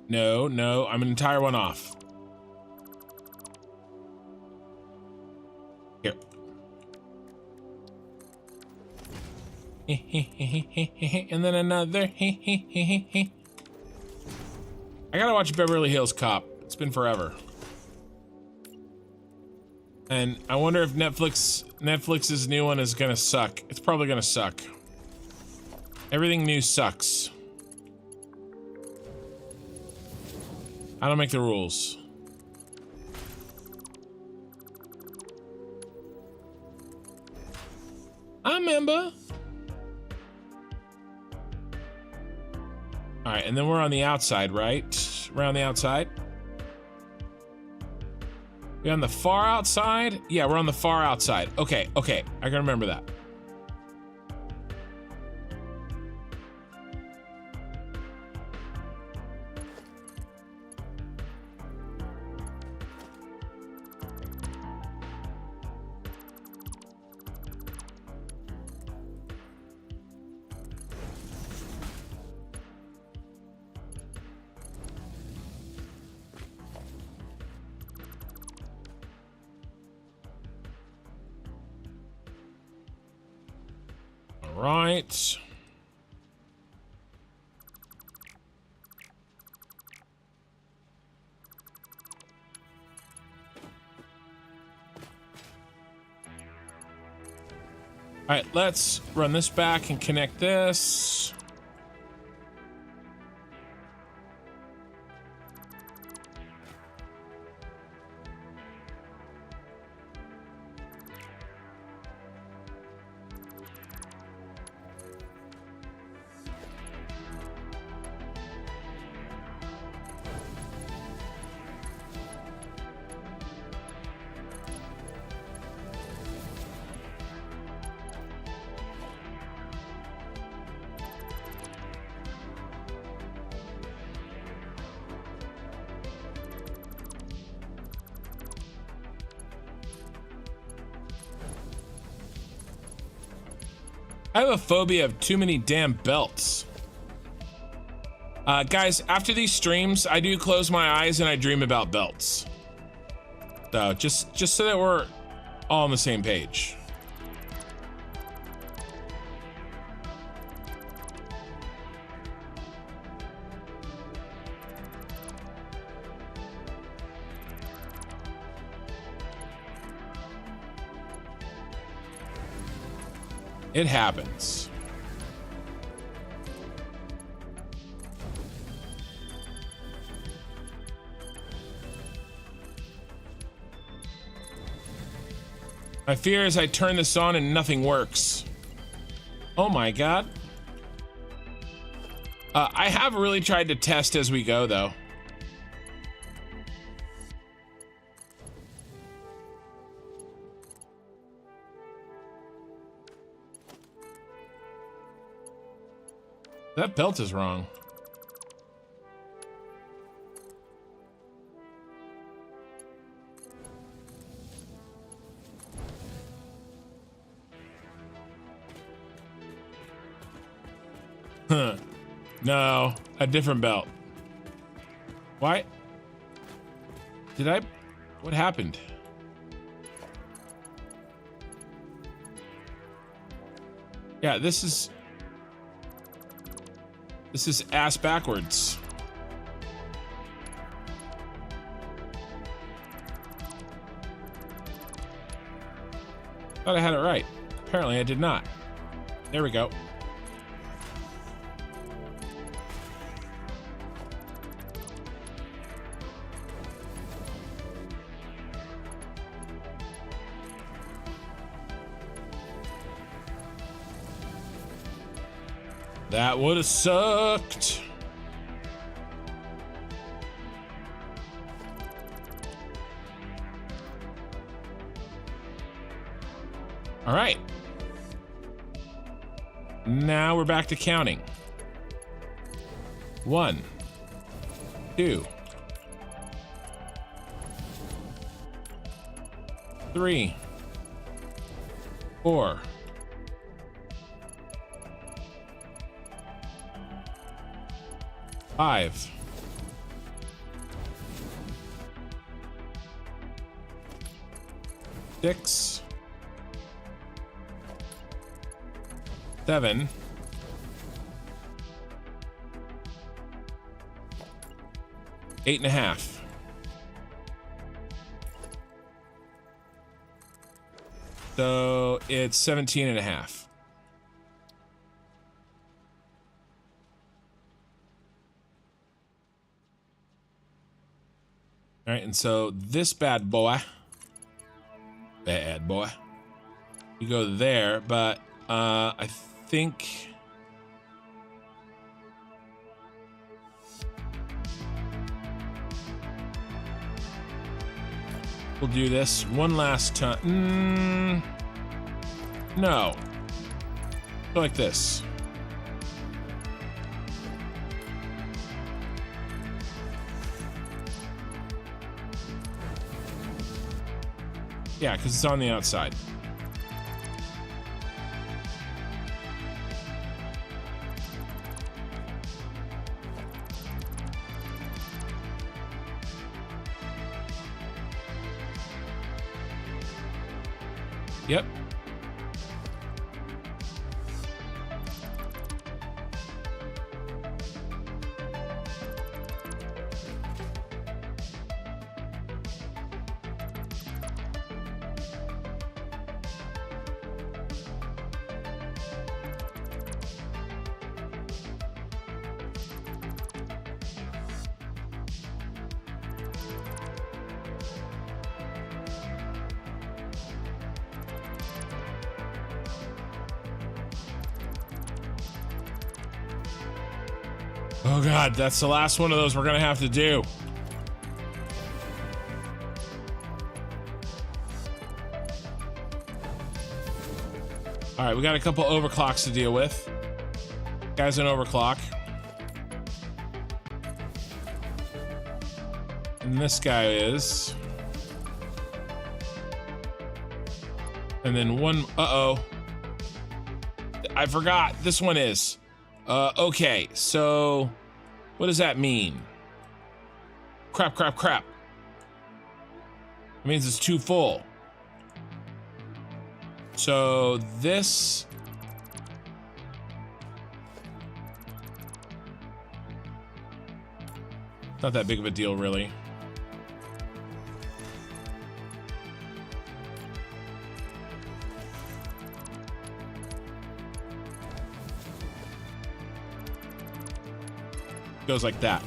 No, I'm an entire one off. Here. And then another. I gotta watch Beverly Hills Cop. It's been forever. And I wonder if Netflix's new one is gonna suck. It's probably gonna suck. Everything new sucks. I don't make the rules. I remember. All right, and then we're on the outside, right? We're on the outside. We're on the far outside? Yeah, we're on the far outside. Okay, I can remember that. Right. All right, let's run this back and connect this. I have a phobia of too many damn belts. Guys, after these streams, I do close my eyes and I dream about belts. So just so that we're all on the same page. It happens. My fear is I turn this on and nothing works. Oh my god. I have really tried to test as we go though. That belt is wrong. Huh. No, a different belt. Why? What happened? Yeah, this is ass backwards. Thought I had it right. Apparently I did not. There we go. That would have sucked. All right. Now we're back to counting. 1, 2, 3, 4, 5, 6, 7, 8.5. So it's 17.5. All right, and so this bad boy, you go there, but I think we'll do this one last time. No, go like this. Yeah, because it's on the outside. Yep. Oh god, that's the last one of those we're gonna have to do. All right, we got a couple overclocks to deal with. Guy's an overclock. And this guy is. And then one, uh-oh. I forgot. This one is. Okay, so what does that mean? Crap, crap, crap. It means it's too full. So this... Not that big of a deal, really. Goes like that.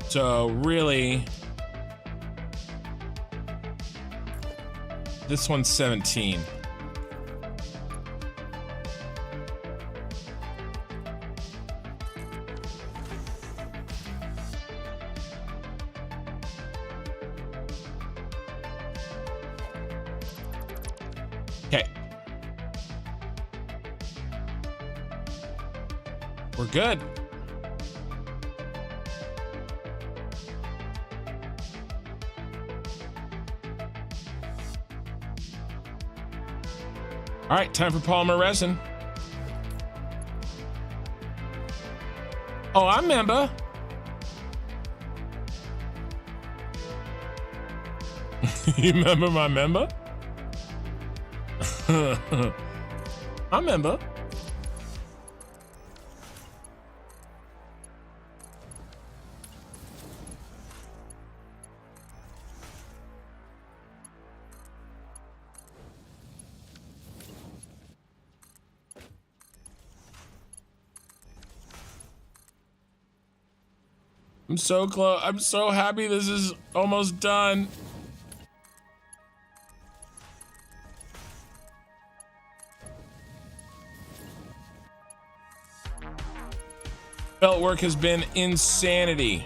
So really, this one's 17. Okay. We're good. All right, time for polymer resin. Oh, I remember. You remember my member? I remember. I'm so close. I'm so happy this is almost done. Felt work has been insanity.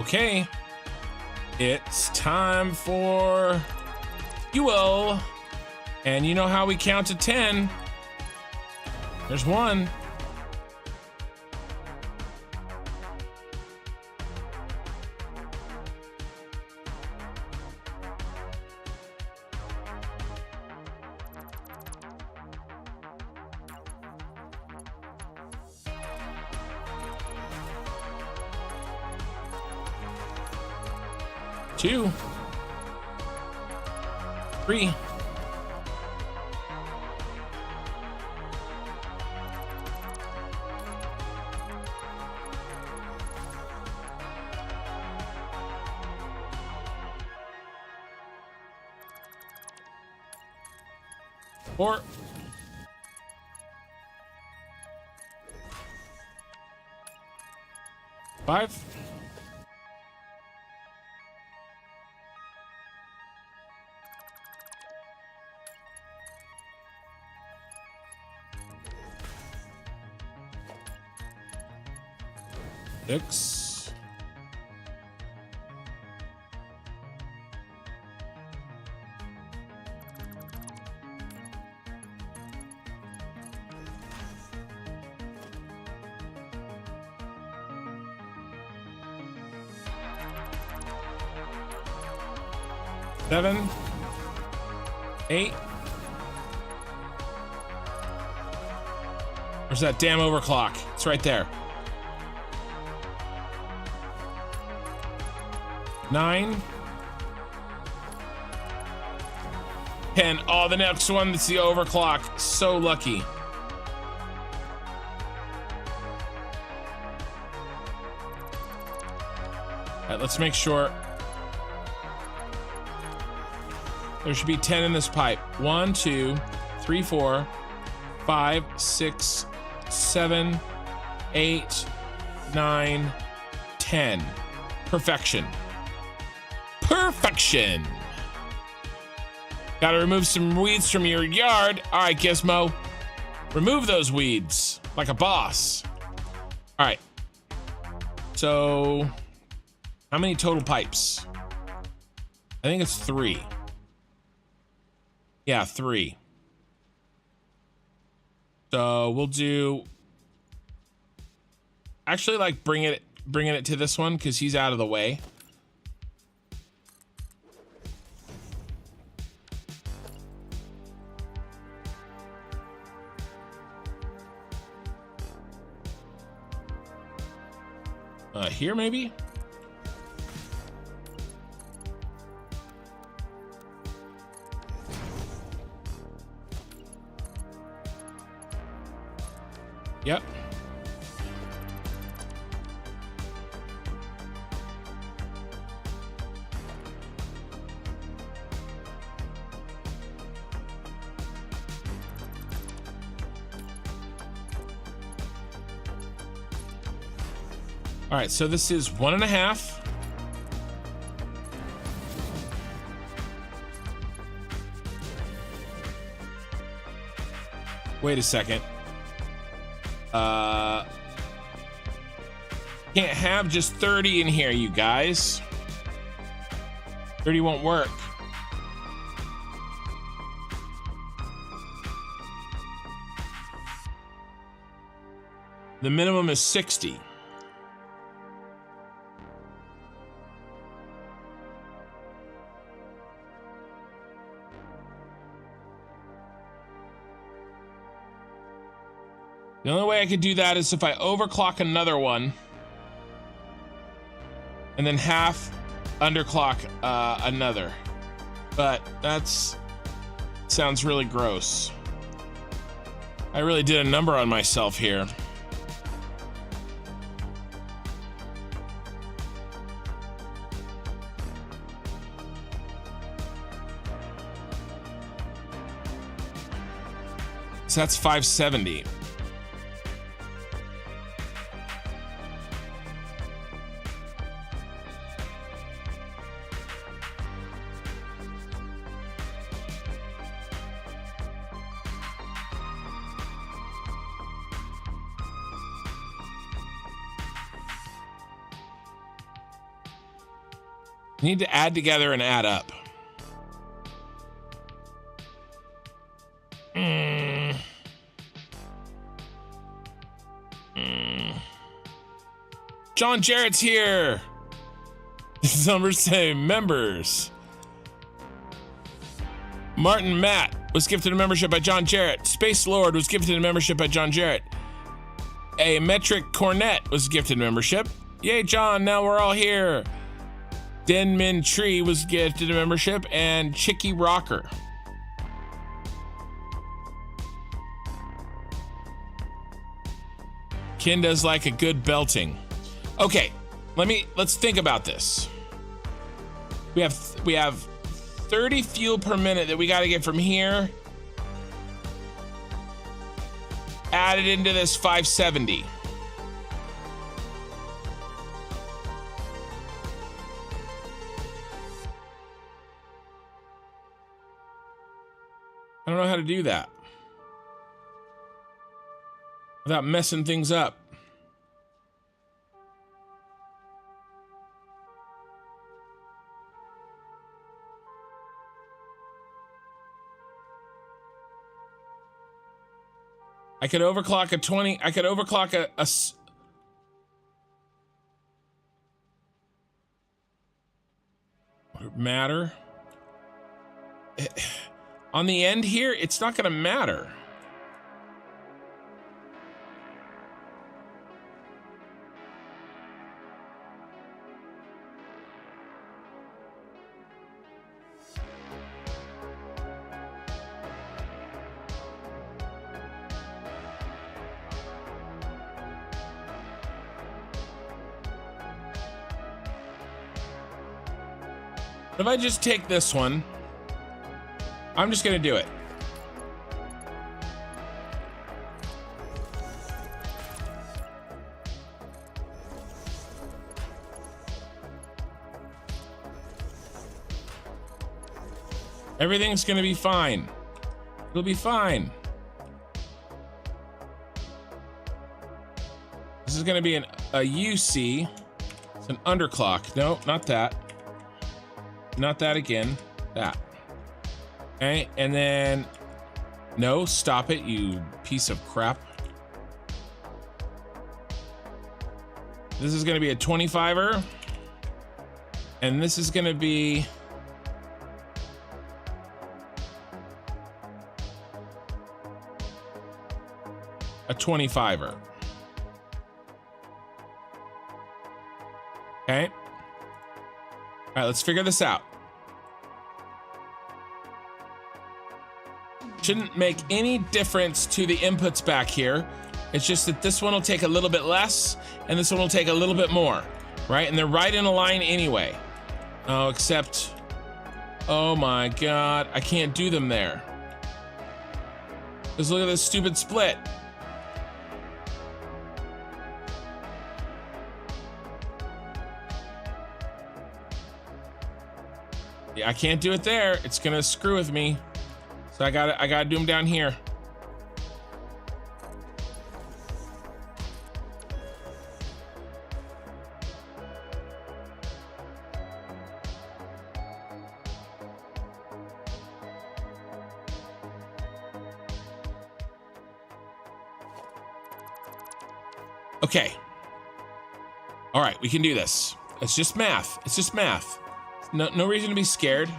Okay, it's time for fuel. And you know how we count to 10. There's 1. Two, 3, 4, 5, 6, 7, 8. Where's that damn overclock? It's right there. 9. 10. Oh, the next one, that's the overclock. So lucky. All right, let's make sure. There should be 10 in this pipe. 1, 2, 3, 4, 5, 6, 7, 8, 9, 10. Perfection. Perfection. Gotta remove some weeds from your yard. All right, Gizmo. Remove those weeds like a boss. All right. So, how many total pipes? I think it's 3. Yeah, 3. So we'll do. Actually, like bringing it to this one because he's out of the way. Here maybe. Yep. All right, so this is 1.5. Wait a second. Can't have just 30 in here, you guys. 30 won't work. The minimum is 60. The only way I could do that is if I overclock another one and then half underclock another. But that's sounds really gross. I really did a number on myself here. So that's 570. Need to add together and add up. John Jarrett's here. Numbers say members. Martin Matt was gifted a membership by John Jarrett. Space Lord was gifted a membership by John Jarrett. A Metric Cornet was gifted membership. Yay, John, now we're all here. Denmin Tree was gifted a membership, and Chicky Rocker. Ken does like a good belting. Okay, let's think about this. We have 30 fuel per minute that we got to get from here added into this 570. I don't know how to do that without messing things up. I could overclock a 20. I could overclock a would it matter? on the end here, it's not gonna matter. If I just take this one, I'm just gonna do it. Everything's gonna be fine. It'll be fine. This is gonna be a UC. It's an underclock. No, not that. Not that again. That. Okay, and then no, stop it, you piece of crap. This is gonna be a 25er, and this is gonna be a 25er. Okay. All right, let's figure this out. Shouldn't make any difference to the inputs back here. It's just that this one will take a little bit less and this one will take a little bit more, right? And they're right in a line anyway. Oh, except, oh my God, I can't do them there. Just look at this stupid split. Yeah, I can't do it there. It's gonna screw with me. So I gotta do them down here. Okay. All right, we can do this. It's just math. It's just math. No reason to be scared.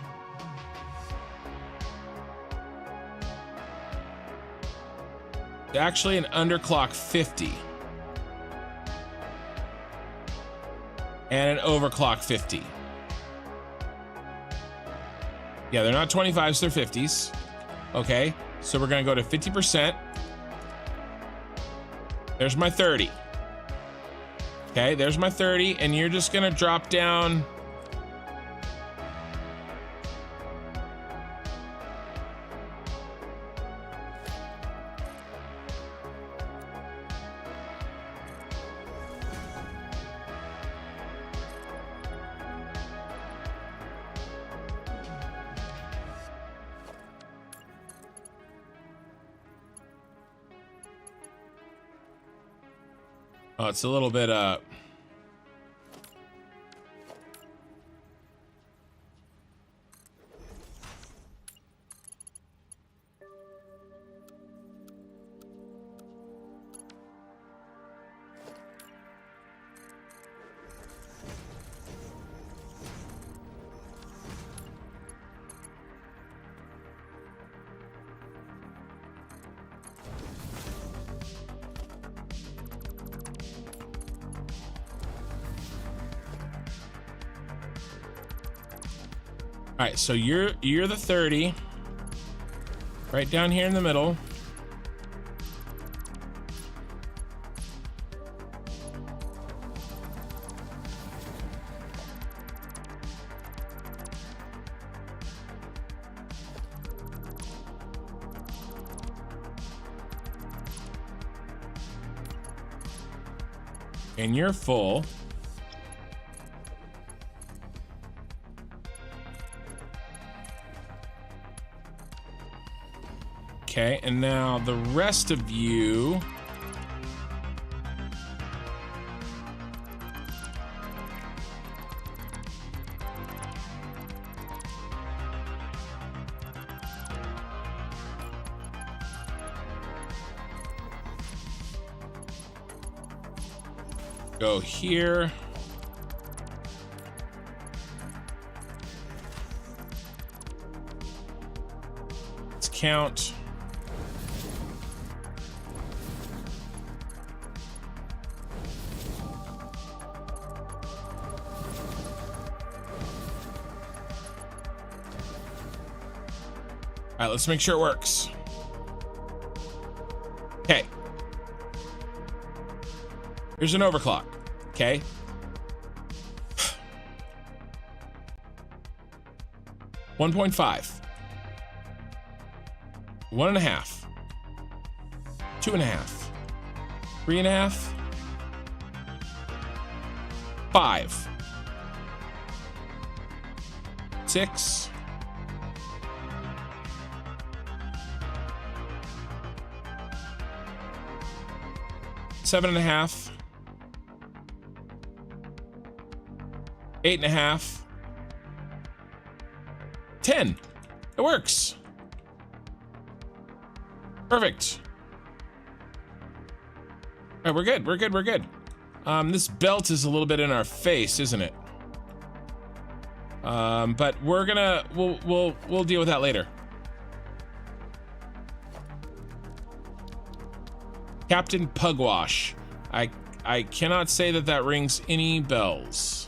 Actually an underclock 50 and an overclock 50. Yeah, they're not 25s, they're 50s. Okay, so we're gonna go to 50%. There's my 30. Okay, there's my 30, and you're just gonna drop down. Oh, it's a little bit, all right, so you're the 30, right down here in the middle. And you're full. Okay, and now the rest of you. Go here. Let's count. All right, let's make sure it works. Okay. Here's an overclock. Okay. 1.5. 1.5. 2.5. 3.5. 5. 6. 7.5. 8.5. 10. It works. Perfect. All right, we're good. We're good. We're good. This belt is a little bit in our face, isn't it? But we're gonna we'll deal with that later. Captain Pugwash. I cannot say that that rings any bells.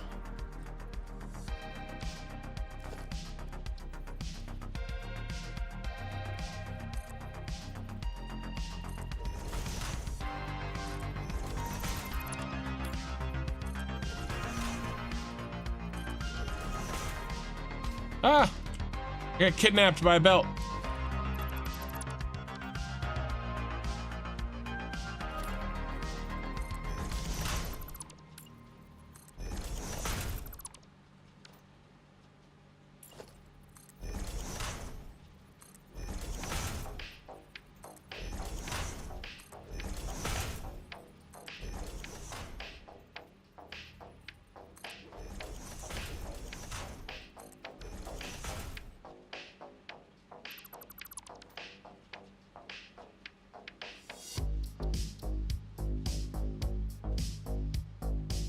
Ah! I got kidnapped by a belt.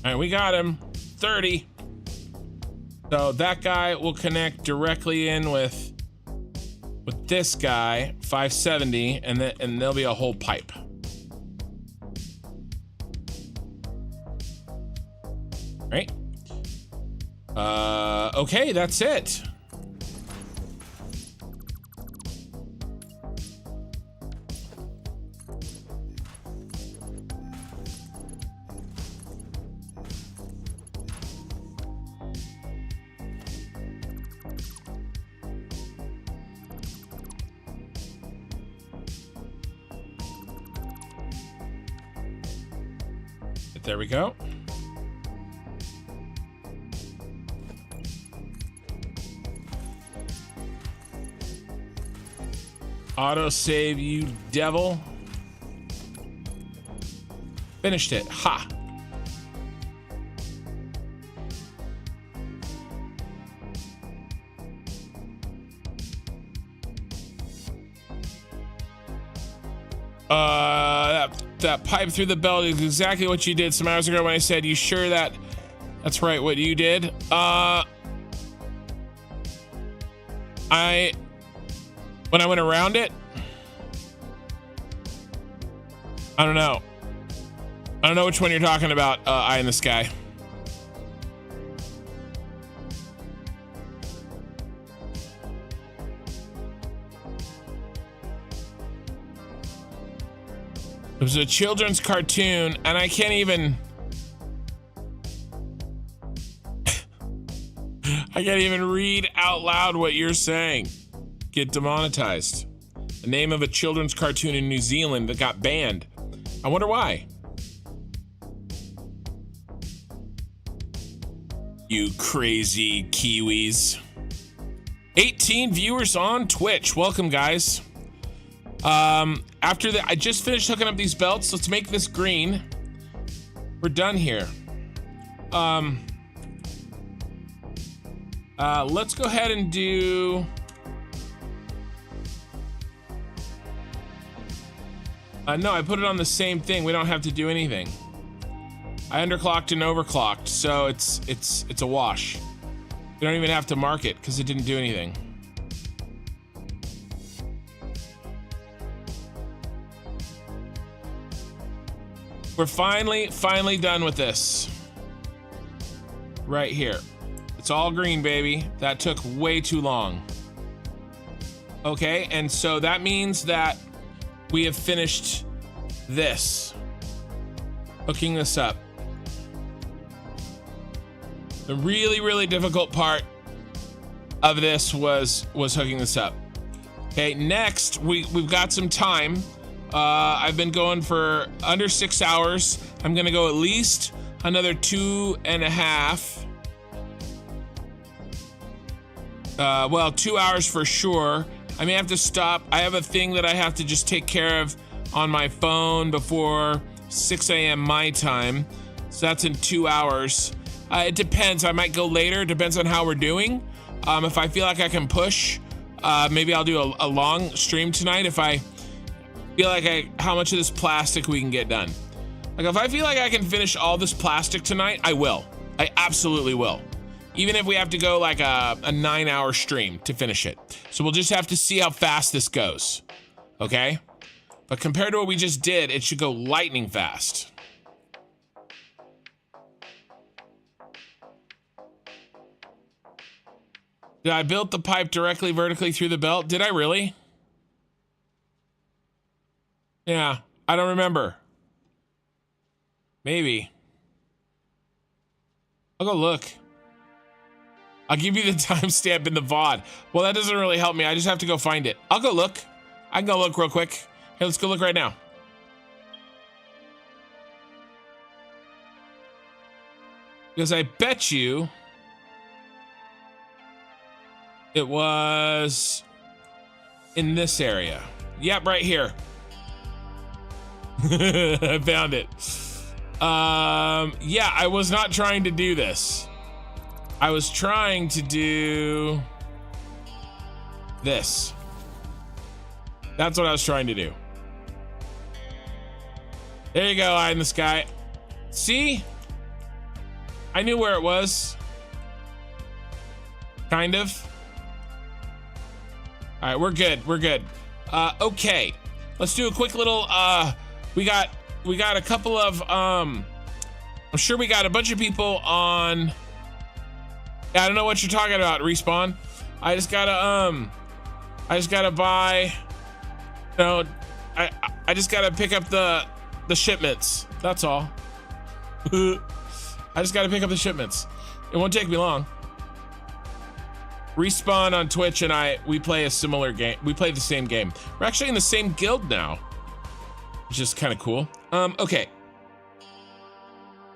All right, we got him. 30. So that guy will connect directly in with this guy, 570, and there'll be a whole pipe. Right? Okay, that's it. There we go. Auto save, you devil. Finished it. Ha. That pipe through the belt is exactly what you did some hours ago when I said, you sure that's right what you did? When I went around it, I don't know. I don't know which one you're talking about, eye in the sky. It was a children's cartoon, and I can't even... I can't even read out loud what you're saying. Get demonetized. The name of a children's cartoon in New Zealand that got banned. I wonder why. You crazy Kiwis. 18 viewers on Twitch. Welcome, guys. After that, I just finished hooking up these belts. Let's make this green. We're done here. Let's go ahead and do... no, I put it on the same thing. We don't have to do anything. I underclocked and overclocked, so it's a wash. We don't even have to mark it because it didn't do anything. We're finally done with this. Right here. It's all green, baby. That took way too long. Okay, and so that means that we have finished this. Hooking this up. The really difficult part of this was hooking this up. Okay, next we've got some time. I've been going for under 6 hours. I'm gonna go at least another 2.5. Well, 2 hours for sure. I may have to stop. I have a thing that I have to just take care of on my phone before 6 a.m. my time. So that's in 2 hours. It depends. I might go later. It depends on how we're doing. If I feel like I can push, maybe I'll do a long stream tonight. If I feel like how much of this plastic we can get done. Like if I feel like I can finish all this plastic tonight, I will. I absolutely will. Even if we have to go like a 9-hour stream to finish it. So we'll just have to see how fast this goes. Okay? But compared to what we just did, it should go lightning fast. Did I build the pipe directly vertically through the belt? Did I really? Yeah, I don't remember. Maybe. I'll go look. I'll give you the timestamp in the VOD. Well, that doesn't really help me. I just have to go find it. I'll go look. I can go look real quick. Hey, let's go look right now. Because I bet you it was in this area. Yep, right here. I found it. Yeah, I was not trying to do this. I was trying to do this. That's what I was trying to do. There you go, eye in the sky. See? I knew where it was. Kind of. All right, we're good. We're good. Okay. Let's do a quick little, we got a couple of, I'm sure we got a bunch of people on. Yeah, I don't know what you're talking about, Respawn. I just gotta buy, you know, I just gotta pick up the shipments. That's all. I just gotta pick up the shipments. It won't take me long. Respawn on Twitch and we play a similar game. We play the same game. We're actually in the same guild now, which is kind of cool. Okay.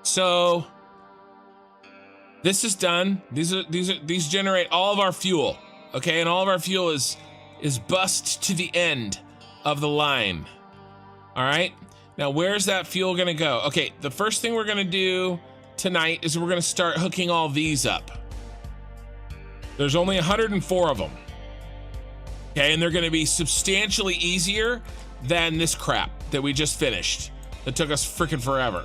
So this is done. These generate all of our fuel. Okay, and all of our fuel is bussed to the end of the line. All right. Now, where's that fuel gonna go? Okay, the first thing we're gonna do tonight is we're gonna start hooking all these up. There's only 104 of them. Okay, and they're gonna be substantially easier than this crap that we just finished. That took us freaking forever.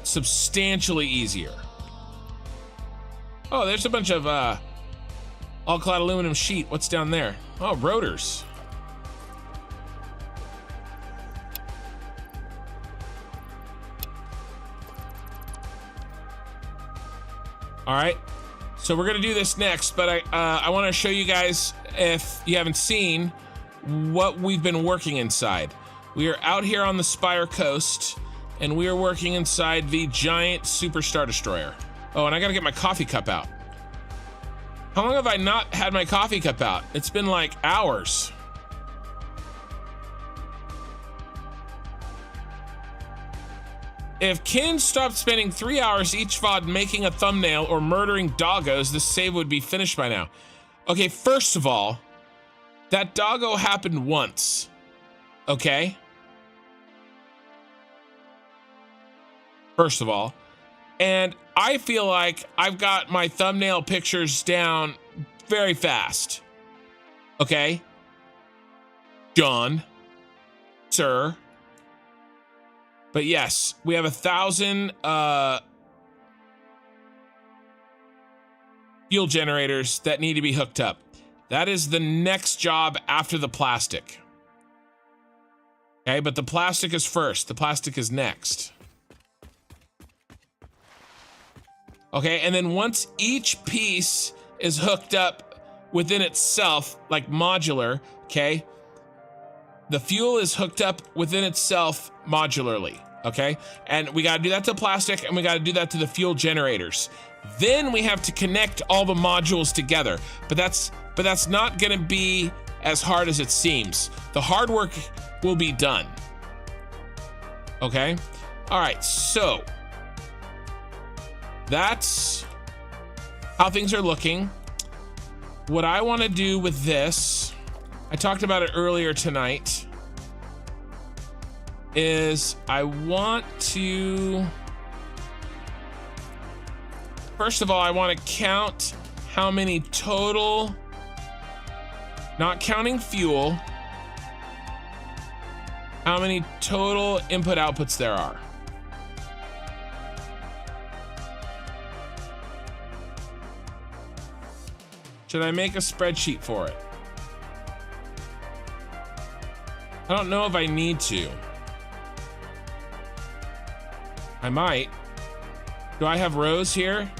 Substantially easier. Oh, there's a bunch of all-clad aluminum sheet. What's down there? Oh, rotors. All right, so we're gonna do this next, but I want to show you guys, if you haven't seen, what we've been working inside. We are out here on the Spire Coast, and we are working inside the giant Super Star Destroyer. Oh, and I gotta get my coffee cup out. How long have I not had my coffee cup out? It's been like hours. If Kin stopped spending 3 hours each VOD making a thumbnail or murdering doggos, this save would be finished by now. Okay, first of all, that doggo happened once. Okay? First of all. And I feel like I've got my thumbnail pictures down very fast. Okay? John. Sir. But yes, we have 1,000 fuel generators that need to be hooked up. That is the next job after the plastic. Okay, but the plastic is first. The plastic is next. Okay, and then once each piece is hooked up within itself, like modular, okay, the fuel is hooked up within itself modularly, okay? And we gotta do that to plastic, and we gotta do that to the fuel generators. Then we have to connect all the modules together, but that's not gonna be as hard as it seems. The hard work will be done, okay? All right, so that's how things are looking. What I wanna do with this, I talked about it earlier tonight, is I want to, first of all, I want to count how many total, not counting fuel, how many total input outputs there are. Should I make a spreadsheet for it? I don't know if I need to. I might. Do I have rows here?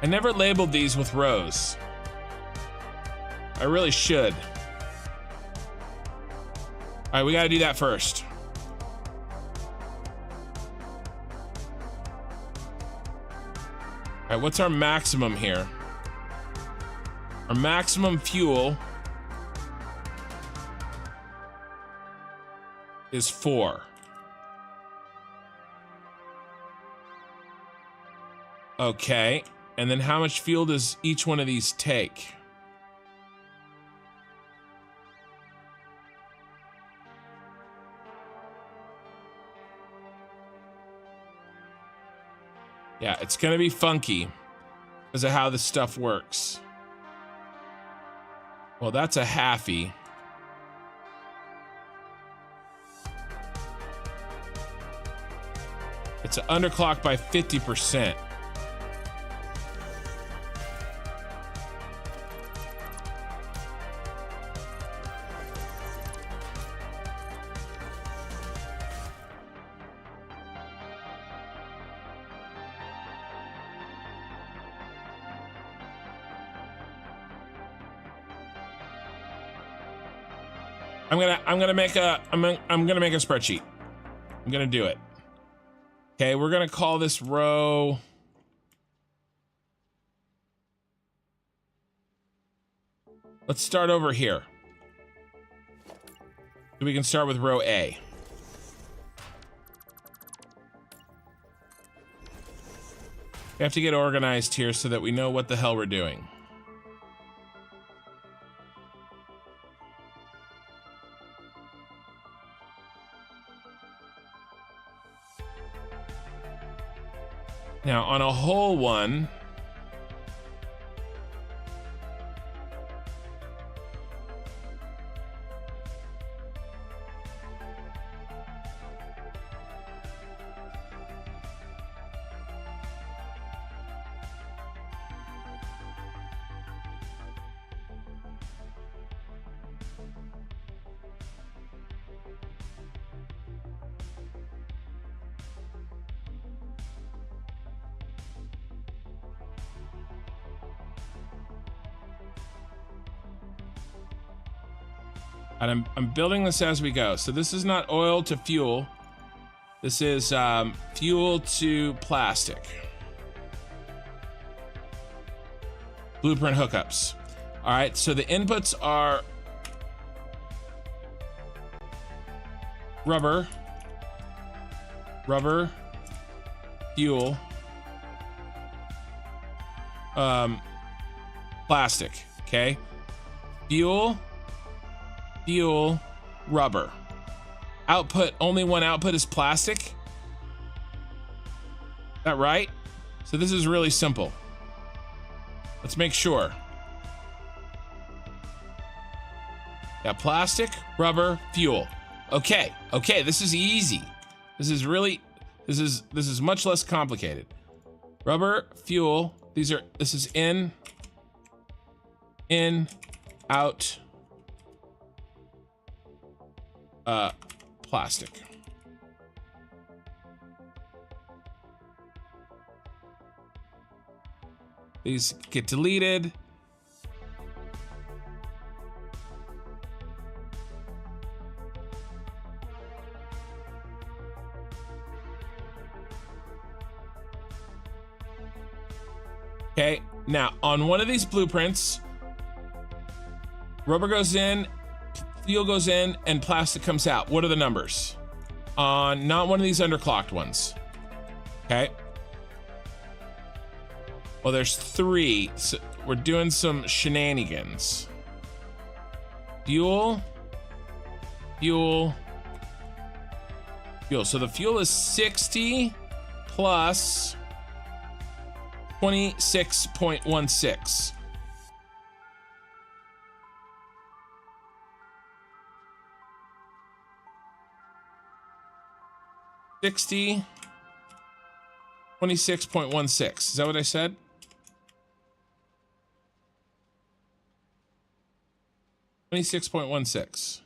I never labeled these with rows. I really should. All right, we gotta do that first. All right, what's our maximum here? Our maximum fuel is 4. Okay, and then how much fuel does each one of these take? Yeah, it's gonna be funky because of how this stuff works. Well, that's a halfie. It's an underclock by 50%. I'm gonna make a spreadsheet. I'm gonna do it. Okay, we're gonna call this row. Let's start over here. So we can start with row A. We have to get organized here so that we know what the hell we're doing. Now, on a whole one, and I'm building this as we go. So this is not oil to fuel. This is fuel to plastic. Blueprint hookups. All right, so the inputs are rubber, fuel, plastic, okay? Fuel, rubber. Output, only one output is plastic. Is that right? So this is really simple. Let's make sure. Yeah, plastic, rubber, fuel. Okay, okay, this is easy. This is much less complicated. Rubber, fuel, this is in, out, plastic. These get deleted. Okay, now on one of these blueprints, rubber goes in, fuel goes in, and plastic comes out. What are the numbers? On not one of these underclocked ones. Okay. Well, there's 3. So we're doing some shenanigans. Fuel. So the fuel is 60 plus 26.16. $60, 26.16. Is that what I said? $26.16.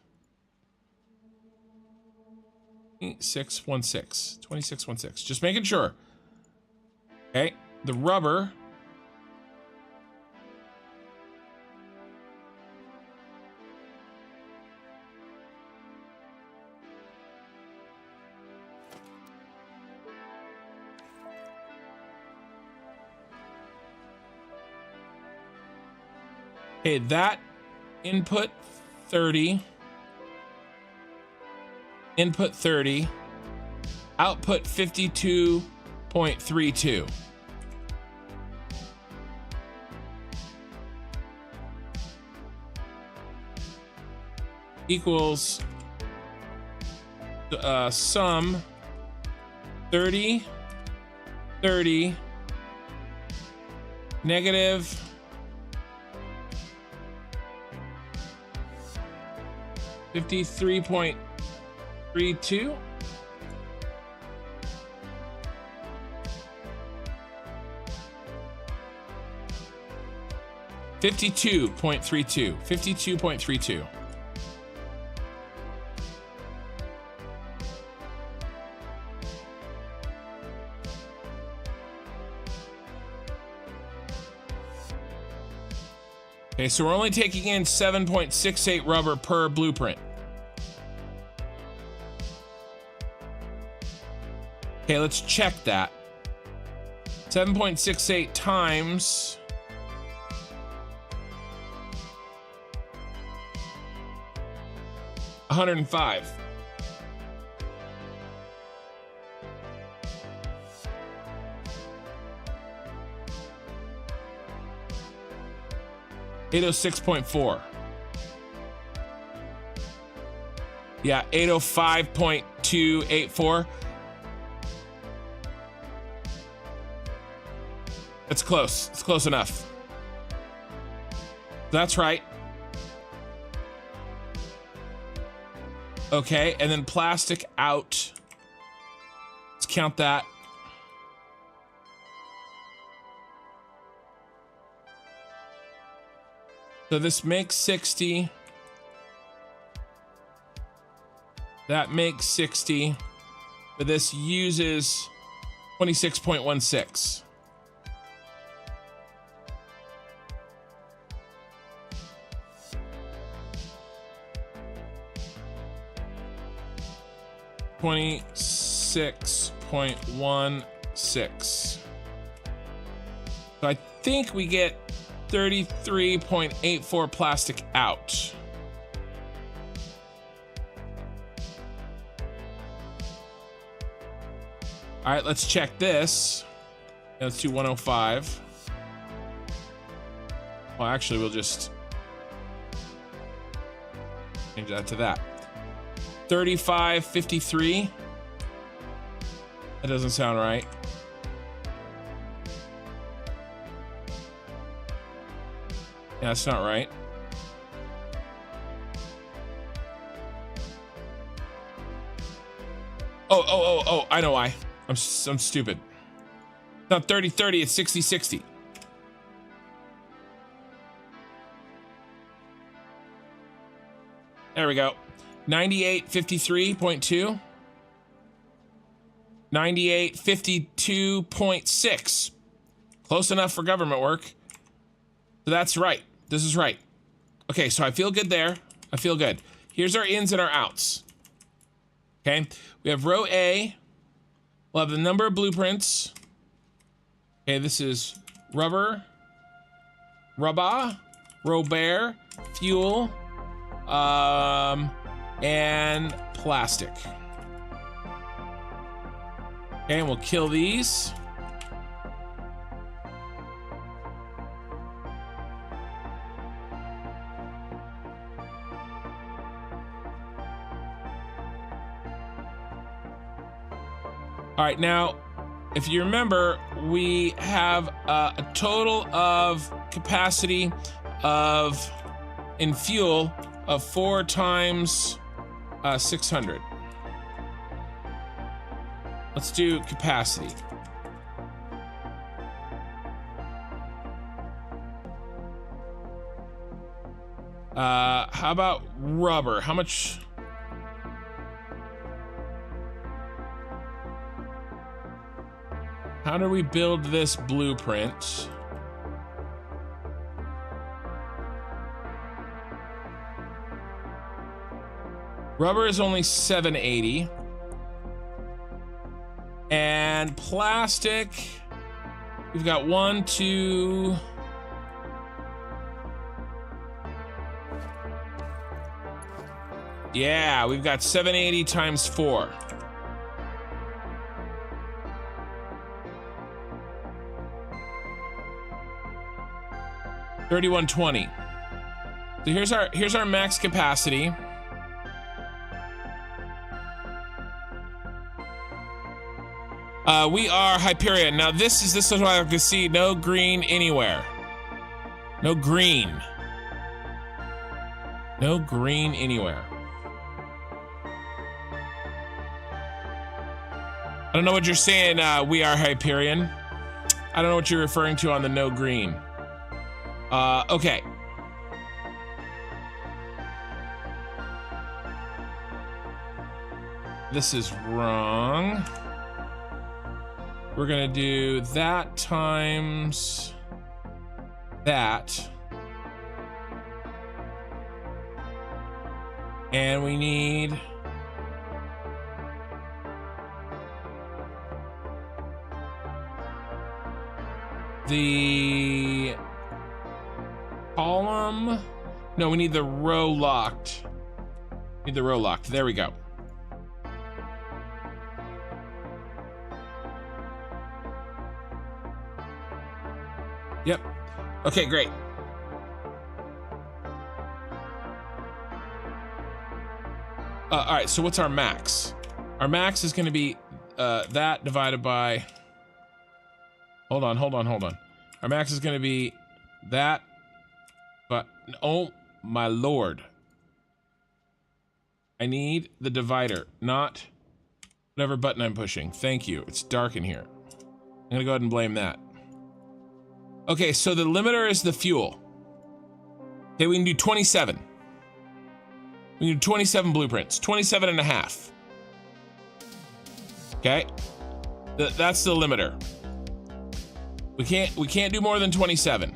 26.16. Just making sure. Okay. The rubber. Okay, that input 30. Input 30. Output 52.32. Equals sum 30, 30, negative 53.32. $52.32. Okay, so we're only taking in 7.68 rubber per blueprint. Okay, let's check that. 7.68 times 105. $806.4. Yeah, 805.284. It's close. It's close enough. That's right. Okay, and then plastic out. Let's count that. So this makes 60. That makes 60. But this uses 26.16. $26.16. So I think we get 33.84 plastic out. All right, let's check this. Let's do 105. Well, actually, we'll just change that to that. 35.53. That doesn't sound right. Yeah, that's not right. Oh, I know why. I'm stupid. It's not 30-30, it's 60-60. There we go. 9853.2. 9852.6. Close enough for government work. So that's right. This is right. Okay, so I feel good there. I feel good. Here's our ins and our outs. Okay, we have row A. We'll have the number of blueprints. Okay, this is rubber, Robert, fuel, and plastic. Okay, and we'll kill these. All right, now, if you remember, we have a total of capacity of, in fuel, of 4 times 600. Let's do capacity. How about rubber? How much? How do we build this blueprint? Rubber is only 780. And plastic, we've got 1, 2. Yeah, we've got 780 times 4. $31.20. So here's our max capacity. We are Hyperion. Now this is what I like to see. No green anywhere. No green. No green anywhere. I don't know what you're saying, we are Hyperion. I don't know what you're referring to on the no green. Okay. This is wrong. We're gonna do that times that. And we need the column. No, we need the row locked. Need the row locked. There we go. Yep. Okay, great. All right, so what's our max? Our max is going to be that divided by... Hold on. Our max is going to be that, but... Oh, my lord. I need the divider, not whatever button I'm pushing. Thank you. It's dark in here. I'm going to go ahead and blame that. Okay, so the limiter is the fuel. Okay, we can do 27. We can do 27 blueprints, 27 and a half. Okay, that's the limiter. We can't do more than 27.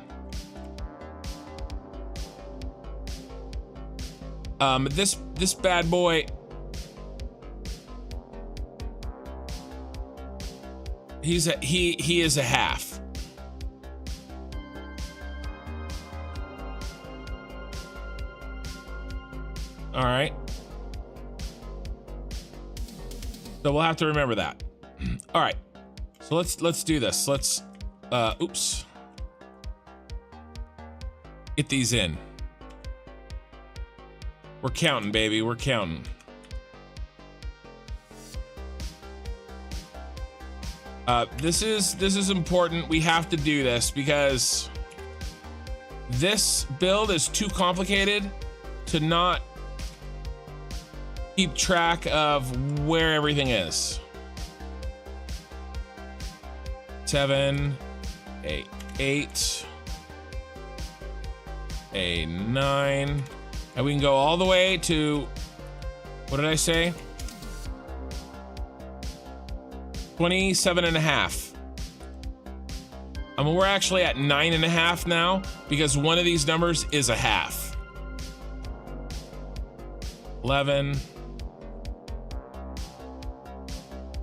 This bad boy. He is a half. All right. So we'll have to remember that. All right. So let's do this. Let's oops. Get these in. We're counting, baby. We're counting. This is important. We have to do this because this build is too complicated to not keep track of where everything is. 7, A8, A9, and we can go all the way to, what did I say? 27.5. I mean, we're actually at 9.5 now because one of these numbers is a half. 11,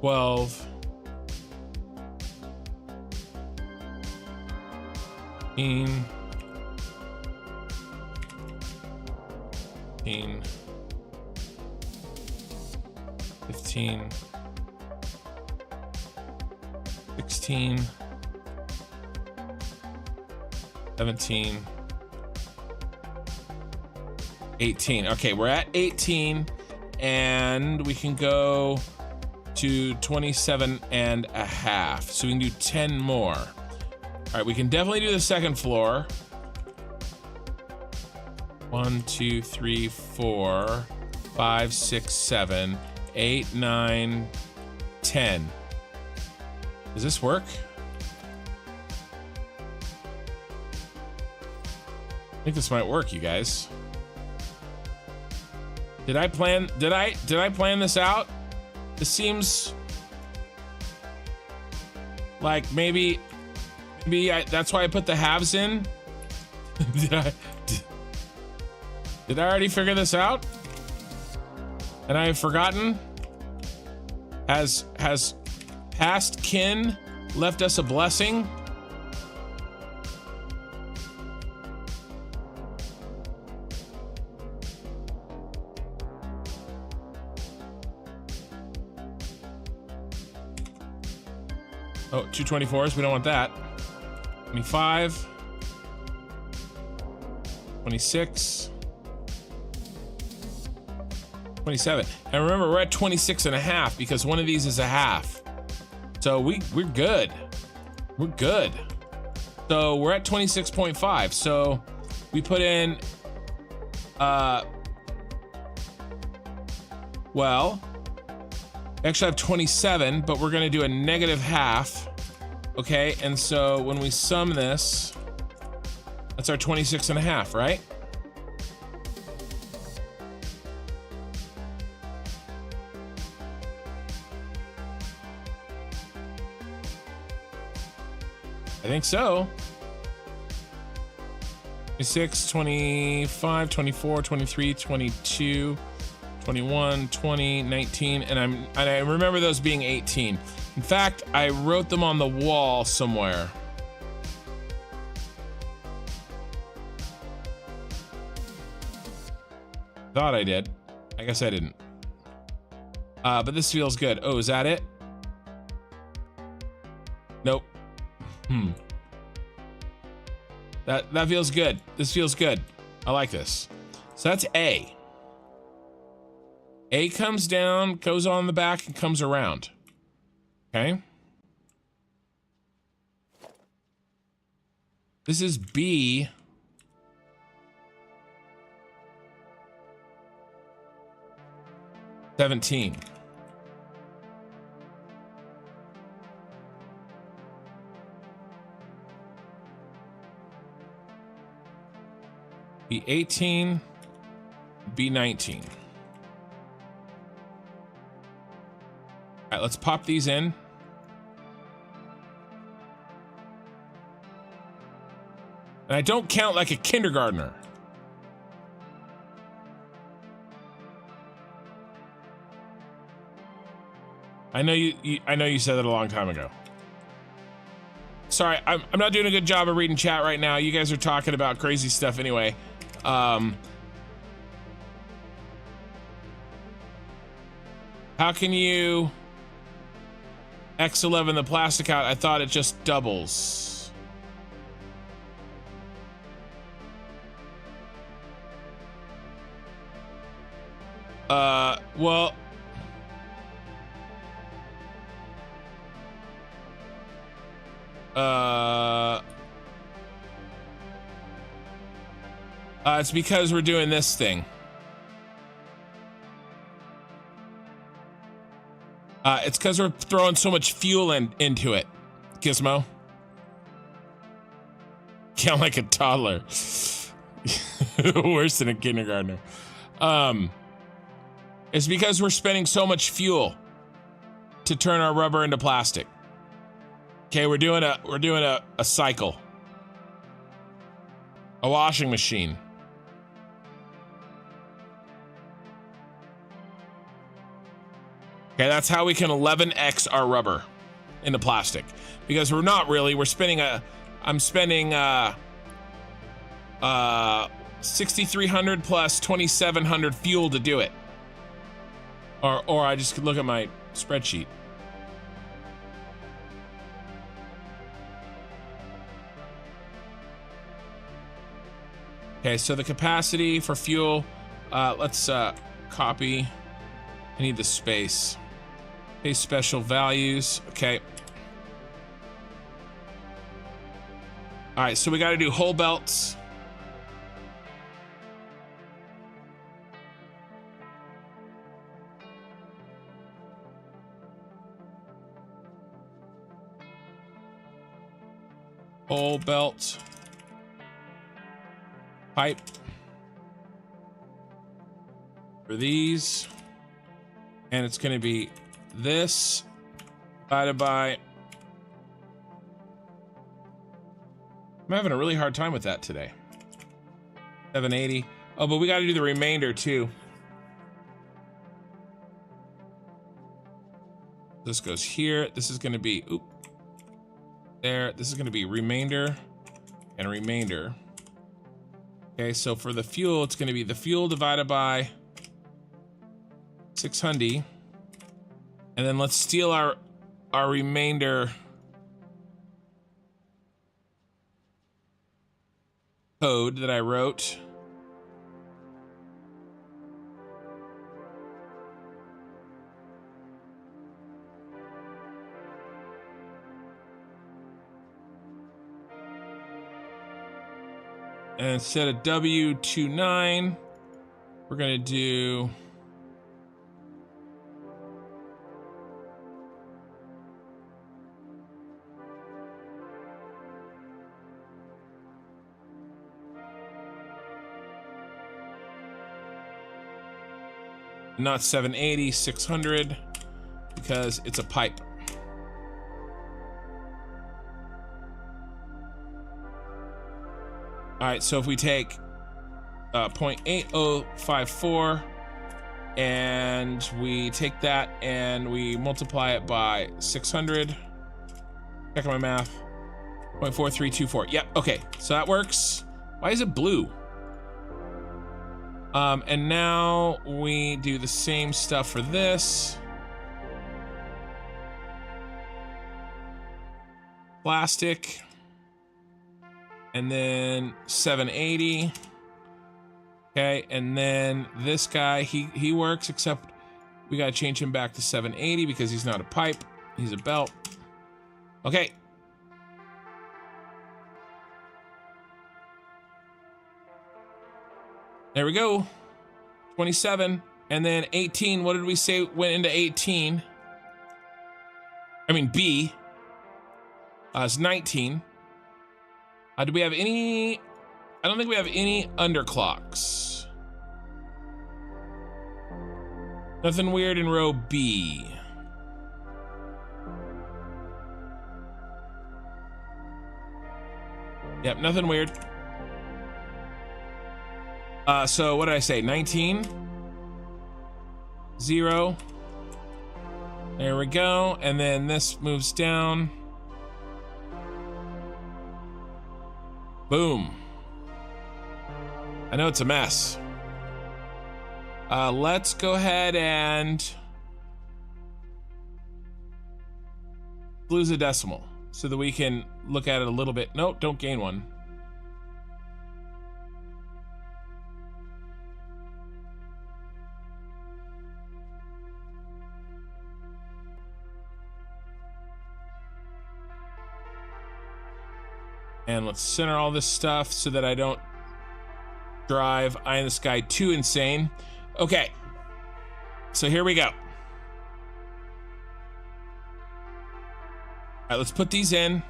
12, 13, 15, 16, 17, 18. Okay, we're at 18 and we can go to 27.5. So we can do 10 more. All right, we can definitely do the second floor. 1, 2, 3, 4, 5, 6, 7, 8, 9, 10. Does this work? I think this might work, you guys. Did I plan this out? This seems like maybe that's why I put the halves in. Did I already figure this out? And I have forgotten? Has past kin left us a blessing? Oh, 224s, we don't want that. 25, 26, 27. And remember, we're at 26.5 because one of these is a half. So we're good. We're good. So we're at 26.5. So we put in, well, I actually have 27, but we're gonna do a negative half. Okay, and so when we sum this, that's our 26.5, right? I think so. 26, 25, 24, 23, 22, 21, 20, 19, and I remember those being 18. In fact, I wrote them on the wall somewhere. Thought I did. I guess I didn't. But this feels good. Oh, is that it? Nope. That feels good. This feels good. I like this. So that's A. A comes down, goes on the back, and comes around. Okay. This is B. $17. B18, B19. All right, let's pop these in. And I don't count like a kindergartner. I know you said that a long time ago. Sorry, I'm not doing a good job of reading chat right now. You guys are talking about crazy stuff anyway. How can you X11 the plastic out? I thought it just doubles. Well, it's because we're doing this thing. It's because we're throwing so much fuel into it, Gizmo. Count like a toddler. Worse than a kindergartner. It's because we're spending so much fuel to turn our rubber into plastic. Okay, we're doing a cycle. A washing machine. Okay, that's how we can 11x our rubber into plastic. Because we're not really, I'm spending 6,300 plus 2,700 fuel to do it. Or I just could look at my spreadsheet. Okay, so the capacity for fuel, let's copy. I need the space. Okay, special values, okay. All right, so we gotta do whole belts. Whole belt. Pipe. For these. And it's gonna be this divided by, I'm having a really hard time with that today. 780. Oh, but we got to do the remainder too. This goes here. This is going to be, oop, there. This is going to be remainder and remainder. Okay, so for the fuel, it's going to be the fuel divided by 600. And then let's steal our remainder code that I wrote. And instead of W29, we're gonna do not 780, 600, because it's a pipe. All right, so if we take 0.8054 and we take that and we multiply it by 600, check my math, 0.4324. Yep, okay, so that works. Why is it blue? And now we do the same stuff for this. Plastic. And then 780. Okay, and then this guy, he works, except we gotta change him back to 780 because he's not a pipe, he's a belt. Okay. There we go. 27. And then 18. What did we say went into 18? I mean, B. It's 19. Do we have any? I don't think we have any underclocks. Nothing weird in row B. Yep, nothing weird. So what did I say? 19, 0. There we go. And then this moves down. Boom. I know it's a mess. Let's go ahead and lose a decimal so that we can look at it a little bit. Nope, don't gain one. And let's center all this stuff so that I don't drive Eye in the Sky too insane. Okay, so here we go. right, let's put these in.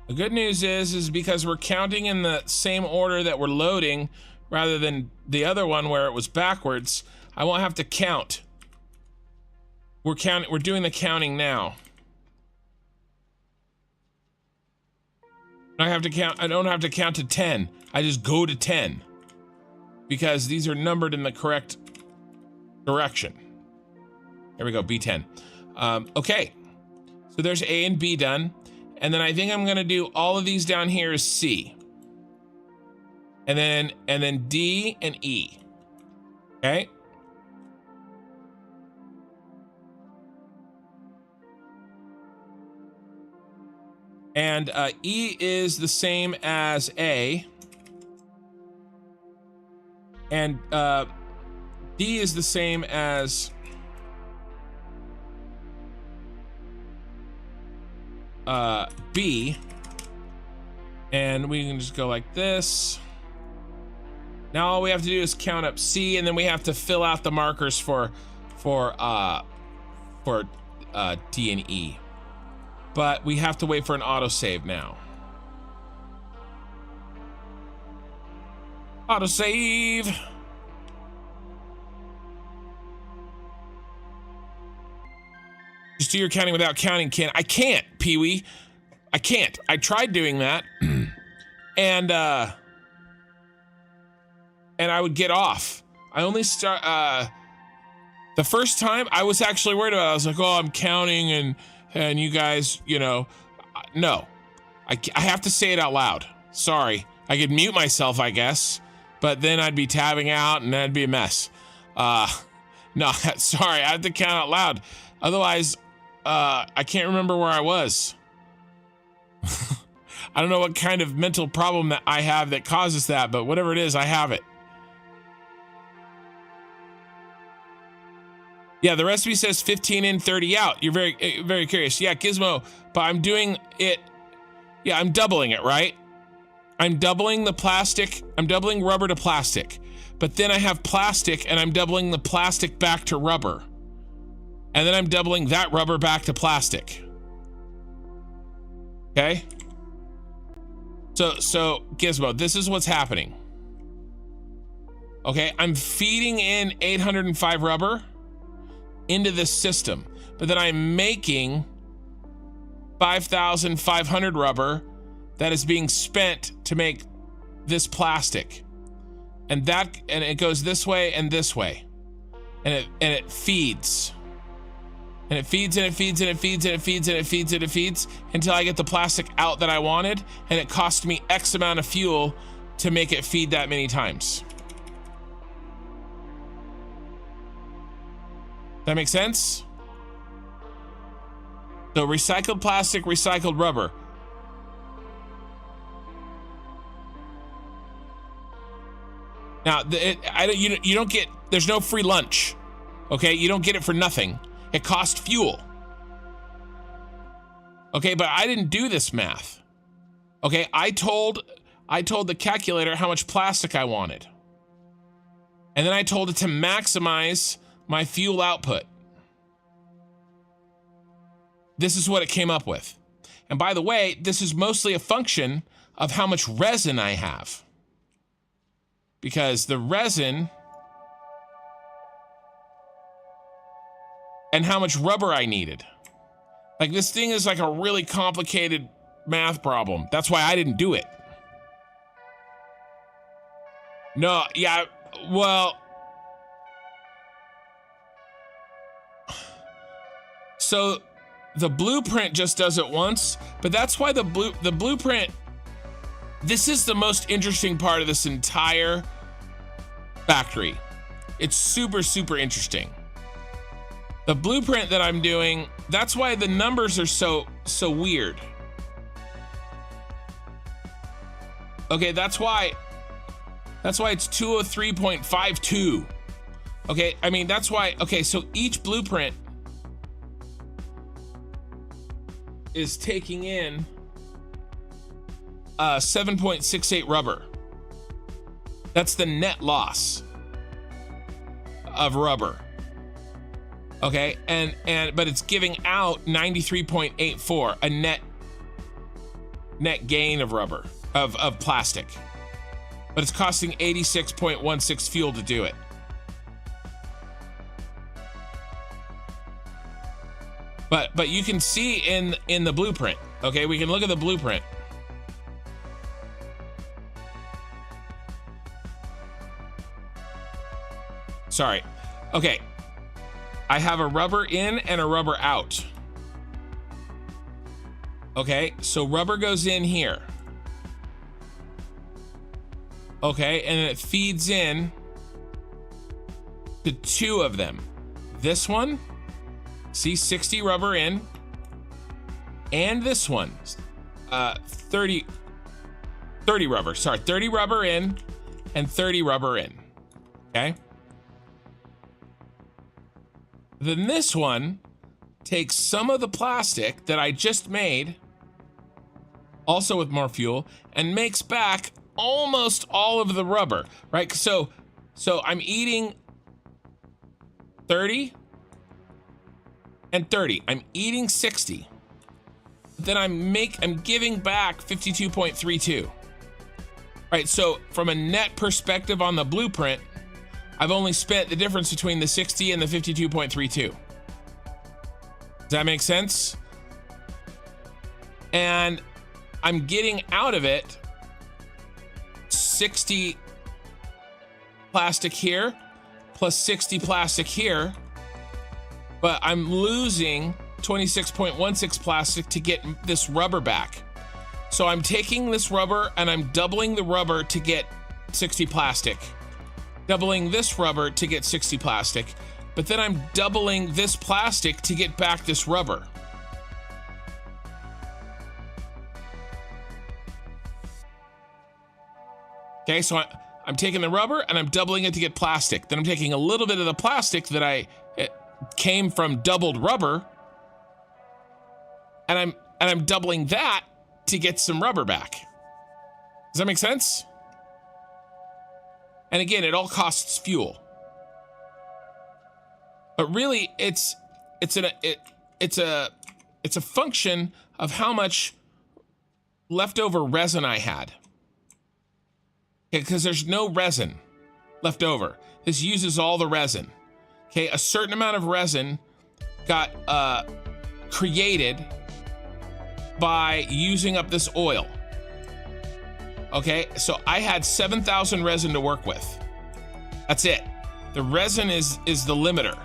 The good news is because we're counting in the same order that we're loading rather than the other one where it was backwards, I won't have to count. We're doing the counting now. I don't have to count to 10. I just go to 10 because these are numbered in the correct direction. Here we go, B10. Okay, so there's A and B done. And then I think I'm gonna do all of these down here as C. And then D and E. Okay? And E is the same as A. And D is the same as B, and we can just go like this. Now all we have to do is count up C, and then we have to fill out the markers for D and E. But we have to wait for an autosave now. Autosave. Just do your counting without counting, Ken. I can't, Pee-wee. I can't. I tried doing that, and I would get off. I only start. The first time I was actually worried about it. I was like, oh, I'm counting, and you guys, you know, no. I have to say it out loud. Sorry. I could mute myself, I guess, but then I'd be tabbing out, and that'd be a mess. No, sorry. I have to count out loud. Otherwise, I can't remember where I was. I don't know what kind of mental problem that I have that causes that, but whatever it is, I have it. Yeah, the recipe says 15 in, 30 out. You're very, very curious. Yeah, Gizmo, but I'm doing it. Yeah, I'm doubling it, right? I'm doubling the plastic. I'm doubling rubber to plastic, but then I have plastic and I'm doubling the plastic back to rubber. And then I'm doubling that rubber back to plastic. Okay? So Gizmo, this is what's happening. Okay, I'm feeding in 805 rubber into this system, but then I'm making 5,500 rubber that is being spent to make this plastic. And it goes this way and this way. And it feeds. And it feeds and it feeds and it feeds and it feeds and it feeds and it feeds until I get the plastic out that I wanted, and it cost me X amount of fuel to make it feed that many times. That makes sense? So recycled plastic, recycled rubber. Now, you don't get, there's no free lunch. Okay, you don't get it for nothing. It cost fuel. Okay, but I didn't do this math. Okay, I told the calculator how much plastic I wanted. And then I told it to maximize my fuel output. This is what it came up with. And by the way, this is mostly a function of how much resin I have. Because the resin and how much rubber I needed. Like, this thing is like a really complicated math problem. That's why I didn't do it. No, yeah, well, so the blueprint just does it once, but that's why the blueprint, this is the most interesting part of this entire factory. It's super, super interesting. The blueprint that I'm doing, that's why the numbers are so weird. Okay, that's why it's 203.52. Okay, I mean, that's why, okay, so each blueprint is taking in 7.68 rubber. That's the net loss of rubber. Okay, but it's giving out 93.84, a net gain of rubber, of plastic. But it's costing 86.16 fuel to do it. But you can see in the blueprint, okay? We can look at the blueprint. Sorry. Okay. I have a rubber in and a rubber out. Okay, so rubber goes in here. Okay, and it feeds in to two of them. This one, see, 60 rubber in, and this one, 30 rubber, sorry, 30 rubber in and 30 rubber in, okay? Then this one takes some of the plastic that I just made, also with more fuel, and makes back almost all of the rubber, right? So I'm eating 30 and 30. I'm eating 60. Then I'm giving back 52.32. Right, so from a net perspective on the blueprint, I've only spent the difference between the 60 and the 52.32. Does that make sense? And I'm getting out of it 60 plastic here plus 60 plastic here, but I'm losing 26.16 plastic to get this rubber back. So I'm taking this rubber and I'm doubling the rubber to get 60 plastic, doubling this rubber to get 60 plastic, but then I'm doubling this plastic to get back this rubber. Okay, so I'm taking the rubber and I'm doubling it to get plastic. Then I'm taking a little bit of the plastic that it came from doubled rubber, and I'm doubling that to get some rubber back. Does that make sense? And again, it all costs fuel. But really, it's a function of how much leftover resin I had. Because there's no resin left over. This uses all the resin. Okay, a certain amount of resin got created by using up this oil. Okay, so I had 7,000 resin to work with. That's it. The resin is the limiter.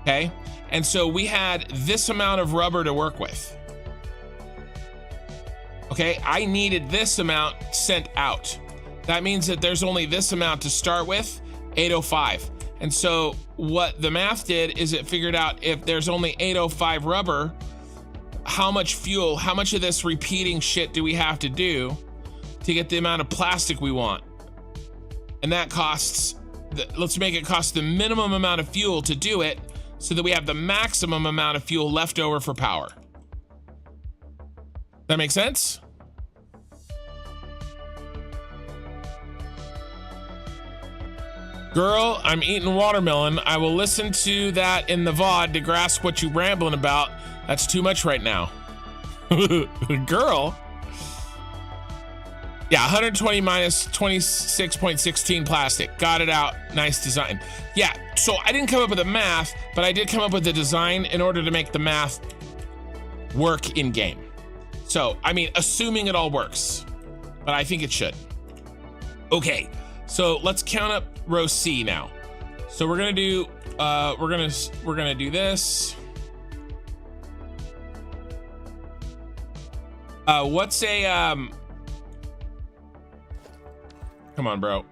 Okay, and so we had this amount of rubber to work with. Okay, I needed this amount sent out. That means that there's only this amount to start with, 805. And so what the math did is it figured out if there's only 805 rubber, how much fuel, how much of this repeating shit do we have to do to get the amount of plastic we want? And that costs, let's make it cost the minimum amount of fuel to do it so that we have the maximum amount of fuel left over for power. That make sense? Girl, I'm eating watermelon. I will listen to that in the VOD to grasp what you rambling about. That's too much right now. Girl. Yeah, 120 minus 26.16 plastic. Got it out. Nice design. Yeah, so I didn't come up with the math, but I did come up with the design in order to make the math work in game. So, I mean, assuming it all works, but I think it should. Okay, so let's count up row C now. So we're gonna do we're gonna do this. What's a come on, bro.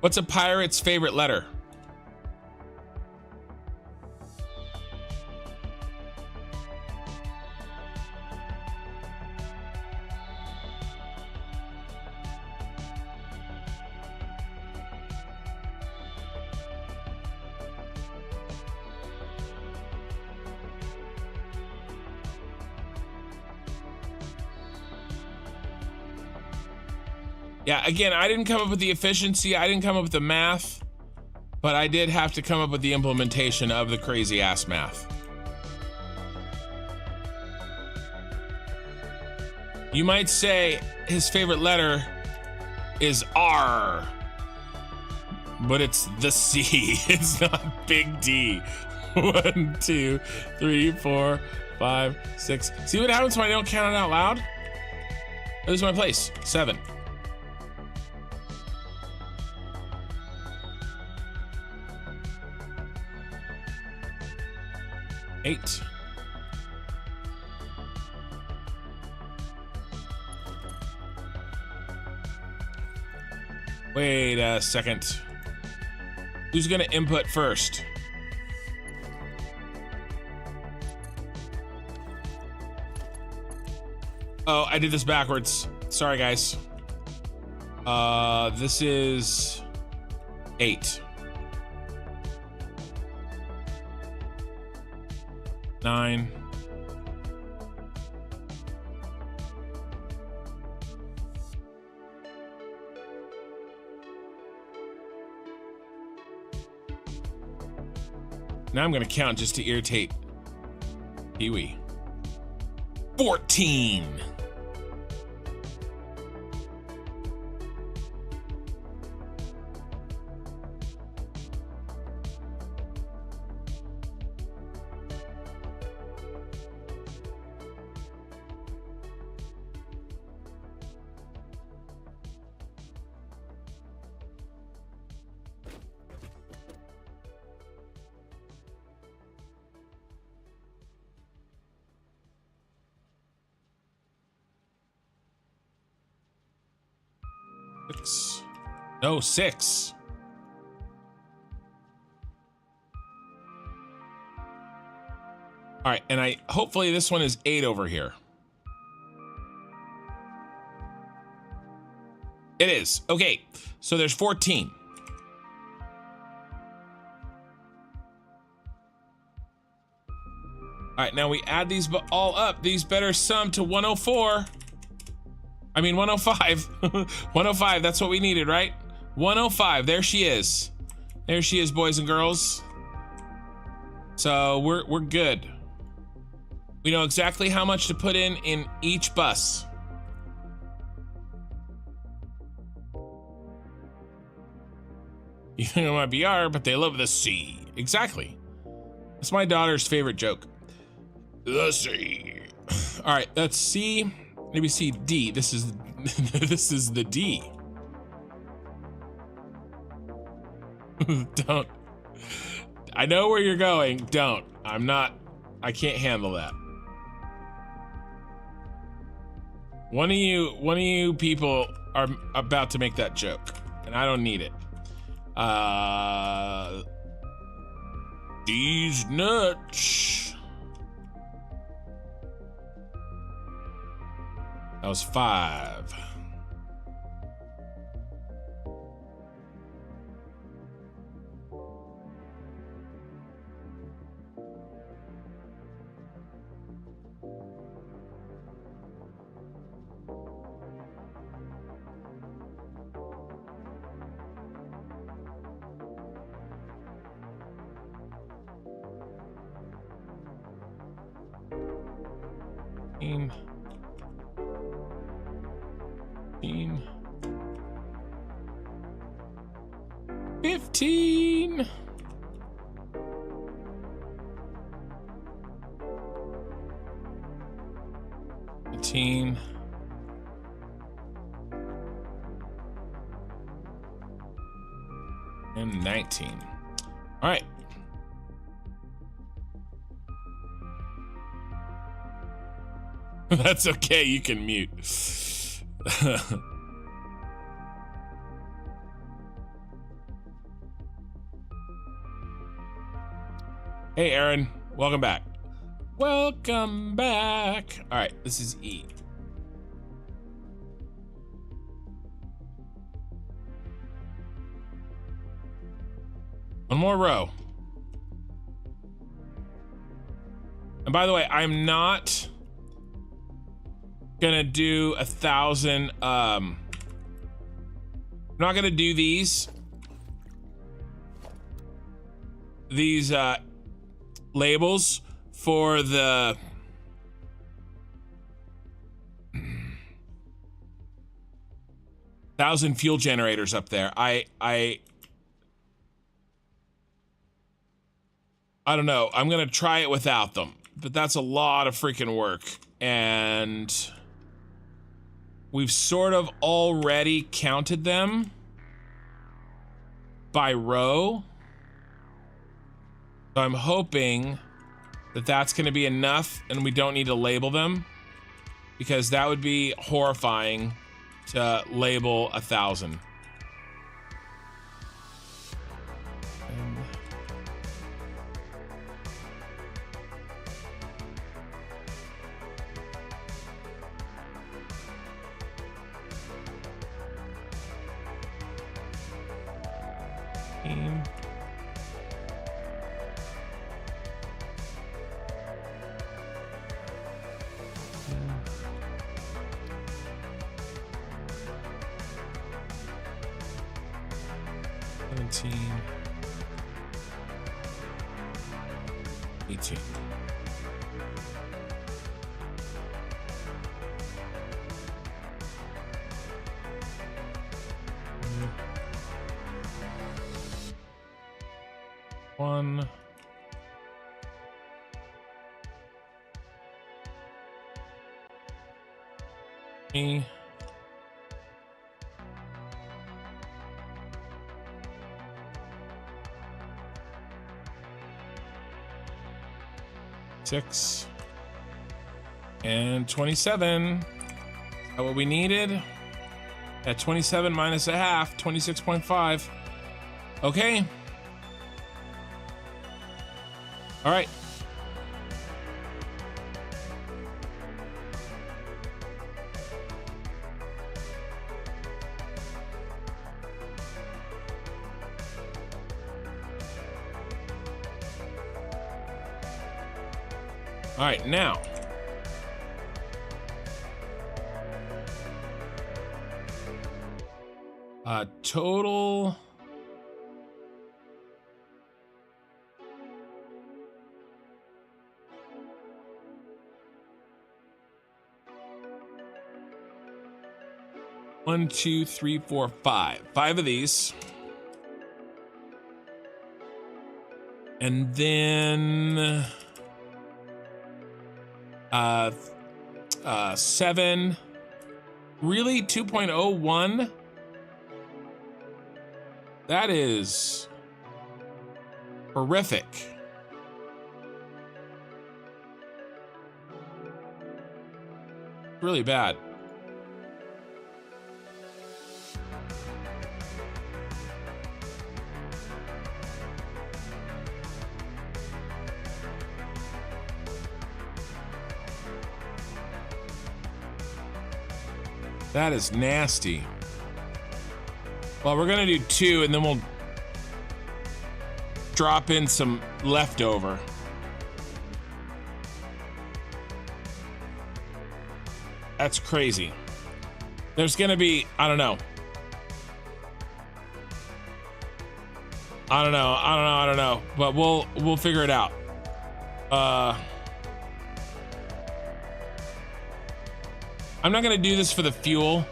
What's a pirate's favorite letter? Yeah, again, I didn't come up with the efficiency. I didn't come up with the math, but I did have to come up with the implementation of the crazy ass math. You might say his favorite letter is R, but it's the C. It's not big D. 1, 2, 3, 4, 5, 6. See what happens when I don't count it out loud? I lose my place. 7. Eight. Wait a second. Who's gonna input first? Oh, I did this backwards. Sorry, guys. This is 8. 9. Now I'm gonna count just to irritate Pee-wee. 14. No, 6. All right, and hopefully this one is 8 over here. It is. Okay, so there's 14. All right, now we add these all up. These better sum to 104. I mean 105. 105, that's what we needed, right? 105, there she is. There she is, boys and girls. So we're good. We know exactly how much to put in each bus. You think it might be R, but they love the C. Exactly. That's my daughter's favorite joke. The C. All right, that's C. Maybe C, D. This is this is the D. Don't. I know where you're going. Don't. I'm not. I can't handle that. One of you people are about to make that joke, and I don't need it. These nuts. That was 5. Team. 15. 15. And 19. All right. That's okay, you can mute. Hey, Aaron, welcome back. Welcome back. All right, this is E. One more row. And by the way, I'm not gonna do 1,000 I'm not gonna do these labels for the thousand fuel generators up there. I don't know. I'm gonna try it without them, but that's a lot of freaking work, and we've sort of already counted them by row. So I'm hoping that that's going to be enough and we don't need to label them, because that would be horrifying to label 1,000. One. Me. Six. And 27. Is that what we needed? At 27 minus a half, 26.5. Okay. All right. All right, now. Total. One, two, three, four, five. 5 of these. And then 7. Really? 2.01? That is horrific. Really bad. That is nasty. Well, we're gonna do 2 and then we'll drop in some leftover. That's crazy. There's gonna be, I don't know. I don't know. But we'll figure it out. I'm not gonna do this for the fuel.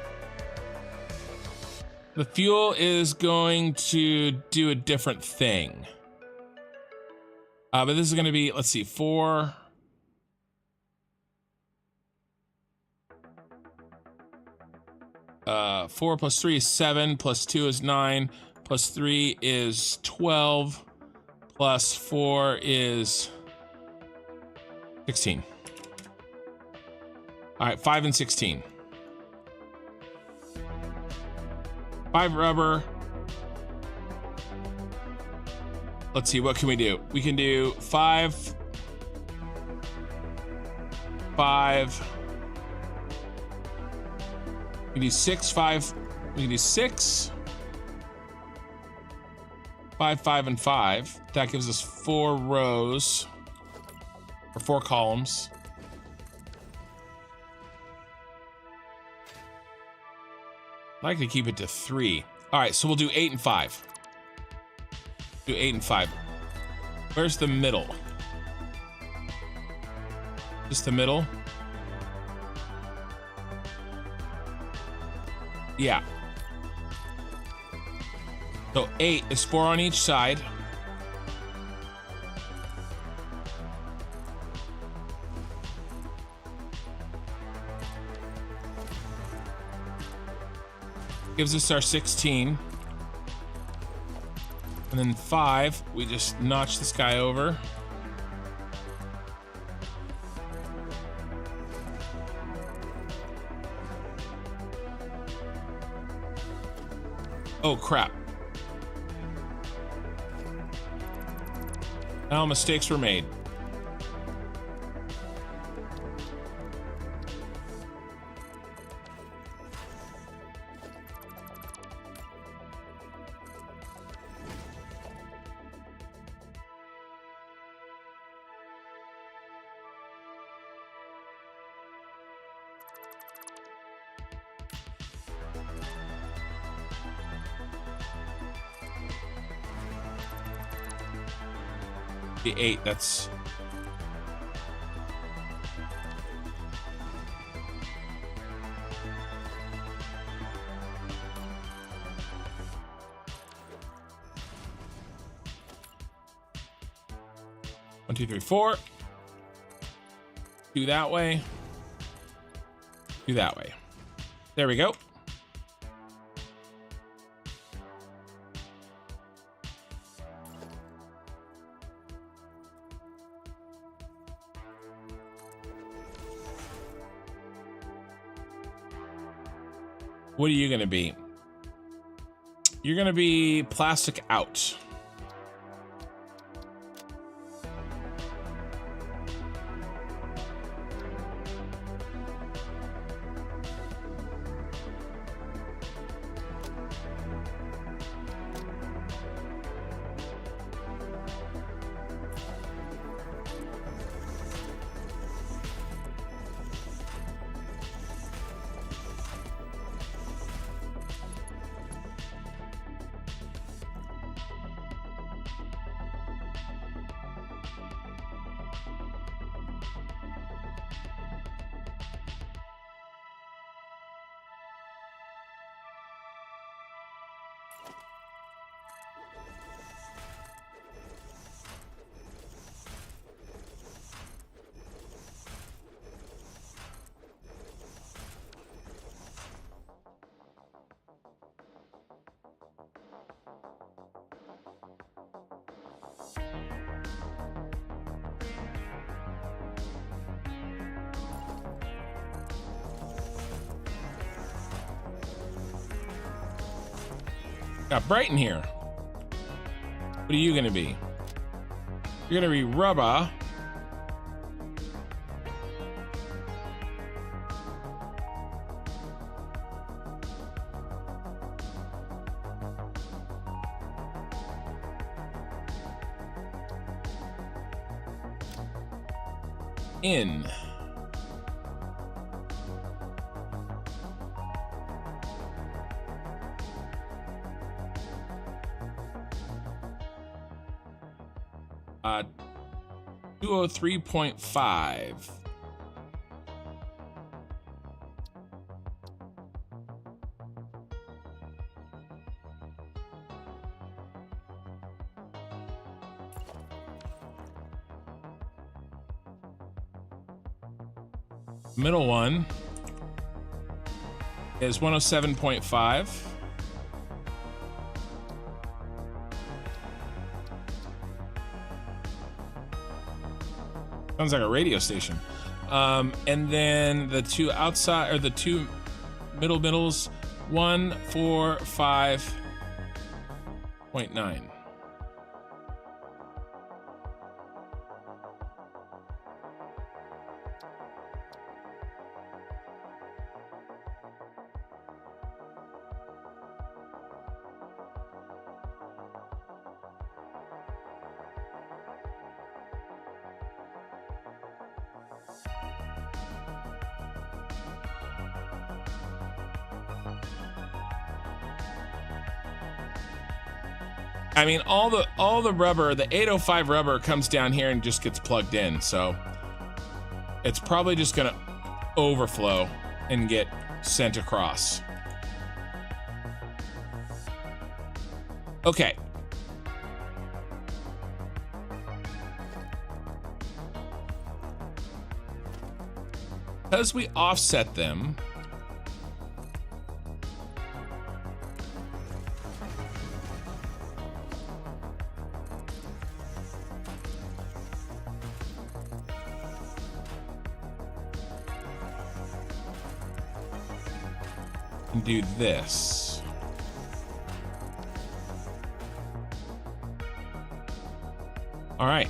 The fuel is going to do a different thing. But this is gonna be, let's see, 4. Four plus 3 is 7, plus 2 is 9, plus 3 is 12, plus 4 is 16. All right, 5 and 16. 5 rubber. Let's see, what can we do? We can do 5. 5. We can do 6, 5. We can do 6. 5, 5, and 5. That gives us 4 rows. Or 4 columns. I'd like to keep it to 3. All right, so we'll do 8 and 5. Do 8 and 5. Where's the middle? Just the middle? Yeah. So 8 is 4 on each side. Gives us our 16. And then 5, we just notch this guy over. Oh, crap. Now mistakes were made. The 8, that's... One, two, three, 4. Do that way. Do that way. There we go. What are you gonna be? You're gonna be plastic out. Got bright in here. What are you gonna be? You're gonna be rubber. In. Uh, 203.5. Middle one is 107.5. Sounds like a radio station. And then the two outside, or the two middles, 145.9. I mean, all the rubber, the 805 rubber comes down here and just gets plugged in, so it's probably just gonna overflow and get sent across. Okay. Because we offset them, and do this. All right.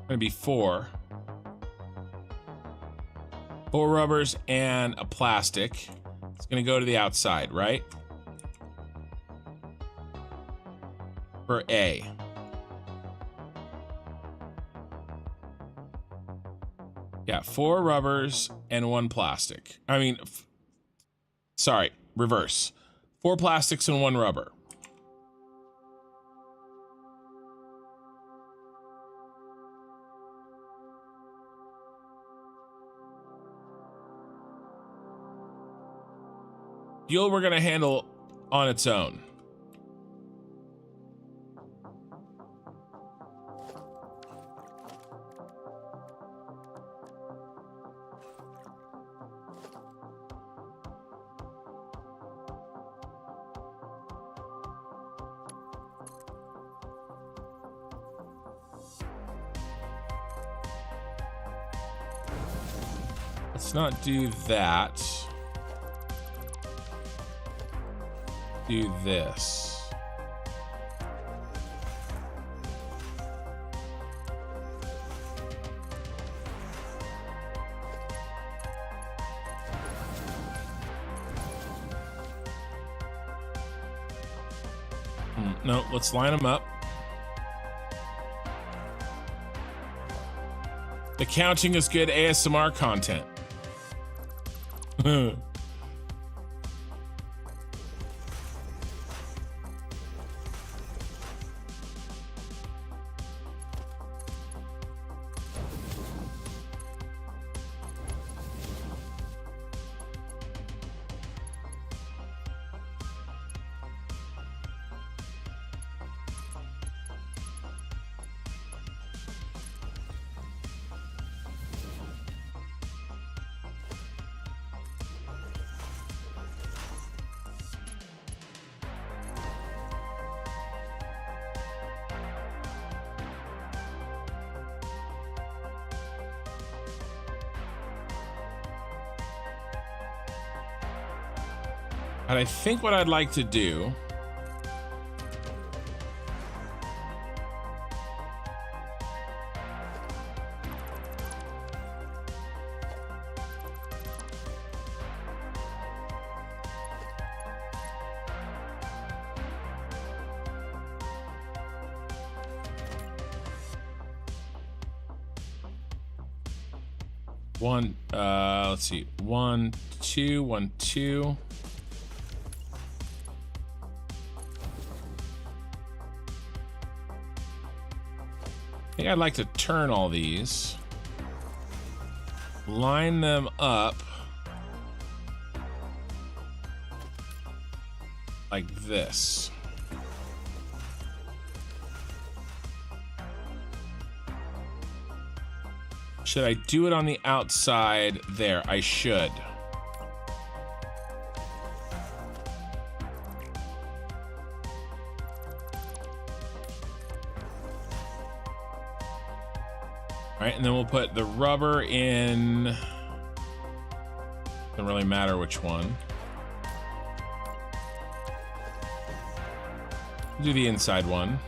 Gonna be four rubbers and a plastic. It's gonna go to the outside, right? For A. Yeah, 4 rubbers and 1 plastic. I mean, sorry, reverse. 4 plastics and 1 rubber. Fuel we're gonna handle on its own. Let's not do that. Do this. No, let's line them up. The counting is good ASMR content. And I think what I'd like to do let's see, 1, 2, 1, 2. I think I'd like to turn all these, line them up like this. Should I do it on the outside there? I should. All right, and then we'll put the rubber in. Doesn't really matter which one. Do the inside one.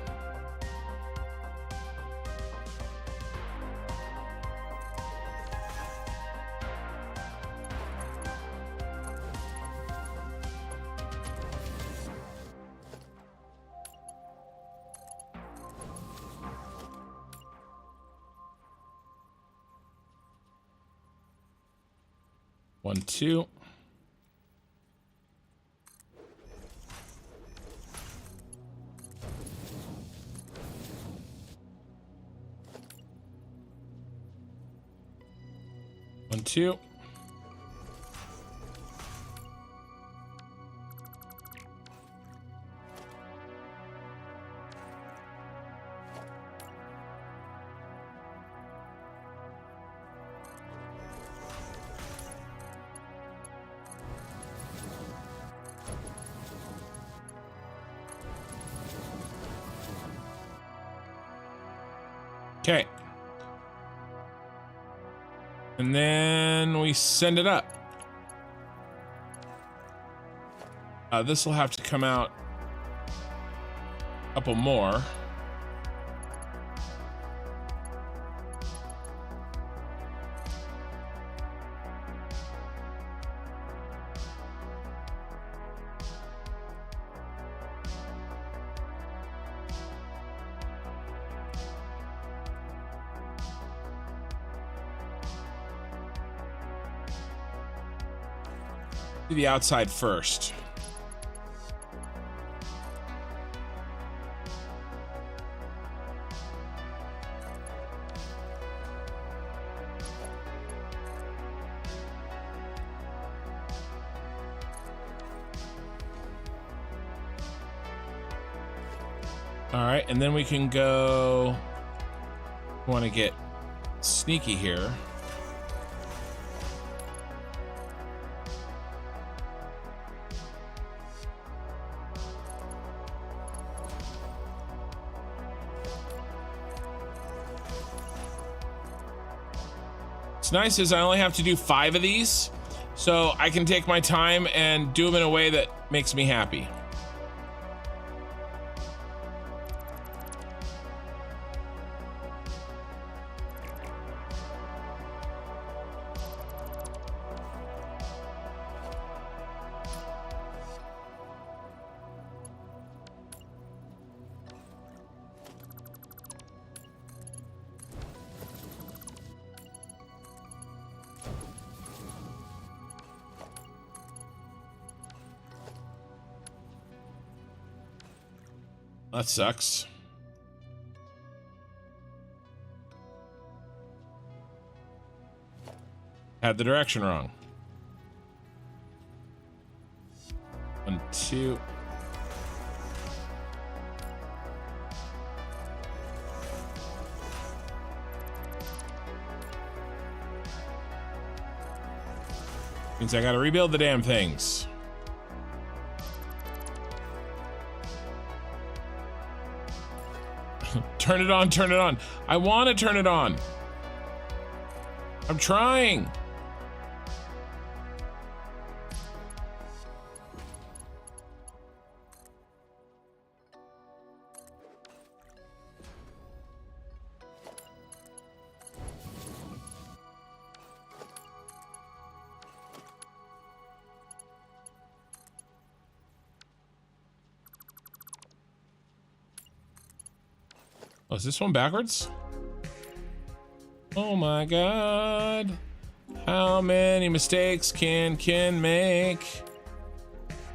1, 2. One, two. Okay. And then we send it up. This will have to come out a couple more. Do the outside first. All right, and then we can go. Want to get sneaky here. What's nice is I only have to do 5 of these, so I can take my time and do them in a way that makes me happy. That sucks. Had the direction wrong. 1, 2. Means I gotta rebuild the damn things. Turn it on, turn it on. I want to turn it on. I'm trying. Oh, is this one backwards? Oh my god. How many mistakes can Ken make?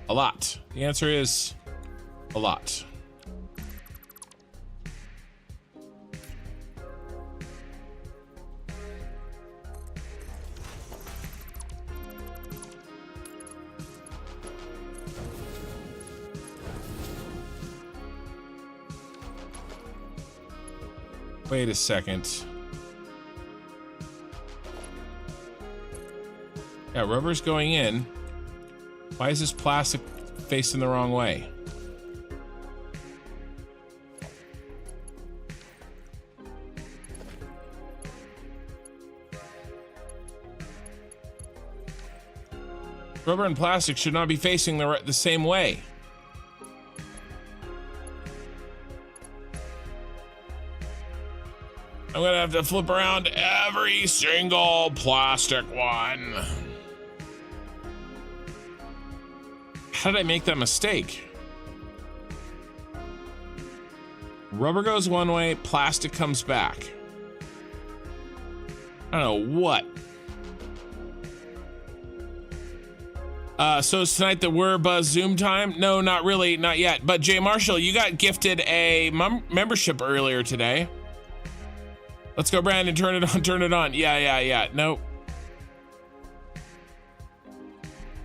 A lot. The answer is a lot. Wait a second. Yeah, rubber's going in. Why is this plastic facing the wrong way? Rubber and plastic should not be facing the same way. I'm gonna have to flip around every single plastic one. How did I make that mistake? Rubber goes one way, plastic comes back. I don't know what. So is tonight the Were Buzz Zoom time? No, not really, not yet. But Jay Marshall, you got gifted a membership earlier today. Let's go, Brandon. Turn it on. Turn it on. Yeah. Nope.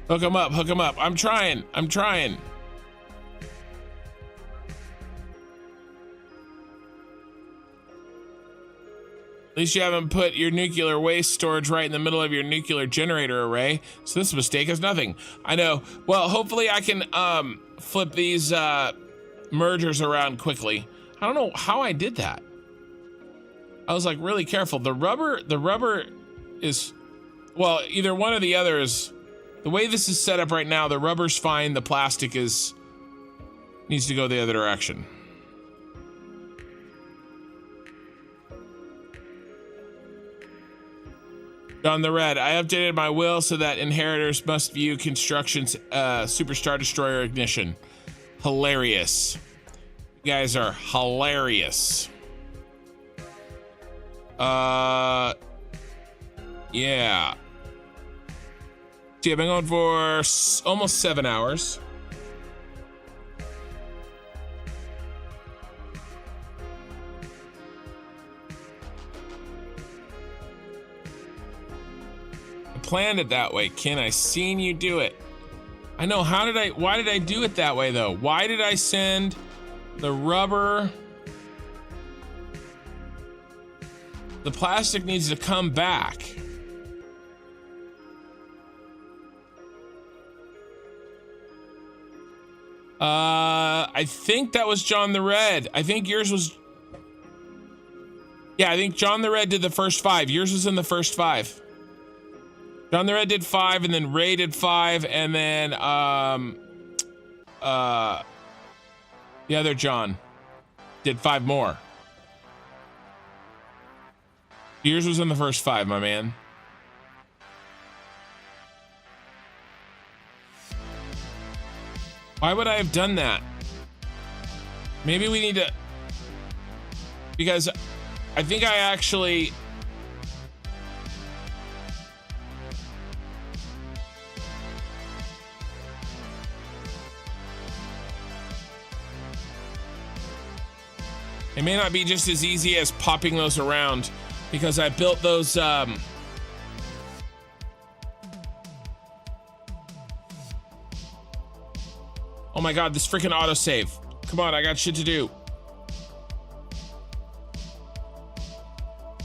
Hook him up. Hook him up. I'm trying. At least you haven't put your nuclear waste storage right in the middle of your nuclear generator array. So this mistake is nothing. I know. Well, hopefully I can flip these mergers around quickly. I don't know how I did that. I was like really careful. The rubber is, well, either one or the other is, the way this is set up right now, the rubber's fine. The plastic needs to go the other direction. John the Red, I updated my will so that inheritors must view construction's Superstar Destroyer ignition. Hilarious. You guys are hilarious. Yeah. See, I've been going for almost 7 hours. Planned it that way, Ken. I seen you do it. I know. Why did I do it that way though? Why did I send the rubber? The plastic needs to come back. I think that was John the Red. I think yours was, yeah, I think John the Red did the first 5. Yours was in the first 5. John the Red did 5, and then Ray did 5, and then the other John did 5 more. Yours was in the first 5, my man. Why would I have done that? Maybe we need to, because I think I actually, it may not be just as easy as popping those around, because I built those oh my god, this freaking autosave. Come on, I got shit to do.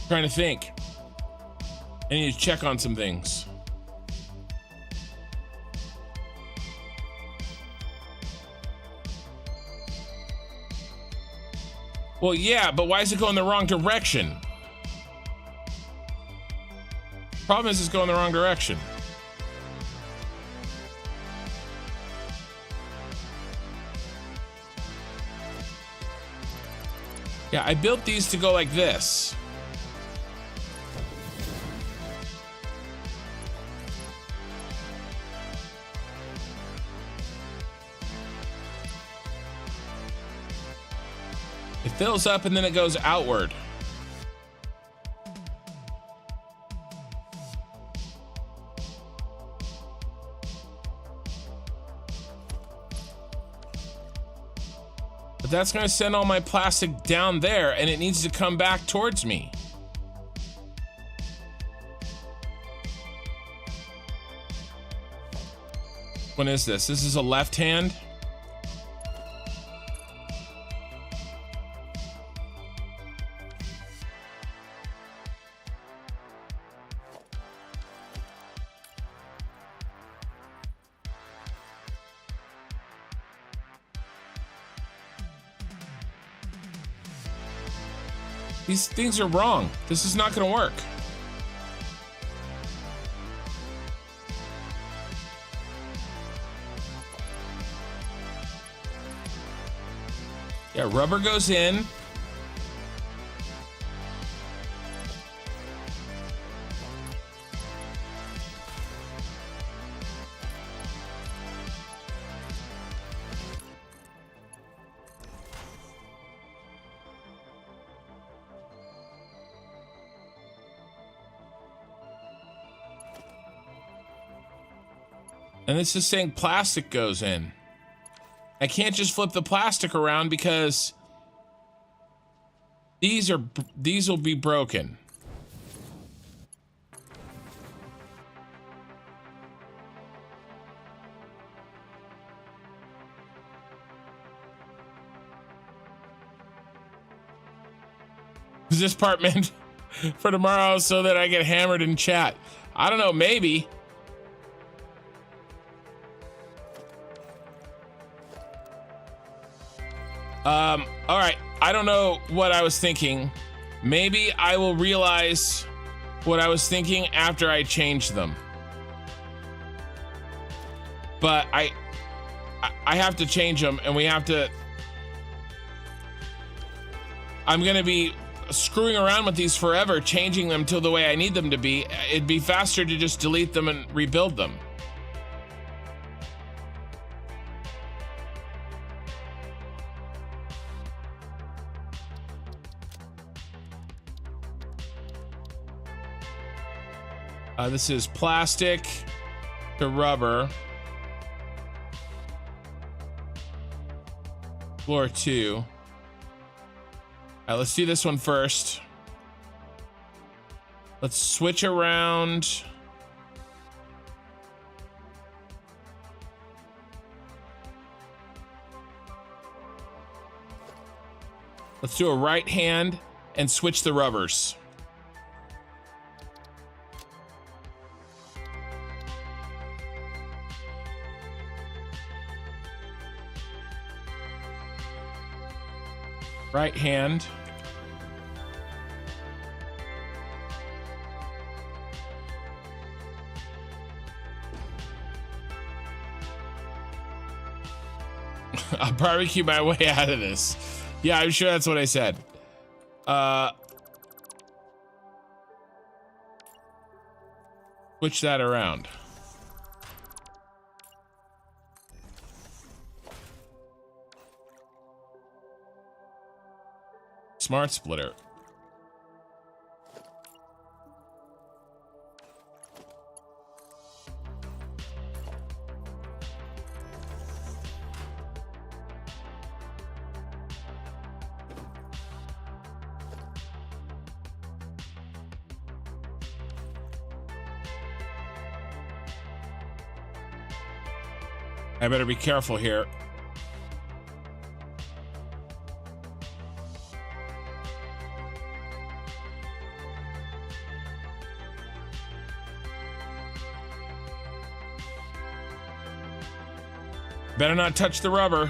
Trying to think. I need to check on some things. Well, yeah, but why is it going the wrong direction? Problem is, it's going the wrong direction. Yeah, I built these to go like this. It fills up and then it goes outward. But that's going to send all my plastic down there, and it needs to come back towards me. When is this? This is a left hand. These things are wrong. This is not going to work. Yeah, rubber goes in. And this is saying plastic goes in. I can't just flip the plastic around because these will be broken. Is this part meant for tomorrow so that I get hammered in chat? I don't know, maybe. All right, I don't know what I was thinking. Maybe I will realize what I was thinking after I change them. But I have to change them, and we have to... I'm gonna be screwing around with these forever, changing them to the way I need them to be. It'd be faster to just delete them and rebuild them. This is plastic to rubber. Floor 2. All right, let's do this one first. Let's switch around. Let's do a right hand and switch the rubbers. Right hand. I'll barbecue my way out of this. Yeah, I'm sure that's what I said. Switch that around. Smart splitter. I better be careful here. Better not touch the rubber.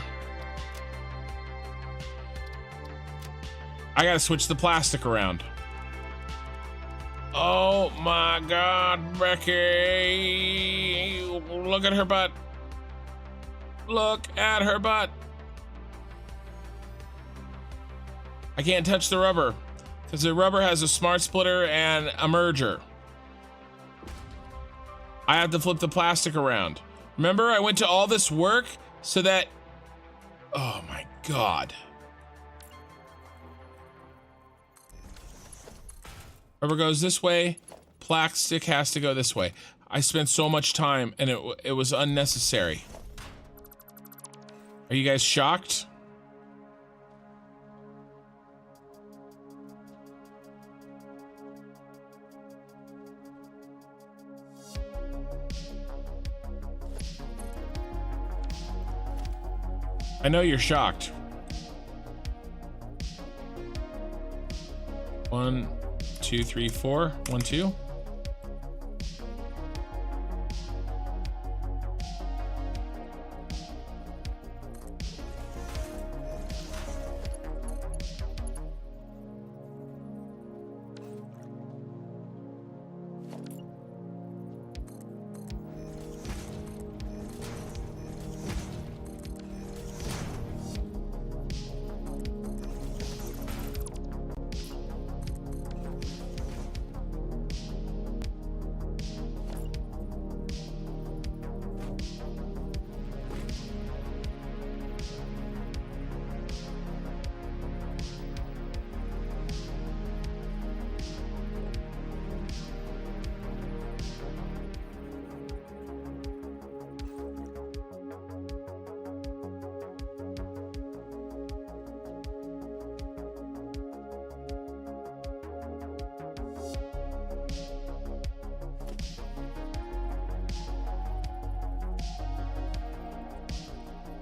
I gotta switch the plastic around. Oh my God, Becky. Look at her butt. Look at her butt. I can't touch the rubber because the rubber has a smart splitter and a merger. I have to flip the plastic around. Remember, I went to all this work so that... Oh my God. Rubber goes this way, plastic has to go this way. I spent so much time and it was unnecessary. Are you guys shocked? I know you're shocked. 1, 2, 3, 4. 1, 2.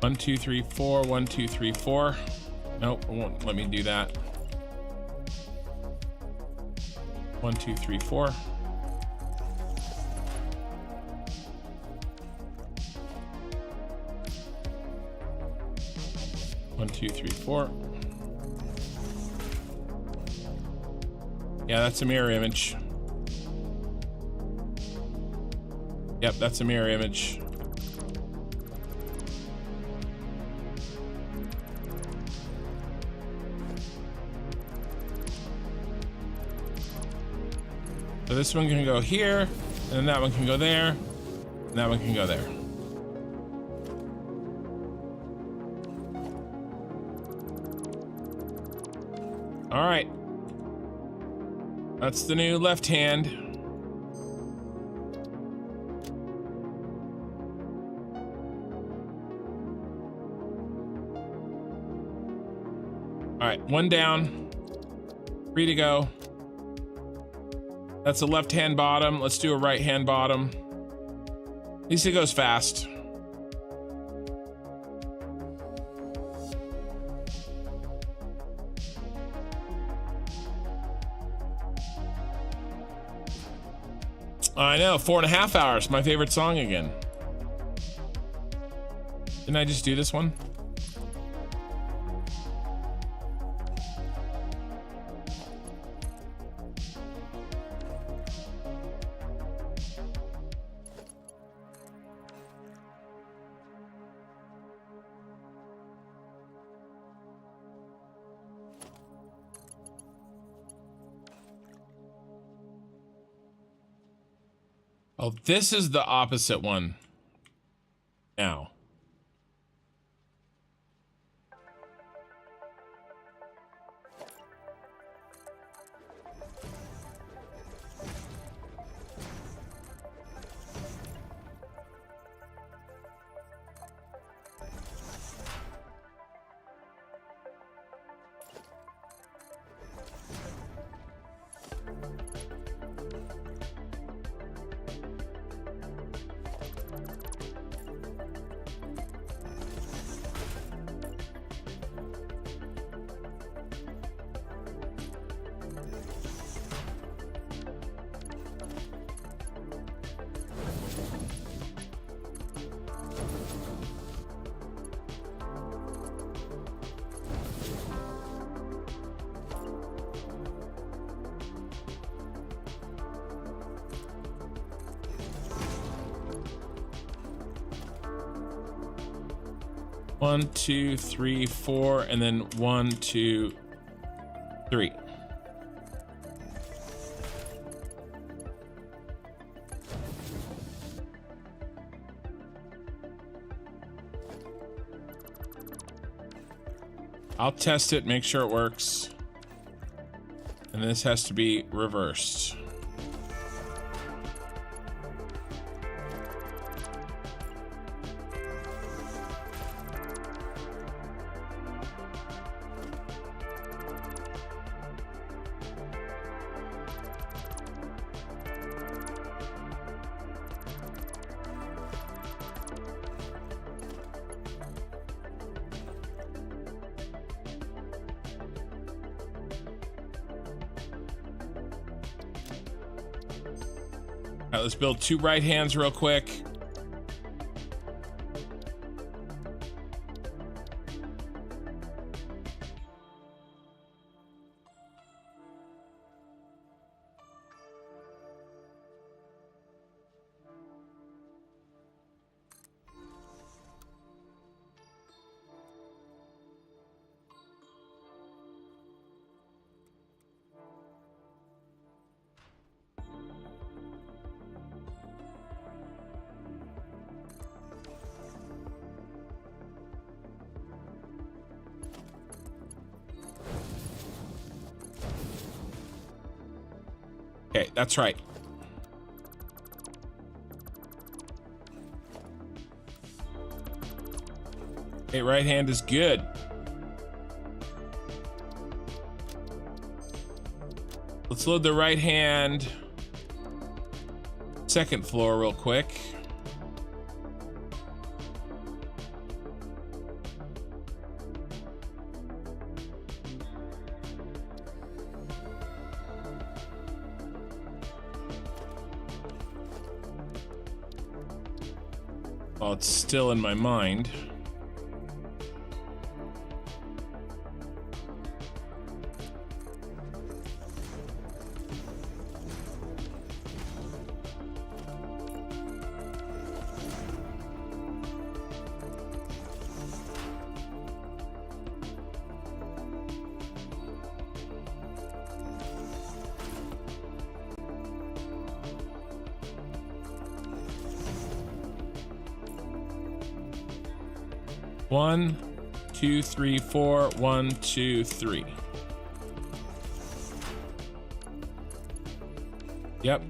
1, 2, 3, 4. 1, 2, 3, 4. Nope, it won't let me do that. 1, 2, 3, 4. One, two, three, four. Yeah, that's a mirror image. Yep, that's a mirror image. So this one can go here, and then that one can go there, and that one can go there. All right. That's the new left hand. All right, one down. 3 to go. That's a left hand bottom. Let's do a right hand bottom. At least it goes fast. I know, 4.5 hours, my favorite song again. Didn't I just do this one? Oh, this is the opposite one. Now. One, two, three, four, and then 1, 2, 3. I'll test it, make sure it works. And this has to be reversed. All right, let's build 2 right hands real quick. Okay, that's right. Okay, right hand is good. Let's load the right hand second floor real quick. While it's still in my mind. One, two, three, four. 1, 2, 3. Yep.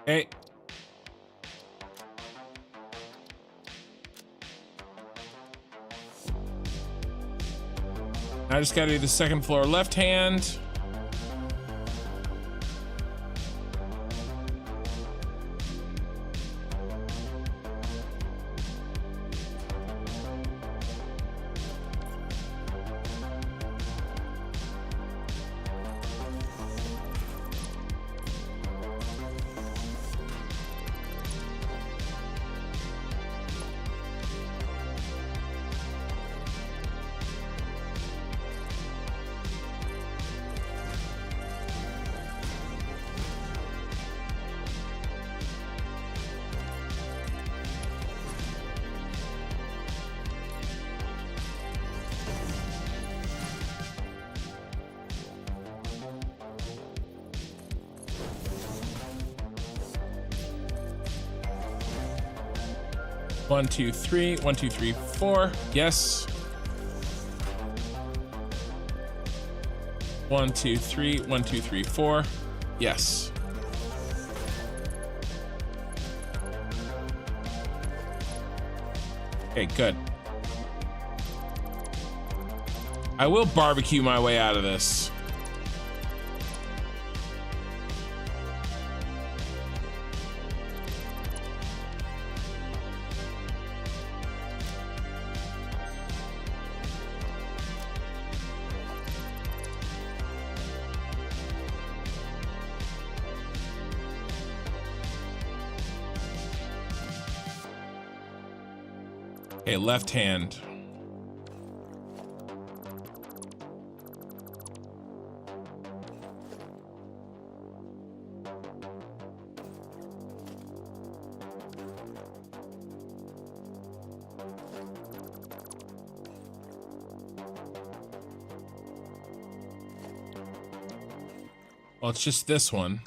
Hey. I just gotta do the second floor left hand. One, two, three. 1, 2, 3, 4. Yes. 1, 2, 3. 1, 2, 3, 4. Yes. Okay, good. I will barbecue my way out of this. Okay, left hand. Well, it's just this one.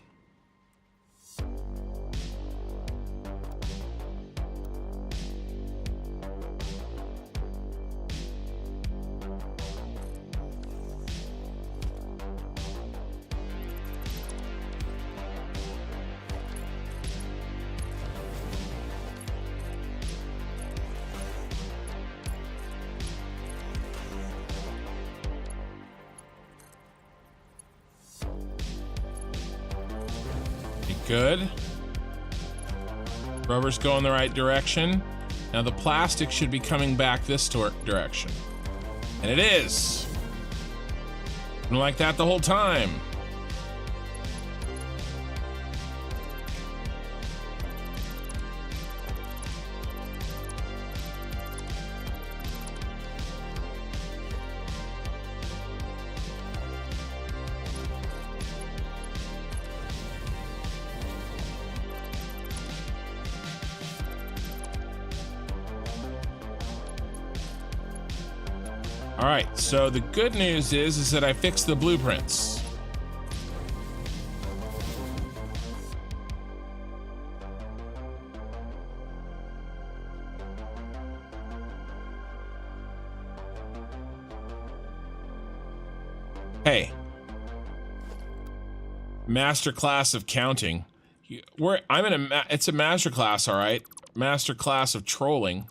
Good. Rubber's going the right direction. Now the plastic should be coming back this direction. And it is. Been like that the whole time. All right, so the good news is that I fixed the blueprints. Hey, master class of counting. It's a master class, all right. Master class of trolling.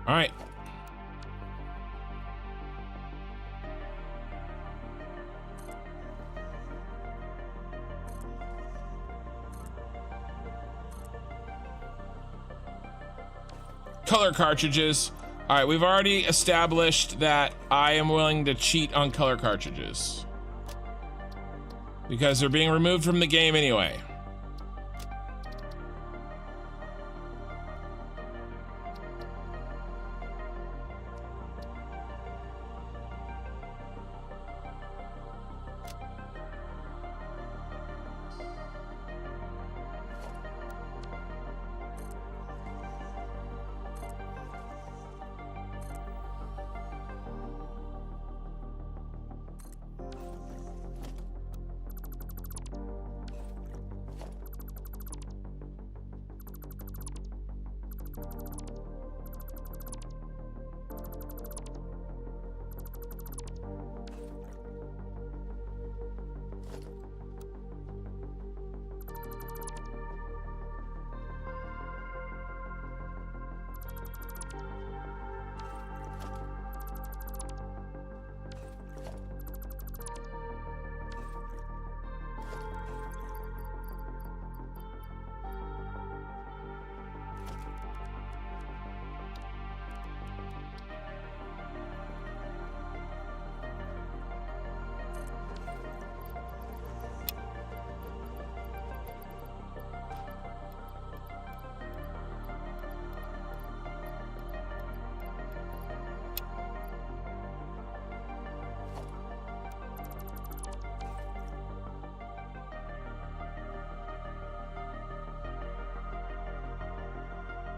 All right. Color cartridges. All right, we've already established that I am willing to cheat on color cartridges because they're being removed from the game anyway.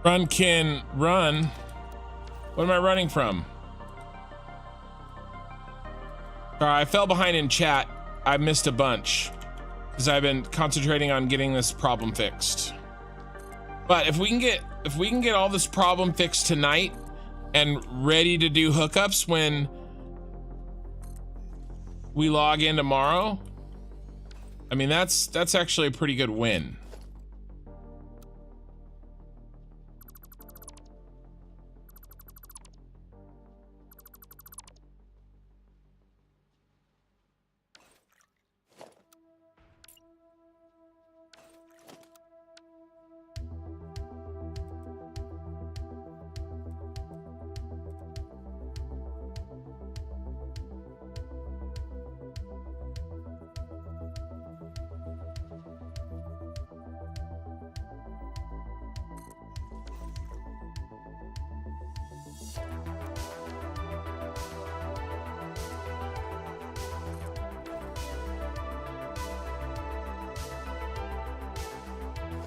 Run, Kin, run. What am I running from? Sorry, I fell behind in chat. I missed a bunch because I've been concentrating on getting this problem fixed. But if we can get all this problem fixed tonight and ready to do hookups when we log in tomorrow, I mean that's actually a pretty good win.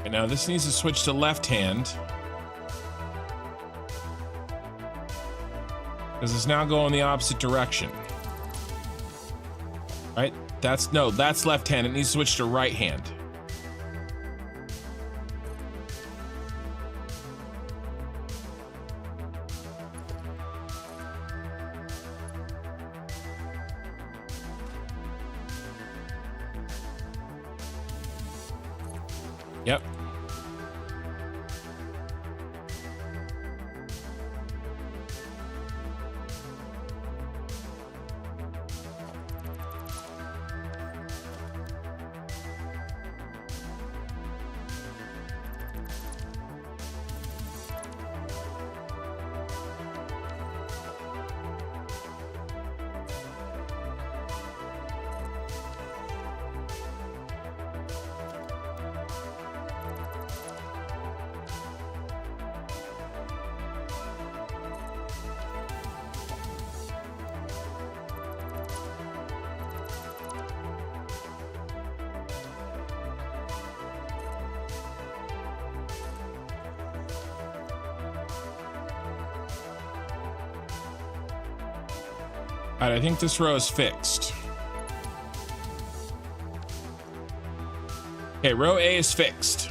And now this needs to switch to left hand because it's now going the opposite direction. Right? That's left hand. It needs to switch to right hand. Yep. All right, I think this row is fixed. Okay, row A is fixed.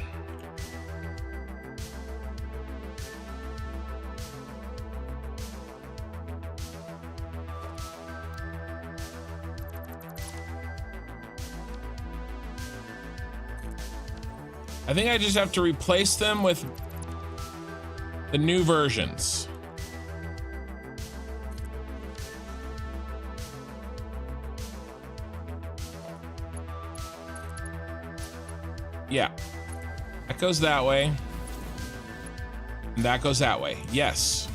I think I just have to replace them with the new versions. Yeah. That goes that way. And that goes that way. Yes.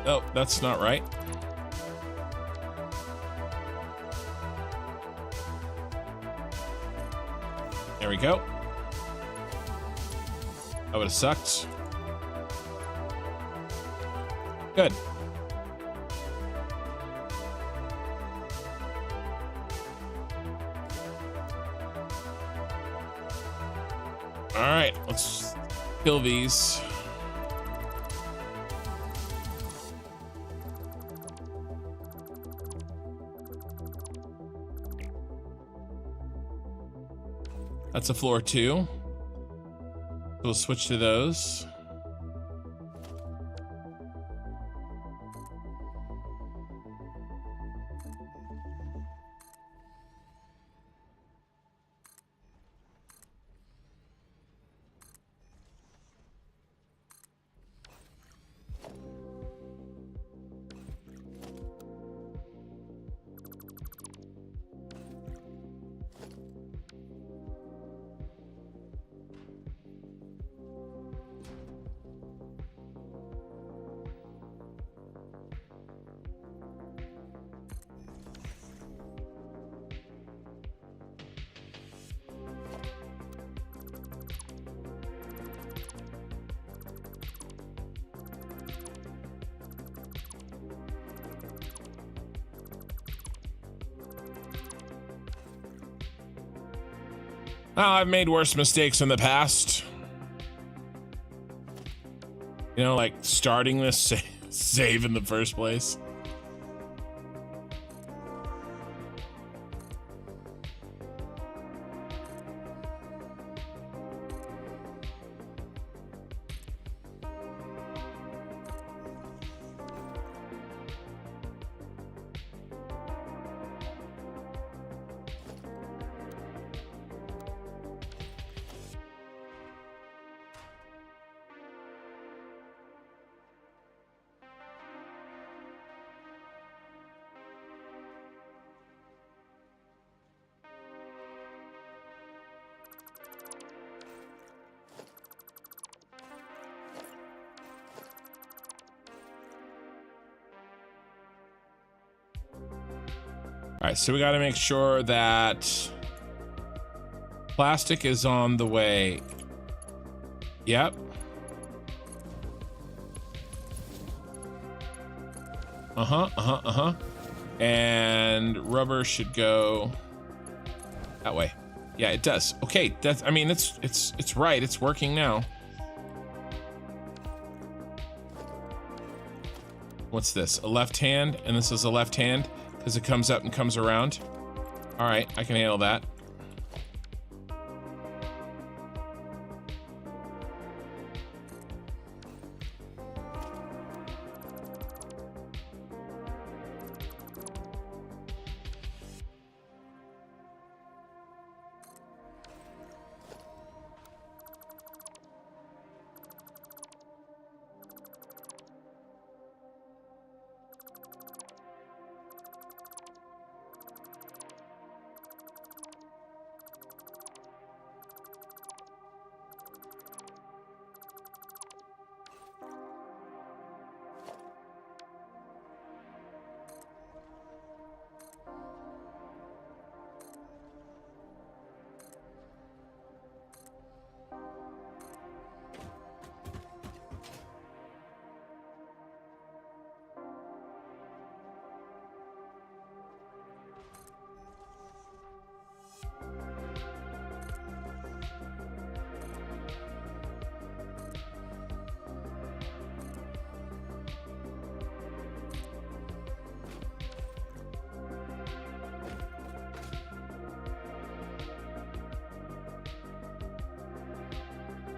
Oh, that's not right. There we go. That would have sucked. Good. All right, let's kill these. That's a floor 2. We'll switch to those. Oh, I've made worse mistakes in the past. You know, like starting this save in the first place. All right, so we got to make sure that plastic is on the way. Yep. And rubber should go that way. Yeah, it does. Okay, that's, I mean, it's right. It's working now. What's this? A left hand, and this is a left hand because it comes up and comes around. All right, I can handle that.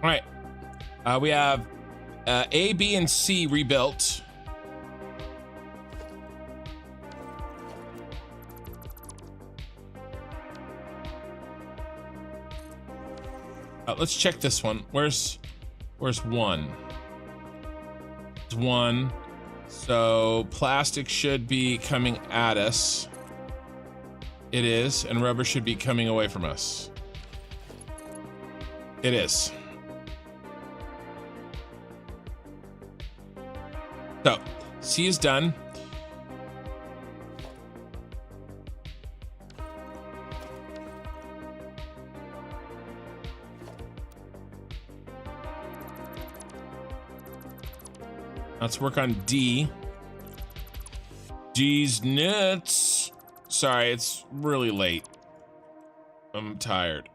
All right, We have A, B, and C rebuilt. Let's check this one. Where's one? It's one. So plastic should be coming at us. It is, and rubber should be coming away from us. It is. So, C is done. Let's work on D. D's nuts. Sorry, it's really late. I'm tired.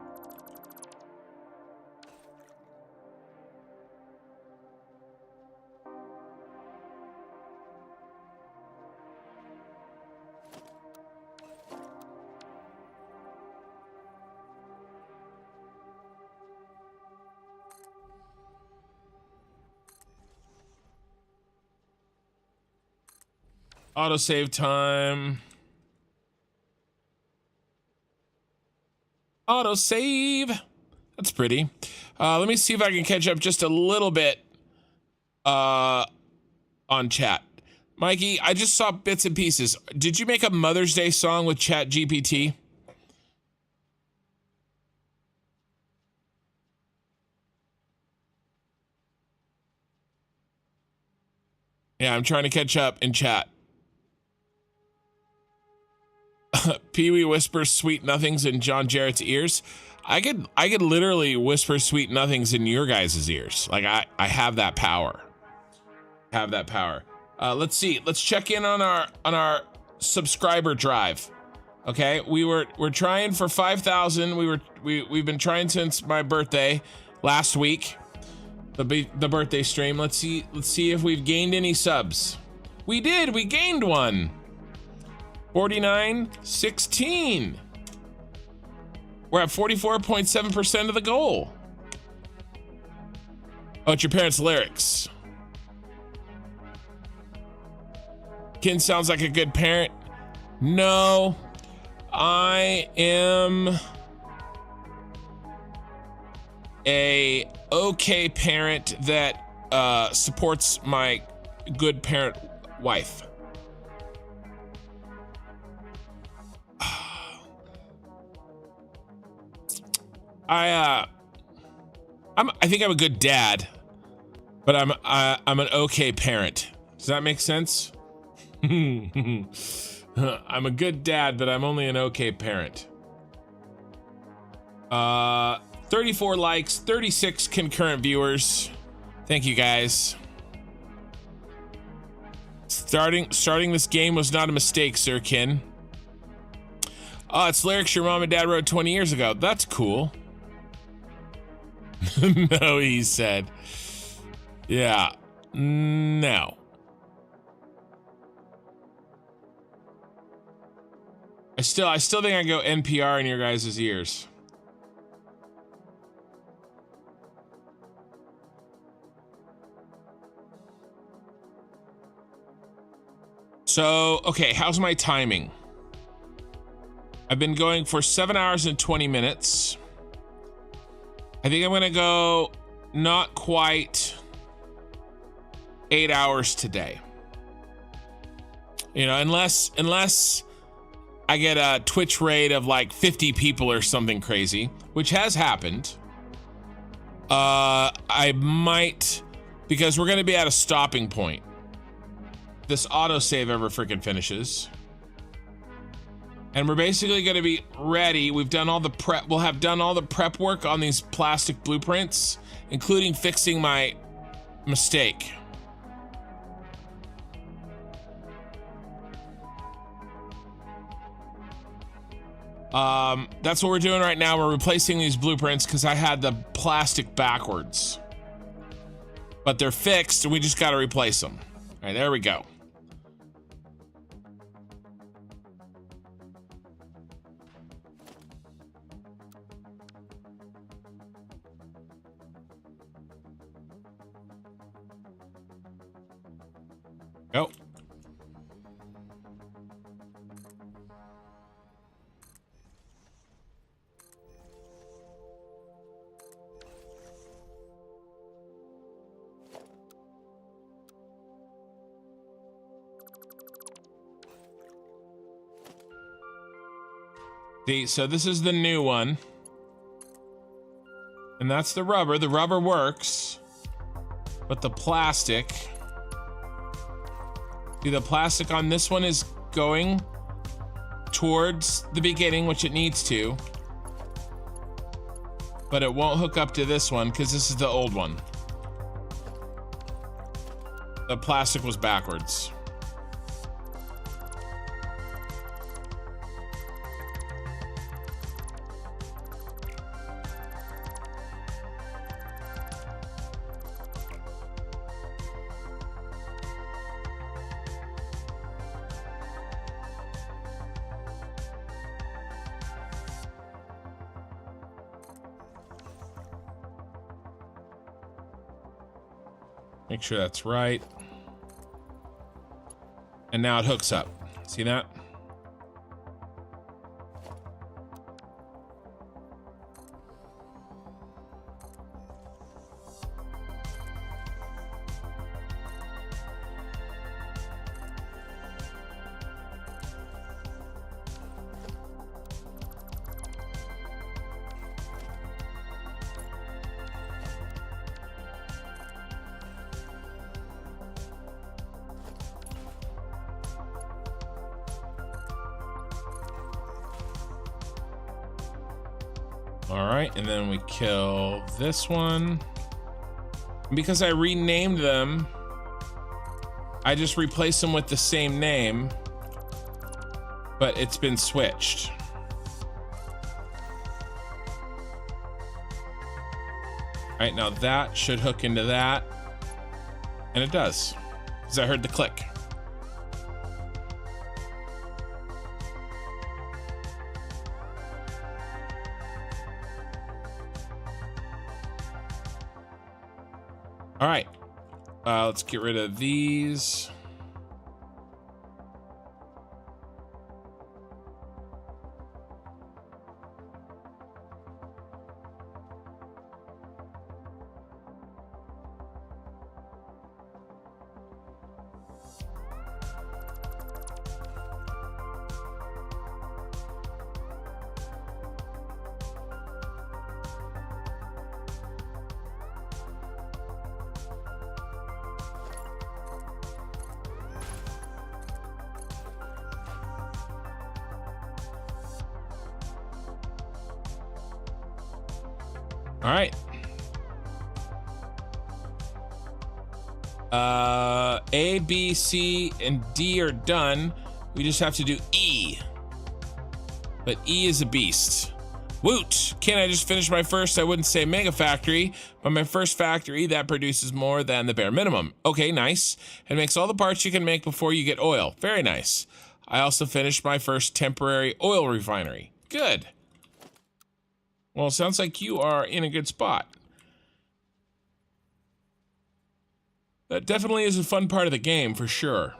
Autosave time. Autosave. That's pretty. Let me see if I can catch up just a little bit on chat. Mikey, I just saw bits and pieces. Did you make a Mother's Day song with Chat GPT? Yeah, I'm trying to catch up in chat. Pee-wee whispers sweet nothings in John Jarrett's ears. I could literally whisper sweet nothings in your guys' ears. Like I have that power. Let's see. Let's check in on our subscriber drive. Okay, we're trying for 5,000. We've been trying since my birthday last week. The birthday stream. Let's see if we've gained any subs. We did. We gained one. 49-16. We're at 44.7% of the goal. Oh, it's your parents' lyrics. Kin sounds like a good parent. No, I am a okay parent that supports my good parent wife. I think I'm a good dad, but I'm an okay parent. Does that make sense? I'm a good dad, but I'm only an okay parent. 34 likes, 36 concurrent viewers. Thank you guys. Starting this game was not a mistake, Sir Kin. Oh, it's lyrics your mom and dad wrote 20 years ago. That's cool. No, he said. Yeah. No. I still think I go NPR in your guys' ears. So, okay, how's my timing? I've been going for 7 hours and 20 minutes. I think I'm gonna go not quite 8 hours today. You know, unless I get a Twitch raid of like 50 people or something crazy, which has happened. I might, because we're gonna be at a stopping point. This autosave ever freaking finishes. And we're basically going to be ready. We've done all the prep. We'll have done all the prep work on these plastic blueprints, including fixing my mistake. That's what we're doing right now. We're replacing these blueprints because I had the plastic backwards. But they're fixed and we just got to replace them. All right, there we go. Go. See, so this is the new one. And that's the rubber. The rubber works. But the plastic... See, the plastic on this one is going towards the beginning, which it needs to. But it won't hook up to this one because this is the old one. The plastic was backwards. Make sure that's right. And now it hooks up. See that? All right, and then we kill this one. Because I renamed them, I just replaced them with the same name, but it's been switched. All right, now that should hook into that. And it does, because I heard the click. All right, let's get rid of these. All right. A, B, C, and D are done. We just have to do E. But E is a beast. Woot! Can I just finish my first, I wouldn't say mega factory, but my first factory that produces more than the bare minimum. Okay, nice. It makes all the parts you can make before you get oil. Very nice. I also finished my first temporary oil refinery. Good. Well, it sounds like you are in a good spot. That definitely is a fun part of the game, for sure.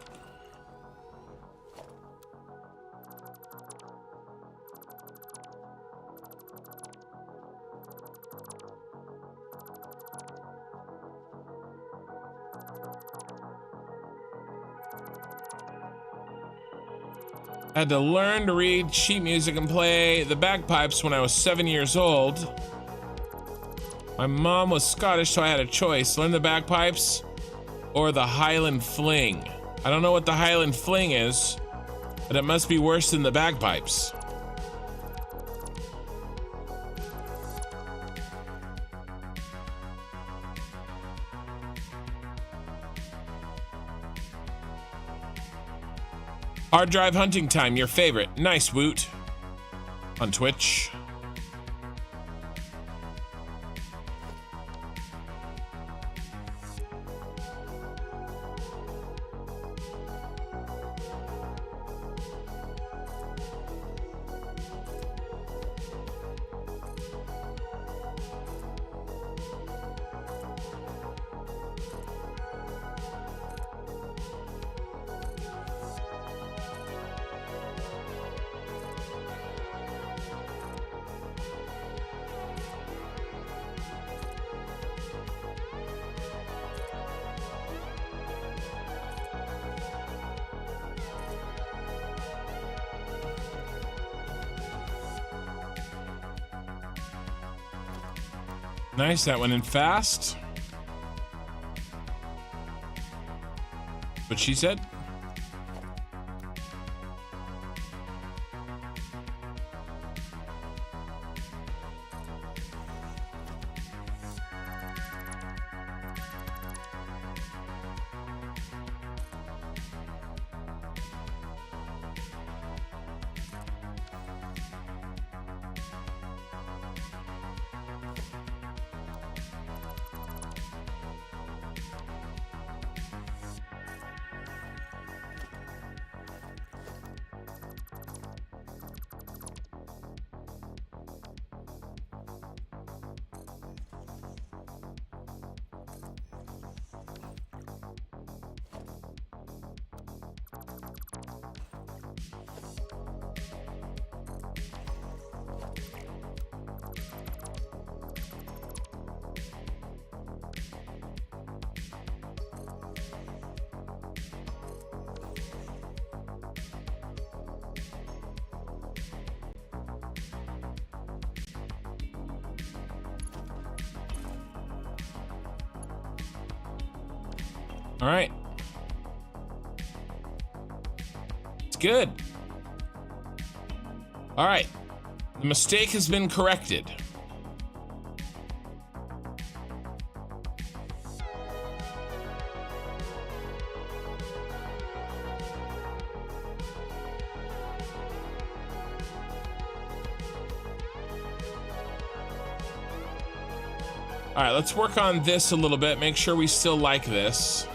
I had to learn to read sheet music and play the bagpipes when I was 7 years old. My mom was Scottish, so I had a choice: learn the bagpipes or the Highland Fling. I don't know what the Highland Fling is, but it must be worse than the bagpipes. Hard drive hunting time, your favorite. Nice, Woot. On Twitch. Nice, that went in fast. What she said. All right. It's good. All right. The mistake has been corrected. All right, let's work on this a little bit. Make sure we still like this.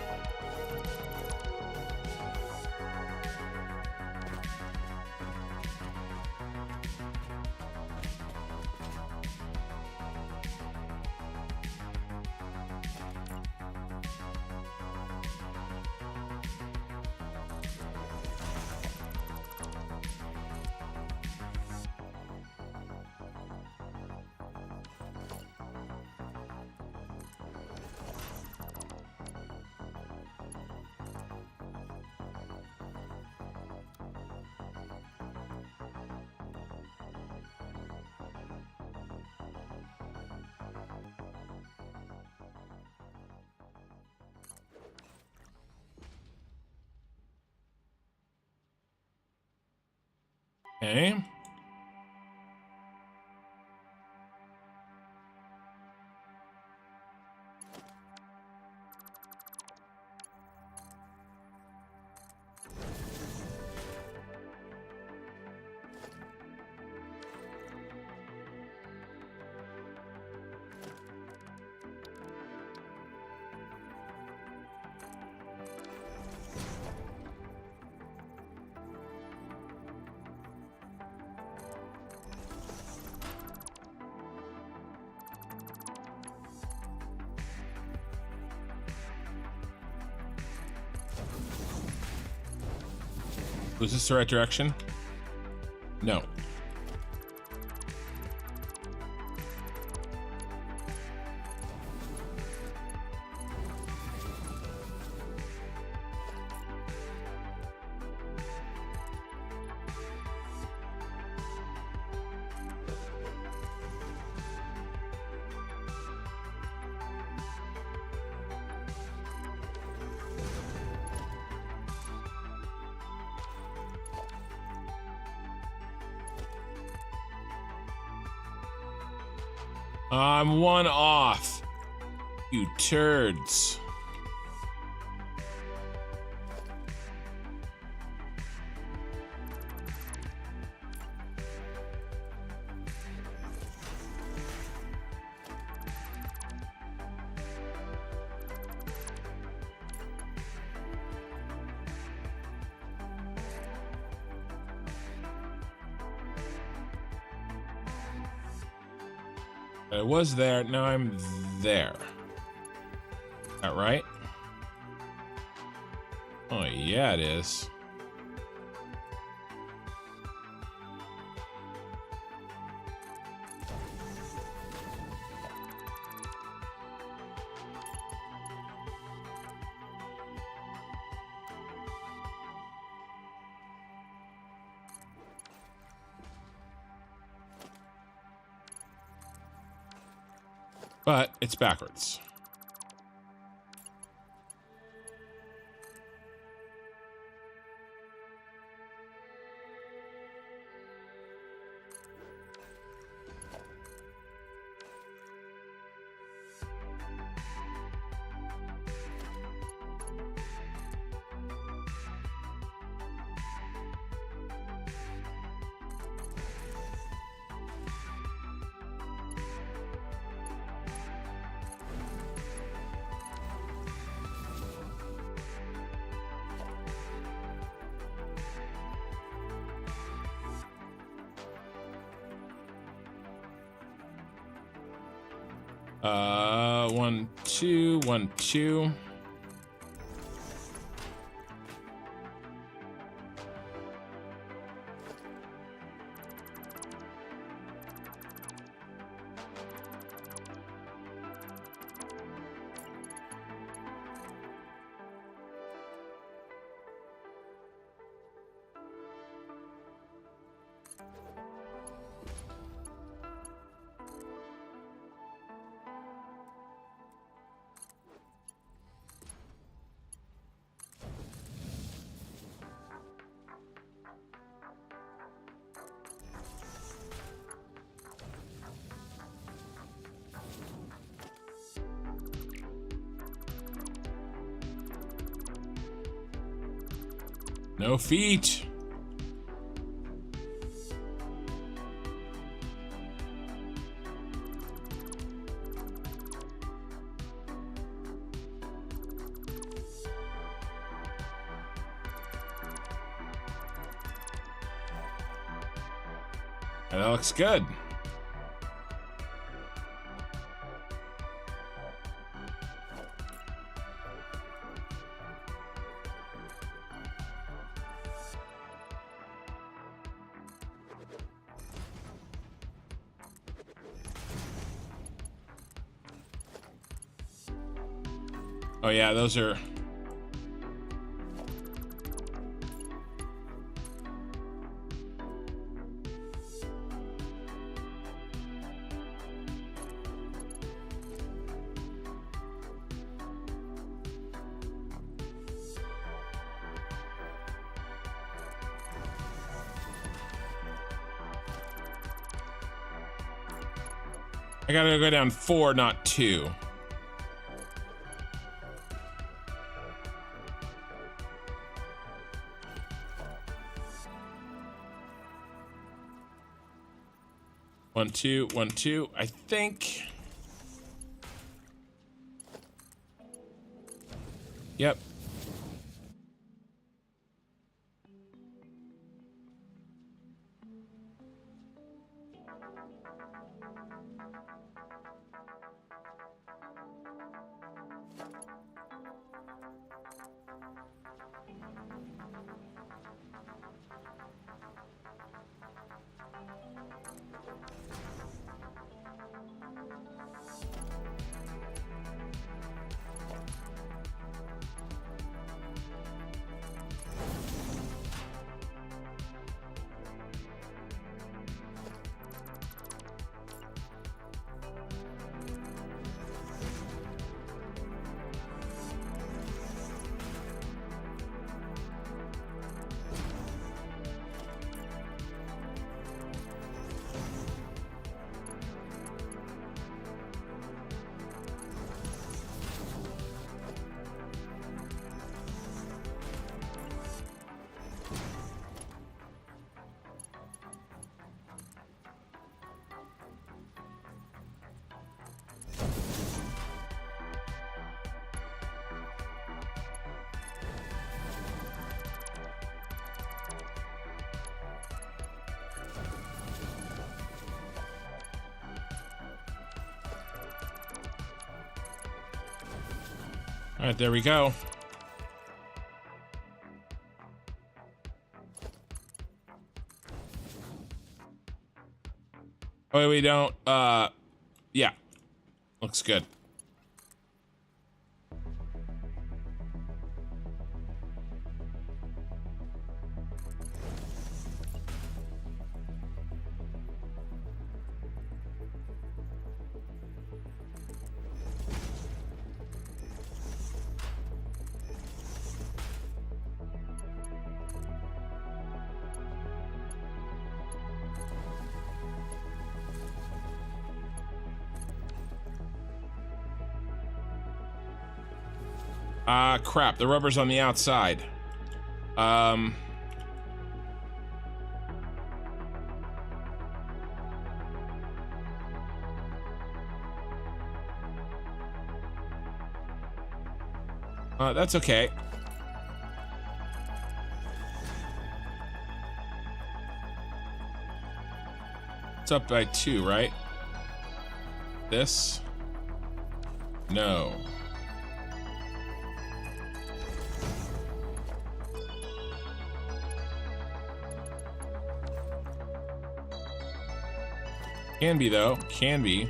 Okay. Was this the right direction? No. I'm one off. You turds. I was there, now I'm there. Is that right? Oh yeah, it is. but it's backwards. One, two, 1, 2. No feet. That looks good. Oh yeah, those are... I gotta go down 4, not 2. One, two, 1, 2. I think. Yep. All right, there we go. Oh, wait, we don't. Yeah. Looks good. Ah, crap. The rubber's on the outside. That's okay. It's up by 2, right? This? No. Can be, though. Can be.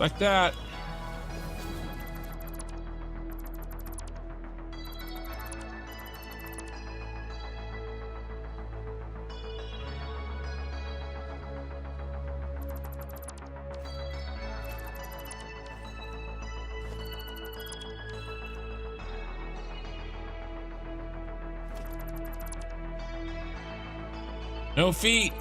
Like that. No feet.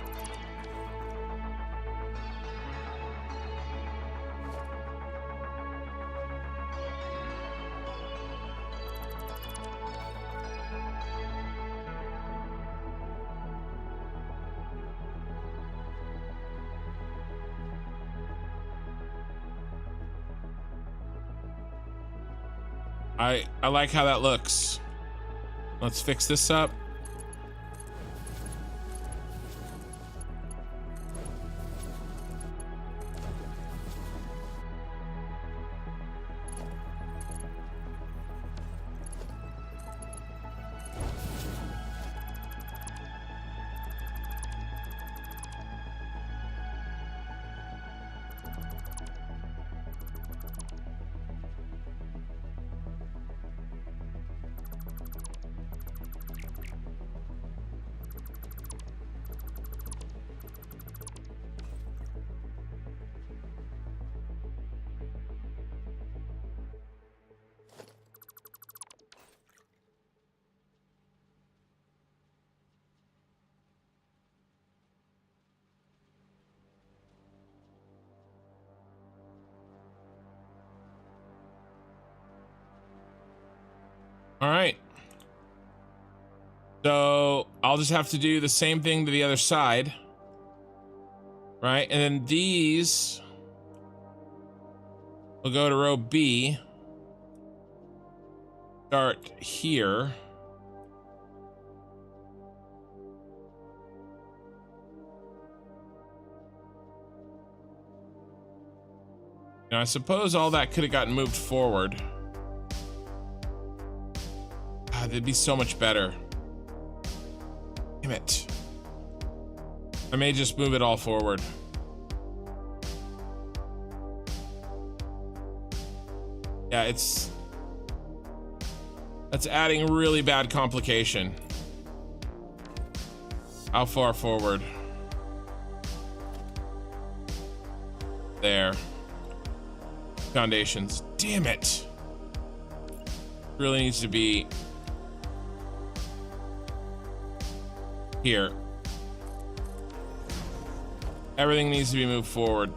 I like how that looks. Let's fix this up. All right. So I'll just have to do the same thing to the other side. Right? And then these will go to row B. Start here. Now I suppose all that could have gotten moved forward. They'd be so much better. Damn it. I may just move it all forward. Yeah, that's adding really bad complication. How far forward? There. Foundations. Damn it. Really needs to be here. Everything needs to be moved forward.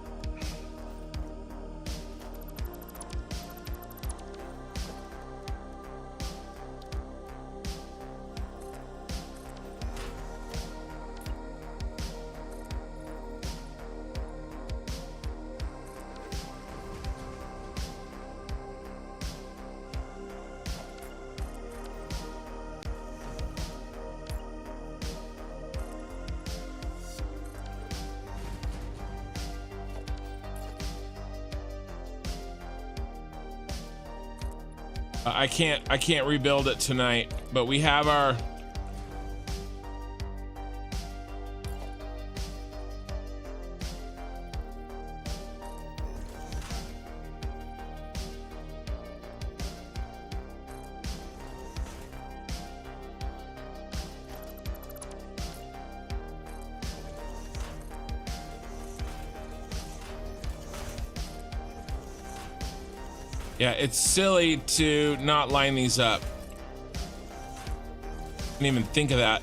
I can't rebuild it tonight, but we have our. Yeah, it's silly to not line these up. Didn't even think of that.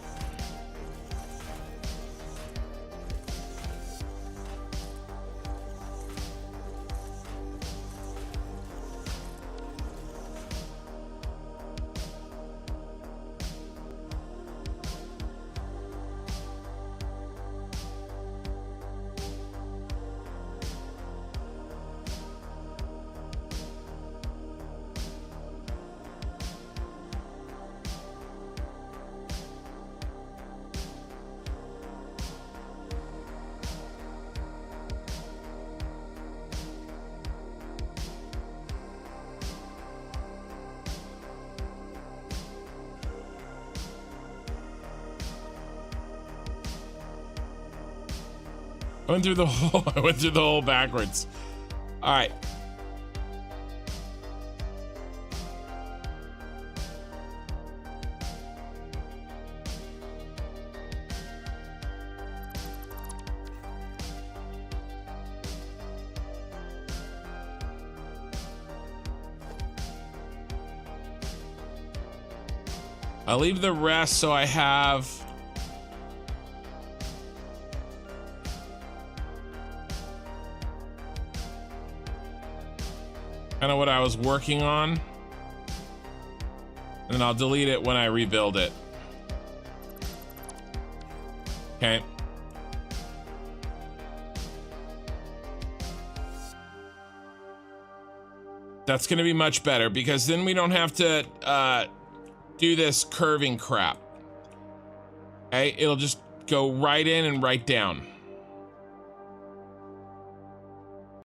I went through the hole backwards. All right. I'll leave the rest so I have. Kind of what I was working on, and I'll delete it when I rebuild it. Okay. That's gonna be much better because then we don't have to do this curving crap. Okay, it'll just go right in and right down.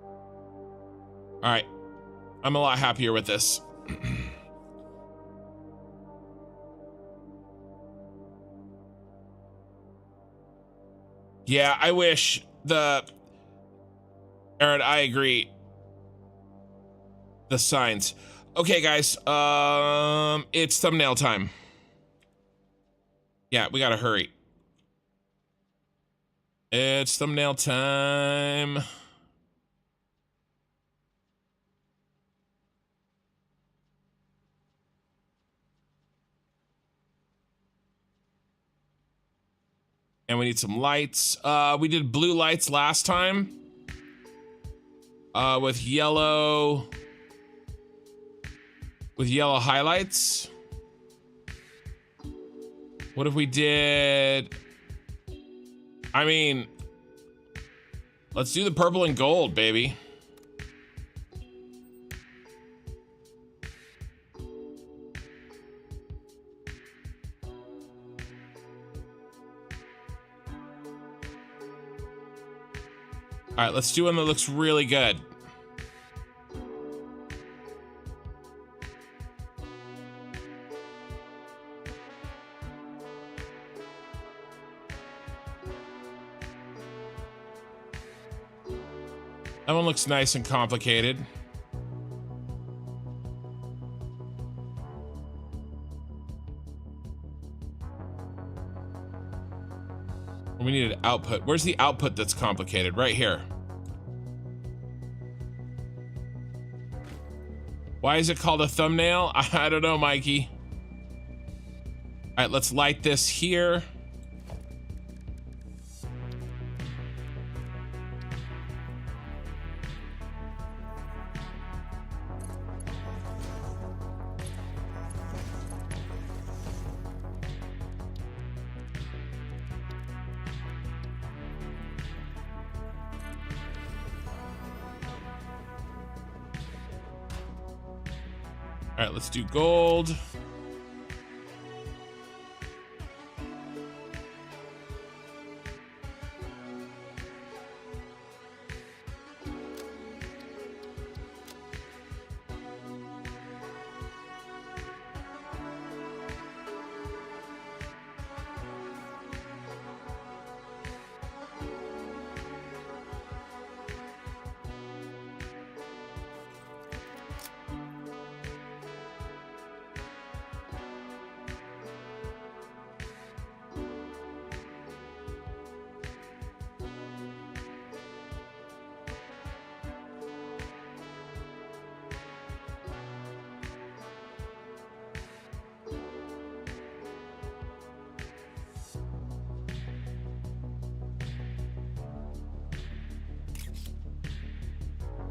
All right. I'm a lot happier with this. Yeah, I wish Aaron, I agree. The signs. Okay, guys, it's thumbnail time. Yeah, we gotta hurry. It's thumbnail time. And we need some lights. We did blue lights last time. With yellow highlights. What if we did? I mean, let's do the purple and gold, baby. All right, let's do one that looks really good. That one looks nice and complicated. We need an output. Where's the output that's complicated? Right here. Why is it called a thumbnail? I don't know, Mikey. All right, let's light this here. All right, let's do gold.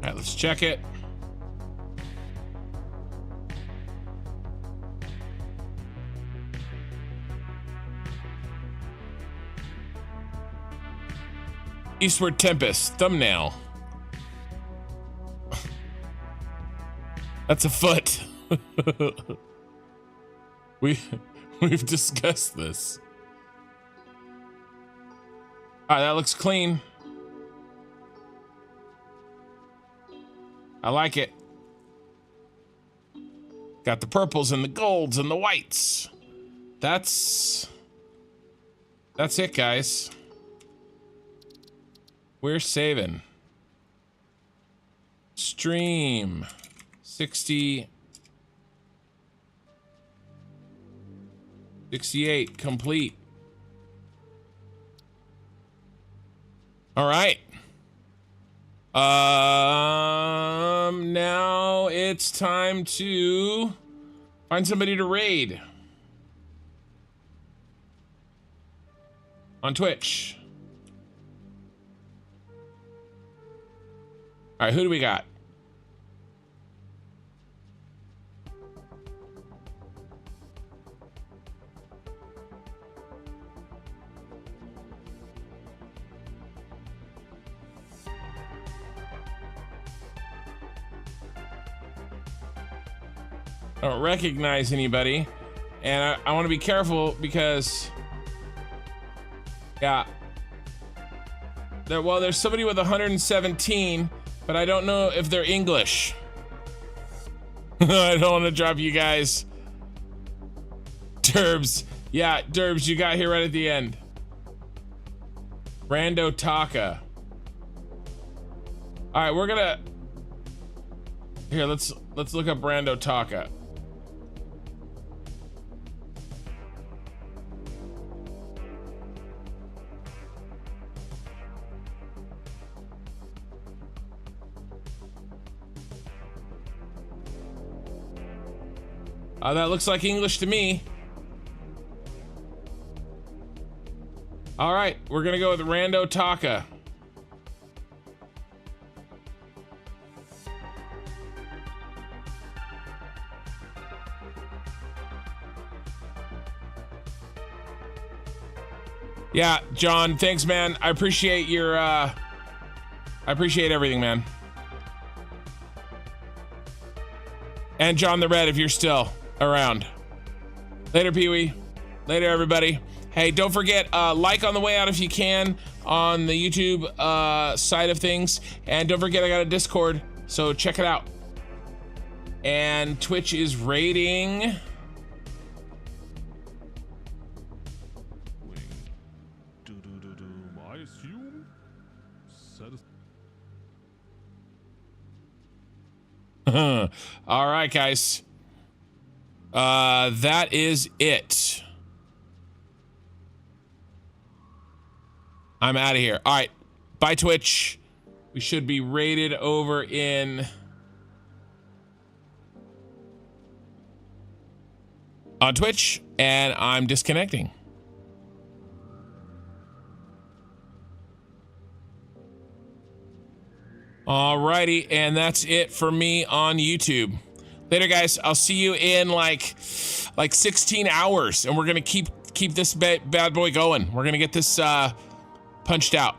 All right, let's check it. Eastward Tempest, thumbnail. That's a foot. We've discussed this. All right, that looks clean. I like it. Got the purples and the golds and the whites. That's it, guys. We're saving. Stream 60 68 complete. All right. Now it's time to find somebody to raid on Twitch. All right, who do we got? I don't recognize anybody, and I want to be careful because, yeah, there's somebody with 117, but I don't know if they're English. I don't want to drop you guys. Derbs, yeah, Derbs, you got here right at the end. Brando Taka. All right, we're gonna here. Let's look up Brando Taka. That looks like English to me. All right, we're gonna go with Rando Taka. Yeah, John, thanks, man. I appreciate your, I appreciate everything, man. And John the Red, if you're still around. Later, Pee-wee. Later, everybody. Hey, don't forget, like on the way out if you can on the YouTube side of things. And don't forget, I got a Discord, so check it out. And Twitch is rating. I assume All right, guys. That is it. I'm out of here. All right. Bye, Twitch. We should be rated over in on Twitch, and I'm disconnecting. Alrighty, and that's it for me on YouTube. Later, guys. I'll see you in like 16 hours, and we're gonna keep this bad boy going. We're gonna get this punched out.